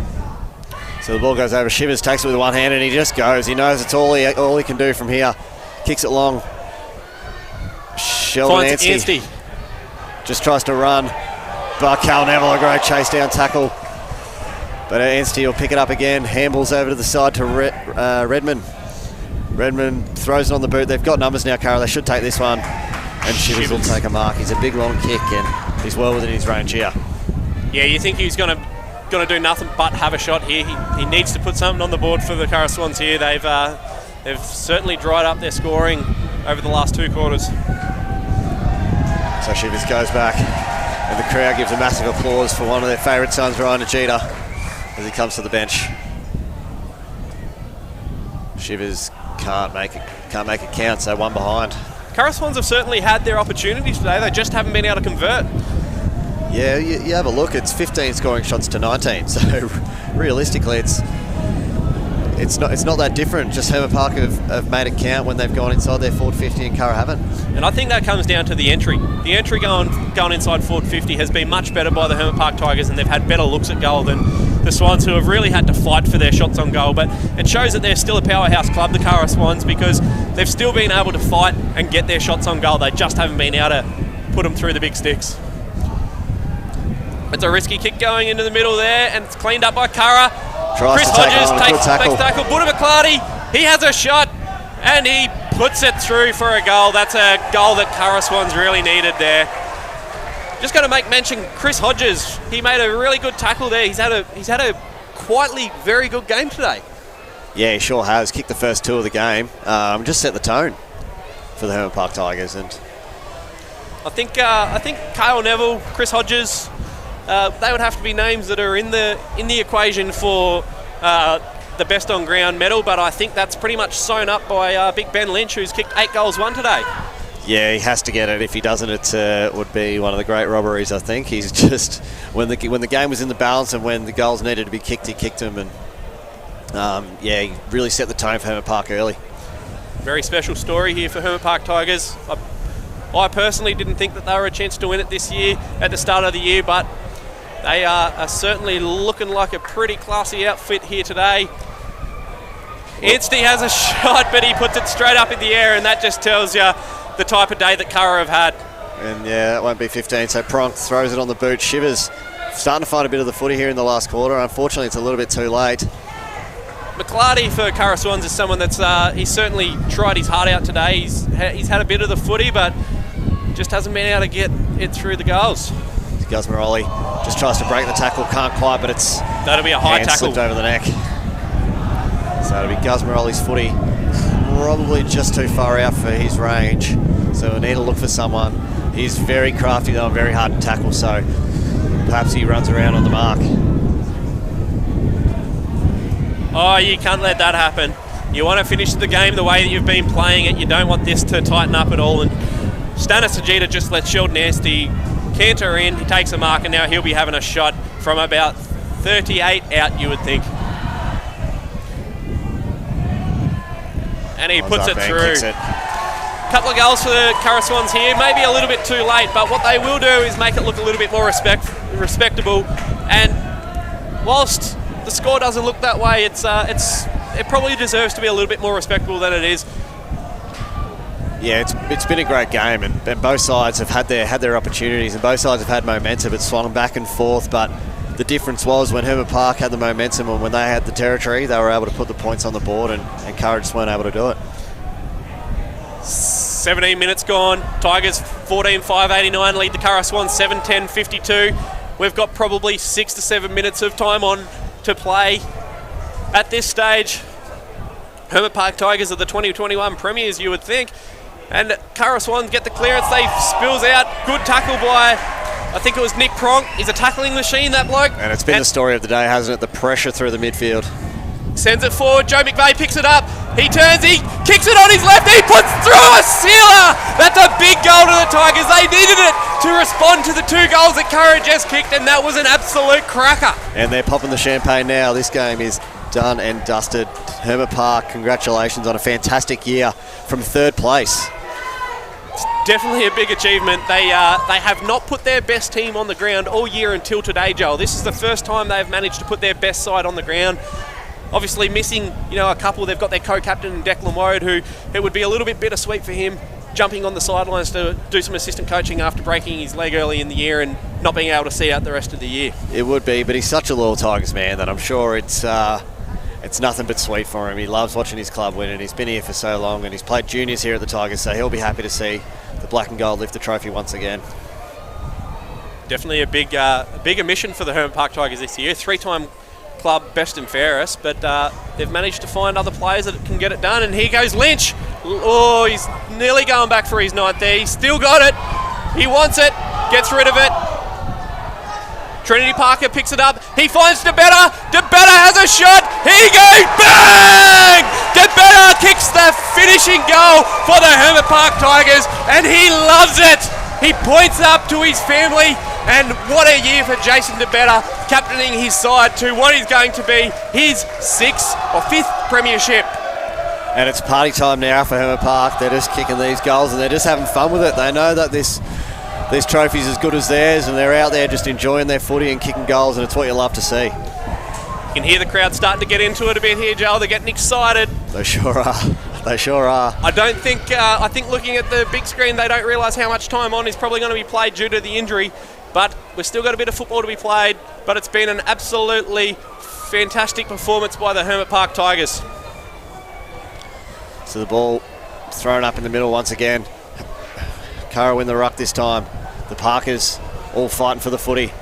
So the ball goes over. Shivers takes it with one hand and he just goes. He knows it's all he can do from here. Kicks it long. Sheldon Anstey just tries to run. But Cal Neville, a great chase down tackle. But Anstey will pick it up again. Handballs over to the side to Redmond. Redmond throws it on the boot. They've got numbers now, Curra. They should take this one. And Shivers will take a mark. He's a big long kick and he's well within his range here. Yeah, you think he's going to do nothing but have a shot here. He needs to put something on the board for the Curra Swans here. They've certainly dried up their scoring over the last 2 quarters. So Shivers goes back and the crowd gives a massive applause for one of their favourite sons, Ryan Ajita, as he comes to the bench. Shivers can't make it count, so one behind. Curra Swans have certainly had their opportunities today. They just haven't been able to convert. Yeah, you have a look. It's 15 scoring shots to 19. So realistically, it's not that different. Just Hermit Park have made it count when they've gone inside their forward 50 and Curra haven't. And I think that comes down to the entry. The entry going inside forward 50 has been much better by the Hermit Park Tigers, and they've had better looks at goal than the Swans, who have really had to fight for their shots on goal. But it shows that they're still a powerhouse club, the Curra Swans, because they've still been able to fight and get their shots on goal. They just haven't been able to put them through the big sticks. It's a risky kick going into the middle there, and it's cleaned up by Curra. Chris Hodges takes the tackle. Buddha McClarty, he has a shot, and he puts it through for a goal. That's a goal that Curra Swans really needed there. Just going to make mention, Chris Hodges, he made a really good tackle there. He's had a quietly very good game today. Yeah, he sure has. Kicked the first 2 of the game. Just set the tone for the Hermit Park Tigers. And I think Kyle Neville, Chris Hodges, they would have to be names that are in the equation for the best on ground medal, but I think that's pretty much sewn up by Big Ben Lynch, who's kicked 8 goals, 1 today. yeah, he has to get it. If he doesn't, it would be one of the great robberies, I think. He's just, when the game was in the balance and when the goals needed to be kicked, he kicked them. And yeah, he really set the tone for Hermit Park early. Very special story here for Hermit Park Tigers. I personally didn't think that they were a chance to win it this year at the start of the year, but they are certainly looking like a pretty classy outfit here today. Anstey has a shot, but he puts it straight up in the air, and that just tells you the type of day that Curra have had. And yeah, that won't be 15, so Pronk throws it on the boot. Shivers starting to find a bit of the footy here in the last quarter. Unfortunately, it's a little bit too late. McClarty for Curra Swans is someone that's he's certainly tried his heart out today. He's had a bit of the footy, but just hasn't been able to get it through the goals. Guzmaroli just tries to break the tackle, can't quite, but that'll be a high tackle. Slipped over the neck. So it'll be Guzmaroli's footy, probably just too far out for his range. So we need to look for someone. He's very crafty though, and very hard to tackle, so perhaps he runs around on the mark. Oh, you can't let that happen. You want to finish the game the way that you've been playing it. You don't want this to tighten up at all. And Stanis Ajita just lets Sheldon Anstey canter in. He takes a mark, and now he'll be having a shot from about 38 out, you would think. And he puts it through. Couple of goals for the Curra Swans here. Maybe a little bit too late, but what they will do is make it look a little bit more respectable. And whilst the score doesn't look that way, it probably deserves to be a little bit more respectable than it is. Yeah, it's been a great game, and both sides have had their opportunities, and both sides have had momentum. It's swung back and forth, but the difference was when Hermit Park had the momentum and when they had the territory, they were able to put the points on the board, and Curra just weren't able to do it. 17 minutes gone. Tigers 14-5-89 lead the Curra Swans 7-10-52. We've got probably 6 to 7 minutes of time on to play at this stage. Hermit Park Tigers are the 2021 premiers, you would think. And Curra Swans get the clearance. They spills out. Good tackle by, I think it was Nick Pronk. He's a tackling machine, that bloke. And it's been the story of the day, hasn't it? The pressure through the midfield. Sends it forward. Joe McVeigh picks it up. He turns. He kicks it on his left. He puts through a sealer. That's a big goal to the Tigers. They needed it. to respond to the 2 goals that Curra just kicked, and that was an absolute cracker. And they're popping the champagne now. This game is done and dusted. Hermit Park, congratulations on a fantastic year from 3rd place. It's definitely a big achievement. They have not put their best team on the ground all year until today, Joel. This is the first time they've managed to put their best side on the ground. Obviously missing, a couple. They've got their co-captain Declan Woad, who it would be a little bit bittersweet for him jumping on the sidelines to do some assistant coaching after breaking his leg early in the year and not being able to see out the rest of the year. It would be, but he's such a loyal Tigers man that I'm sure it's nothing but sweet for him. He loves watching his club win, and he's been here for so long, and he's played juniors here at the Tigers, so he'll be happy to see the black and gold lift the trophy once again. Definitely a big omission for the Hermit Park Tigers this year. 3-time club best and fairest, but they've managed to find other players that can get it done. And here goes Lynch. Oh, he's nearly going back for his 9th there. He's still got it. He wants it. Gets rid of it. Trinity Parker picks it up. He finds DeBetta. DeBetta has a shot. Here he goes. Bang! DeBetta kicks the finishing goal for the Hermit Park Tigers, and he loves it. He points up to his family, and what a year for Jason DeBetta, captaining his side to what is going to be his 6th or 5th premiership. And it's party time now for Hermit Park. They're just kicking these goals, and they're just having fun with it. They know that this trophy's as good as theirs, and they're out there just enjoying their footy and kicking goals, and it's what you love to see. You can hear the crowd starting to get into it a bit here, Joel. They're getting excited. They sure are. They sure are. I think looking at the big screen, they don't realise how much time on is probably going to be played due to the injury, but we've still got a bit of football to be played, but it's been an absolutely fantastic performance by the Hermit Park Tigers. So the ball thrown up in the middle once again. Curra win the ruck this time. The Parkers all fighting for the footy.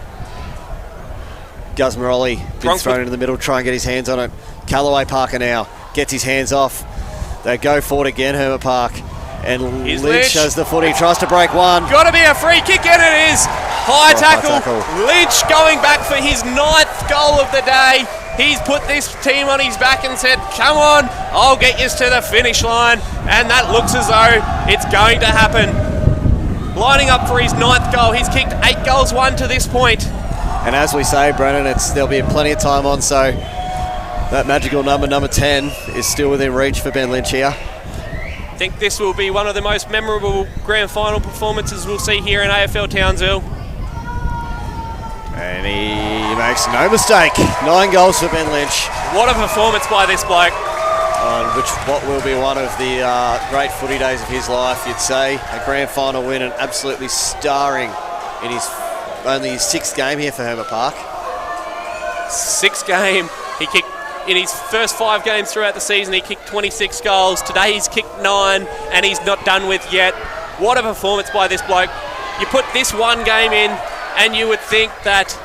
Gus Morelli been thrown into the middle, try and get his hands on it. Callaway Parker now gets his hands off. They go forward again, Hermit Park. And Lynch has the footy, tries to break one. Got to be a free kick, and it is. High tackle. Lynch going back for his 9th goal of the day. He's put this team on his back and said, come on, I'll get you to the finish line. And that looks as though it's going to happen. Lining up for his 9th goal. He's kicked 8 goals, 1 to this point. And as we say, Brennan, there'll be plenty of time on, so that magical number 10, is still within reach for Ben Lynch here. I think this will be one of the most memorable grand final performances we'll see here in AFL Townsville. And he makes no mistake. 9 goals for Ben Lynch. What a performance by this bloke. On what will be one of the great footy days of his life, you'd say. A grand final win and absolutely starring in his only his 6th game here for Hermit Park. 6th game. He kicked in his first 5 games throughout the season. He kicked 26 goals. Today he's kicked 9, and he's not done with yet. What a performance by this bloke. You put this one game in, and you would think that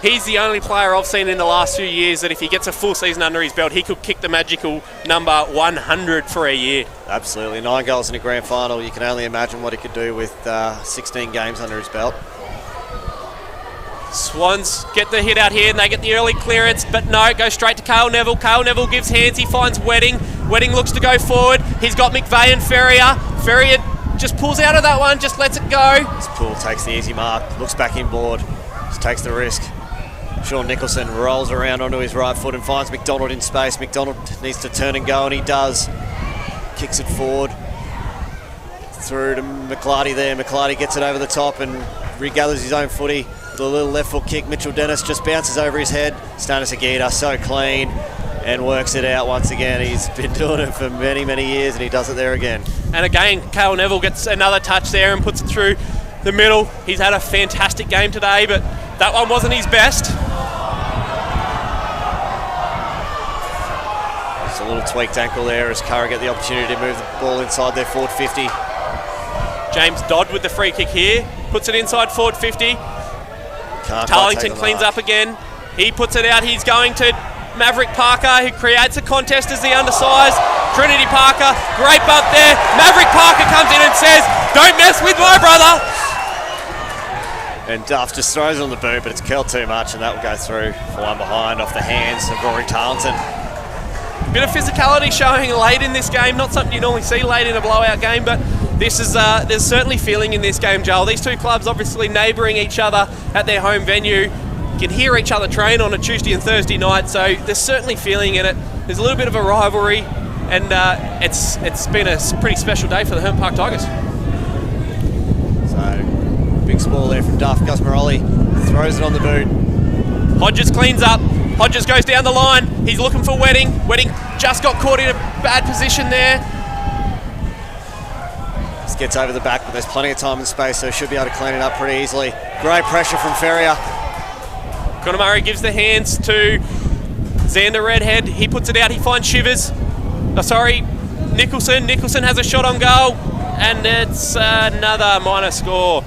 he's the only player I've seen in the last few years that if he gets a full season under his belt, he could kick the magical number 100 for a year. Absolutely. 9 goals in a grand final. You can only imagine what he could do with 16 games under his belt. Swans get the hit out here, and they get the early clearance, but no, it goes straight to Cale Neville. Cale Neville gives hands. He finds Wedding. Wedding looks to go forward. He's got McVeigh and Ferrier. Ferrier just pulls out of that one, just lets it go. This Poole takes the easy mark, looks back inboard, just takes the risk. Sean Nicholson rolls around onto his right foot and finds McDonald in space. McDonald needs to turn and go, and he does. Kicks it forward. Through to McClarty there. McClarty gets it over the top and regathers his own footy with a little left foot kick. Mitchell Dennis just bounces over his head. Stanis Agita so clean and works it out once again. He's been doing it for many, many years, and he does it there again. And again, Cale Neville gets another touch there and puts it through the middle. He's had a fantastic game today, but that one wasn't his best. It's a little tweaked ankle there as Curra get the opportunity to move the ball inside their forward 50. James Dodd with the free kick here. Puts it inside forward 50. Tarlington cleans up again. He puts it out. He's going to Maverick Parker, who creates a contest as the undersized. Trinity Parker, great bump there. Maverick Parker comes in and says, "Don't mess with my brother." And Duff just throws it on the boot, but it's curled too much, and that will go through for one behind off the hands of Rory Tarleton. Bit of physicality showing late in this game. Not something you normally see late in a blowout game, but This is there's certainly feeling in this game, Joel. These two clubs obviously neighbouring each other at their home venue. You can hear each other train on a Tuesday and Thursday night, so there's certainly feeling in it. There's a little bit of a rivalry, and it's been a pretty special day for the Hermit Park Tigers. So, big spoil there from Duff. Gus Morelli throws it on the boot. Hodges cleans up. Hodges goes down the line. He's looking for Wedding. Wedding just got caught in a bad position there. Just gets over the back, but there's plenty of time and space, so he should be able to clean it up pretty easily. Great pressure from Ferrier. Conor Murray gives the hands to Xander Redhead. He puts it out. He finds Shivers. Nicholson. Nicholson has a shot on goal, and it's another minor score.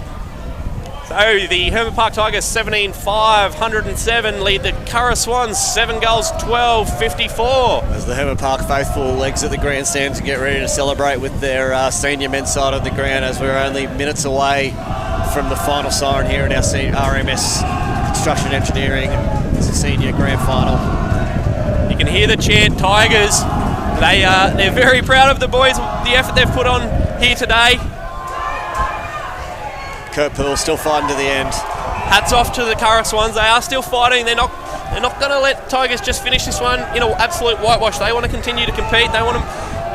So the Hermit Park Tigers 17-507 lead the Curra Swans 7 goals 12-54. As the Hermit Park faithful exit the grandstand to get ready to celebrate with their senior men's side of the ground, as we're only minutes away from the final siren here in our RMS Construction Engineering. It's a senior grand final. You can hear the chant, Tigers. They're very proud of the boys, the effort they've put on here today. Kurt Poole still fighting to the end. Hats off to the Curra Swans. They are still fighting. They're not going to let Tigers just finish this one in an absolute whitewash. They want to continue to compete. They want to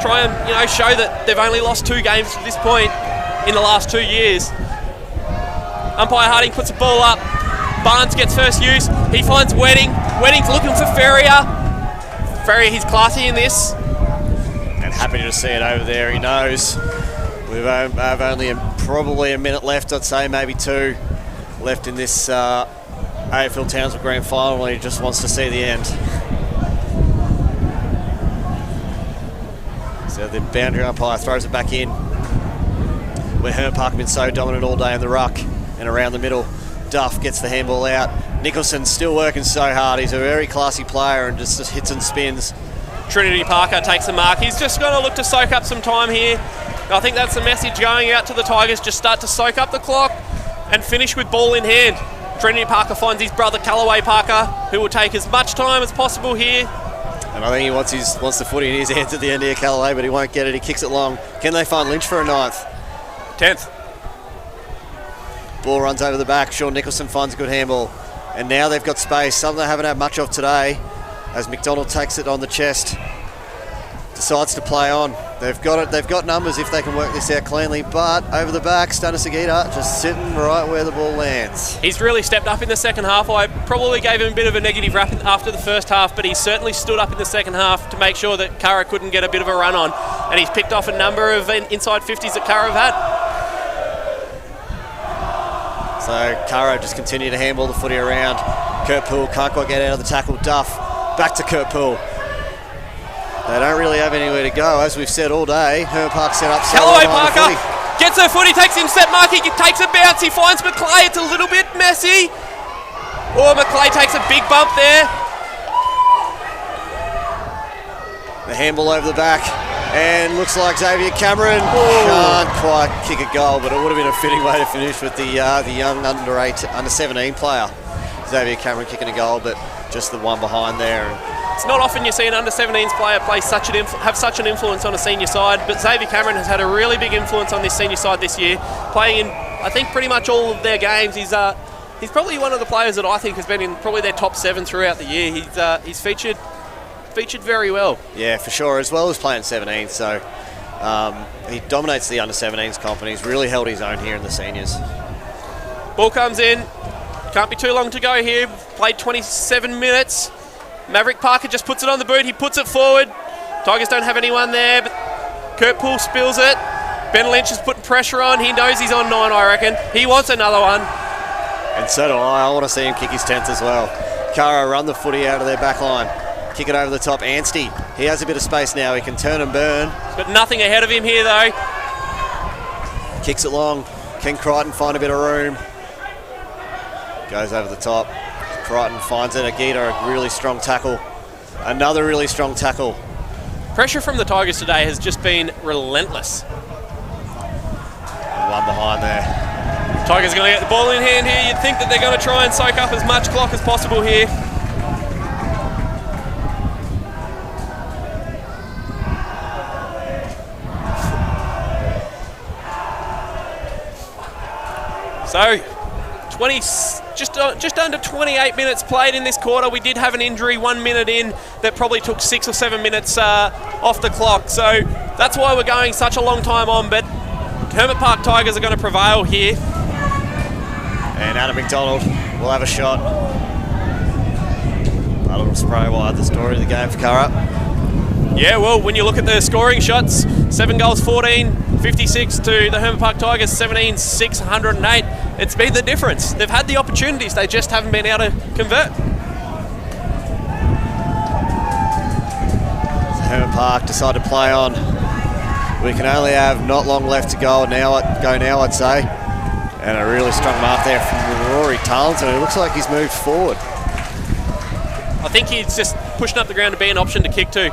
try and show that they've only lost 2 games to this point in the last 2 years. Umpire Harding puts the ball up. Barnes gets first use. He finds Wedding. Wedding's looking for Ferrier. Ferrier, he's classy in this. And happy to see it over there. He knows we have only probably a minute left, I'd say, maybe 2 left in this AFL Townsville Grand Final, and he just wants to see the end. So the boundary umpire throws it back in, where Hermit Park have been so dominant all day in the ruck and around the middle. Duff gets the handball out. Nicholson's still working so hard. He's a very classy player and just hits and spins. Trinity Parker takes the mark. He's just going to look to soak up some time here. I think that's the message going out to the Tigers. Just start to soak up the clock and finish with ball in hand. Trinity Parker finds his brother Callaway Parker, who will take as much time as possible here. And I think he wants the footy in his hands at the end here, Callaway, but he won't get it. He kicks it long. Can they find Lynch for a 9th? 10th. Ball runs over the back. Sean Nicholson finds a good handball. And now they've got space, something they haven't had much of today, as McDonald takes it on the chest. Decides to play on. They've got it. They've got numbers if they can work this out cleanly. But over the back, Stanis Agita just sitting right where the ball lands. He's really stepped up in the second half. I probably gave him a bit of a negative rap after the first half, but he certainly stood up in the second half to make sure that Curra couldn't get a bit of a run on. And he's picked off a number of inside 50s that Curra have had. So Curra just continue to handball the footy around. Kurt Poole can't quite get out of the tackle. Duff back to Kurt Poole. They don't really have anywhere to go, as we've said all day. Hermit Park set up. Callaway Parker gets her footy, takes him set mark, he takes a bounce, he finds McClay. It's a little bit messy. Oh, McClay takes a big bump there. The handball over the back, and looks like Xavier Cameron can't quite kick a goal, but it would have been a fitting way to finish with the young under-17 player. Xavier Cameron kicking a goal, but just the one behind there. It's not often you see an under-17s player have such an influence on a senior side, but Xavier Cameron has had a really big influence on this senior side this year, playing in, I think, pretty much all of their games. He's probably one of the players that I think has been in probably their top 7 throughout the year. He's featured very well. Yeah, for sure, as well as playing 17, so he dominates the under-17s comp, and he's really held his own here in the seniors. Ball comes in, can't be too long to go here, played 27 minutes. Maverick Parker just puts it on the boot, he puts it forward. Tigers don't have anyone there, but Kurt Poole spills it. Ben Lynch is putting pressure on, he knows he's on 9, I reckon. He wants another one. And so do I want to see him kick his 10th as well. Curra run the footy out of their back line. Kick it over the top. Anstey, he has a bit of space now. He can turn and burn. He's got nothing ahead of him here though. Kicks it long. Can Crichton find a bit of room? Goes over the top. Crichton finds it. Agita, a really strong tackle. Another really strong tackle. Pressure from the Tigers today has just been relentless. And one behind there. Tigers are going to get the ball in hand here. You'd think that they're going to try and soak up as much clock as possible here. So, just under 28 minutes played in this quarter. We did have an injury 1 minute in that probably took 6 or 7 minutes off the clock. So that's why we're going such a long time on. But Hermit Park Tigers are going to prevail here. And Adam McDonald will have a shot. A little spray wide, the story of the game for Curra. Yeah, well, when you look at the scoring shots, 7 goals, 14-56 to the Hermit Park Tigers, 17-608. It's been the difference. They've had the opportunities, they just haven't been able to convert. Hermit Park decide to play on. We can only have not long left to go now, I'd say. And a really strong mark there from Rory Tarleton. It looks like he's moved forward. I think he's just pushing up the ground to be an option to kick to.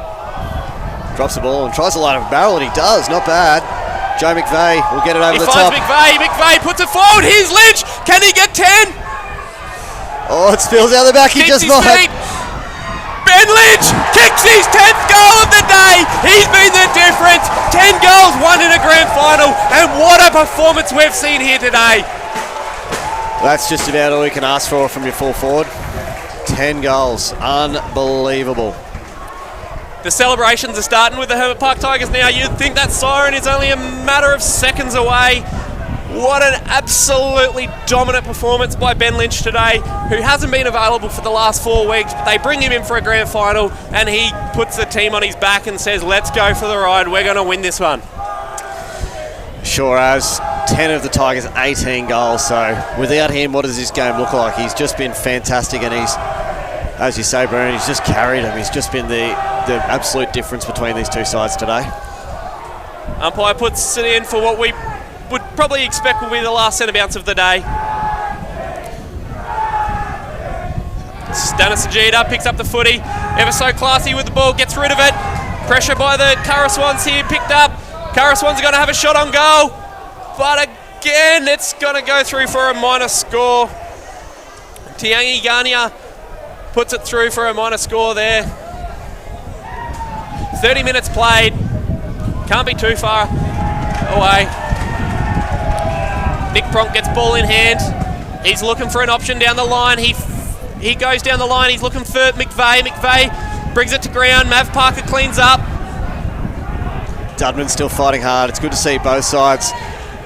Drops the ball and tries to light up a barrel, and he does. Not bad. Joe McVeigh will get it over the top. He finds McVeigh puts it forward. Here's Lynch. Can he get 10? Oh, it spills out the back. He just might. Ben Lynch kicks his 10th goal of the day. He's been the difference. 10 goals, 1 in a grand final. And what a performance we've seen here today. That's just about all you can ask for from your full forward. 10 goals. Unbelievable. The celebrations are starting with the Hermit Park Tigers now. You'd think that siren is only a matter of seconds away. What an absolutely dominant performance by Ben Lynch today, who hasn't been available for the last 4 weeks, but they bring him in for a grand final and he puts the team on his back and says, let's go for the ride, we're going to win this one. Sure as. 10 of the Tigers, 18 goals, so without him, what does this game look like? He's just been fantastic, and he's, as you say, Brennan, he's just carried him. He's just been the absolute difference between these two sides today. Umpire puts it in for what we would probably expect will be the last centre bounce of the day. Stanis Sajida picks up the footy, ever so classy with the ball, gets rid of it. Pressure by the Curra Swans here, picked up. Curra Swans are going to have a shot on goal, but again, it's going to go through for a minor score. Tiangi Gania puts it through for a minor score there. 30 minutes played, can't be too far away. Nick Pronk gets ball in hand. He's looking for an option down the line. He goes down the line. He's looking for McVeigh. McVeigh brings it to ground. Mav Parker cleans up. Dudman's still fighting hard. It's good to see both sides,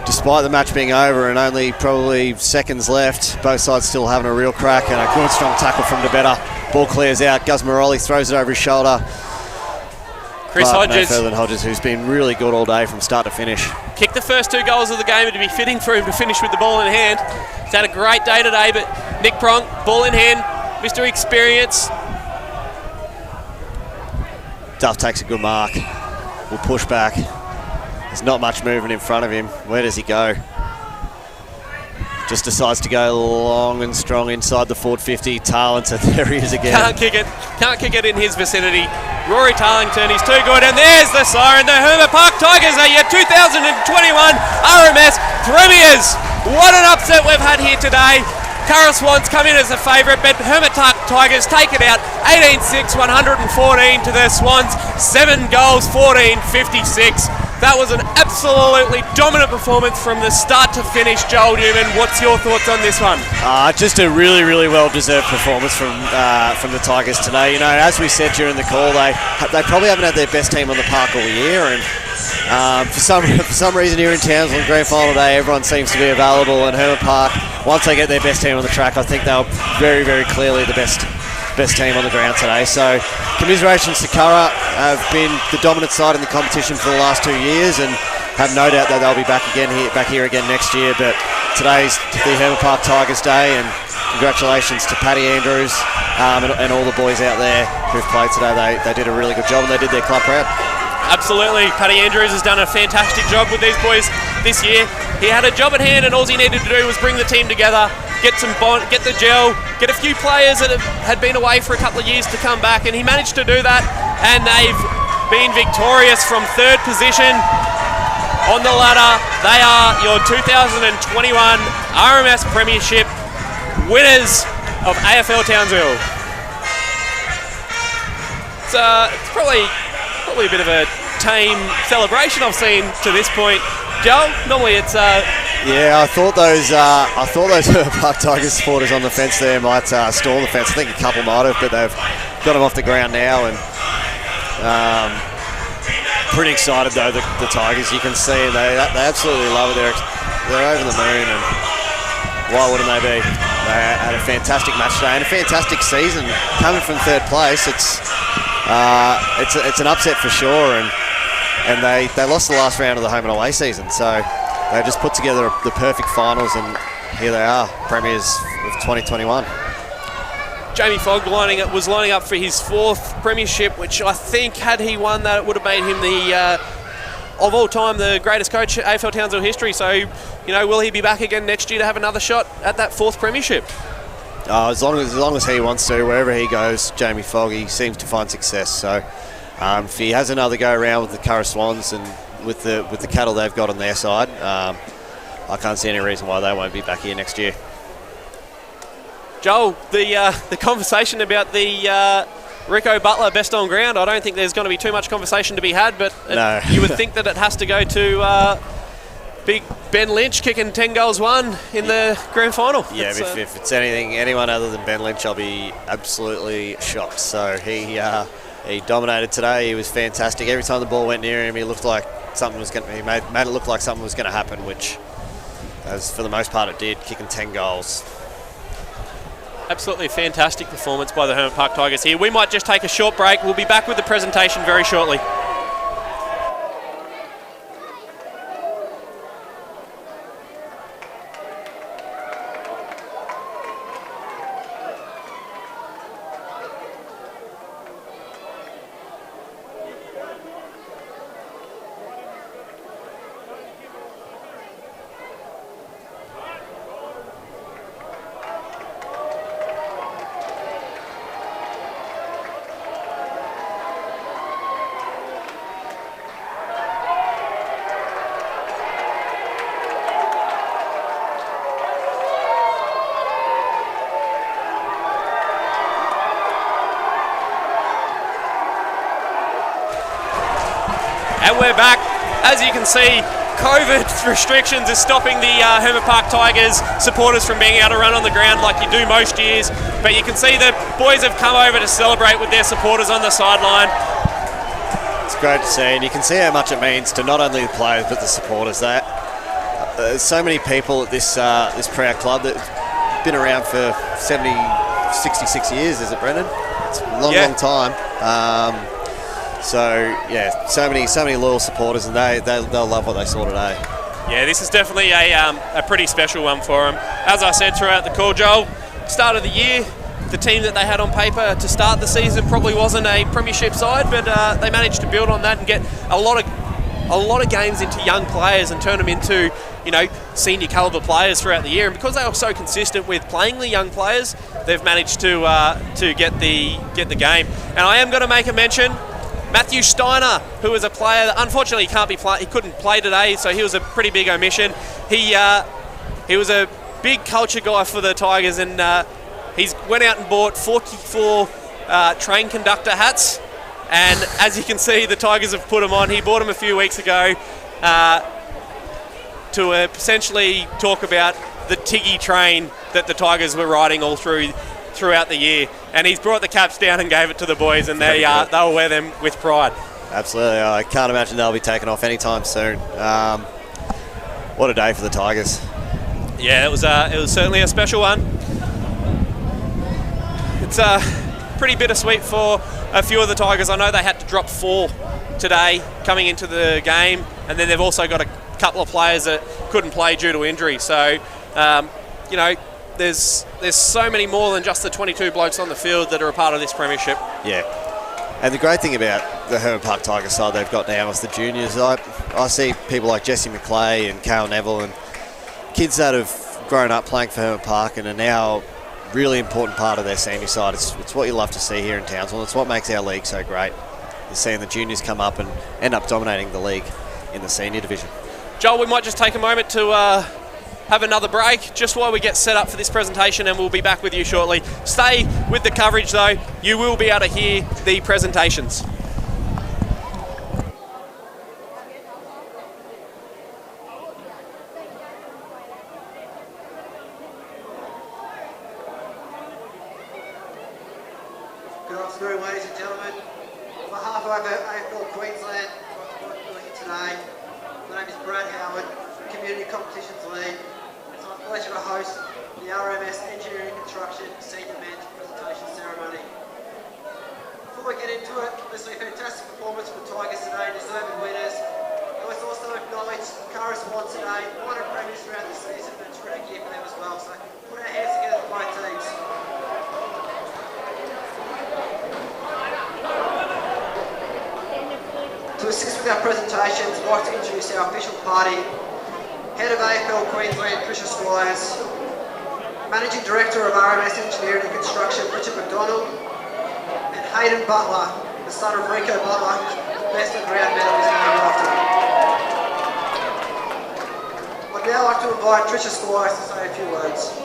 despite the match being over and only probably seconds left, both sides still having a real crack, and a good strong tackle from DeBetta. Ball clears out. Gus Morelli throws it over his shoulder. Chris Hodges. No further than Hodges, who's been really good all day from start to finish. Kicked the first 2 goals of the game, and to be fitting for him to finish with the ball in hand. He's had a great day today, but Nick Pronk, ball in hand, Mr. Experience. Duff takes a good mark. Will push back. There's not much movement in front of him. Where does he go? Just decides to go long and strong inside the forward 50. Tarleton, there he is again. Can't kick it in his vicinity. Rory Tarleton, he's too good, and there's the siren. The Hermit Park Tigers are your 2021 RMS Premiers. What an upset we've had here today. Curra Swans come in as a favourite, but Hermit Park Tigers take it out 18-6, 114 to their Swans. 7 goals, 14-56. That was an absolutely dominant performance from the start to finish. Joel Newman, what's your thoughts on this one? Just a really, really well-deserved performance from the Tigers today. You know, as we said during the call, they probably haven't had their best team on the park all year, and for some reason here in Townsville, grand final day, everyone seems to be available, and Hermit Park, once they get their best team on the track, I think they're very, very clearly the best team on the ground today. So commiserations to Curra, have been the dominant side in the competition for the last 2 years, and have no doubt that they'll be back here again next year. But today's the Hermit Park Tigers Day, and congratulations to Paddy Andrews and all the boys out there who've played today. They did a really good job, and they did their club proud. Absolutely, Paddy Andrews has done a fantastic job with these boys this year. He had a job at hand, and all he needed to do was bring the team together, get some bond, get the gel, get a few players that had been away for a couple of years to come back, and he managed to do that, and they've been victorious from 3rd position on the ladder. They are your 2021 RMS Premiership winners of AFL Townsville. It's probably a bit of a tame celebration I've seen to this point. Joel, normally it's Yeah, I thought those Park Tigers supporters on the fence there might stall the fence. I think a couple might have, but they've got them off the ground now, and pretty excited though. The Tigers, you can see they absolutely love it. They're over the moon, and why wouldn't they be? They had a fantastic match today and a fantastic season. Coming from third place, it's an upset for sure, and they lost the last round of the home and away season, so they just put together the perfect finals, and here they are, premiers of 2021. Jamie Fogg was lining up for his 4th premiership, which I think had he won that, it would have made him the of all time the greatest coach in AFL Townsville history. So, will he be back again next year to have another shot at that 4th premiership? As long as he wants to, wherever he goes, Jamie Fogg, he seems to find success. So if he has another go around with the Curra Swans and with the cattle they've got on their side, I can't see any reason why they won't be back here next year. Joel, the conversation about the Rico Butler best on ground, I don't think there's going to be too much conversation to be had, but no. You would think that it has to go to big Ben Lynch kicking 10 goals won in the grand final. Yeah, if it's anyone other than Ben Lynch, I'll be absolutely shocked. So he dominated today. He was fantastic. Every time the ball went near him, he looked like something was going. He made it look like something was going to happen, which, as for the most part, it did. Kicking 10 goals. Absolutely fantastic performance by the Hermit Park Tigers here. We might just take a short break. We'll be back with the presentation very shortly. And we're back. As you can see, COVID restrictions are stopping the Hermit Park Tigers supporters from being able to run on the ground like you do most years. But you can see the boys have come over to celebrate with their supporters on the sideline. It's great to see, and you can see how much it means to not only the players but the supporters. There's so many people at this proud club that have been around for 66 years, is it, Brendan? It's a long time. So yeah, so many loyal supporters, and they'll love what they saw today. Yeah, this is definitely a pretty special one for them. As I said throughout the call, Joel, start of the year, the team that they had on paper to start the season probably wasn't a premiership side, but they managed to build on that and get a lot of games into young players and turn them into senior caliber players throughout the year. And because they were so consistent with playing the young players, they've managed to get the game. And I am going to make a mention. Matthew Steiner, who was a player that unfortunately he couldn't play today, so he was a pretty big omission. He was a big culture guy for the Tigers, and he's went out and bought 44 train conductor hats, and as you can see, the Tigers have put them on. He bought them a few weeks ago to essentially talk about the Tiggy train that the Tigers were riding all throughout the year, and he's brought the caps down and gave it to the boys, and they'll wear them with pride. Absolutely. I can't imagine they'll be taken off anytime soon. What a day for the Tigers. Yeah, it was certainly a special one. It's pretty bittersweet for a few of the Tigers. I know they had to drop 4 today coming into the game, and then they've also got a couple of players that couldn't play due to injury. So there's so many more than just the 22 blokes on the field that are a part of this premiership. Yeah. And the great thing about the Hermit Park Tigers side they've got now is the juniors. I see people like Jesse McClay and Cale Neville and kids that have grown up playing for Hermit Park and are now really important part of their senior side. It's what you love to see here in Townsville. It's what makes our league so great, is seeing the juniors come up and end up dominating the league in the senior division. Joel, we might just take a moment to have another break just while we get set up for this presentation, and we'll be back with you shortly. Stay with the coverage though. You will be able to hear the presentations. Good afternoon, ladies and gentlemen. On behalf of AFL Queensland, I'd like to welcome you today. My name is Brad Howard, Community Competitions Lead. It's my pleasure to host the RMS Engineering Construction Senior Men's Presentation Ceremony. Before we get into it, this is a fantastic performance from the Tigers today, deserving winners. Let's also acknowledge Curra Swans today, won a premiers throughout the season, and it's a great year for them as well. So put our hands together for both teams. To assist with our presentations, I'd like to introduce our official party, Head of AFL Queensland, Tricia Squires, Managing Director of RMS Engineering and Construction, Richard McDonald, and Hayden Butler, the son of Rico Butler, best on ground medal is named after. I'd now like to invite Tricia Squires to say a few words.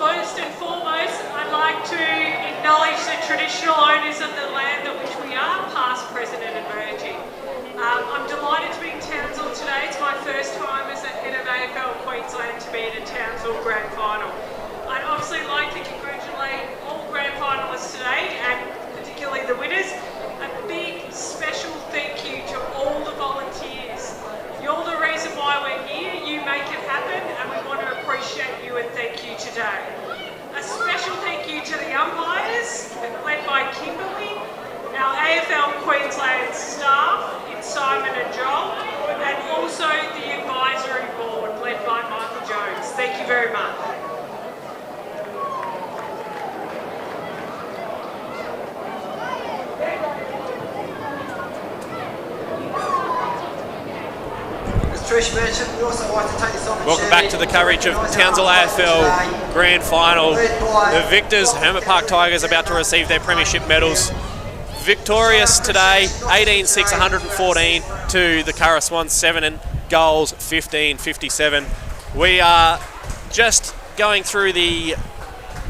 First and foremost, I'd like to acknowledge the traditional owners of the land on which we are, past, present and emerging. I'm delighted to be in Townsville today. It's my first time as the head of AFL Queensland to be in a Townsville Grand Final. I'd obviously like to congratulate all Grand Finalists today, and particularly the winners. A big special thank you to all the volunteers. You're the reason why we're here, you make it happen, and we want to appreciate you and thank you today. A special thank you to the umpires, led by Kimberly, our AFL Queensland staff, in Simon and Joel, and also the advisory board, led by Michael Jones. Thank you very much. Trish mentioned, we'd also like to take this opportunity. Welcome back to the coverage of Townsville AFL Grand Final. The victors, Hermit Park Tigers, about to receive their premiership medals. Victorious today, 18-6, 114 to the Curra Swans, 7 goals, 15-57. We are just going through the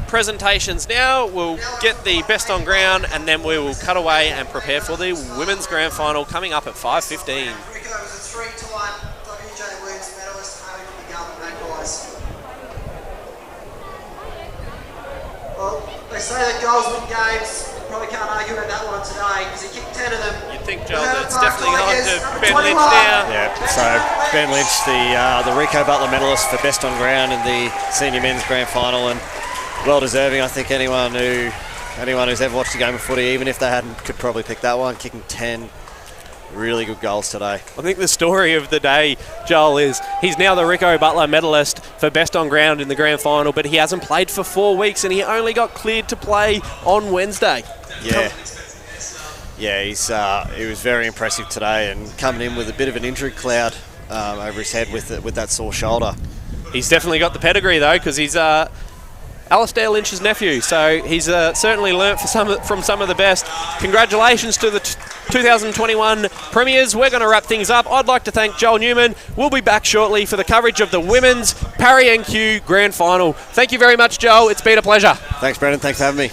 presentations now. We'll get the best on ground and then we will cut away and prepare for the women's grand final coming up at 5:15. Rico was a three-time WJ Williams medalist, hailing from the Garden Magpies. Well, they say that goals win games. Probably can't argue about that one today because he kicked 10 of them. You'd think, Joel, that it's definitely on to Ben Lynch now. Yeah, so Ben Lynch, the Rico Butler medalist for best on ground in the senior men's grand final, and well deserving. I think anyone who's ever watched a game of footy, even if they hadn't, could probably pick that one. Kicking 10 really good goals today. I think the story of the day, Joel, is he's now the Rico Butler medalist for best on ground in the grand final, but he hasn't played for 4 weeks and he only got cleared to play on Wednesday. Yeah, he was very impressive today and coming in with a bit of an injury cloud over his head with that sore shoulder. He's definitely got the pedigree though, because he's Alistair Lynch's nephew, so he's certainly learnt from some of the best. Congratulations to the 2021 premiers. We're going to wrap things up. I'd like to thank Joel Newman. We'll be back shortly for the coverage of the women's Parry NQ Grand Final. Thank you very much, Joel. It's been a pleasure. Thanks, Brendan. Thanks for having me.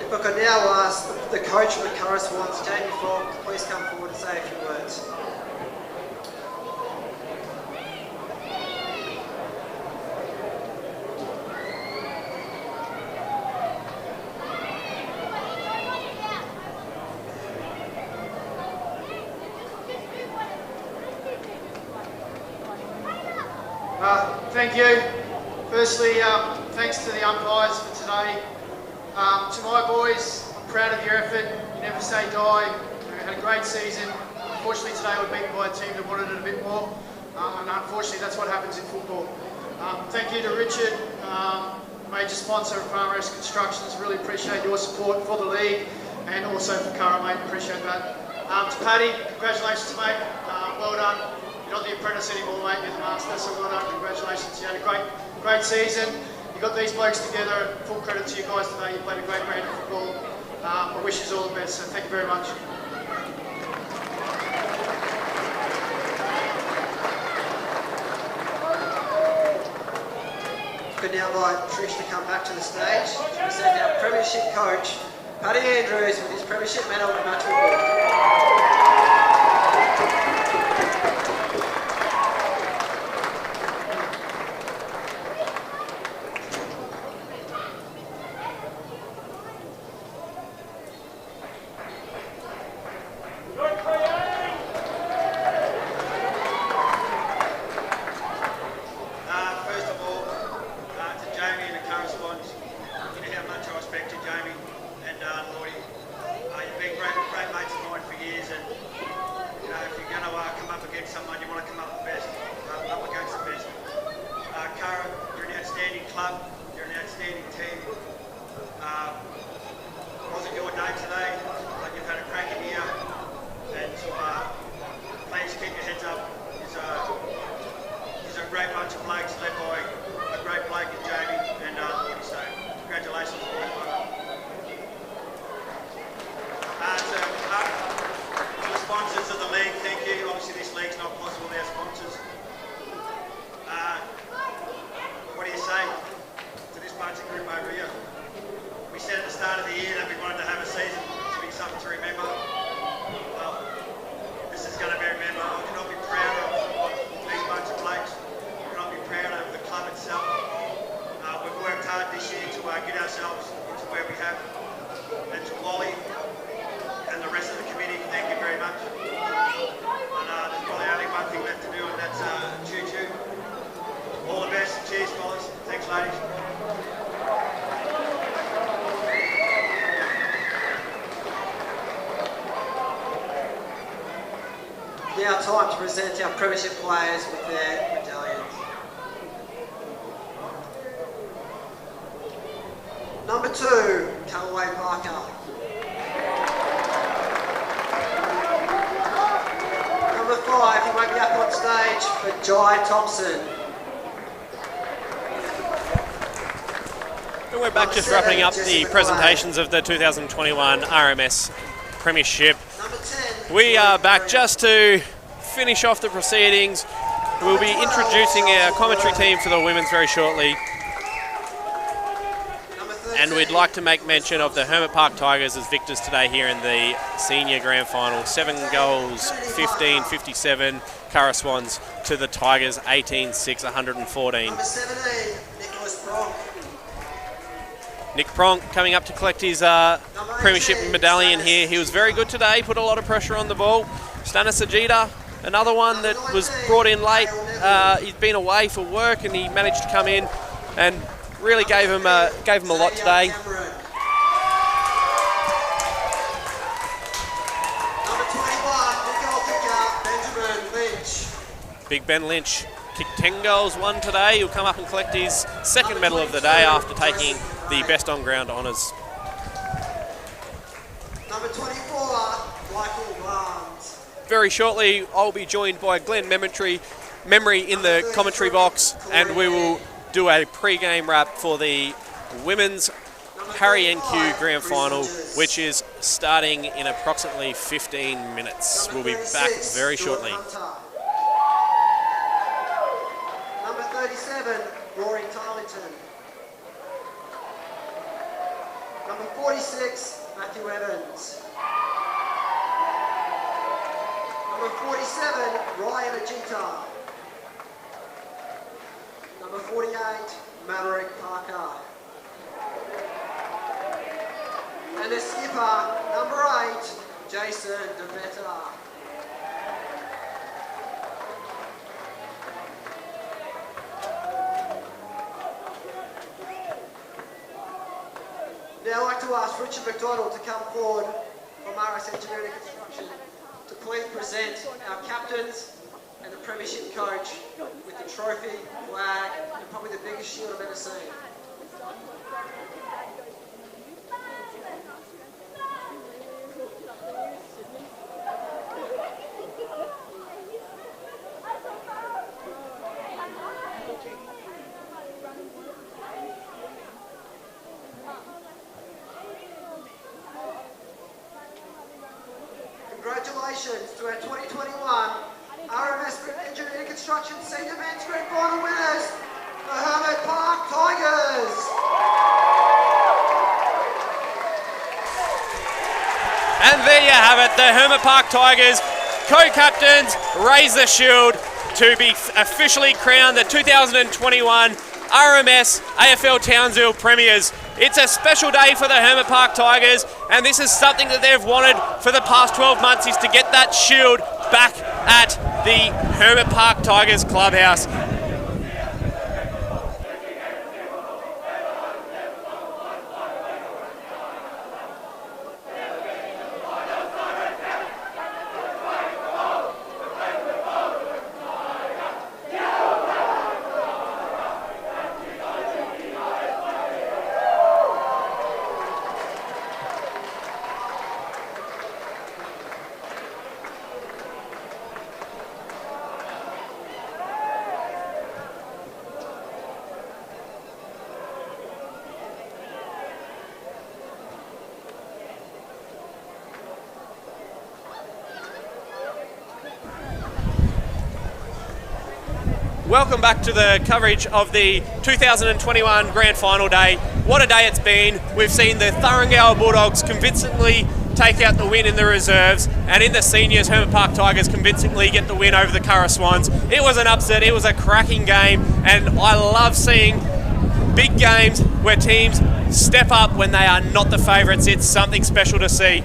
Look, I now ask the coach of the Curra Swans, Jamie Fogg, to please come forward and say a few words. Thank you. Firstly, thanks to the umpires for today. To my boys, I'm proud of your effort. You never say die. You had a great season. Unfortunately, today we're beaten by a team that wanted it a bit more. And unfortunately, that's what happens in football. Thank you to Richard, major sponsor of RMS Constructions. Really appreciate your support for the league and also for Curra, mate. Appreciate that. To Paddy, congratulations, mate. Well done. You're not the apprentice anymore, mate. You're the master, so well done. Congratulations. You had a great season. You got these blokes together. Full credit to you guys today. You played a great brand of football. I wish you all the best, so thank you very much. now invite Trish to come back to the stage to present our Premiership coach, Paddy Andrews, with his Premiership medal and match report. Now time to present our Premiership players with their medallions. Number 2, Callaway Parker. Number 5, he won't be up on stage, but Jai Thompson. And we're back just wrapping up the presentations of the 2021 RMS Premiership. We are back just to finish off the proceedings. We'll be introducing our commentary team for the women's very shortly. And we'd like to make mention of the Hermit Park Tigers as victors today here in the senior grand final. 7 goals, 15-57. Curra Swans to the Tigers, 18-6, 114. Number 17, Nicholas Bronk. Nick Pronk coming up to collect his Premiership medallion here. He was very good today, put a lot of pressure on the ball. Stanis Ajita, another one that was brought in late. He'd been away for work and he managed to come in and really gave him a lot today. Number 21, goal kicker, Benjamin Lynch. Big Ben Lynch kicked 10 goals, 1 today. He'll come up and collect his second medal of the day after taking the best on ground honours. Number 24, Michael Barnes. Very shortly, I'll be joined by Glenn Memory in the commentary box, and we will do a pre-game wrap for the women's Harry NQ Grand Final, which is starting in approximately 15 minutes. We'll be back very shortly. Number 37, Rory Tarlington. Number 46, Matthew Evans. Number 47, Ryan Ajita. Number 48, Maverick Parker. And the skipper, number 8, Jason DeVetta. Now I'd like to ask Richard McDonald to come forward from RS Engineering Construction to please present our captains and the Premiership coach with the trophy, flag, and probably the biggest shield I've ever seen. Congratulations to our 2021 RMS Engineering Construction Senior Men's Grand Final winners, the Hermit Park Tigers. And there you have it, the Hermit Park Tigers co-captains raise the shield to be officially crowned the 2021 RMS AFL Townsville Premiers. It's a special day for the Hermit Park Tigers, and this is something that they've wanted for the past 12 months, is to get that shield back at the Hermit Park Tigers clubhouse. Welcome back to the coverage of the 2021 Grand Final Day. What a day it's been. We've seen the Thuringowa Bulldogs convincingly take out the win in the reserves, and in the seniors, Hermit Park Tigers convincingly get the win over the Curra Swans. It was an upset, it was a cracking game, and I love seeing big games where teams step up when they are not the favourites. It's something special to see.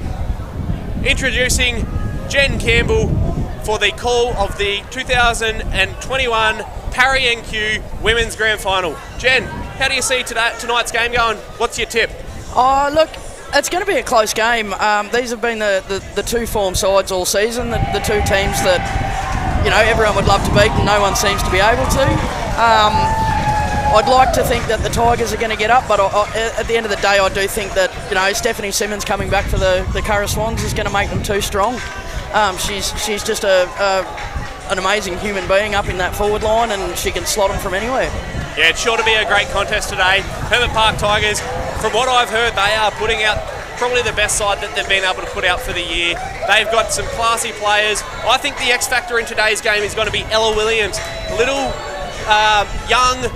Introducing Jen Campbell for the call of the 2021 Parry NQ Women's Grand Final. Jen, how do you see tonight's game going? What's your tip? Oh, look, it's going to be a close game. These have been the two form sides all season, the two teams that, you know, everyone would love to beat and no one seems to be able to. I'd like to think that the Tigers are going to get up, but at the end of the day, I do think that, you know, Stephanie Simmons coming back for the Curra Swans is going to make them too strong. She's just an amazing human being up in that forward line, and she can slot them from anywhere. Yeah, it's sure to be a great contest today. Hermit Park Tigers, from what I've heard, they are putting out probably the best side that they've been able to put out for the year. They've got some classy players. I think the X factor in today's game is going to be Ella Williams. Little, young,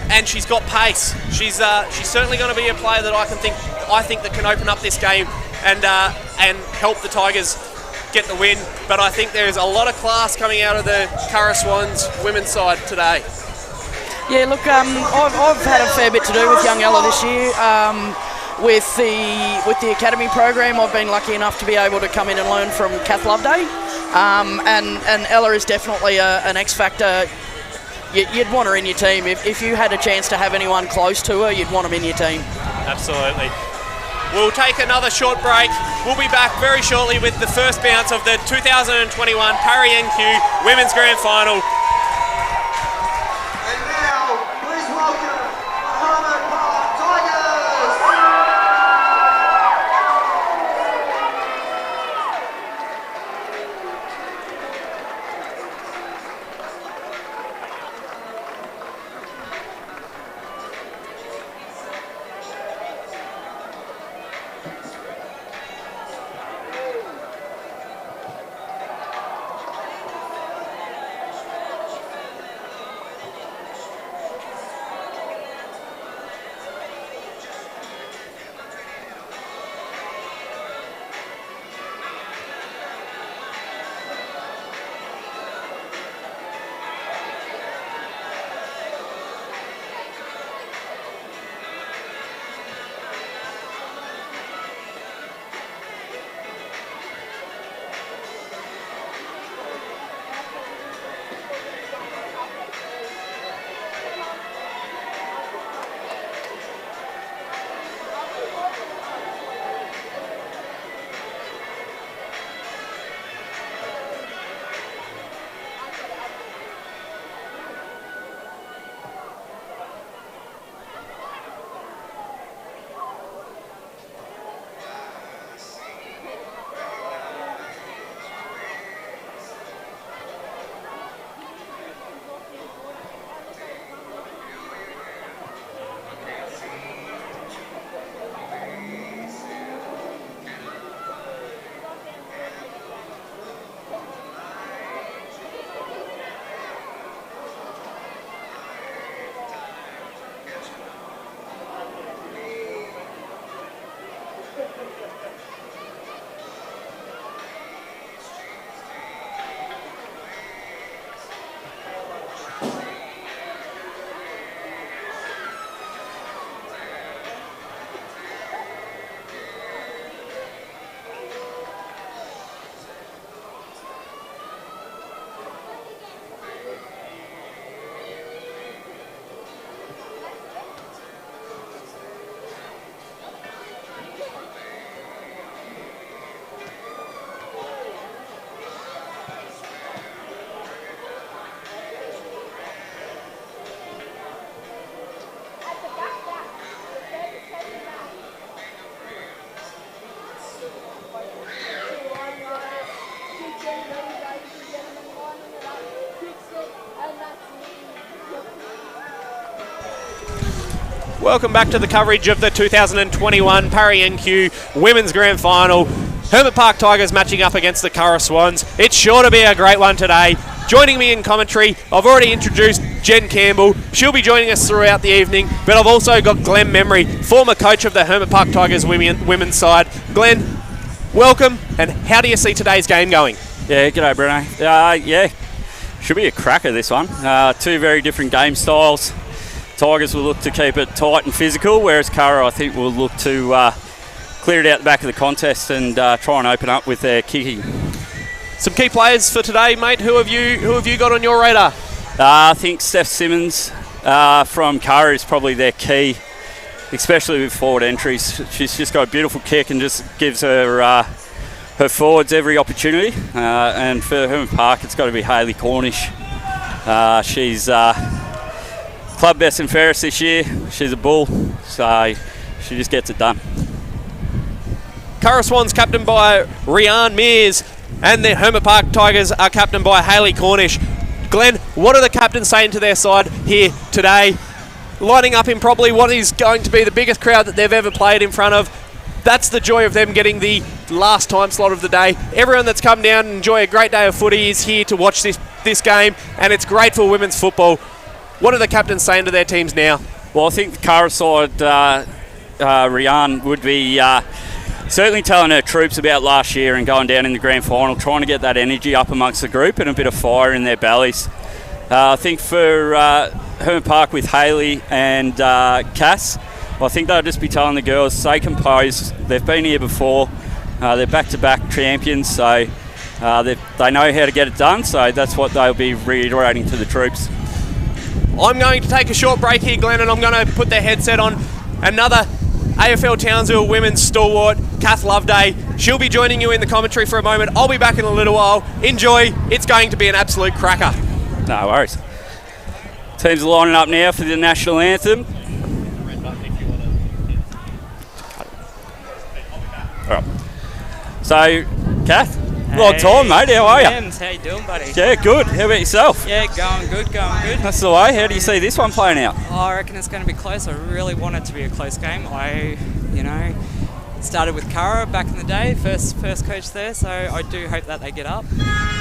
and she's got pace. She's certainly going to be a player that I think that can open up this game and help the Tigers get the win. But I think there's a lot of class coming out of the Curra Swans women's side today. Yeah, look, I've had a fair bit to do with young Ella this year. With the academy program, I've been lucky enough to be able to come in and learn from Kath Loveday, and Ella is definitely an X factor. You'd want her in your team. If you had a chance to have anyone close to her, you'd want them in your team. Absolutely. We'll take another short break. We'll be back very shortly with the first bounce of the 2021 Parry NQ Women's Grand Final. And now, please welcome the Hermit Park Tigers. Welcome back to the coverage of the 2021 Parry NQ Women's Grand Final. Hermit Park Tigers matching up against the Curra Swans. It's sure to be a great one today. Joining me in commentary, I've already introduced Jen Campbell. She'll be joining us throughout the evening, but I've also got Glenn Memory, former coach of the Hermit Park Tigers women's side. Glenn, welcome, and how do you see today's game going? Yeah, g'day Bruno. Yeah, should be a cracker this one. Two very different game styles. Tigers will look to keep it tight and physical, whereas Curra, I think, will look to clear it out the back of the contest and try and open up with their kicking. Some key players for today, mate. Who have you got on your radar? I think Steph Simmons from Curra is probably their key, especially with forward entries. She's just got a beautiful kick and just gives her forwards every opportunity. And for Hermit Park, it's got to be Hayley Cornish. She's club best and fairest this year. She's a bull, so she just gets it done. Curra Swans captained by Rianne Mears, and the Hermit Park Tigers are captained by Hayley Cornish. Glenn, what are the captains saying to their side here today? Lining up in probably what is going to be the biggest crowd that they've ever played in front of. That's the joy of them getting the last time slot of the day. Everyone that's come down and enjoy a great day of footy is here to watch this game, and it's great for women's football. What are the captains saying to their teams now? Well, I think the Curra side, Rianne, would be certainly telling her troops about last year and going down in the grand final, trying to get that energy up amongst the group and a bit of fire in their bellies. I think for Hermit Park with Hayley and Cass, I think they'll just be telling the girls, stay composed. They've been here before. They're back-to-back champions, so they know how to get it done. So that's what they'll be reiterating to the troops. I'm going to take a short break here, Glenn, and I'm going to put the headset on another AFL Townsville women's stalwart, Kath Loveday. She'll be joining you in the commentary for a moment. I'll be back in a little while. Enjoy. It's going to be an absolute cracker. No worries. Teams are lining up now for the national anthem. All right. So, Kath, long time, mate. How are you? How you doing, buddy? Yeah, good. How about yourself? Yeah, going good. That's the way. How do you see this one playing out? I reckon it's going to be close. I really want it to be a close game. I started with Curra back in the day, first coach there, so I do hope that they get up.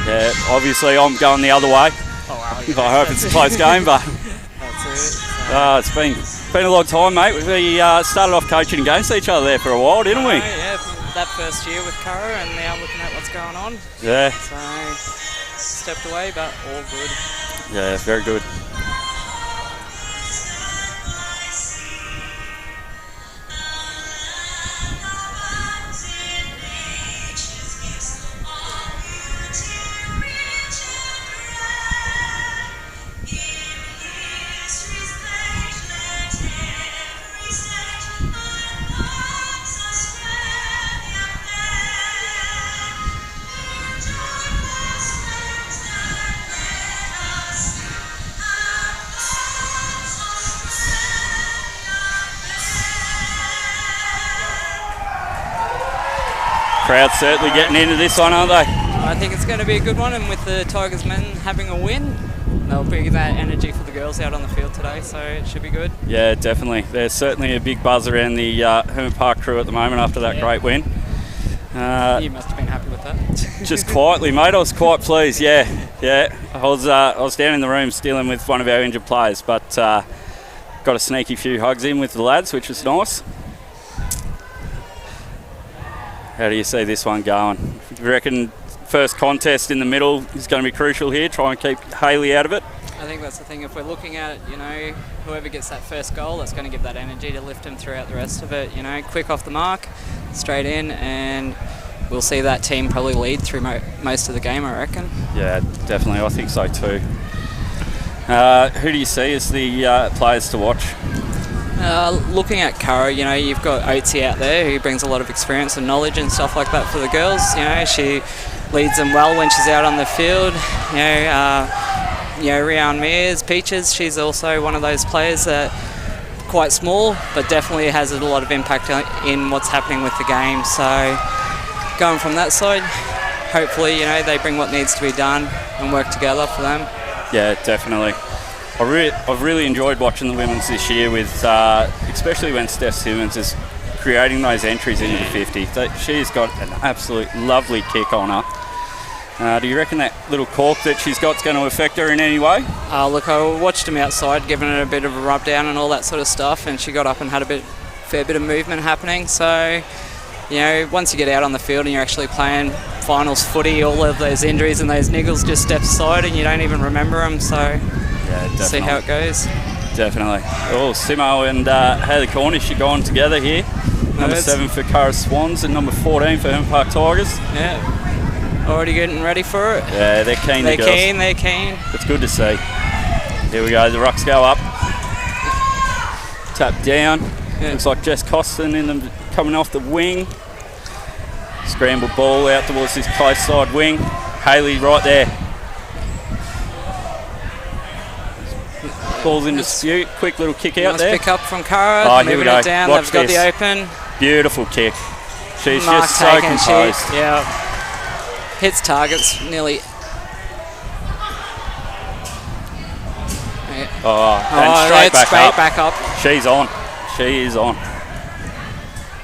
Yeah, obviously I'm going the other way. Oh, wow. I hope it's a close game, but that's it. It's been a long time, mate. We started off coaching against each other there for a while, didn't we? Yeah, that first year with Curra, and now looking at what's going on. Yeah. So, stepped away, but all good. Yeah, very good. Crowd's certainly getting into this one, aren't they? I think it's going to be a good one, and with the Tigers men having a win, they'll bring that energy for the girls out on the field today, so it should be good. Yeah, definitely. There's certainly a big buzz around the Hermit Park crew at the moment after that great win. You must have been happy with that. Just quietly, mate. I was quite pleased. Yeah. I was down in the room dealing with one of our injured players, but got a sneaky few hugs in with the lads, which was nice. How do you see this one going? Do you reckon first contest in the middle is going to be crucial here? Try and keep Hayley out of it? I think that's the thing. If we're looking at it, whoever gets that first goal, that's going to give that energy to lift them throughout the rest of it. Quick off the mark, straight in, and we'll see that team probably lead through most of the game, I reckon. Yeah, definitely. I think so too. Who do you see as the players to watch? Looking at Curra, you've got Oatsy out there who brings a lot of experience and knowledge and stuff like that for the girls. She leads them well when she's out on the field. Rianne Mears, Peaches, she's also one of those players that quite small, but definitely has a lot of impact in what's happening with the game. So going from that side, hopefully, they bring what needs to be done and work together for them. Yeah, definitely. I've really enjoyed watching the women's this year, with especially when Steph Simmons is creating those entries into the 50. She's got an absolute lovely kick on her. Do you reckon that little cork that she's got is going to affect her in any way? Look, I watched him outside, giving her a bit of a rub down and all that sort of stuff, and she got up and had a fair bit of movement happening. So, you know, once you get out on the field and you're actually playing finals footy, all of those injuries and those niggles just step aside and you don't even remember them. So, yeah, see how it goes. Definitely. Oh, Simo and Hayley Cornish are going together here. Number 7 for Curra Swans and number 14 for Hermit Park Tigers. Yeah. Already getting ready for it. Yeah, they're keen. They're keen. It's good to see. Here we go. The rucks go up. Tap down. Yeah. Looks like Jess Costin coming off the wing. Scrambled ball out towards this close side wing. Hayley right there. Ball's in dispute. Quick little kick out there. Nice pick up from Curra. Oh, here we go. It down. Watch They've got this. the open. Beautiful kick. She's Nice just so composed. Yeah. Hits targets nearly. And straight back up. She's on. She is on.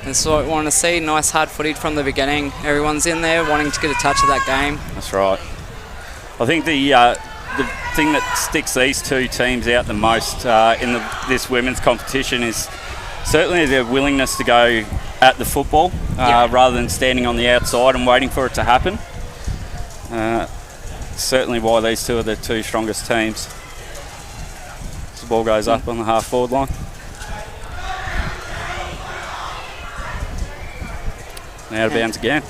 That's what we want to see. Nice hard footed from the beginning. Everyone's in there wanting to get a touch of that game. That's right. I think the thing that sticks these two teams out the most in this women's competition is certainly their willingness to go at the football rather than standing on the outside and waiting for it to happen. Certainly why these two are the two strongest teams. As the ball goes up on the half-forward line. Out of bounds again.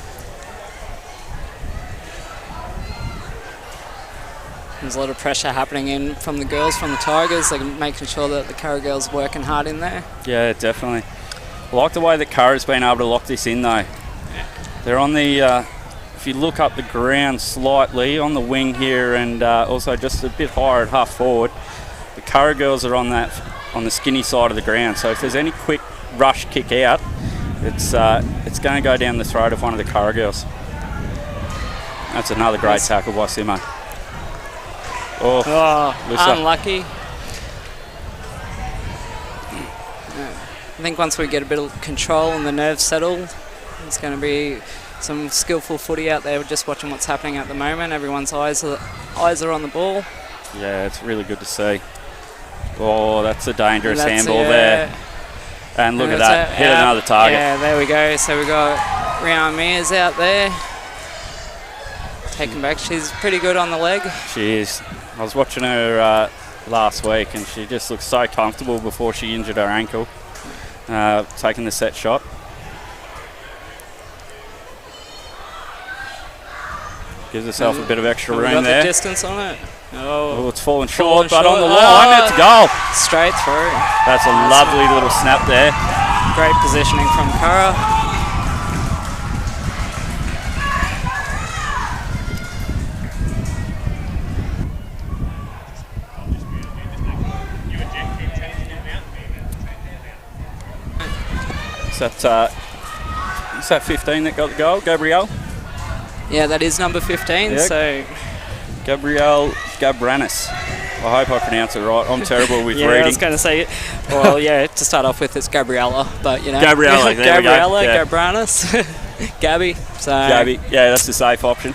There's a lot of pressure happening in from the girls, from the Tigers. They're making sure that the Curra girls are working hard in there. Yeah, definitely. I like the way that Curra's been able to lock this in though. They're on the, if you look up the ground slightly, on the wing here and also just a bit higher at half forward, the Curra girls are on the skinny side of the ground. So if there's any quick rush kick out, it's going to go down the throat of one of the Curra girls. That's another great tackle by Simo. Unlucky. I think once we get a bit of control and the nerves settle, it's going to be some skillful footy out there. We're just watching what's happening at the moment. Everyone's eyes are on the ball. Yeah, it's really good to see. Oh, that's a dangerous handball there. And look at that, hit another target. Yeah, there we go. So we've got Rihanna Mears out there. Taken back. She's pretty good on the leg. She is. I was watching her last week and she just looked so comfortable before she injured her ankle. Taking the set shot. Gives herself a bit of extra room got there. The distance on it. Oh, it's fallen short, but on the line, it's a goal. Straight through. That's a lovely little snap there. Great positioning from Curra. Is that 15 that got the goal, Gabrielle? Yeah, that is number 15. Yeah. So Gabrielle Gabranis. I hope I pronounce it right. I'm terrible with reading. reading. I was going to say, well, yeah, to start off with, it's Gabriella, but you know. Gabriella, there Gabriella, we go. Gabranis, Gabby. So Gabby, yeah, that's the safe option.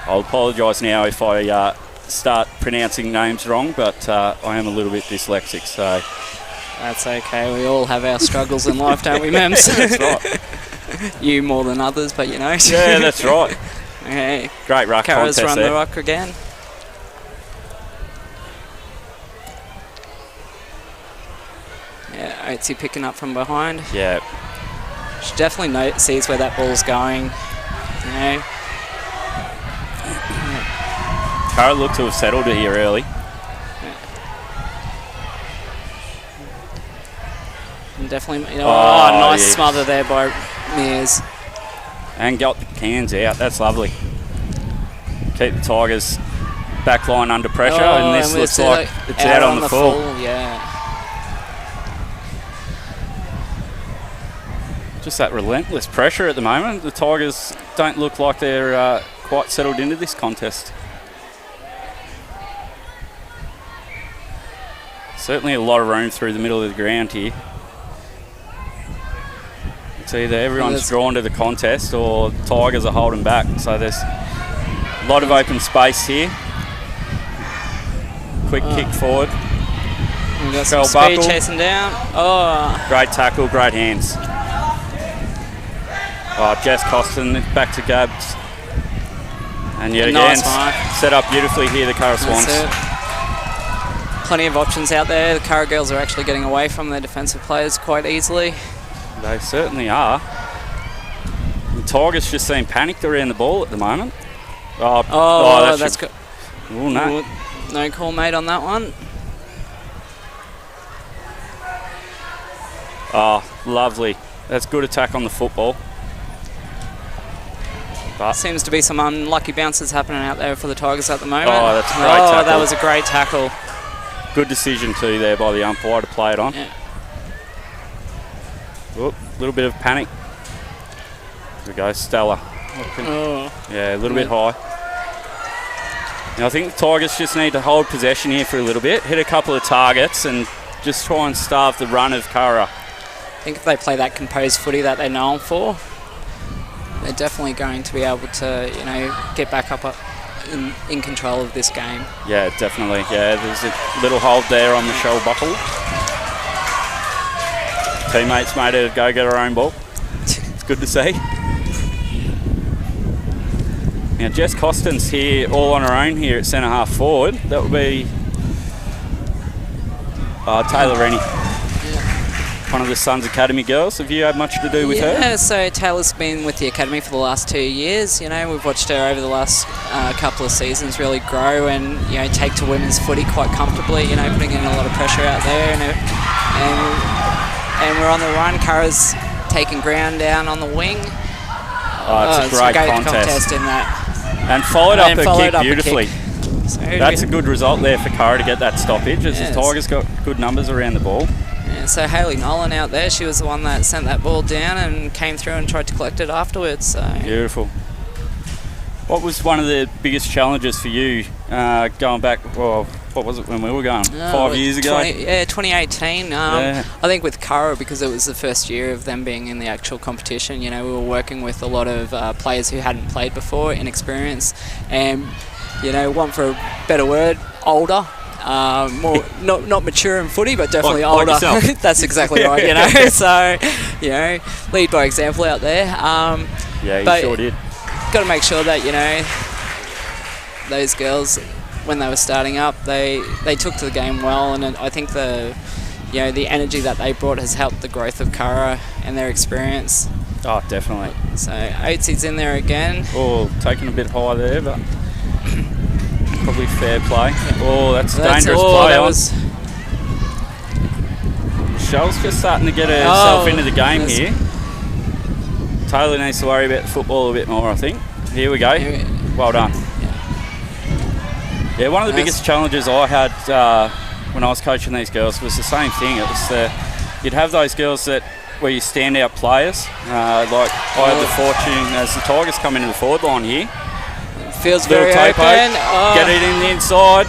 I'll apologise now if I start pronouncing names wrong, but I am a little bit dyslexic, so. That's okay. We all have our struggles in life, don't we, Mems? That's right. You more than others, but you know. Yeah, that's right. Okay. Great ruck contest run the ruck again. Yeah, Oatsy picking up from behind. Yeah. She definitely sees where that ball's going. You know. Curra looked to have settled it here early. And definitely, you know, nice smother there by Mears. And got the hands out. That's lovely. Keep the Tigers back line under pressure, and this looks like it's out on the full. Yeah. Just that relentless pressure at the moment. The Tigers don't look like they're quite settled into this contest. Certainly a lot of room through the middle of the ground here. It's either everyone's drawn to the contest or Tigers are holding back. So there's a lot of open space here. Quick kick forward. We've got some speed chasing down. Oh. Great tackle, great hands. Oh, Jess Costin back to Gabs. And yet again, set up beautifully here, the Curra Swans. Plenty of options out there. The Curra girls are actually getting away from their defensive players quite easily. They certainly are. The Tigers just seem panicked around the ball at the moment. That's good. Oh, no. No call made on that one. Oh, lovely. That's good attack on the football. But seems to be some unlucky bounces happening out there for the Tigers at the moment. Oh, that's a great tackle. That was a great tackle. Good decision too there by the umpire to play it on. Yeah. A little bit of panic. There we go, Stella. Yeah, a little bit high. Now I think the Tigers just need to hold possession here for a little bit, hit a couple of targets and just try and starve the run of Curra. I think if they play that composed footy that they're known for, they're definitely going to be able to, get back up in control of this game. Yeah, definitely. Yeah, there's a little hold there on the shoulder buckle. Teammates made her go get her own ball. It's good to see. Now Jess Costin's here all on her own here at centre half forward. That would be Taylor Rennie. One of the Suns Academy girls. Have you had much to do with her? Yeah, so Taylor's been with the Academy for the last 2 years. We've watched her over the last couple of seasons really grow and, take to women's footy quite comfortably, putting in a lot of pressure out there. And we're on the run. Curra's taking ground down on the wing. It's a great contest in that. And followed up a kick beautifully. So that's a good result there for Curra to get that stoppage as the Tigers got good numbers around the ball. Yeah, so Hayley Nolan out there, she was the one that sent that ball down and came through and tried to collect it afterwards. So. Beautiful. What was one of the biggest challenges for you going back, what was it when we were going? 5 years ago? 2018. I think with Curra, because it was the first year of them being in the actual competition, we were working with a lot of players who hadn't played before, inexperienced, and, one for a better word, older. More not mature in footy, but definitely older. Like That's exactly right. So, lead by example out there. Yeah, you sure did. Got to make sure that those girls, when they were starting up, they took to the game well, and I think the energy that they brought has helped the growth of Curra and their experience. Oh, definitely. So Oatsy's in there again. Oh, taking a bit high there, but probably fair play. Oh, that's a dangerous play on. Michelle's just starting to get herself into the game here. Taylor needs to worry about the football a bit more, I think. Here we go. Well done. Yeah, one of the biggest challenges I had when I was coaching these girls was the same thing. It was you'd have those girls where you stand out players. Like I had the fortune as the Tigers come into the forward line here. Feels very open. Get it in the inside.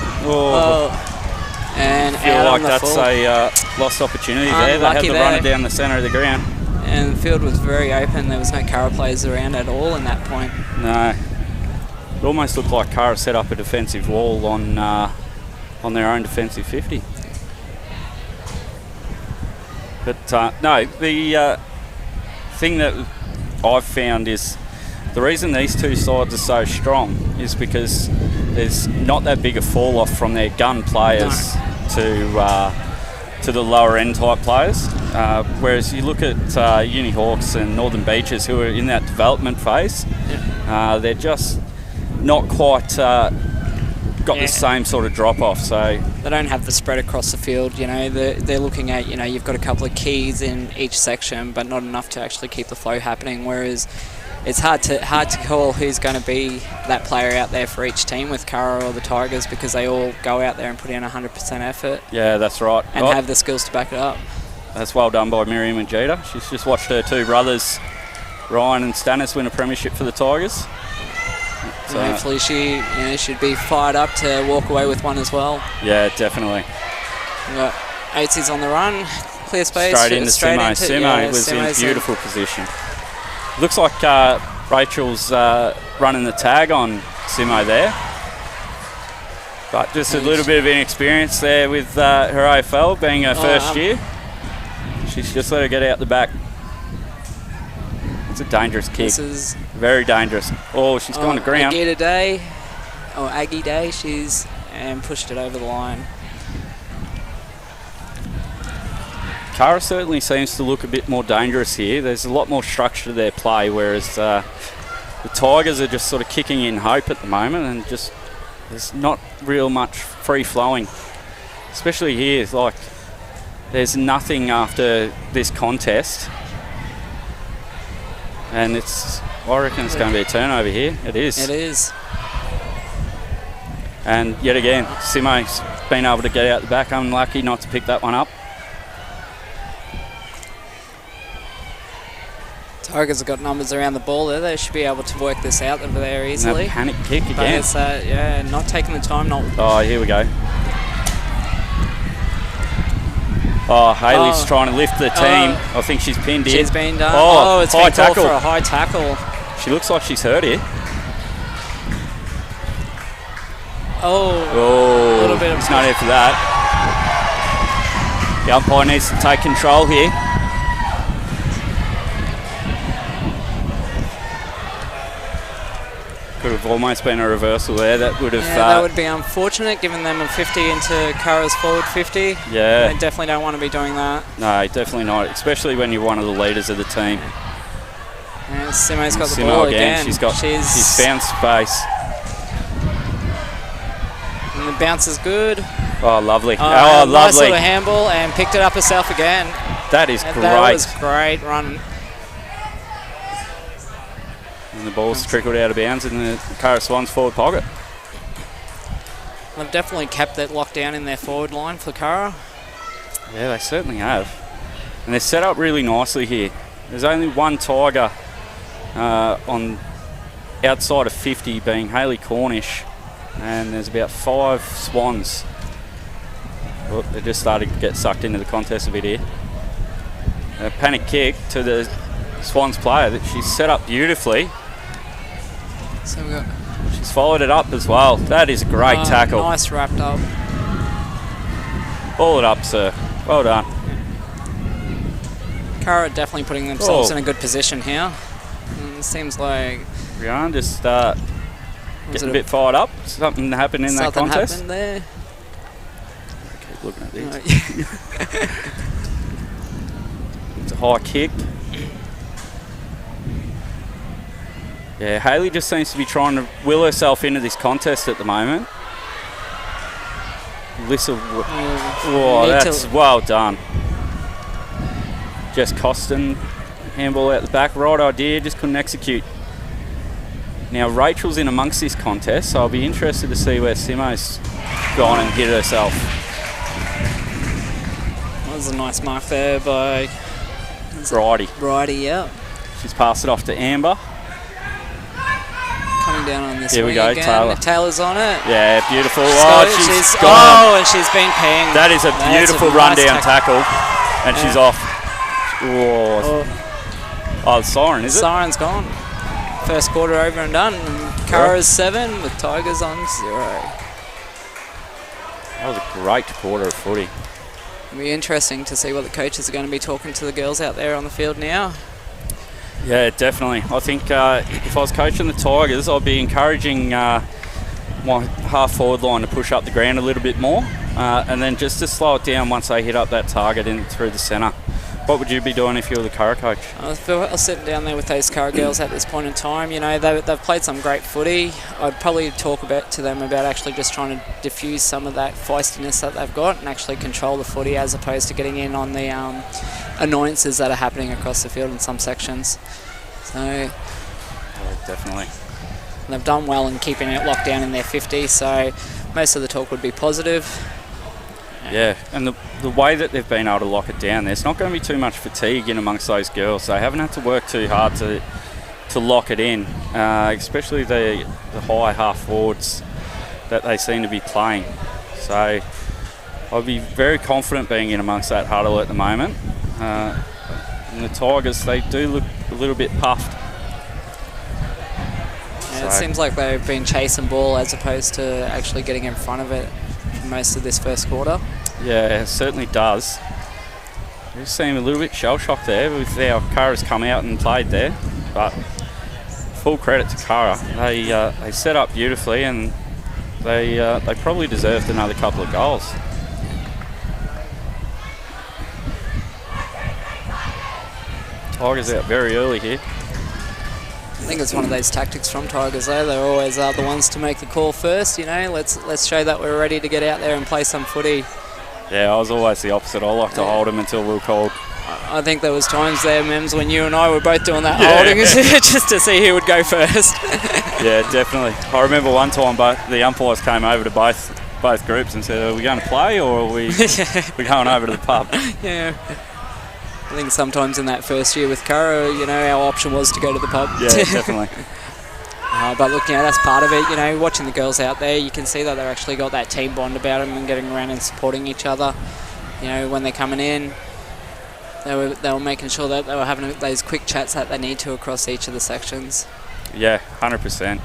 And I feel like that's a lost opportunity there. They had to run it down the centre of the ground. And the field was very open. There was no Curra players around at all in that point. No. It almost looked like Curra set up a defensive wall on their own defensive 50. But no, the thing that I've found is the reason these two sides are so strong is because there's not that big a fall off from their gun players to the lower end type players. Whereas you look at Uni Hawks and Northern Beaches who are in that development phase, they're just not quite got the same sort of drop off. So they don't have the spread across the field. They're looking at you've got a couple of keys in each section, but not enough to actually keep the flow happening. Whereas it's hard to call who's going to be that player out there for each team with Curra or the Tigers, because they all go out there and put in 100% effort. Yeah, that's right. And have the skills to back it up. That's well done by Miriam and Jeter. She's just watched her two brothers, Ryan and Stannis, win a premiership for the Tigers. So hopefully she should be fired up to walk away with one as well. Yeah, definitely. Yeah. Oatsy's on the run. Clear space. Straight into Simo. Simo was in beautiful position. Looks like Rachel's running the tag on Simo there. But just a little bit of inexperience there with her AFL being her first year. She's just let her get out the back. It's a dangerous kick. This is very dangerous. Oh, she's gone to ground. Aggie Day, and pushed it over the line. Curra certainly seems to look a bit more dangerous here. There's a lot more structure to their play, whereas the Tigers are just sort of kicking in hope at the moment, and just there's not real much free flowing. Especially here, like there's nothing after this contest. And I reckon it's going to be a turnover here. It is. It is. And yet again, Simo's been able to get out the back. Unlucky not to pick that one up. Tigers have got numbers around the ball there. They should be able to work this out over there easily. And panic kick again. But it's, not taking the time. Oh, here we go. Oh, Hayley's trying to lift the team. I think she's pinned in. She's been done. Oh, it's high been called tackle. for a high tackle. She looks like she's hurt here. A little bit of... It's not here for that. The umpire needs to take control here. Could have almost been a reversal there. That would have... that would be unfortunate, giving them a 50 into Curra's forward 50. Yeah. They definitely don't want to be doing that. No, definitely not, especially when you're one of the leaders of the team. And Simo's got the ball again. She's bounce space. And the bounce is good. Oh, lovely. Nice lovely. little handball, and picked it up herself again. That is great. That was great run. And the ball's trickled out of bounds in the Curra Swans forward pocket. They've definitely kept it locked down in their forward line for Curra. Yeah, they certainly have. And they're set up really nicely here. There's only one Tiger on outside of 50, being Hayley Cornish. And there's about 5 Swans. Oh, they're just starting to get sucked into the contest a bit here. A panic kick to the Swans player that she's set up beautifully. So we got... She's followed it up as well. That is a great tackle. Nice wrapped up. Ball it up, sir. Well done. Curra definitely putting themselves in a good position here. It seems like... Rian just getting a bit fired up. Something happened in that contest. Something happened there. Keep looking at this. It's a high kick. Yeah, Hayley just seems to be trying to will herself into this contest at the moment. Lissa, that's well done. Jess Costin, handball out the back, right idea, just couldn't execute. Now Rachel's in amongst this contest, so I'll be interested to see where Simo's gone and hit herself. That was a nice mark there by Bridie, yeah. She's passed it off to Amber. Coming down on this Here we wing go, again. Taylor's on it. Yeah, beautiful. She's gone. And she's been pinged. That is a beautiful rundown tackle. And she's off. Oh, the siren, is it? Siren's gone. First quarter over and done. And Curra's 7 with Tigers on 0. That was a great quarter of footy. It'll be interesting to see what the coaches are going to be talking to the girls out there on the field now. Yeah, definitely. I think if I was coaching the Tigers, I'd be encouraging my half forward line to push up the ground a little bit more, and then just to slow it down once they hit up that target in through the centre. What would you be doing if you were the Curra coach? I was sitting down there with those Curra girls at this point in time. You know, they've played some great footy. I'd probably talk to them about actually just trying to diffuse some of that feistiness that they've got and actually control the footy, as opposed to getting in on the annoyances that are happening across the field in some sections. So yeah, definitely. They've done well in keeping it locked down in their 50, so most of the talk would be positive. Yeah, and the way that they've been able to lock it down, there's not going to be too much fatigue in amongst those girls. They haven't had to work too hard to lock it in, especially the high half forwards that they seem to be playing. So I'd be very confident being in amongst that huddle at the moment. And the Tigers, they do look a little bit puffed. Yeah, it seems like they've been chasing ball as opposed to actually getting in front of it for most of this first quarter. Yeah, it certainly does. You seem a little bit shell-shocked there with how Curra's come out and played there, but full credit to Curra. They set up beautifully, and they probably deserved another couple of goals. Tigers out very early here. I think it's one of those tactics from Tigers though. They're always the ones to make the call first, you know. Let's show that we're ready to get out there and play some footy. Yeah, I was always the opposite. I like to hold them until we were called. I think there was times there, Mims, when you and I were both doing that holding just to see who would go first. Yeah, definitely. I remember one time the umpires came over to both groups and said, are we going to play or are we going over to the pub? Yeah. I think sometimes in that first year with Curra, you know, our option was to go to the pub. Yeah, definitely. But look, you know, that's part of it. You know, watching the girls out there, you can see that they've actually got that team bond about them and getting around and supporting each other. You know, when they're coming in, they were making sure that they were having those quick chats that they need to across each of the sections. Yeah, 100%.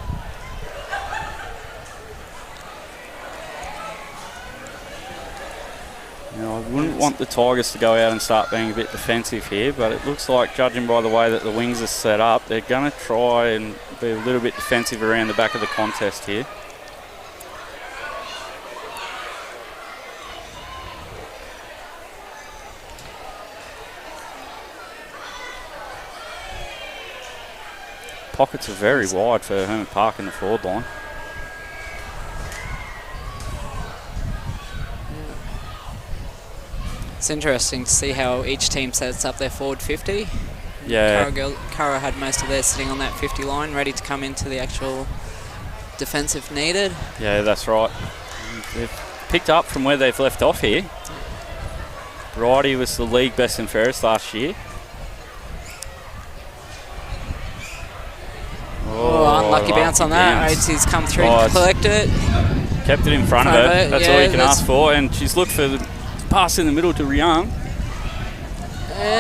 You know, I wouldn't want the Tigers to go out and start being a bit defensive here, but it looks like, judging by the way that the wings are set up, they're going to try and be a little bit defensive around the back of the contest here. Pockets are very wide for Hermit Park in the forward line. It's interesting to see how each team sets up their forward 50. Yeah. Curra had most of theirs sitting on that 50 line, ready to come into the actual defensive needed. Yeah, that's right. They've picked up from where they've left off here. Bridie was the league best and fairest last year. Oh, unlucky bounce on that. Oatsy's come through and collected it. Kept it in front of her. That's all you can ask for. And she's looked for the pass in the middle to Rian.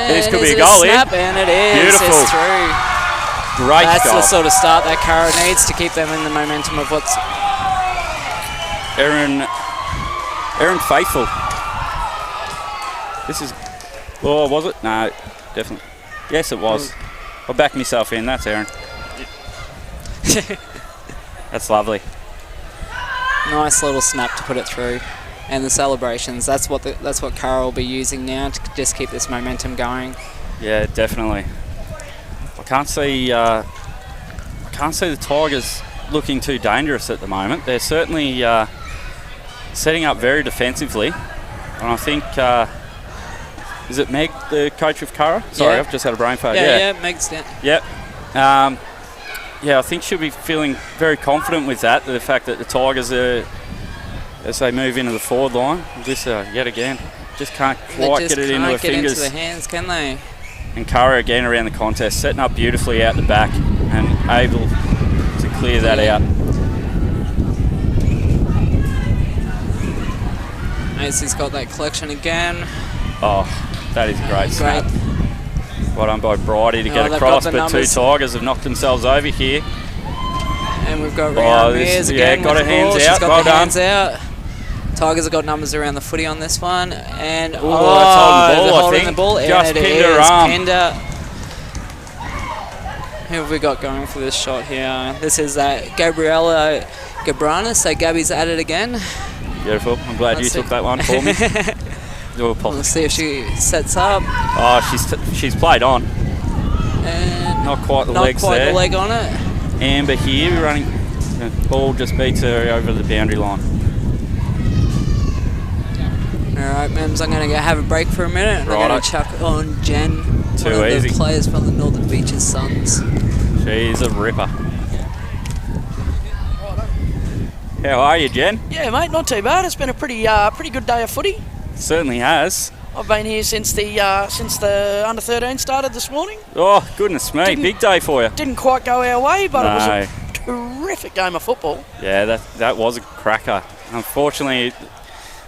This could be a goal here. And it is. Beautiful. It's through. Great That's goal. the sort of start that Curra needs to keep them in the momentum of what's... Erin Faithful. This is... Oh, was it? No, definitely. Yes, it was. I'll back myself in. That's Erin. That's lovely. Nice little snap to put it through. And the celebrations, that's what Curra will be using now to just keep this momentum going. Yeah, definitely. I can't see the Tigers looking too dangerous at the moment. They're certainly setting up very defensively, and I think is it Meg, the coach of Curra? Sorry, I've just had a brain fart. Yeah, Meg's down. Yep. Yeah, I think she'll be feeling very confident with that. The fact that the Tigers are, as they move into the forward line, this yet again just can't quite get it into her fingers. Into the hands, can they? And Curra again around the contest, setting up beautifully out the back and able to clear that out. Macy's got that collection again. Oh, that is a great snap. Well done by Bridie to get across, but two Tigers have knocked themselves over here. And we've got Rian Mears again. Got her hands out. She's got well the done. hands out. Tigers have got numbers around the footy on this one. And that's holding the ball, I think. The ball. Just and pinned her arm. Pinder. Who have we got going for this shot here? This is Gabriella Gabrana, so Gabby's at it again. Beautiful. I'm glad you took that one for me. Let's see if she sets up. Oh, she's played on. And not quite the legs there. Not quite the leg on it. Amber here running. The ball just beats her over the boundary line. Alright, Mems, I'm going to go have a break for a minute. And I'm going to chuck on Jen, one of the players from the Northern Beaches Suns. She's a ripper. How are you, Jen? Yeah, mate, not too bad. It's been a pretty good day of footy. Certainly has. I've been here since the under 13 started this morning. Oh goodness me, big day for you. Didn't quite go our way, but it was a terrific game of football. Yeah, that was a cracker. Unfortunately,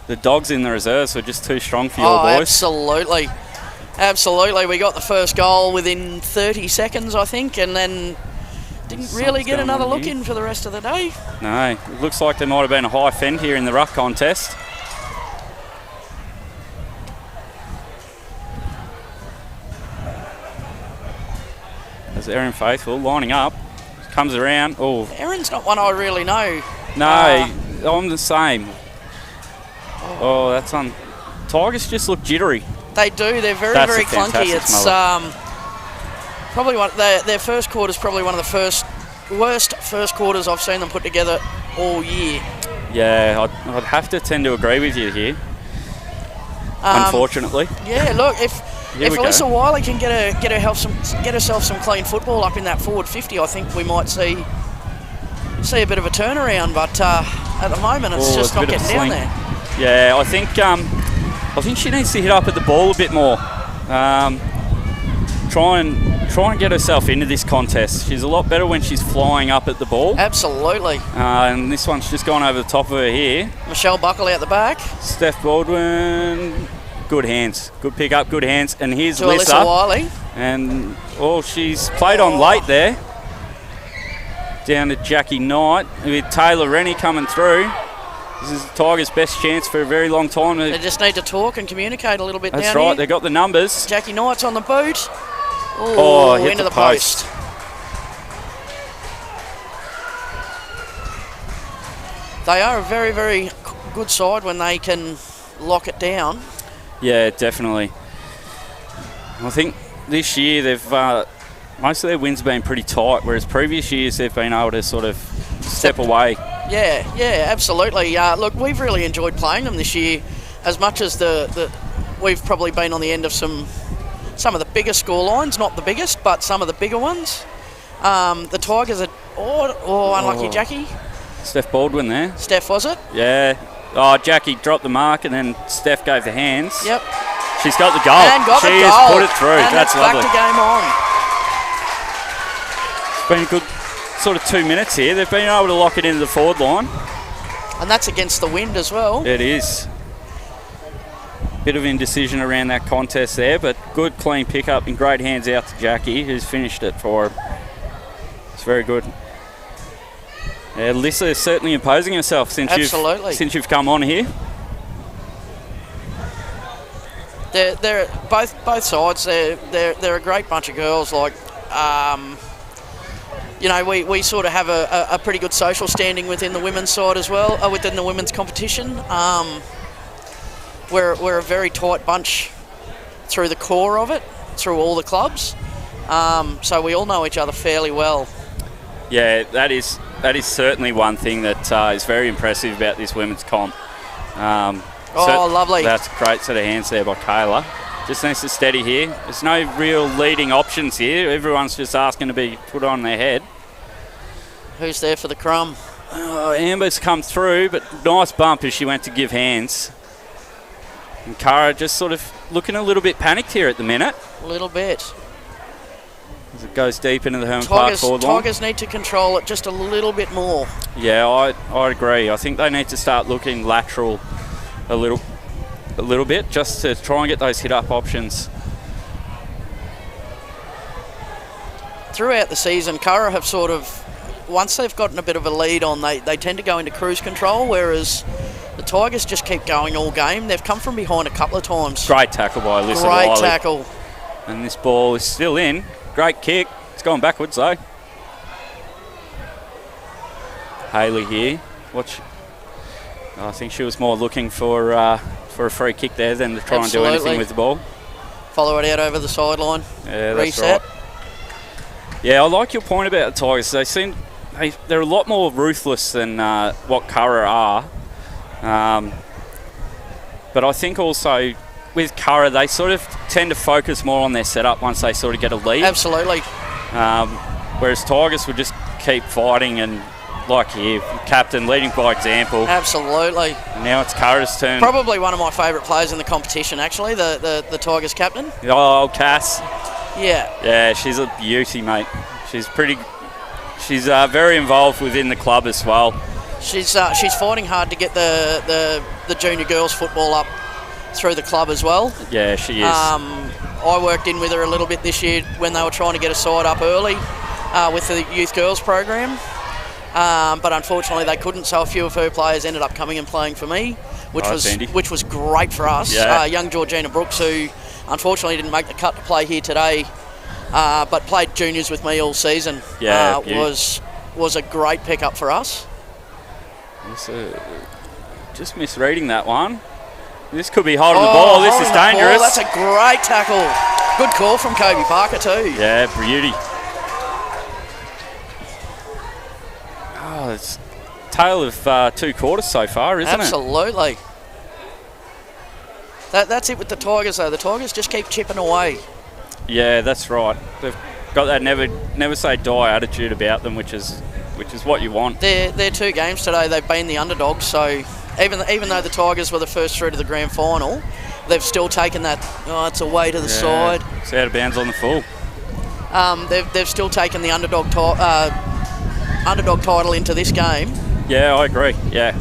the dogs in the reserves were just too strong for your boys. Absolutely. Absolutely. We got the first goal within 30 seconds, I think, and then didn't really get another look in for the rest of the day. No, it looks like there might have been a high fend here in the ruck contest. There's Erin Faithful lining up, comes around. Oh, Erin's not one I really know. No, I'm the same. Oh, that's on. Tigers just look jittery. They do. They're very, That's very a clunky. fantastic It's probably their first quarter is probably one of the worst first quarters I've seen them put together all year. Yeah, I'd have to tend to agree with you here. Unfortunately. Yeah, look, if Alyssa Wiley can get herself some clean football up in that forward 50, I think we might see a bit of a turnaround. But at the moment, it's just not getting down there. Yeah, I think she needs to hit up at the ball a bit more. Try and get herself into this contest. She's a lot better when she's flying up at the ball. Absolutely. And this one's just gone over the top of her here. Michelle Buckley out the back. Steph Baldwin. Good hands. Good pick up, good hands. And here's to Alyssa. Alyssa Wiley. And, she's played on late there. Down to Jackie Knight with Taylor Rennie coming through. This is the Tigers' best chance for a very long time. They just need to talk and communicate a little bit down here. That's right, they got the numbers. Jackie Knight's on the boot. Hit into the post. They are a very, very good side when they can lock it down. Yeah, definitely. I think this year they've most of their wins have been pretty tight, whereas previous years they've been able to sort of step away. Yeah, absolutely. Look, we've really enjoyed playing them this year, as much as we've probably been on the end of some of the bigger score lines, not the biggest, but some of the bigger ones. The Tigers are unlucky, Jackie. Steph Baldwin there. Steph, was it? Yeah. Jackie dropped the mark and then Steph gave the hands. Yep. She's got the goal. And got she the goal. has put it through. And That's lovely. back to game on. It's been a good sort of 2 minutes here. They've been able to lock it into the forward line. And that's against the wind as well. It is. Bit of indecision around that contest there, but good clean pickup and great hands out to Jackie, who's finished it for her. It's very good. Yeah, Alyssa is certainly imposing herself since you've come on here. They're both sides. They're a great bunch of girls. Like, we sort of have a pretty good social standing within the women's side as well, within the women's competition. We're a very tight bunch through the core of it, through all the clubs. So we all know each other fairly well. Yeah, that is certainly one thing that is very impressive about this women's comp. Lovely. That's a great set of hands there by Kayla. Just needs to steady here. There's no real leading options here. Everyone's just asking to be put on their head. Who's there for the crumb? Amber's come through, but nice bump as she went to give hands. And Curra just sort of looking a little bit panicked here at the minute. A little bit. As it goes deep into the Hermit Park forward line. Tigers need to control it just a little bit more. Yeah, I agree. I think they need to start looking lateral a little bit just to try and get those hit-up options. Throughout the season, Curra have sort of, once they've gotten a bit of a lead on, they tend to go into cruise control, whereas the Tigers just keep going all game. They've come from behind a couple of times. Great tackle by Alyssa Wiley. Great tackle. And this ball is still in. Great kick. It's going backwards though. Haley here. I think she was more looking for a free kick there than to try and do anything with the ball. Follow it out over the sideline. Yeah, that's reset. right. Yeah, I like your point about the Tigers. They're a lot more ruthless than what Curra are. But I think also with Curra, they sort of tend to focus more on their setup once they sort of get a lead. Absolutely. Whereas Tigers would just keep fighting and, like here, captain leading by example. Absolutely. Now it's Curra's turn. Probably one of my favourite players in the competition, actually, the Tigers captain. Oh, Cass. Yeah. Yeah, she's a beauty, mate. She's very involved within the club as well. She's fighting hard to get the junior girls football up through the club as well. Yeah, she is. I worked in with her a little bit this year when they were trying to get a side up early with the youth girls program. But unfortunately they couldn't, so a few of her players ended up coming and playing for me, which was great for us. Yeah. Young Georgina Brooks, who unfortunately didn't make the cut to play here today, but played juniors with me all season, was a great pickup for us. Just misreading that one. This could be holding the ball. This is dangerous. That's a great tackle. Good call from Kobe Parker too. Yeah, beauty. Oh, it's tale of 2 quarters so far, isn't Absolutely. That's it with the Tigers though. The Tigers just keep chipping away. Yeah, that's right. They've got that never say die attitude about them, which is what you want. Their 2 games today, they've been the underdogs. So even though the Tigers were the first through to the grand final, they've still taken that. Oh, it's away to the side. It's out of bounds on the full. They've still taken the underdog title into this game. Yeah, I agree. Yeah,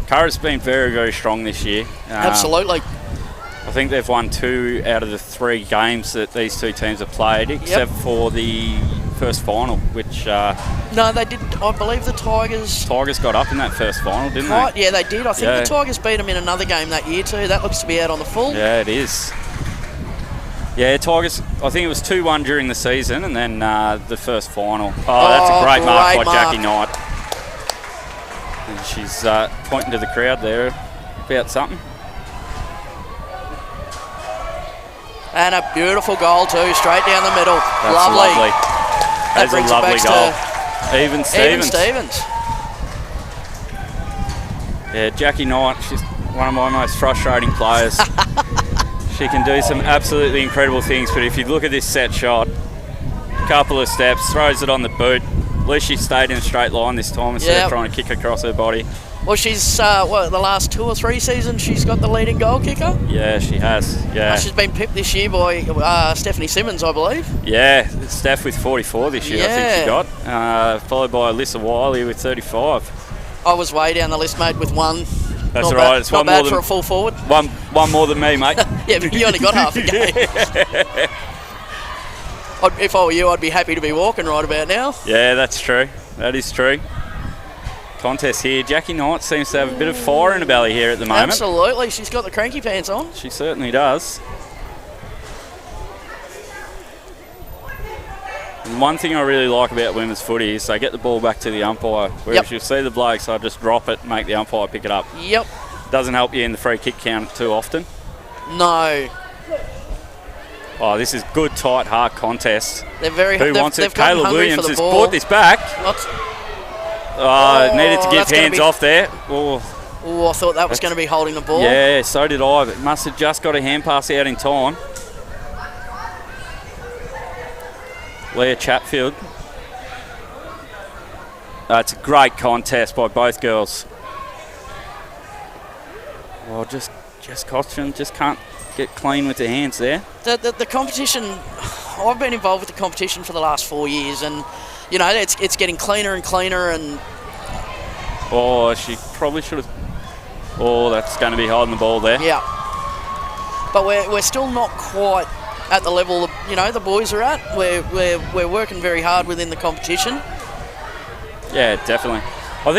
Curra's been very, very strong this year. Absolutely. I think they've won 2 out of the 3 games that these 2 teams have played, except for the first final, which... no, they did. I believe the Tigers... Tigers got up in that first final, didn't they? Yeah, they did. I think the Tigers beat them in another game that year too. That looks to be out on the full. Yeah, it is. Yeah, Tigers, I think it was 2-1 during the season, and then the first final. Oh, that's a great mark by Jackie Knight. And she's pointing to the crowd there about something. And a beautiful goal too, straight down the middle. That's lovely. That brings a lovely goal. Even Stevens. Yeah, Jackie Knight, she's one of my most frustrating players. She can do some absolutely incredible things, but if you look at this set shot, a couple of steps, throws it on the boot. At least she stayed in a straight line this time instead of trying to kick across her body. Well, she's, the last 2 or 3 seasons she's got the leading goal kicker? Yeah, she has, yeah. She's been pipped this year by Stephanie Simmons, I believe. Yeah, Steph with 44 this year, I think she got. Followed by Alyssa Wiley with 35. I was way down the list, mate, with 1. That's all right. It's not one bad more for a full forward. One more than me, mate. Yeah, but you only got half a game. If I were you, I'd be happy to be walking right about now. Yeah, that's true. That is true. Contest here. Jackie Knight seems to have a bit of fire in her belly here at the moment. Absolutely. She's got the cranky pants on. She certainly does. And one thing I really like about women's footy is they get the ball back to the umpire, whereas you'll see the blokes, I just drop it and make the umpire pick it up. Yep. Doesn't help you in the free kick count too often. No. Oh, this is good, tight, hard contest. They're very. Who wants it? Kayla Williams has ball. brought this back. Needed to give hands off there. Oh, I thought that was going to be holding the ball. Yeah, so did I, but must have just got a hand pass out in time. Leah Chatfield. It's a great contest by both girls. Well, just Cochran just can't get clean with the hands there. The competition, I've been involved with the competition for the last 4 years, and you know it's getting cleaner and cleaner. And oh, she probably should have. Oh, that's going to be holding the ball there. Yeah, but we're still not quite at the level the boys are at. We're working very hard within the competition. Yeah, definitely. I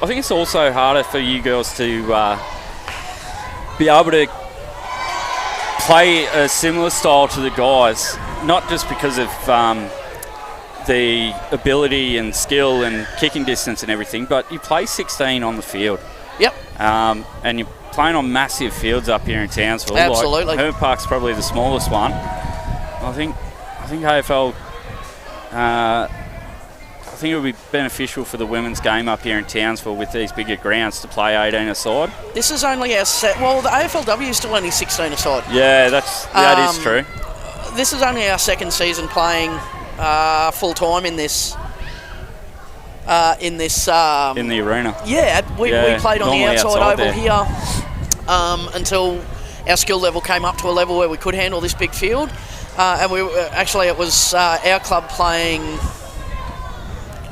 think it's also harder for you girls to be able to play a similar style to the guys, not just because of the ability and skill and kicking distance and everything, but you play 16 on the field. Yep. And you're playing on massive fields up here in Townsville. Absolutely. Like Hermit Park's probably the smallest one. I think AFL. I think it would be beneficial for the women's game up here in Townsville with these bigger grounds to play 18 aside. This is only our well, the AFLW is still only 16 aside. Yeah, that is true. This is only our second season playing full time in this. In the arena. Yeah, we played on the outside oval here until our skill level came up to a level where we could handle this big field, and we it was our club playing.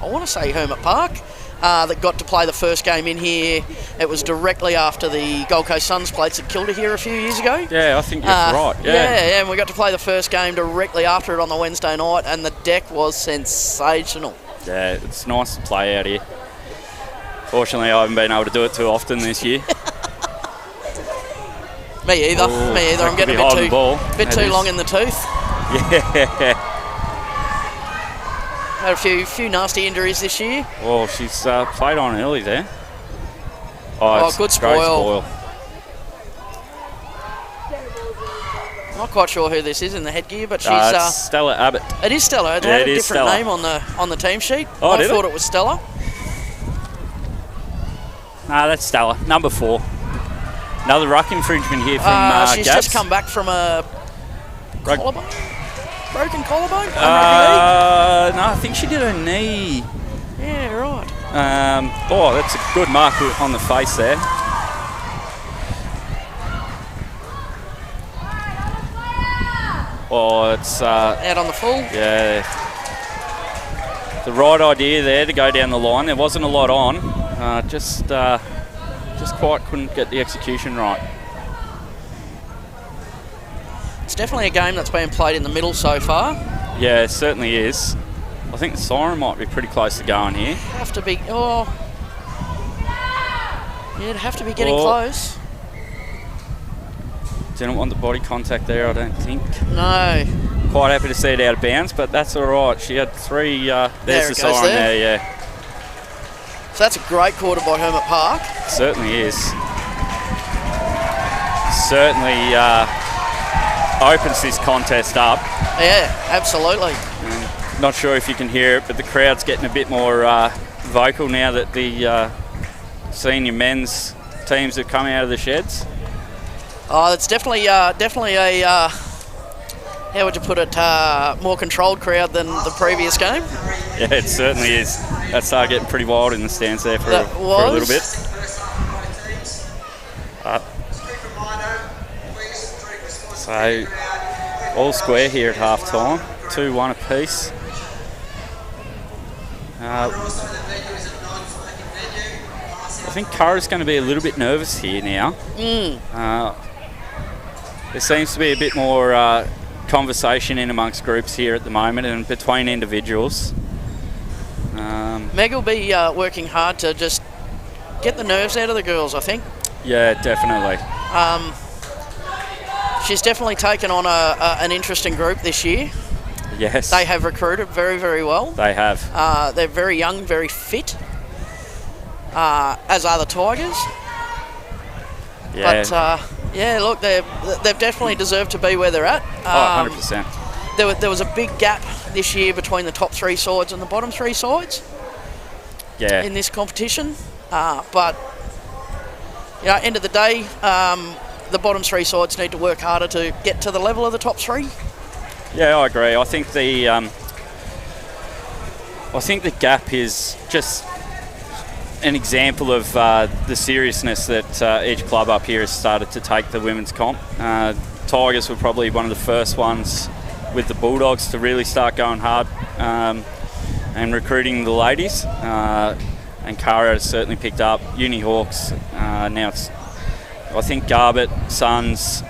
I want to say Hermit Park, that got to play the first game in here. It was directly after the Gold Coast Suns played St Kilda here a few years ago. Yeah, I think you're right. Yeah, and we got to play the first game directly after it on the Wednesday night, and the deck was sensational. Yeah, it's nice to play out here. Fortunately, I haven't been able to do it too often this year. Me either. I'm getting a bit too long in the tooth. Yeah. Had a few nasty injuries this year. Well, she's played on early there. Good great spoil. Not quite sure who this is in the headgear, but she's it's Stella Abbott. It is Stella. It had a different name on the team sheet. I thought it was Stella. No, that's Stella. Number 4. Another ruck infringement here from she's Gabs. just come back from a collarbone. Broken collarbone? No, I think she did her knee. Yeah, right. That's a good mark on the face there. It's out on the full. Yeah, the right idea there to go down the line. There wasn't a lot on. Just quite couldn't get the execution right. It's definitely a game that's been played in the middle so far. Yeah, it certainly is. I think the siren might be pretty close to going here. Have to be. It'd have to be getting close. Didn't want the body contact there, I don't think. No. Quite happy to see it out of bounds, but that's all right. She had 3. There's the siren there, yeah. So that's a great quarter by Hermit Park. Certainly is. Certainly opens this contest up. Yeah, absolutely. Not sure if you can hear it, but the crowd's getting a bit more vocal now that the senior men's teams have come out of the sheds. Oh, it's definitely a how would you put it? More controlled crowd than the previous game. Yeah, it certainly is. That started getting pretty wild in the stands there for a little bit. So all square here at half time, 2-1 apiece. I think Curra's going to be a little bit nervous here now. There seems to be a bit more conversation in amongst groups here at the moment and between individuals. Meg will be working hard to just get the nerves out of the girls, I think. Yeah, definitely. She's definitely taken on an interesting group this year. Yes. They have recruited very, very well. They have. They're very young, very fit, as are the Tigers. Yeah. But, look, they've definitely deserved to be where they're at. 100%. There was a big gap this year between the top 3 sides and the bottom 3 sides. Yeah. In this competition. But, end of the day, the bottom 3 sides need to work harder to get to the level of the top 3. Yeah, I agree. I think the gap is just an example of the seriousness that each club up here has started to take the women's comp. Tigers were probably one of the first ones with the Bulldogs to really start going hard and recruiting the ladies. And Curra has certainly picked up. Uni Hawks, now it's, I think, Garbett, Suns,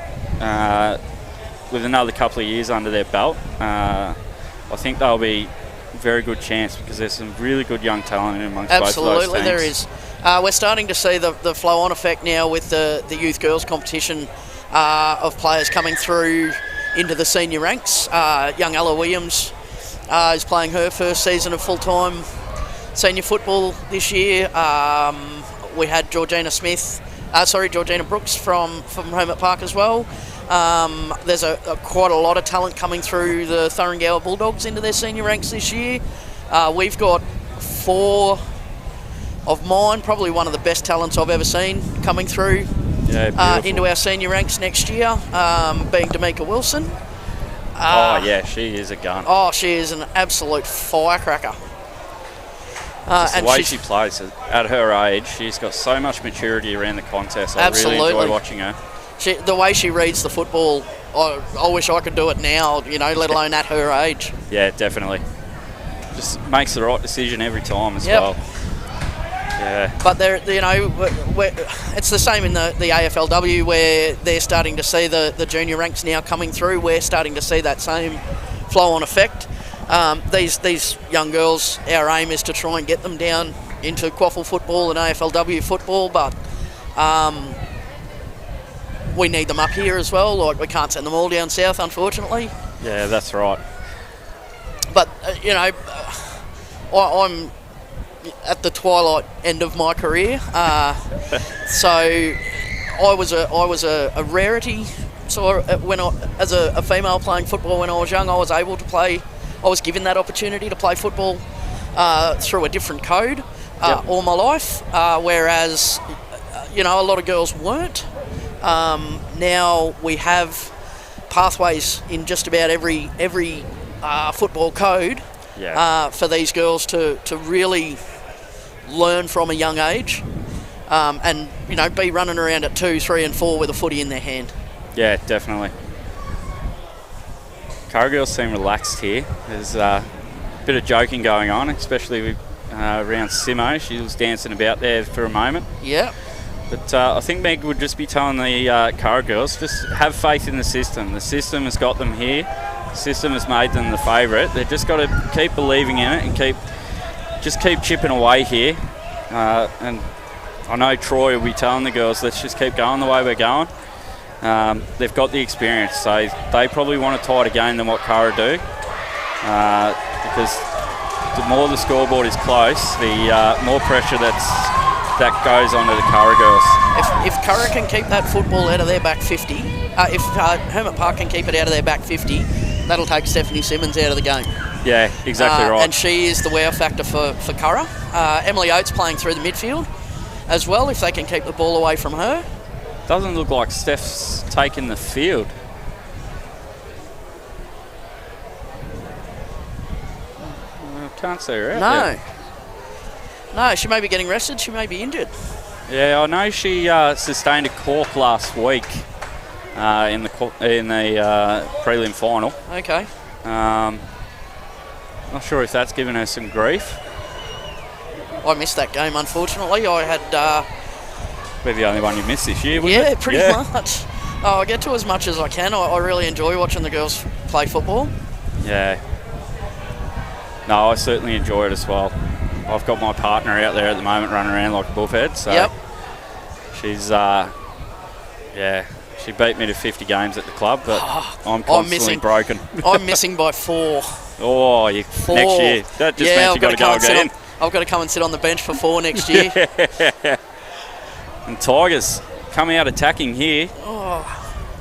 with another couple of years under their belt. I think they'll be a very good chance because there's some really good young talent amongst both of those teams. Absolutely, there is. We're starting to see the flow-on effect now with the youth girls competition of players coming through into the senior ranks. Young Ella Williams is playing her first season of full-time senior football this year. We had Georgina Brooks from Hermit Park as well. There's quite a lot of talent coming through the Thuringowa Bulldogs into their senior ranks this year. We've got 4 of mine, probably one of the best talents I've ever seen coming through into our senior ranks next year, being D'Amica Wilson. She is a gun. Oh, she is an absolute firecracker. The way she plays at her age, she's got so much maturity around the contest. I really enjoy watching her. The way she reads the football, I wish I could do it now, let alone at her age. Yeah, definitely. Just makes the right decision every time as well. Yeah. But it's the same in the AFLW, where they're starting to see the junior ranks now coming through. We're starting to see that same flow-on effect. These young girls, our aim is to try and get them down into quaffle football and AFLW football, but we need them up here as well. Like, we can't send them all down south, unfortunately. Yeah, that's right. But I'm at the twilight end of my career, so I was a rarity. So as a female playing football when I was young, I was able to play. I was given that opportunity to play football through a different code all my life, whereas a lot of girls weren't. Now we have pathways in just about every football code for these girls to really learn from a young age, and be running around at 2, 3 and 4 with a footy in their hand. Yeah, definitely. Curra girls seem relaxed here. There's a bit of joking going on, especially around Simo. She was dancing about there for a moment. Yeah. But I think Meg would just be telling the Curra girls, just have faith in the system. The system has got them here. The system has made them the favourite. They've just got to keep believing in it and keep chipping away here. And I know Troy will be telling the girls, let's just keep going the way we're going. They've got the experience, so they probably want a tighter game than what Curra do, because the more the scoreboard is close, the more pressure that goes onto the Curra girls. If Curra can keep that football out of their back 50, if Hermit Park can keep it out of their back 50, that'll take Stephanie Simmons out of the game. Yeah, exactly right. And she is the wow factor for Curra. Emily Oates playing through the midfield as well, if they can keep the ball away from her. Doesn't look like Steph's taking the field. I can't see her out there. No, she may be getting rested. She may be injured. Yeah, I know she sustained a cork last week in the prelim final. Okay. Not sure if that's given her some grief. I missed that game, unfortunately. I had... We're the only one you missed this year, wouldn't it? Pretty much. I get to as much as I can. I really enjoy watching the girls play football. Yeah. No, I certainly enjoy it as well. I've got my partner out there at the moment running around like a bullhead. So she's, she beat me to 50 games at the club, but I'm constantly broken. I'm missing by 4. Oh, 4. Next year. That just means you've got to go again. I've got to come and sit on the bench for 4 next year. And Tigers coming out attacking here. Oh.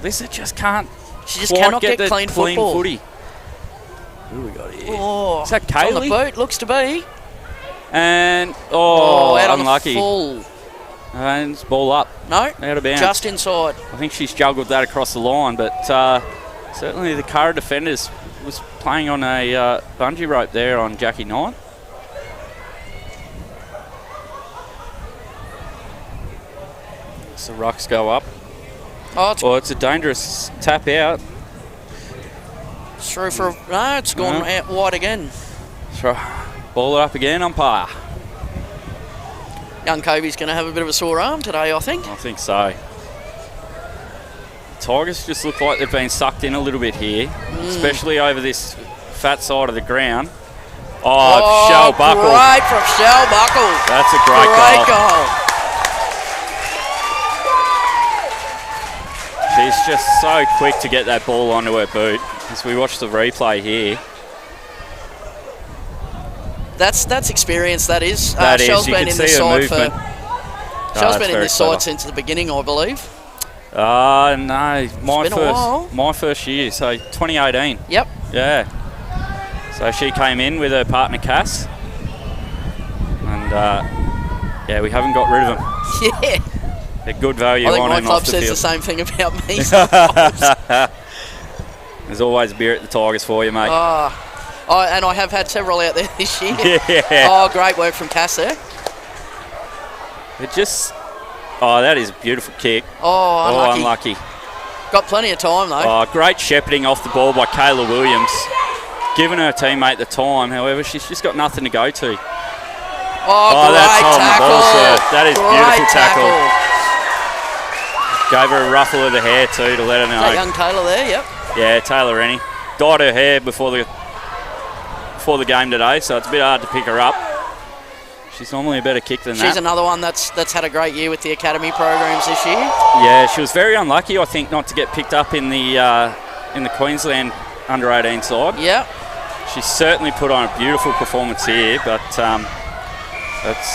Lisa just can't. She just cannot get clean football. Footy. Who we got here? Oh, is that Kaylee? On the boot, looks to be. And out unlucky. On the full. And it's ball up. No, out of bounds. Just inside. I think she's juggled that across the line, but certainly the Curra defenders was playing on a bungee rope there on Jackie Knight. So rucks go up. It's a dangerous tap out. Through for no, it's gone out wide again. Ball it up again, umpire. Young Kobe's going to have a bit of a sore arm today, I think. I think so. Tigers just look like they've been sucked in a little bit here, especially over this fat side of the ground. Shell Buckle. Great from Shell Buckle. That's a great goal. She's just so quick to get that ball onto her boot. As we watch the replay here. That's experience, that is. That is. Shell's You been can in see this her side movement. Shell's been in this side since the beginning, I believe. No, my first year, so 2018. Yep. Yeah. So she came in with her partner Cass, and we haven't got rid of them. Yeah. They're good value on and off the field. I think my club says the same thing about me sometimes. There's always a beer at the Tigers for you, mate. And I have had several out there this year. Yeah. Great work from Cass there. That is a beautiful kick. Unlucky. Got plenty of time, though. Great shepherding off the ball by Kayla Williams. Giving her teammate the time, however, she's just got nothing to go to. Great tackle. That is beautiful tackle. Gave her a ruffle of the hair too to let her know. That young Taylor there, yep. Yeah, Taylor Rennie. Dyed her hair before the game today, so it's a bit hard to pick her up. She's normally a better kick than that. She's another one that's had a great year with the academy programs this year. Yeah, she was very unlucky, I think, not to get picked up in the Queensland under-18 side. Yeah. She certainly put on a beautiful performance here, but that's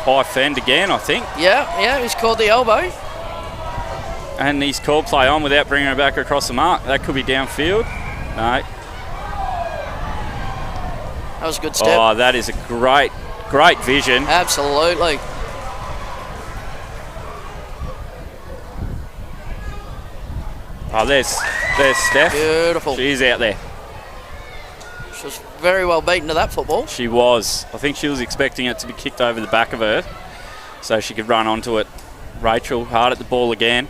high fend again, I think. Yeah, he's called the elbow. And he's called play on without bringing her back across the mark. That could be downfield. No. That was a good step. Oh, that is a great vision. Absolutely. Oh, there's Steph. Beautiful. She's out there. She was very well beaten to that football. She was. I think she was expecting it to be kicked over the back of her so she could run onto it. Rachel hard at the ball again.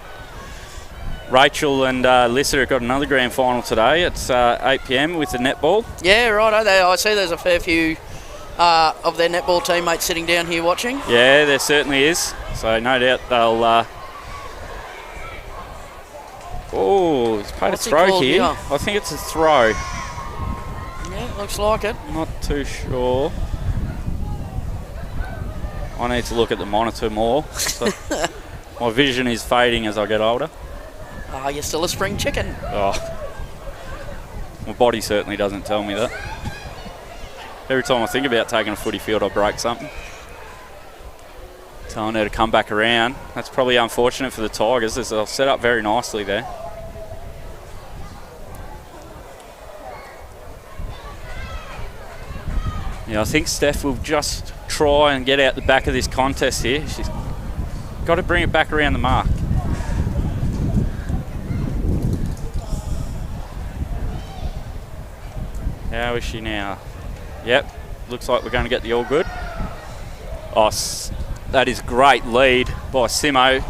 Rachel and Lyssa have got another grand final today. It's 8 p.m. with the netball. Yeah, right. I see there's a fair few of their netball teammates sitting down here watching. Yeah, there certainly is. So no doubt they'll... oh, he's played a throw here. I think it's a throw. Yeah, looks like it. Not too sure. I need to look at the monitor more. So my vision is fading as I get older. Ah, you're still a spring chicken. Oh, my body certainly doesn't tell me that. Every time I think about taking a footy field, I break something. Telling her to come back around. That's probably unfortunate for the Tigers, as they'll set up very nicely there. Yeah, I think Steph will just try and get out the back of this contest here. She's got to bring it back around the mark. How is she now? Yep, looks like we're going to get the all good. Oh, that is great lead by Simo.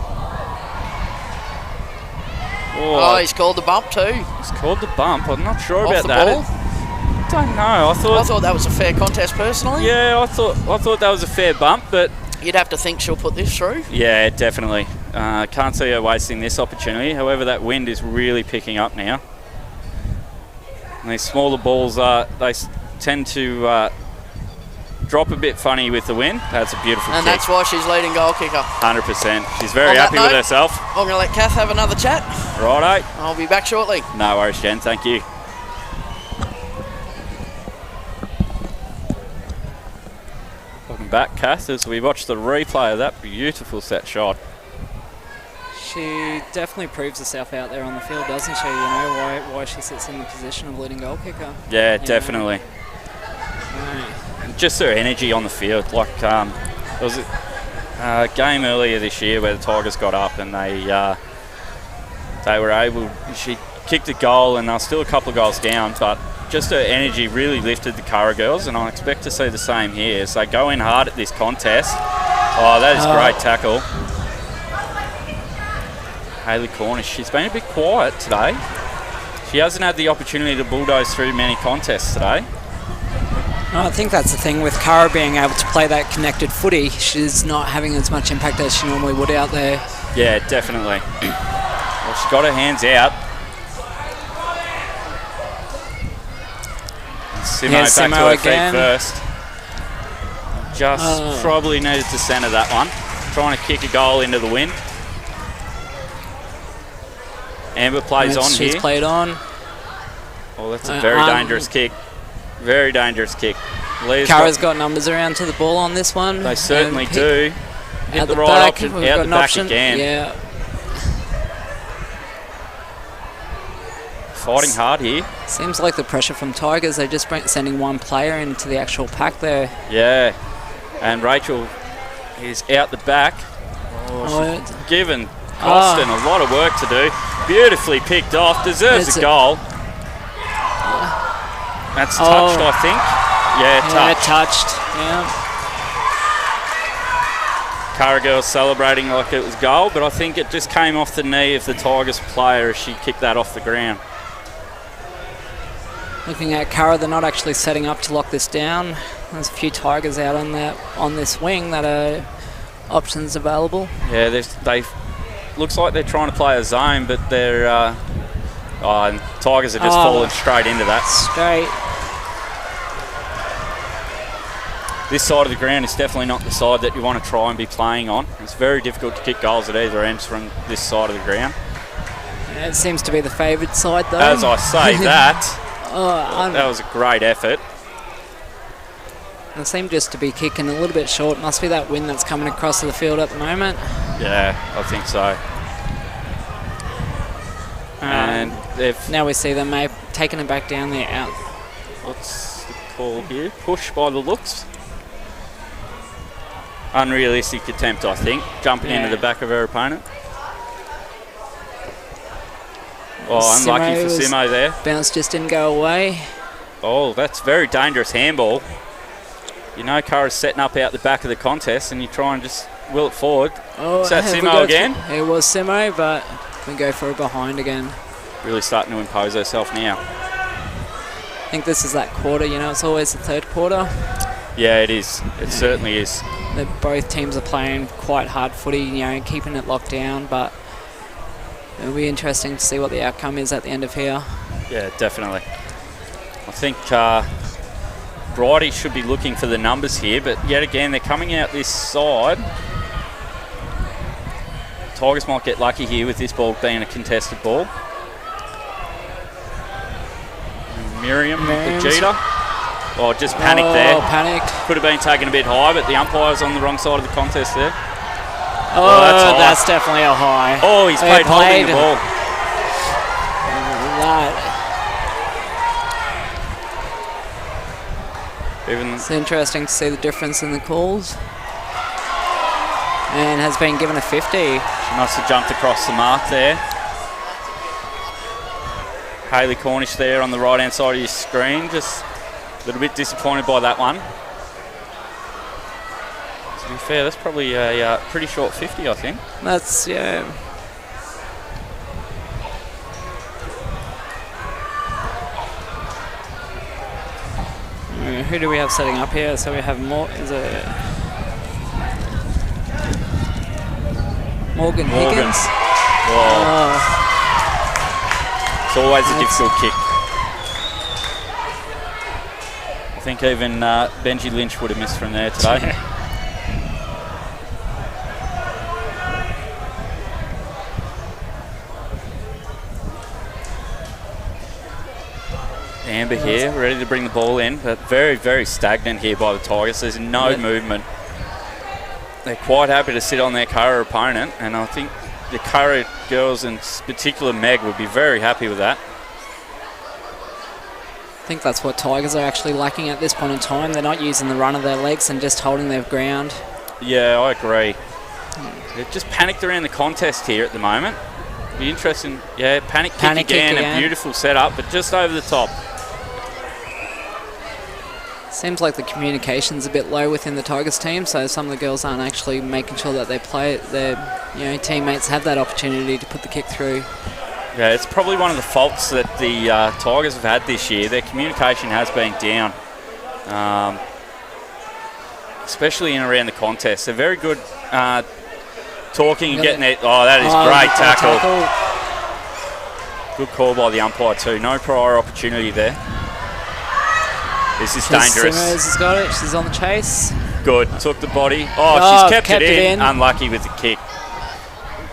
Oh, he's called the bump too. He's called the bump. I'm not sure Off about the that. ball? I don't know. I thought that was a fair contest personally. Yeah, I thought that was a fair bump, but you'd have to think she'll put this through. Yeah, definitely. Can't see her wasting this opportunity. However, that wind is really picking up now. And these smaller balls, they tend to drop a bit funny with the wind. That's a beautiful kick. And that's why she's leading goal kicker. 100%. She's very happy with herself. I'm going to let Kath have another chat. Righto. I'll be back shortly. No worries, Jen. Thank you. Welcome back, Kath, as we watch the replay of that beautiful set shot. She definitely proves herself out there on the field, doesn't she? You know, why she sits in the position of leading goal kicker. Yeah, definitely. Just her energy on the field. Like, there was a game earlier this year where the Tigers got up and they were able... She kicked a goal and they were still a couple of goals down, but just her energy really lifted the Curra girls, and I expect to see the same here. So they go in hard at this contest. Oh, that is great tackle. Hayley Cornish, she's been a bit quiet today. She hasn't had the opportunity to bulldoze through many contests today. I think that's the thing with Curra being able to play that connected footy. She's not having as much impact as she normally would out there. Yeah, definitely. Well, she's got her hands out. Simo back to her feet first. Just probably needed to centre that one. Trying to kick a goal into the wind. Amber plays on here. She's played on. Oh, that's a very dangerous kick. Very dangerous kick. Curra's got numbers around to the ball on this one. They certainly do. Hit the right option, out the back again. Yeah. Fighting hard here. Seems like the pressure from Tigers, they're just sending one player into the actual pack there. Yeah. And Rachel is out the back. She's given Costin a lot of work to do. Beautifully picked off. Deserves a goal. That's touched, I think. Yeah, touched. Yeah. Curra girls celebrating like it was goal, but I think it just came off the knee of the Tigers player as she kicked that off the ground. Looking at Curra, they're not actually setting up to lock this down. There's a few Tigers out on this wing that are options available. Yeah, they looks like they're trying to play a zone, but they're Tigers are just falling straight into that. Straight. This side of the ground is definitely not the side that you want to try and be playing on. It's very difficult to kick goals at either ends from this side of the ground. Yeah, it seems to be the favoured side, though. As I say that, that was a great effort. They seem just to be kicking a little bit short. Must be that wind that's coming across the field at the moment. Yeah, I think so. And now we see them taking it back down there out. What's the call here? Push by the looks. Unrealistic attempt, I think. Jumping into the back of her opponent. Oh, unlucky for Simo there. Bounce just didn't go away. Oh, that's very dangerous handball. You know Curra's setting up out the back of the contest and you try and just will it forward. Oh, is that Simo again? It was Simo, but we go for a behind again. Really starting to impose herself now. I think this is that quarter, you know, it's always the third quarter. Yeah, it is. It certainly is. Both teams are playing quite hard footy, you know, keeping it locked down, but it'll be interesting to see what the outcome is at the end of here. Yeah, definitely. I think Bridie should be looking for the numbers here, but yet again, they're coming out this side. Tigers might get lucky here with this ball being a contested ball. Miriam Vegeta. Oh, just panicked there. Panicked. Could have been taken a bit high, but the umpire's on the wrong side of the contest there. Oh, that's definitely a high. Oh, he's played holding the ball. It's interesting to see the difference in the calls. And has been given a 50. She must have jumped across the mark there. Hayley Cornish there on the right-hand side of your screen. Just a little bit disappointed by that one. To be fair, that's probably a pretty short 50, I think. That's, yeah. Who do we have setting up here? So we have Morgan Higgins. Oh. It's always a difficult kick. I think even Benji Lynch would have missed from there today. Amber here, ready to bring the ball in, but very, very stagnant here by the Tigers. There's no movement. They're quite happy to sit on their Curra opponent, and I think the Curra girls, in particular Meg, would be very happy with that. I think that's what Tigers are actually lacking at this point in time. They're not using the run of their legs and just holding their ground. Yeah, I agree. They've just panicked around the contest here at the moment. Be interesting. Yeah, panic kick again. A beautiful setup, but just over the top. Seems like the communication's a bit low within the Tigers team, so some of the girls aren't actually making sure that they play it. Their teammates have that opportunity to put the kick through. Yeah, it's probably one of the faults that the Tigers have had this year. Their communication has been down, especially in and around the contest. They're very good talking and getting it. Oh, that is great tackle. Good call by the umpire too. No prior opportunity there. This is dangerous. Simmers has got it. She's on the chase. Good. Took the body. Oh, she's kept it in. Unlucky with the kick.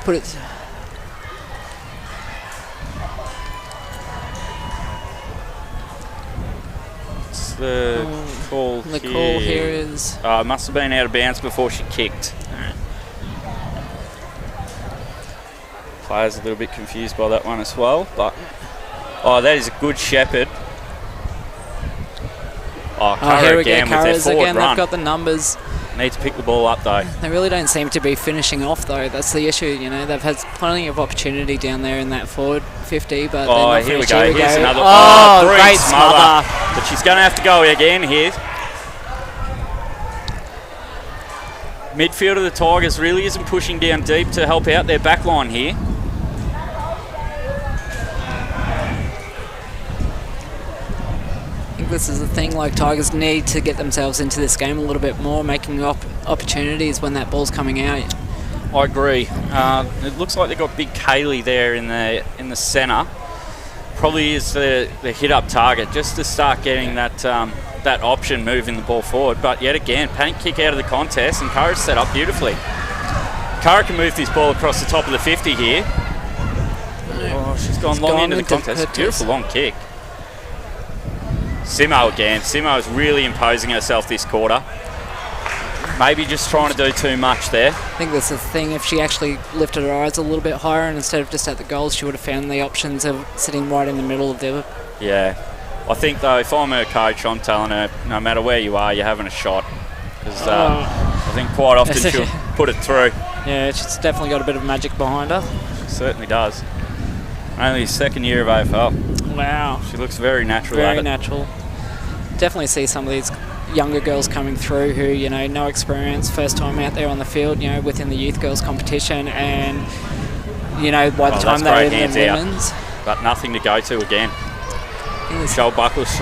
Put it. What's the call here? The call here is... must have been out of bounds before she kicked. Players a little bit confused by that one as well. But that is a good shepherd. Here we go, Curra's again. Run. They've got the numbers. Need to pick the ball up though. They really don't seem to be finishing off though. That's the issue. You know, they've had plenty of opportunity down there in that forward 50, but they're not here we finished. go. Here we Here's go. another. Great smother. But she's going to have to go again here. Midfield of the Tigers really isn't pushing down deep to help out their back line here. I think think this is the thing, like Tigers need to get themselves into this game a little bit more, making opportunities when that ball's coming out. I agree. It looks like they've got big Kaylee there in the centre. Probably is the hit-up target, just to start getting that option moving the ball forward. But yet again, panic kick out of the contest, and Curra's set up beautifully. Curra can move this ball across the top of the 50 here. Oh, she's gone long into the contest. Beautiful long kick. Simo again. Simo is really imposing herself this quarter. Maybe just trying to do too much there. I think that's the thing. If she actually lifted her eyes a little bit higher and instead of just at the goals, she would have found the options of sitting right in the middle of the... Yeah. I think, though, if I'm her coach, I'm telling her, no matter where you are, you're having a shot. Because I think quite often she'll put it through. Yeah, she's definitely got a bit of magic behind her. She certainly does. Only second year of AFL. Wow. She looks very natural at it. Very natural. Definitely see some of these younger girls coming through who, you know, no experience, first time out there on the field, you know, within the youth girls competition, and, you know, by the time they're in the women's. But nothing to go to again. Joel Buckles,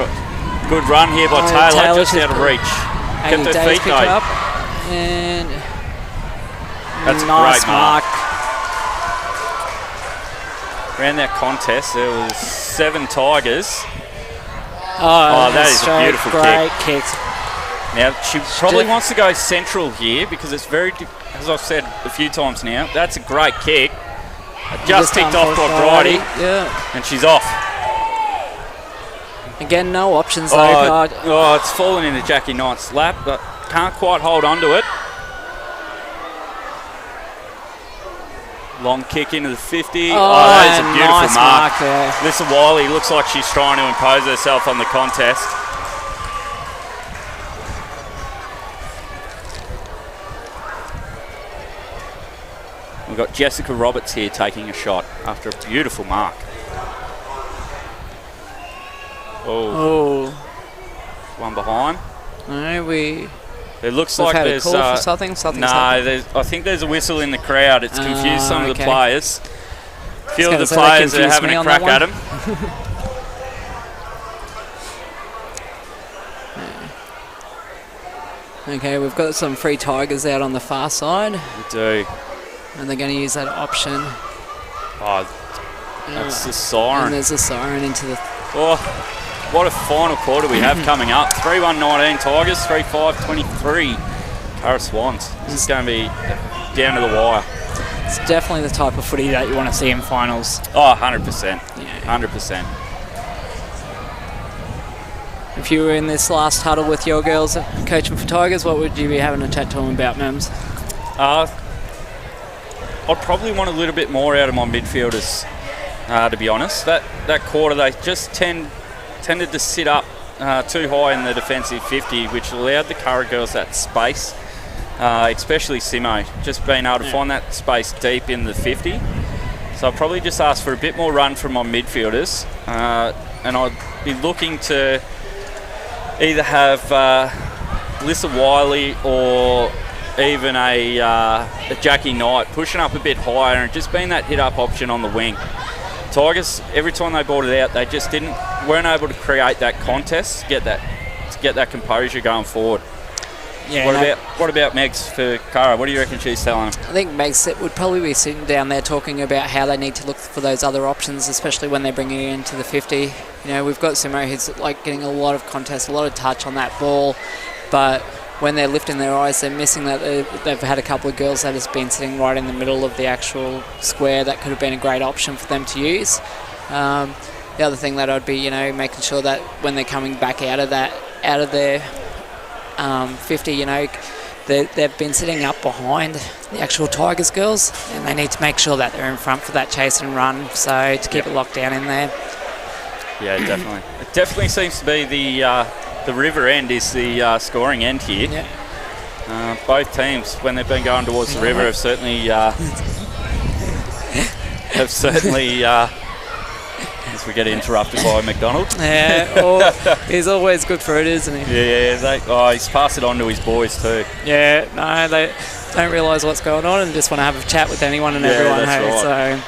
good run here by Taylor, just out of reach. Kept her feet though. Up and that's nice a great mark. Around that contest, there was 7 Tigers. Oh, that is a beautiful great kick. Now, she probably wants to go central here because it's very, as I've said a few times now, that's a great kick. Just ticked off by Bridie, and she's off. Again, no options though. Oh, it's fallen into Jackie Knight's lap, but can't quite hold on to it. Long kick into the 50. That is a beautiful nice mark. There. Alyssa Wiley looks like she's trying to impose herself on the contest. We've got Jessica Roberts here taking a shot after a beautiful mark. Oh. One behind. No, it looks like there's a call for something. I think there's a whistle in the crowd. It's confused some of the players. A few of the players are having a crack at him. Okay, we've got some free Tigers out on the far side. We do. And they're going to use that option. Oh, that's the siren. And there's a siren into the... What a final quarter we have coming up. 3-1-19 Tigers, 3-5-23 Curra Swans. This is going to be down to the wire. It's definitely the type of footy that you want to see in finals. Oh, 100%. Yeah. 100%. If you were in this last huddle with your girls coaching for Tigers, what would you be having a chat to them about, Mems? I'd probably want a little bit more out of my midfielders, to be honest. That quarter, they just tended to sit up too high in the defensive 50, which allowed the Curra girls that space, especially Simo, just being able to find that space deep in the 50. So I'll probably just ask for a bit more run from my midfielders, and I'd be looking to either have Alyssa Wiley or even a Jackie Knight pushing up a bit higher and just being that hit-up option on the wing. Tigers, every time they brought it out, they just weren't able to create that contest to get that composure going forward. Yeah. What about Megs for Curra? What do you reckon she's telling him? I think Megs would probably be sitting down there talking about how they need to look for those other options, especially when they're bringing it into the 50. You know, we've got Simo who's like getting a lot of contest, a lot of touch on that ball, but when they're lifting their eyes, they're missing that. They've had a couple of girls that has been sitting right in the middle of the actual square. That could have been a great option for them to use. The other thing that I'd be, you know, making sure that when they're coming back out of their 50, you know, they've been sitting up behind the actual Tigers girls, and they need to make sure that they're in front for that chase and run. So to keep it locked down in there. Yeah, definitely. It definitely seems to be the river end is the scoring end here. Yeah. Both teams, when they've been going towards the river, have certainly as we get interrupted by McDonald. Yeah, he's always good for it, isn't he? Yeah, he's passed it on to his boys too. Yeah, no, they don't realise what's going on and just want to have a chat with anyone and everyone. That's right.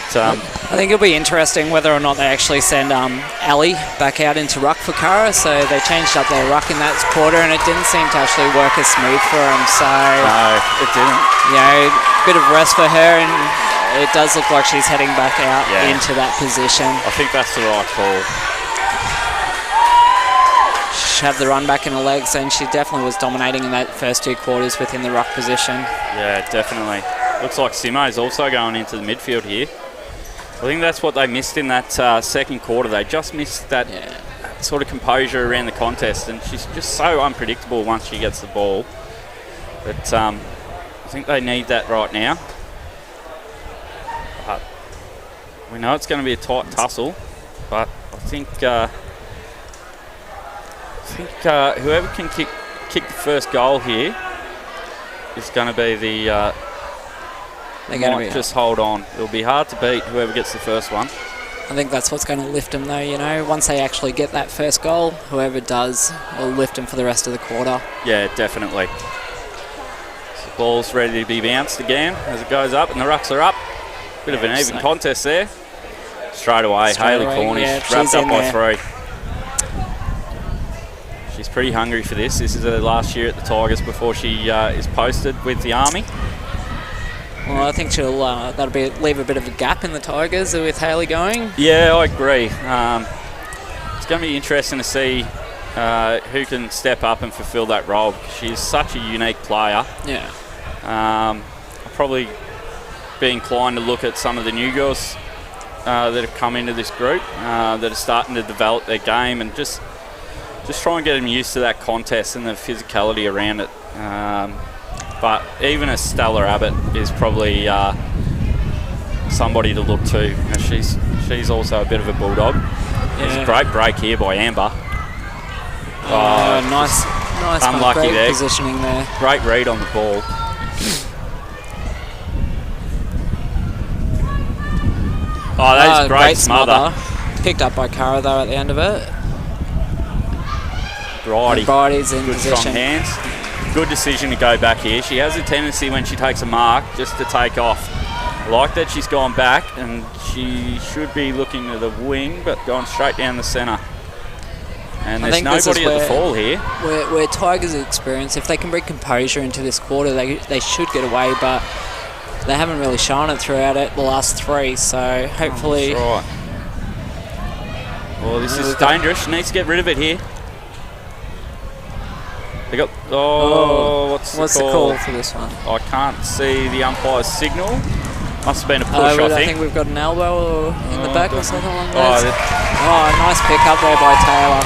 So. I think it'll be interesting whether or not they actually send Ali back out into ruck for Curra. So they changed up their ruck in that quarter, and it didn't seem to actually work as smooth for them. So no, it didn't. You know, a bit of rest for her, and it does look like she's heading back out into that position. I think that's the right call. She had the run back in her legs, and she definitely was dominating in that first 2 quarters within the ruck position. Yeah, definitely. Looks like Simo's also going into the midfield here. I think that's what they missed in that second quarter. They just missed that sort of composure around the contest, and she's just so unpredictable once she gets the ball. But I think they need that right now. But we know it's going to be a tight tussle, but I think whoever can kick the first goal here is going to be the... They're going to just hold on. It'll be hard to beat whoever gets the first one. I think that's what's going to lift them, though. You know, once they actually get that first goal, whoever does will lift them for the rest of the quarter. Yeah, definitely. So the ball's ready to be bounced again as it goes up, and the rucks are up. Bit of an even contest there. Straight away, Hayley Cornish wrapped up by 3. She's pretty hungry for this. This is her last year at the Tigers before she is posted with the Army. Well, I think she'll leave a bit of a gap in the Tigers with Hayley going. Yeah, I agree. It's going to be interesting to see who can step up and fulfil that role. She's such a unique player. Yeah. I'll probably be inclined to look at some of the new girls that have come into this group that are starting to develop their game and just try and get them used to that contest and the physicality around it. But even a Stella Abbott is probably somebody to look to. And she's also a bit of a bulldog. There's a great break here by Amber. Nice unlucky great there. Positioning there. Great read on the ball. That is a great smother. Picked up by Curra though at the end of it. Bridie's in good position. Strong hands. Good decision to go back here. She has a tendency when she takes a mark just to take off. I like that she's gone back, and she should be looking to the wing but going straight down the centre. And there's nobody at the fall here. Where Tigers experience, if they can bring composure into this quarter, they should get away, but they haven't really shown it throughout the last 3, so hopefully... That's right. Well, this is dangerous. She needs to get rid of it here. They got... what's the call for this one? I can't see the umpire's signal. Must have been a push, I think. I think we've got an elbow in the back or something like that. Nice pick up there by Taylor.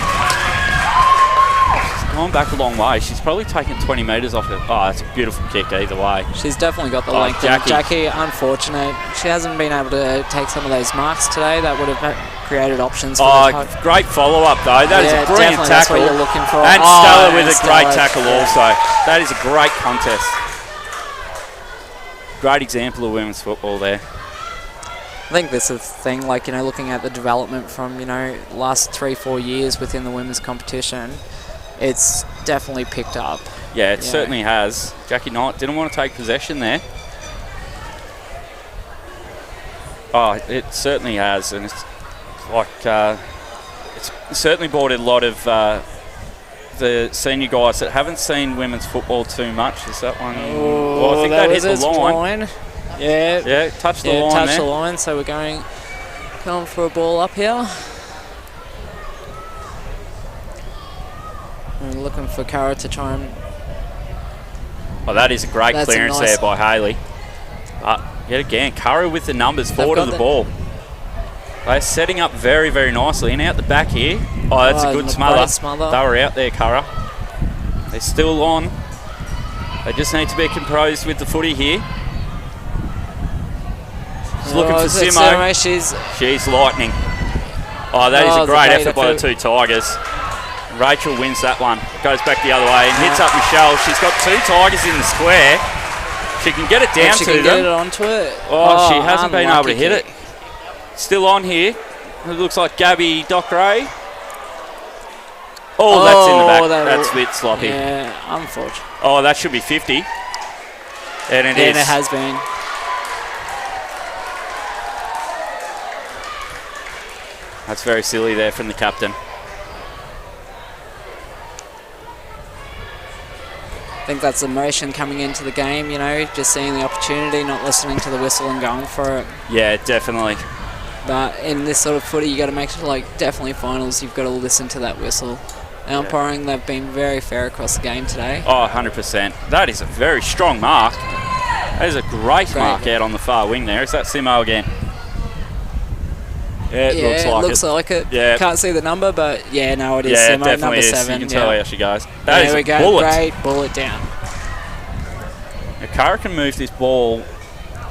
She's gone back a long way. She's probably taken 20 metres off it. Oh, that's a beautiful kick either way. She's definitely got the length. Jackie, unfortunate. She hasn't been able to take some of those marks today. That would have created options for the great follow-up, though. That is a brilliant tackle. That's what you're looking for. And Stella with a great tackle also. That is a great contest. Great example of women's football there. I think this is the thing, like, you know, looking at the development from, you know, last 3-4 years within the women's competition, it's definitely picked up. Yeah, it certainly has. Jackie Knight didn't want to take possession there. Oh, it certainly has, and it's like it's certainly brought a lot of the senior guys that haven't seen women's football too much. Is that one? Well, I think that hit the line. Yeah, touched the line. Touched the line. So we're going for a ball up here. We're looking for Curra to try and... Oh, that is a great clearance there by Hayley. Yet again, Curra with the numbers forward of the ball. They're setting up very, very nicely. And out the back here. Oh, that's a good smother. They were out there, Curra. They're still on. They just need to be composed with the footy here. She's looking for Simo. She's lightning. Oh, that is a great effort by the 2 Tigers. Rachel wins that one. Goes back the other way and hits up Michelle. She's got 2 Tigers in the square. She can get it down to them. She can get it onto it. Oh, she hasn't been able to hit it. Still on here. It looks like Gabby Dockeray. Oh, that's in the back. That's a bit sloppy. Yeah, unfortunate. Oh, that should be 50. And it is. And it has been. That's very silly there from the captain. I think that's emotion coming into the game, you know, just seeing the opportunity, not listening to the whistle and going for it. Yeah, definitely. But in this sort of footy, you got to make sure, like, definitely finals, you've got to listen to that whistle. The umpiring, they've been very fair across the game today. Oh, 100%. That is a very strong mark. That is a great mark out on the far wing there. Is that Simo again? Yeah, it looks like it. Yeah. Can't see the number, but yeah, no, it is Yeah, Simo, definitely number is. 7. You can tell how she goes. That There is we a go. bullet. Great bullet down. Now, Curra can move this ball.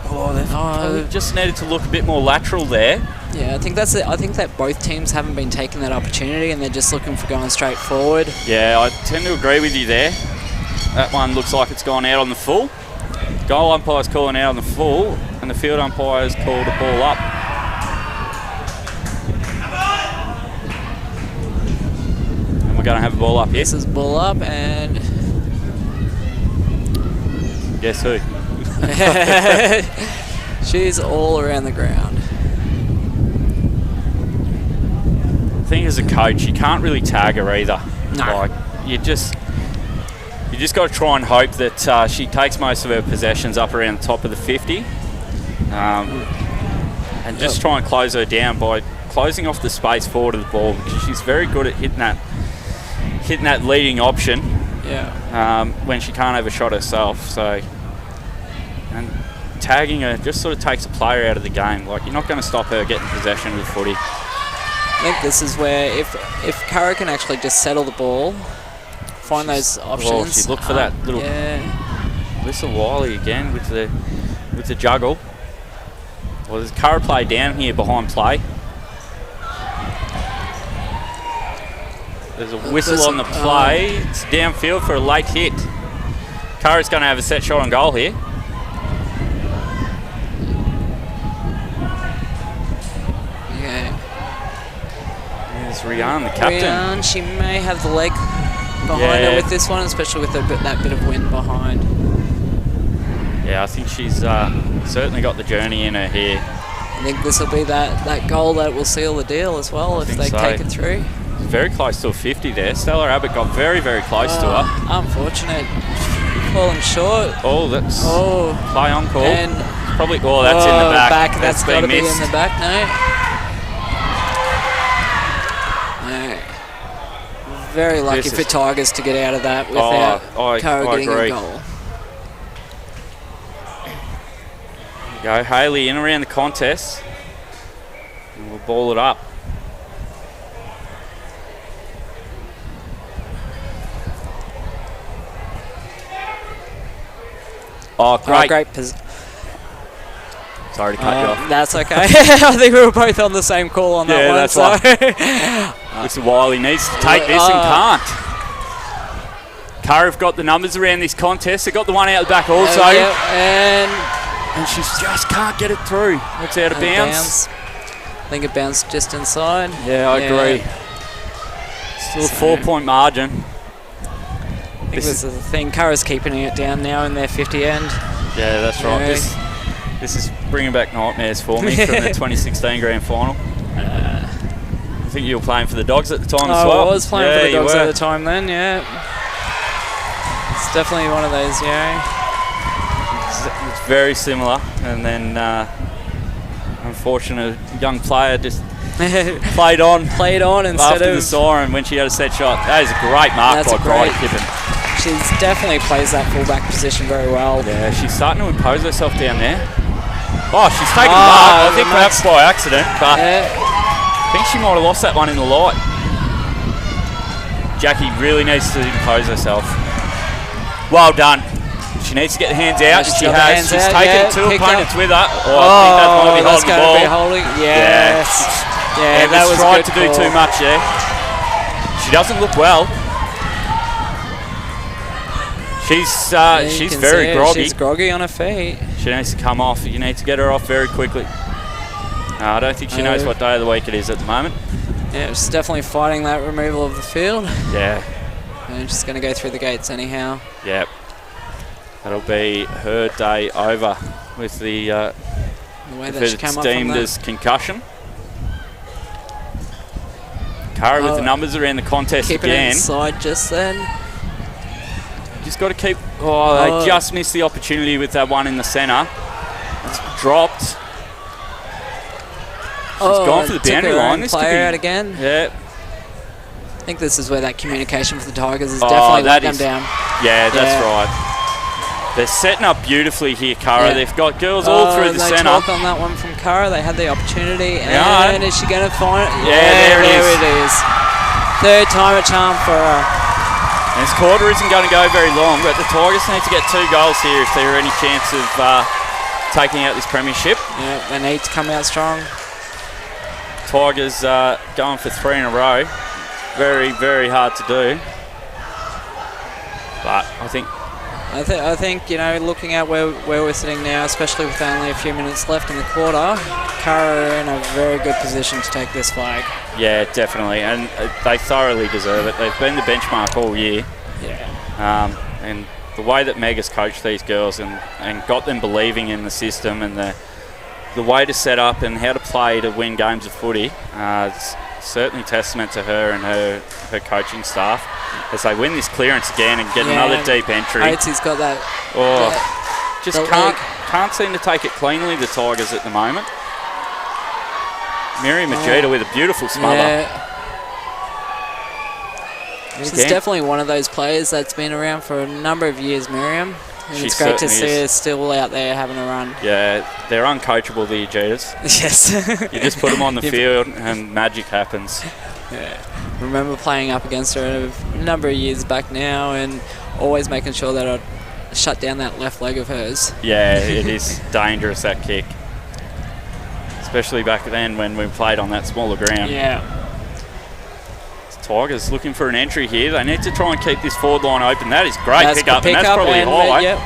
They've just needed to look a bit more lateral there. Yeah, I think that's it. I think that both teams haven't been taking that opportunity and they're just looking for going straight forward. Yeah, I tend to agree with you there. That one looks like it's gone out on the full. Goal umpire's calling out on the full, and the field umpire's called a ball up. And we're going to have a ball up here. This is ball up, and guess who? she's all around the ground. I think as a coach, you can't really tag her either. No. Like, you just got to try and hope that she takes most of her possessions up around the top of the 50, and just try and close her down by closing off the space forward of the ball, because she's very good at hitting that leading option. Yeah. When she can't have a shot herself. So, and tagging her just sort of takes a player out of the game. Like, you're not going to stop her getting possession of the footy. I think this is where if Curra can actually just settle the ball, find those options. Well, she'd look for that little whistle Wiley again with the juggle. Well, there's Curra play down here behind play. There's a whistle on the play. It's downfield for a late hit. Curra's going to have a set shot on goal here. There's Rian, the captain. Rian, she may have the leg behind her with this one, especially with that bit of wind behind. Yeah, I think she's certainly got the journey in her here. I think this will be that goal that will seal the deal as well if they take it through. Very close to a 50 there. Stella Abbott got very, very close to her. Unfortunate. Falling short. Oh, that's play on call. And probably. Oh, that's in the back. That's got to be in the back. No. Very lucky for Tigers to get out of that without Curra getting a goal. Go Haley in around the contest, and we'll ball it up. Oh, great. Sorry to cut you off. That's okay. I think we were both on the same call on that one. That's why. Mr. Wiley needs to take this and can't. Curra have got the numbers around this contest. They got the one out the back also. And she just can't get it through. It's out of bounds. I think it bounced just inside. Yeah, I agree. Still a 4-point margin. I think this is the thing. Curra's keeping it down now in their 50 end. Yeah, that's right. This is bringing back nightmares for me from the 2016 grand final. I think you were playing for the Dogs at the time as well. I was playing for the Dogs at the time then, It's definitely one of those, It's very similar, and then unfortunate young player just played on instead after the siren when she had a set shot. That is a great mark by Bridie Kippen. She definitely plays that fullback position very well. Yeah, she's starting to impose herself down there. Oh, she's taken the mark. I think perhaps by accident, but I think she might have lost that one in the light. Jackie really needs to impose herself. Well done. She needs to get the hands out. She has. She's taken two opponents with her. Oh, I think that might be holding the ball. Yes. Yeah, that was tried to do too much there. She doesn't look well. She's very groggy. She's groggy on her feet. She needs to come off. You need to get her off very quickly. I don't think she knows what day of the week it is at the moment. Yeah, she's definitely fighting that removal of the field. Yeah. And she's going to go through the gates anyhow. Yep. That'll be her day over with the way that she came up from deemed as concussion. Curra with the numbers around the contest keeping again. it inside just then. Just got to keep... they just missed the opportunity with that one in the centre. It's dropped. She's gone for the boundary line. This player out again. Yeah. I think this is where that communication for the Tigers is definitely let them down. Yeah, that's right. They're setting up beautifully here, Curra. They've got girls all through the centre. Talk on that one from Curra. They had the opportunity, and is she going to find it? Yeah, there it is. Third time a charm for her. And this quarter isn't going to go very long, but the Tigers need to get 2 goals here if there are any chance of taking out this premiership. Yeah, they need to come out strong. Tigers going for 3 in a row. Very, very hard to do. But I think, you know, looking at where we're sitting now, especially with only a few minutes left in the quarter, Curra are in a very good position to take this flag. Yeah, definitely, and they thoroughly deserve it. They've been the benchmark all year. Yeah. And the way that Meg has coached these girls and got them believing in the system and the way to set up and how to play to win games of footy, it's certainly testament to her and her coaching staff as they win this clearance again and get another deep entry. Oatsy's got that. Just can't seem to take it cleanly, the Tigers at the moment. Miriam Majida with a beautiful smother. Yeah. She's definitely one of those players that's been around for a number of years, Miriam. And it's great to see her still out there having a run. Yeah, they're uncoachable, the Agitas. Yes. You just put them on the field and magic happens. Yeah. Remember playing up against her a number of years back now and always making sure that I'd shut down that left leg of hers. Yeah, it is dangerous, that kick. Especially back then when we played on that smaller ground. Yeah. Tigers looking for an entry here. They need to try and keep this forward line open. That is great pick up, and that's probably high.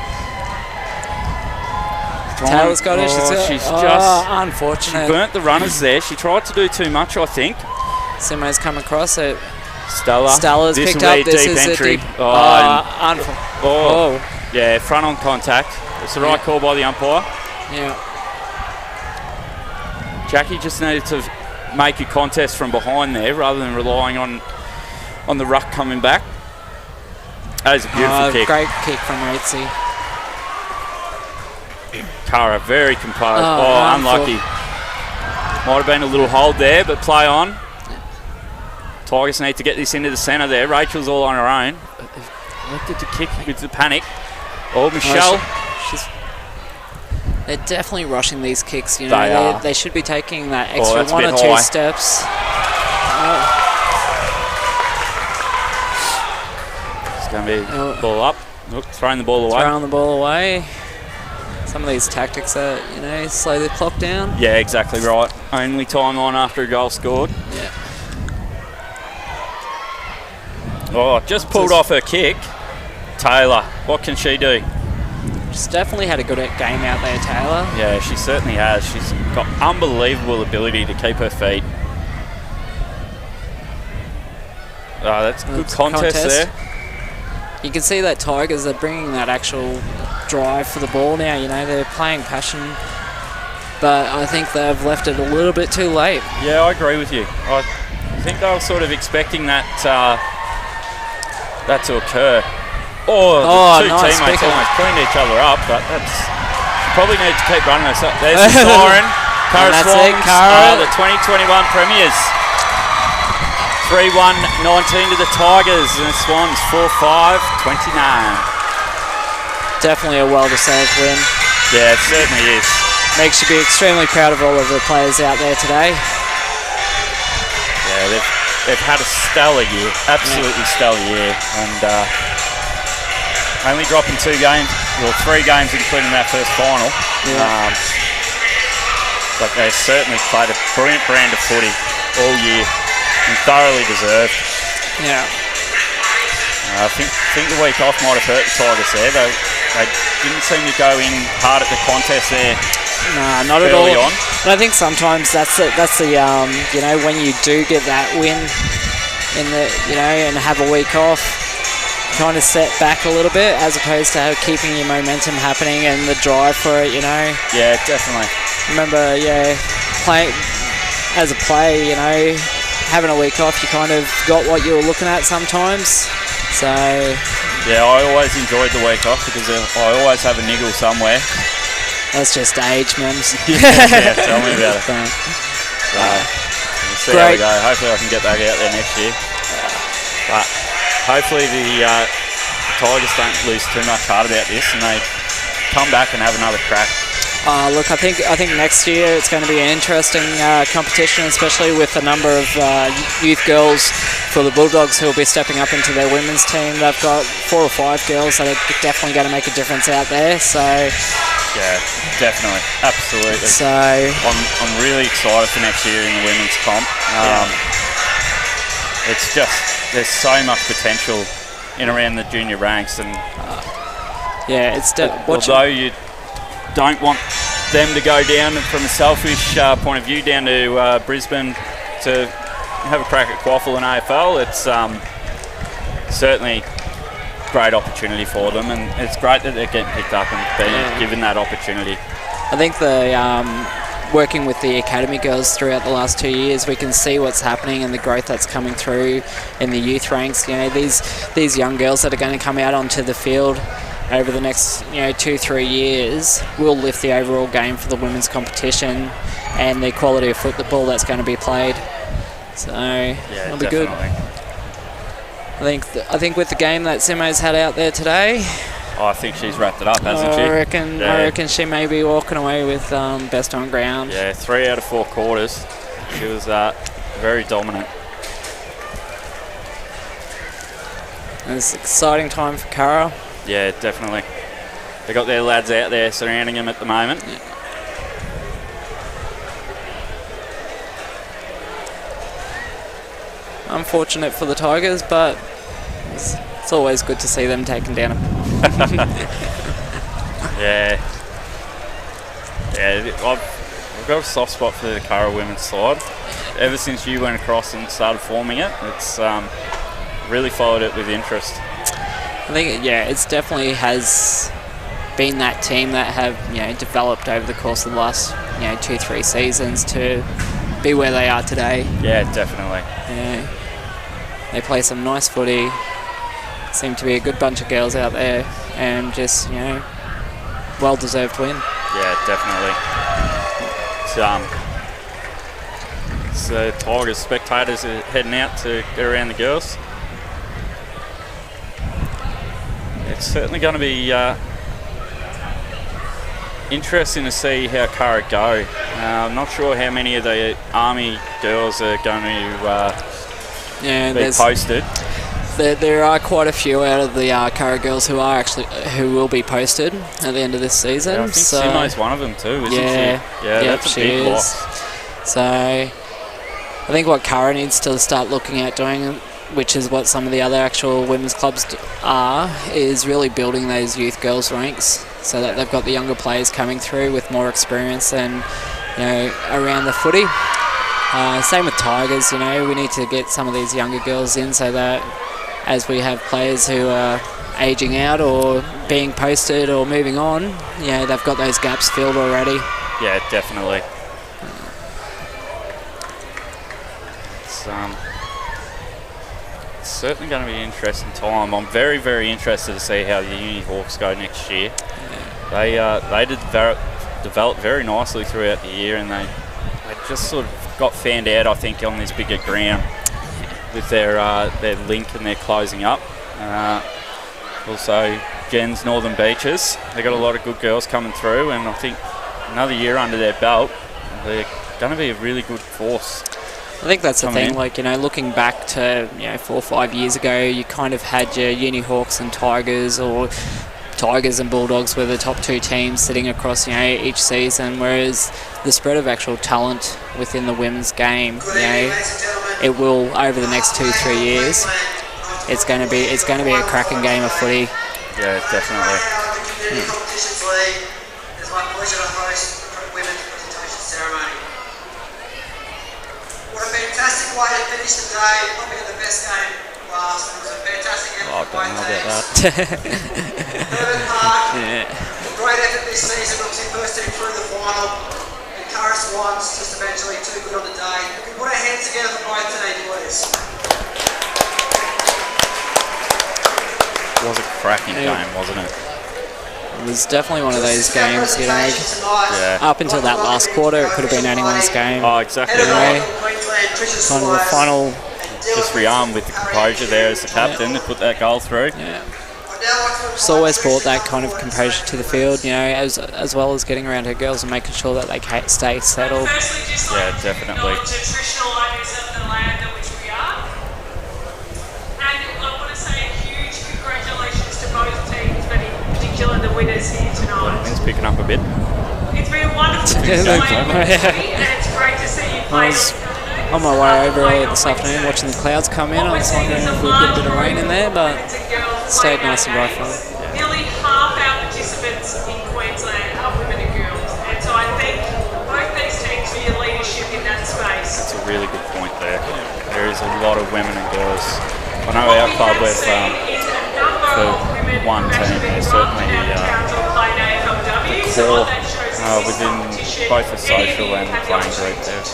Taylor's got it. She's just unfortunate. She burnt the runners there. She tried to do too much, I think. Simo's come across it. Stella's picked up. This is entry. a deep. Yeah, front on contact. It's the right call by the umpire. Yeah. Jackie just needed to make a contest from behind there rather than relying on the ruck coming back. That is a beautiful kick. Great kick from Oatsy. Curra very composed. Unlucky. Might have been a little hold there, but play on. Tigers need to get this into the centre there. Rachel's all on her own. Elected to kick with the panic. Michelle. They're definitely rushing these kicks. You know, they should be taking that extra 1 or 2 steps. It's going to be ball up. Throwing the ball away. Throwing the ball away. Some of these tactics are, you know, slow the clock down. Yeah, exactly right. Only timeline after a goal scored. Yeah. Just pulled off her kick. Taylor, what can she do? She's definitely had a good game out there, Taylor. Yeah, she certainly has. She's got unbelievable ability to keep her feet. That's a good contest there. You can see that Tigers are bringing that actual drive for the ball now. You know, they're playing passion, but I think they've left it a little bit too late. Yeah, I agree with you. I think they were sort of expecting that to occur. The two teammates almost cleaned each other up, but probably need to keep running this up. There's the siren. Curra Swans, the 2021 premiers. 3-1-19 to the Tigers, and the Swans 4-5-29. Definitely a well-deserved win. Yeah, it certainly is. Meg should be extremely proud of all of the players out there today. Yeah, they've had a stellar year, absolutely stellar year, and only dropping 2 games, well 3 games including that first final. Yeah. But they certainly played a brilliant brand of footy all year and thoroughly deserved. Yeah. I think the week off might have hurt the Tigers there. They didn't seem to go in hard at the contest there. Nah, not at all. On. But I think sometimes that's the you know, when you do get that win in the, you know, and have a week off, kind of set back a little bit as opposed to keeping your momentum happening and the drive for it, you know. Yeah, definitely. Remember, playing as a player, you know, having a week off, you kind of got what you were looking at sometimes. So yeah, I always enjoyed the week off because I always have a niggle somewhere. That's just age, Mims. Yeah, tell me about it. So we'll see how we go. Hopefully I can get back out there next year. But hopefully the Tigers don't lose too much heart about this and they come back and have another crack. Look, I think next year it's going to be an interesting competition, especially with a number of youth girls for the Bulldogs who will be stepping up into their women's team. They've got 4 or 5 girls that are definitely going to make a difference out there. So yeah, definitely, absolutely. So I'm really excited for next year in the women's comp. It's just there's so much potential in around the junior ranks, and yeah, it's although you don't want them to go down from a selfish point of view down to Brisbane to have a crack at Quaffle and AFL. It's certainly a great opportunity for them, and it's great that they're getting picked up and being given that opportunity. I think working with the academy girls throughout the last 2 years, we can see what's happening and the growth that's coming through in the youth ranks. You know, these young girls that are going to come out onto the field over the next 2-3 years will lift the overall game for the women's competition and the quality of football that's going to be played. So it'll be good. I think with the game that Simo's had out there today, I think she's wrapped it up, hasn't she? I reckon she may be walking away with best on ground. Yeah, 3 out of 4 quarters. She was very dominant. And it's an exciting time for Curra. Yeah, definitely. They got their lads out there surrounding them at the moment. Yeah. Unfortunate for the Tigers, but it's always good to see them taken down. Yeah. I've got a soft spot for the Curra women's side. Ever since you went across and started forming it, it's really followed it with interest. I think, it's definitely has been that team that have, developed over the course of the last, 2-3 seasons to be where they are today. Yeah, definitely. Yeah. They play some nice footy. Seem to be a good bunch of girls out there, and just, well-deserved win. Yeah, definitely. So Tigers spectators are heading out to get around the girls. It's certainly going to be interesting to see how Curra go. I'm not sure how many of the Army girls are going to be posted. There are quite a few out of the Curra girls who will be posted at the end of this season. Yeah, I think Simo's one of them too, isn't she? Yeah, that's a big loss. So I think what Curra needs to start looking at doing, which is what some of the other actual women's clubs are, is really building those youth girls ranks so that they've got the younger players coming through with more experience and around the footy. Same with Tigers, we need to get some of these younger girls in so that as we have players who are aging out or being posted or moving on, they've got those gaps filled already. Yeah, definitely. It's certainly going to be an interesting time. I'm very, very interested to see how the Uni Hawks go next year. Yeah. They did develop very nicely throughout the year, and they just sort of got fanned out, I think, on this bigger ground with their link and their closing up. Also, Jen's Northern Beaches. They got a lot of good girls coming through, and I think another year under their belt, they're going to be a really good force. I think that's the thing, looking back to 4 or 5 years ago, you kind of had your Uni Hawks and Tigers, or Tigers and Bulldogs were the top 2 teams sitting across each season, whereas the spread of actual talent within the women's game, it will, over the next 2-3 years, it's going to be a cracking game of footy. Yeah, definitely. Competitions League, it's my pleasure to host the women's presentation ceremony. What a fantastic way to finish the day, probably the best game last. It was a fantastic effort by teams. Hermit Park, great effort this season, obviously first team through the final. And Curra Swans just eventually too good on the day. Can we put our hands together for both today, please? It was a cracking game, wasn't it? It was definitely one of those games, you know, up until that last quarter, it could have been anyone's game. Oh, exactly. You know, kind of the final. Just Rian with the composure there as the captain to put that goal through. Yeah. She's always brought that kind of composure to the field, you know, as well as getting around her girls and making sure that they stay settled. Yeah, definitely. The winners here tonight. It's picking up a bit. It's been wonderful to play and it's great to see you play. I was on my way over earlier this afternoon watching the clouds come in. I was wondering if we'd get a bit of rain in there, but stayed nice and dry for them. Nearly half our participants in Queensland are women and girls, and so I thank both these teams for your leadership in that space. That's a really good point there. There is a lot of women and girls. I know our club with for one team, there's certainly the core within both the social and the playing group. They're a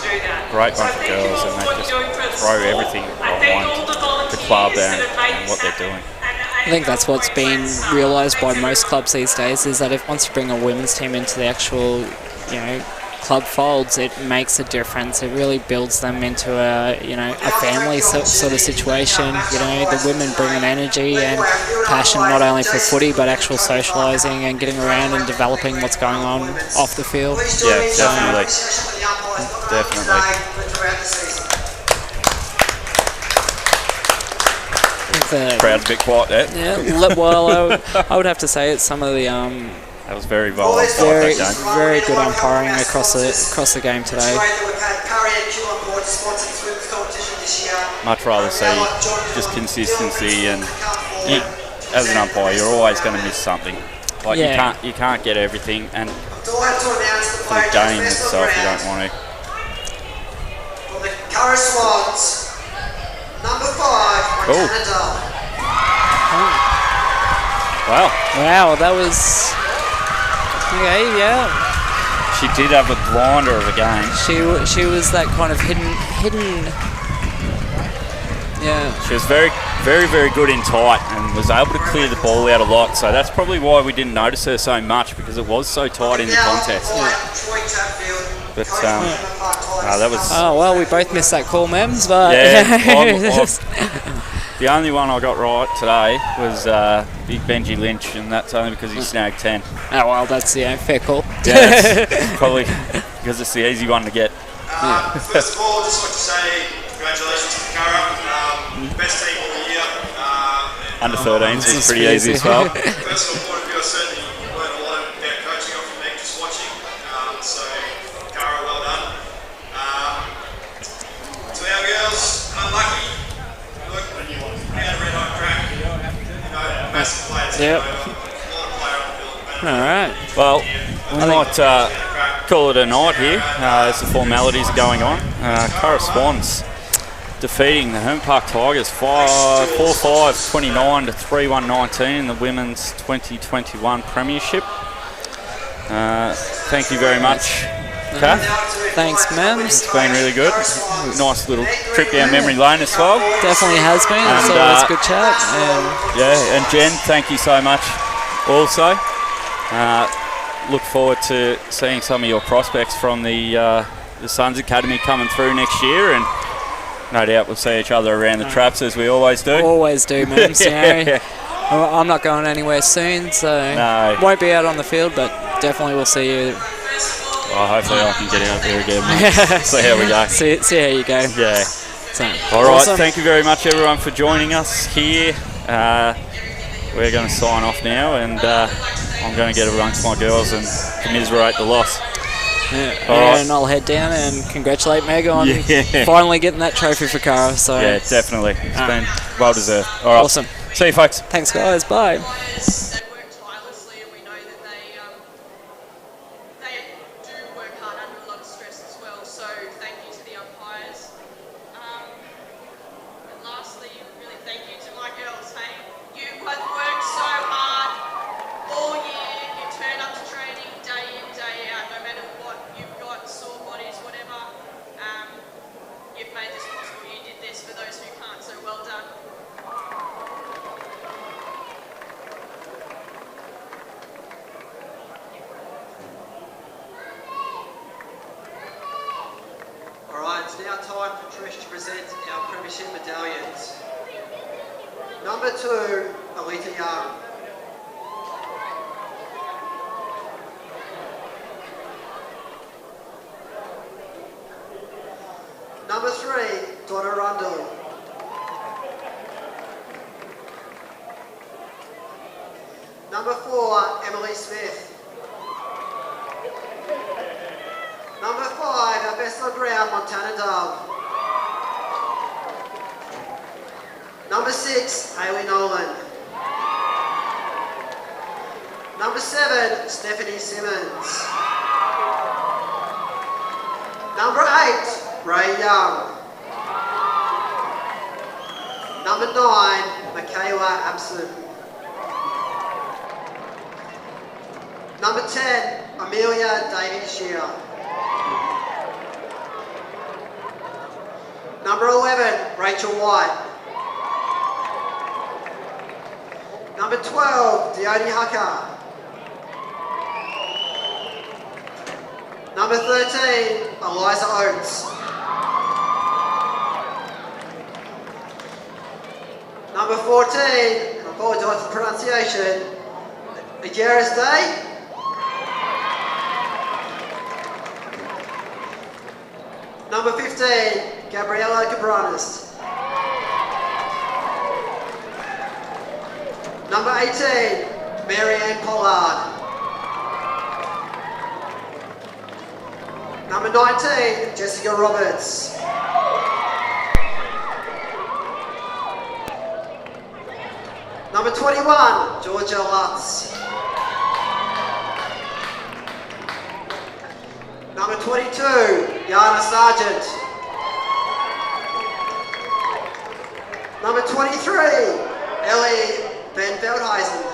great bunch of girls and they just throw everything behind the club and what they're doing. I think that's what's been realised by most clubs these days, is that if once you bring a women's team into the actual, you know, club folds, it makes a difference. It really builds them into a family sort of situation. You know, the women bring an energy and passion not only for footy but actual socialising and getting around and developing what's going on off the field. Yeah, definitely. Definitely. Crowd's a bit quiet there. Yeah, well, I would have to say it's some of the that was very violent. Very good umpiring across the game today. Much rather see just consistency, and as an umpire, you're always going to miss something. Like you can't get everything, and for the game itself, you don't want to. For the Curra Swans, number 5, cool. Wow, that was. Okay, yeah. She did have a blinder of a game. She was that kind of hidden. Yeah. She was very, very, very good in tight and was able to clear the ball out a lot. So that's probably why we didn't notice her so much, because it was so tight in the contest. Yeah. But that was. Oh well, we both missed that call, Mems. But the only one I got right today was Big Benji Lynch, and that's only because he snagged 10. Oh well, that's fair call. Yeah, probably because it's the easy one to get. First of all, I'd just like to say congratulations to Curra. Best team all year. Under 13s is pretty easy as well. Personal point of view, I certainly learned a lot about coaching off from Meg just watching. So Curra, well done. To our girls, unlucky. Look, we had a red hot track. Massive players. Yep. All right. Well, we might call it a night here as the formalities are going on. Curra Swans defeating the Hermit Park Tigers 4-5-29 to 3-1-19 in the Women's 2021 Premiership. Thank you very much, Kath. Thanks, Mems. It's been really good. Nice little trip down memory lane as well. Definitely has been. It's always a good chat. And Jen, thank you so much also. Look forward to seeing some of your prospects from the Suns Academy coming through next year, and no doubt we'll see each other around the traps as we always do. Always do, Mems. I'm not going anywhere soon, so won't be out on the field, but definitely we'll see you. Well, hopefully I can get out there again. See how we go. See how you go. Yeah. So, all right. awesome. Thank you very much, everyone, for joining us here. We're going to sign off now, and I'm going to get amongst my girls and commiserate the loss. And I'll head down and congratulate Meg on finally getting that trophy for Curra. So yeah, definitely. It's been well deserved. All right. Awesome. See you, folks. Thanks, guys. Bye. All year, you turn up to training day in, day out, no matter what, you've got sore body time for Trish to present our premiership medallions. Number 2, Alita Young. Number 3, Donna Rundle. Number 4, Emily Smith. Number 5, our best on ground, Montana Dove. Number 6, Hayley Nolan. Number 7, Stephanie Simmons. Number 8, Ray Young. Number 9, Michaela Abson. Number 10, Amelia Davies-Shear. Number 11, Rachel White. Number 12, Dione Hucker. Number 13, Eliza Oates. Number 14, I apologise for the pronunciation, Ajaris Day. Number 15, Gabriella Cabranes. Number 18, Marianne Pollard. Number 19, Jessica Roberts. Number 21, Georgia Lutz. Number 22, Yana Sargent. Number 23, Ellie Van Veldhuizen.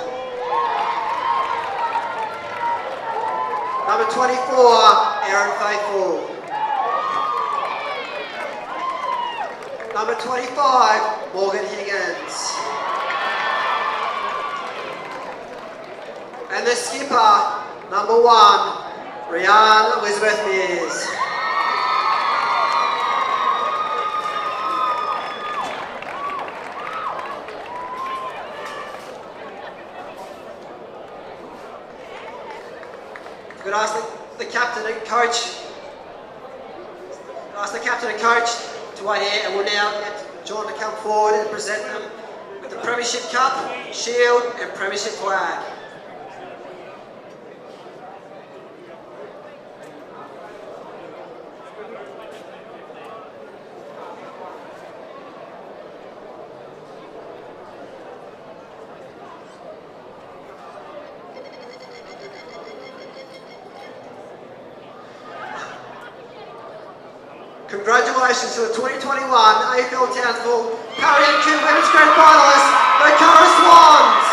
Number 24, Erin Faithful. Number 25, Morgan Higgins. And the skipper, number 1, Rianne Elizabeth Mears. Could ask the captain and coach. Ask the captain and coach to wait here, and we'll now get John to come forward and present them with the Premiership Cup, Shield, and Premiership flag. Congratulations to the 2021 AFL Townsville Curra Women's Grand Finalists, the Curra Swans!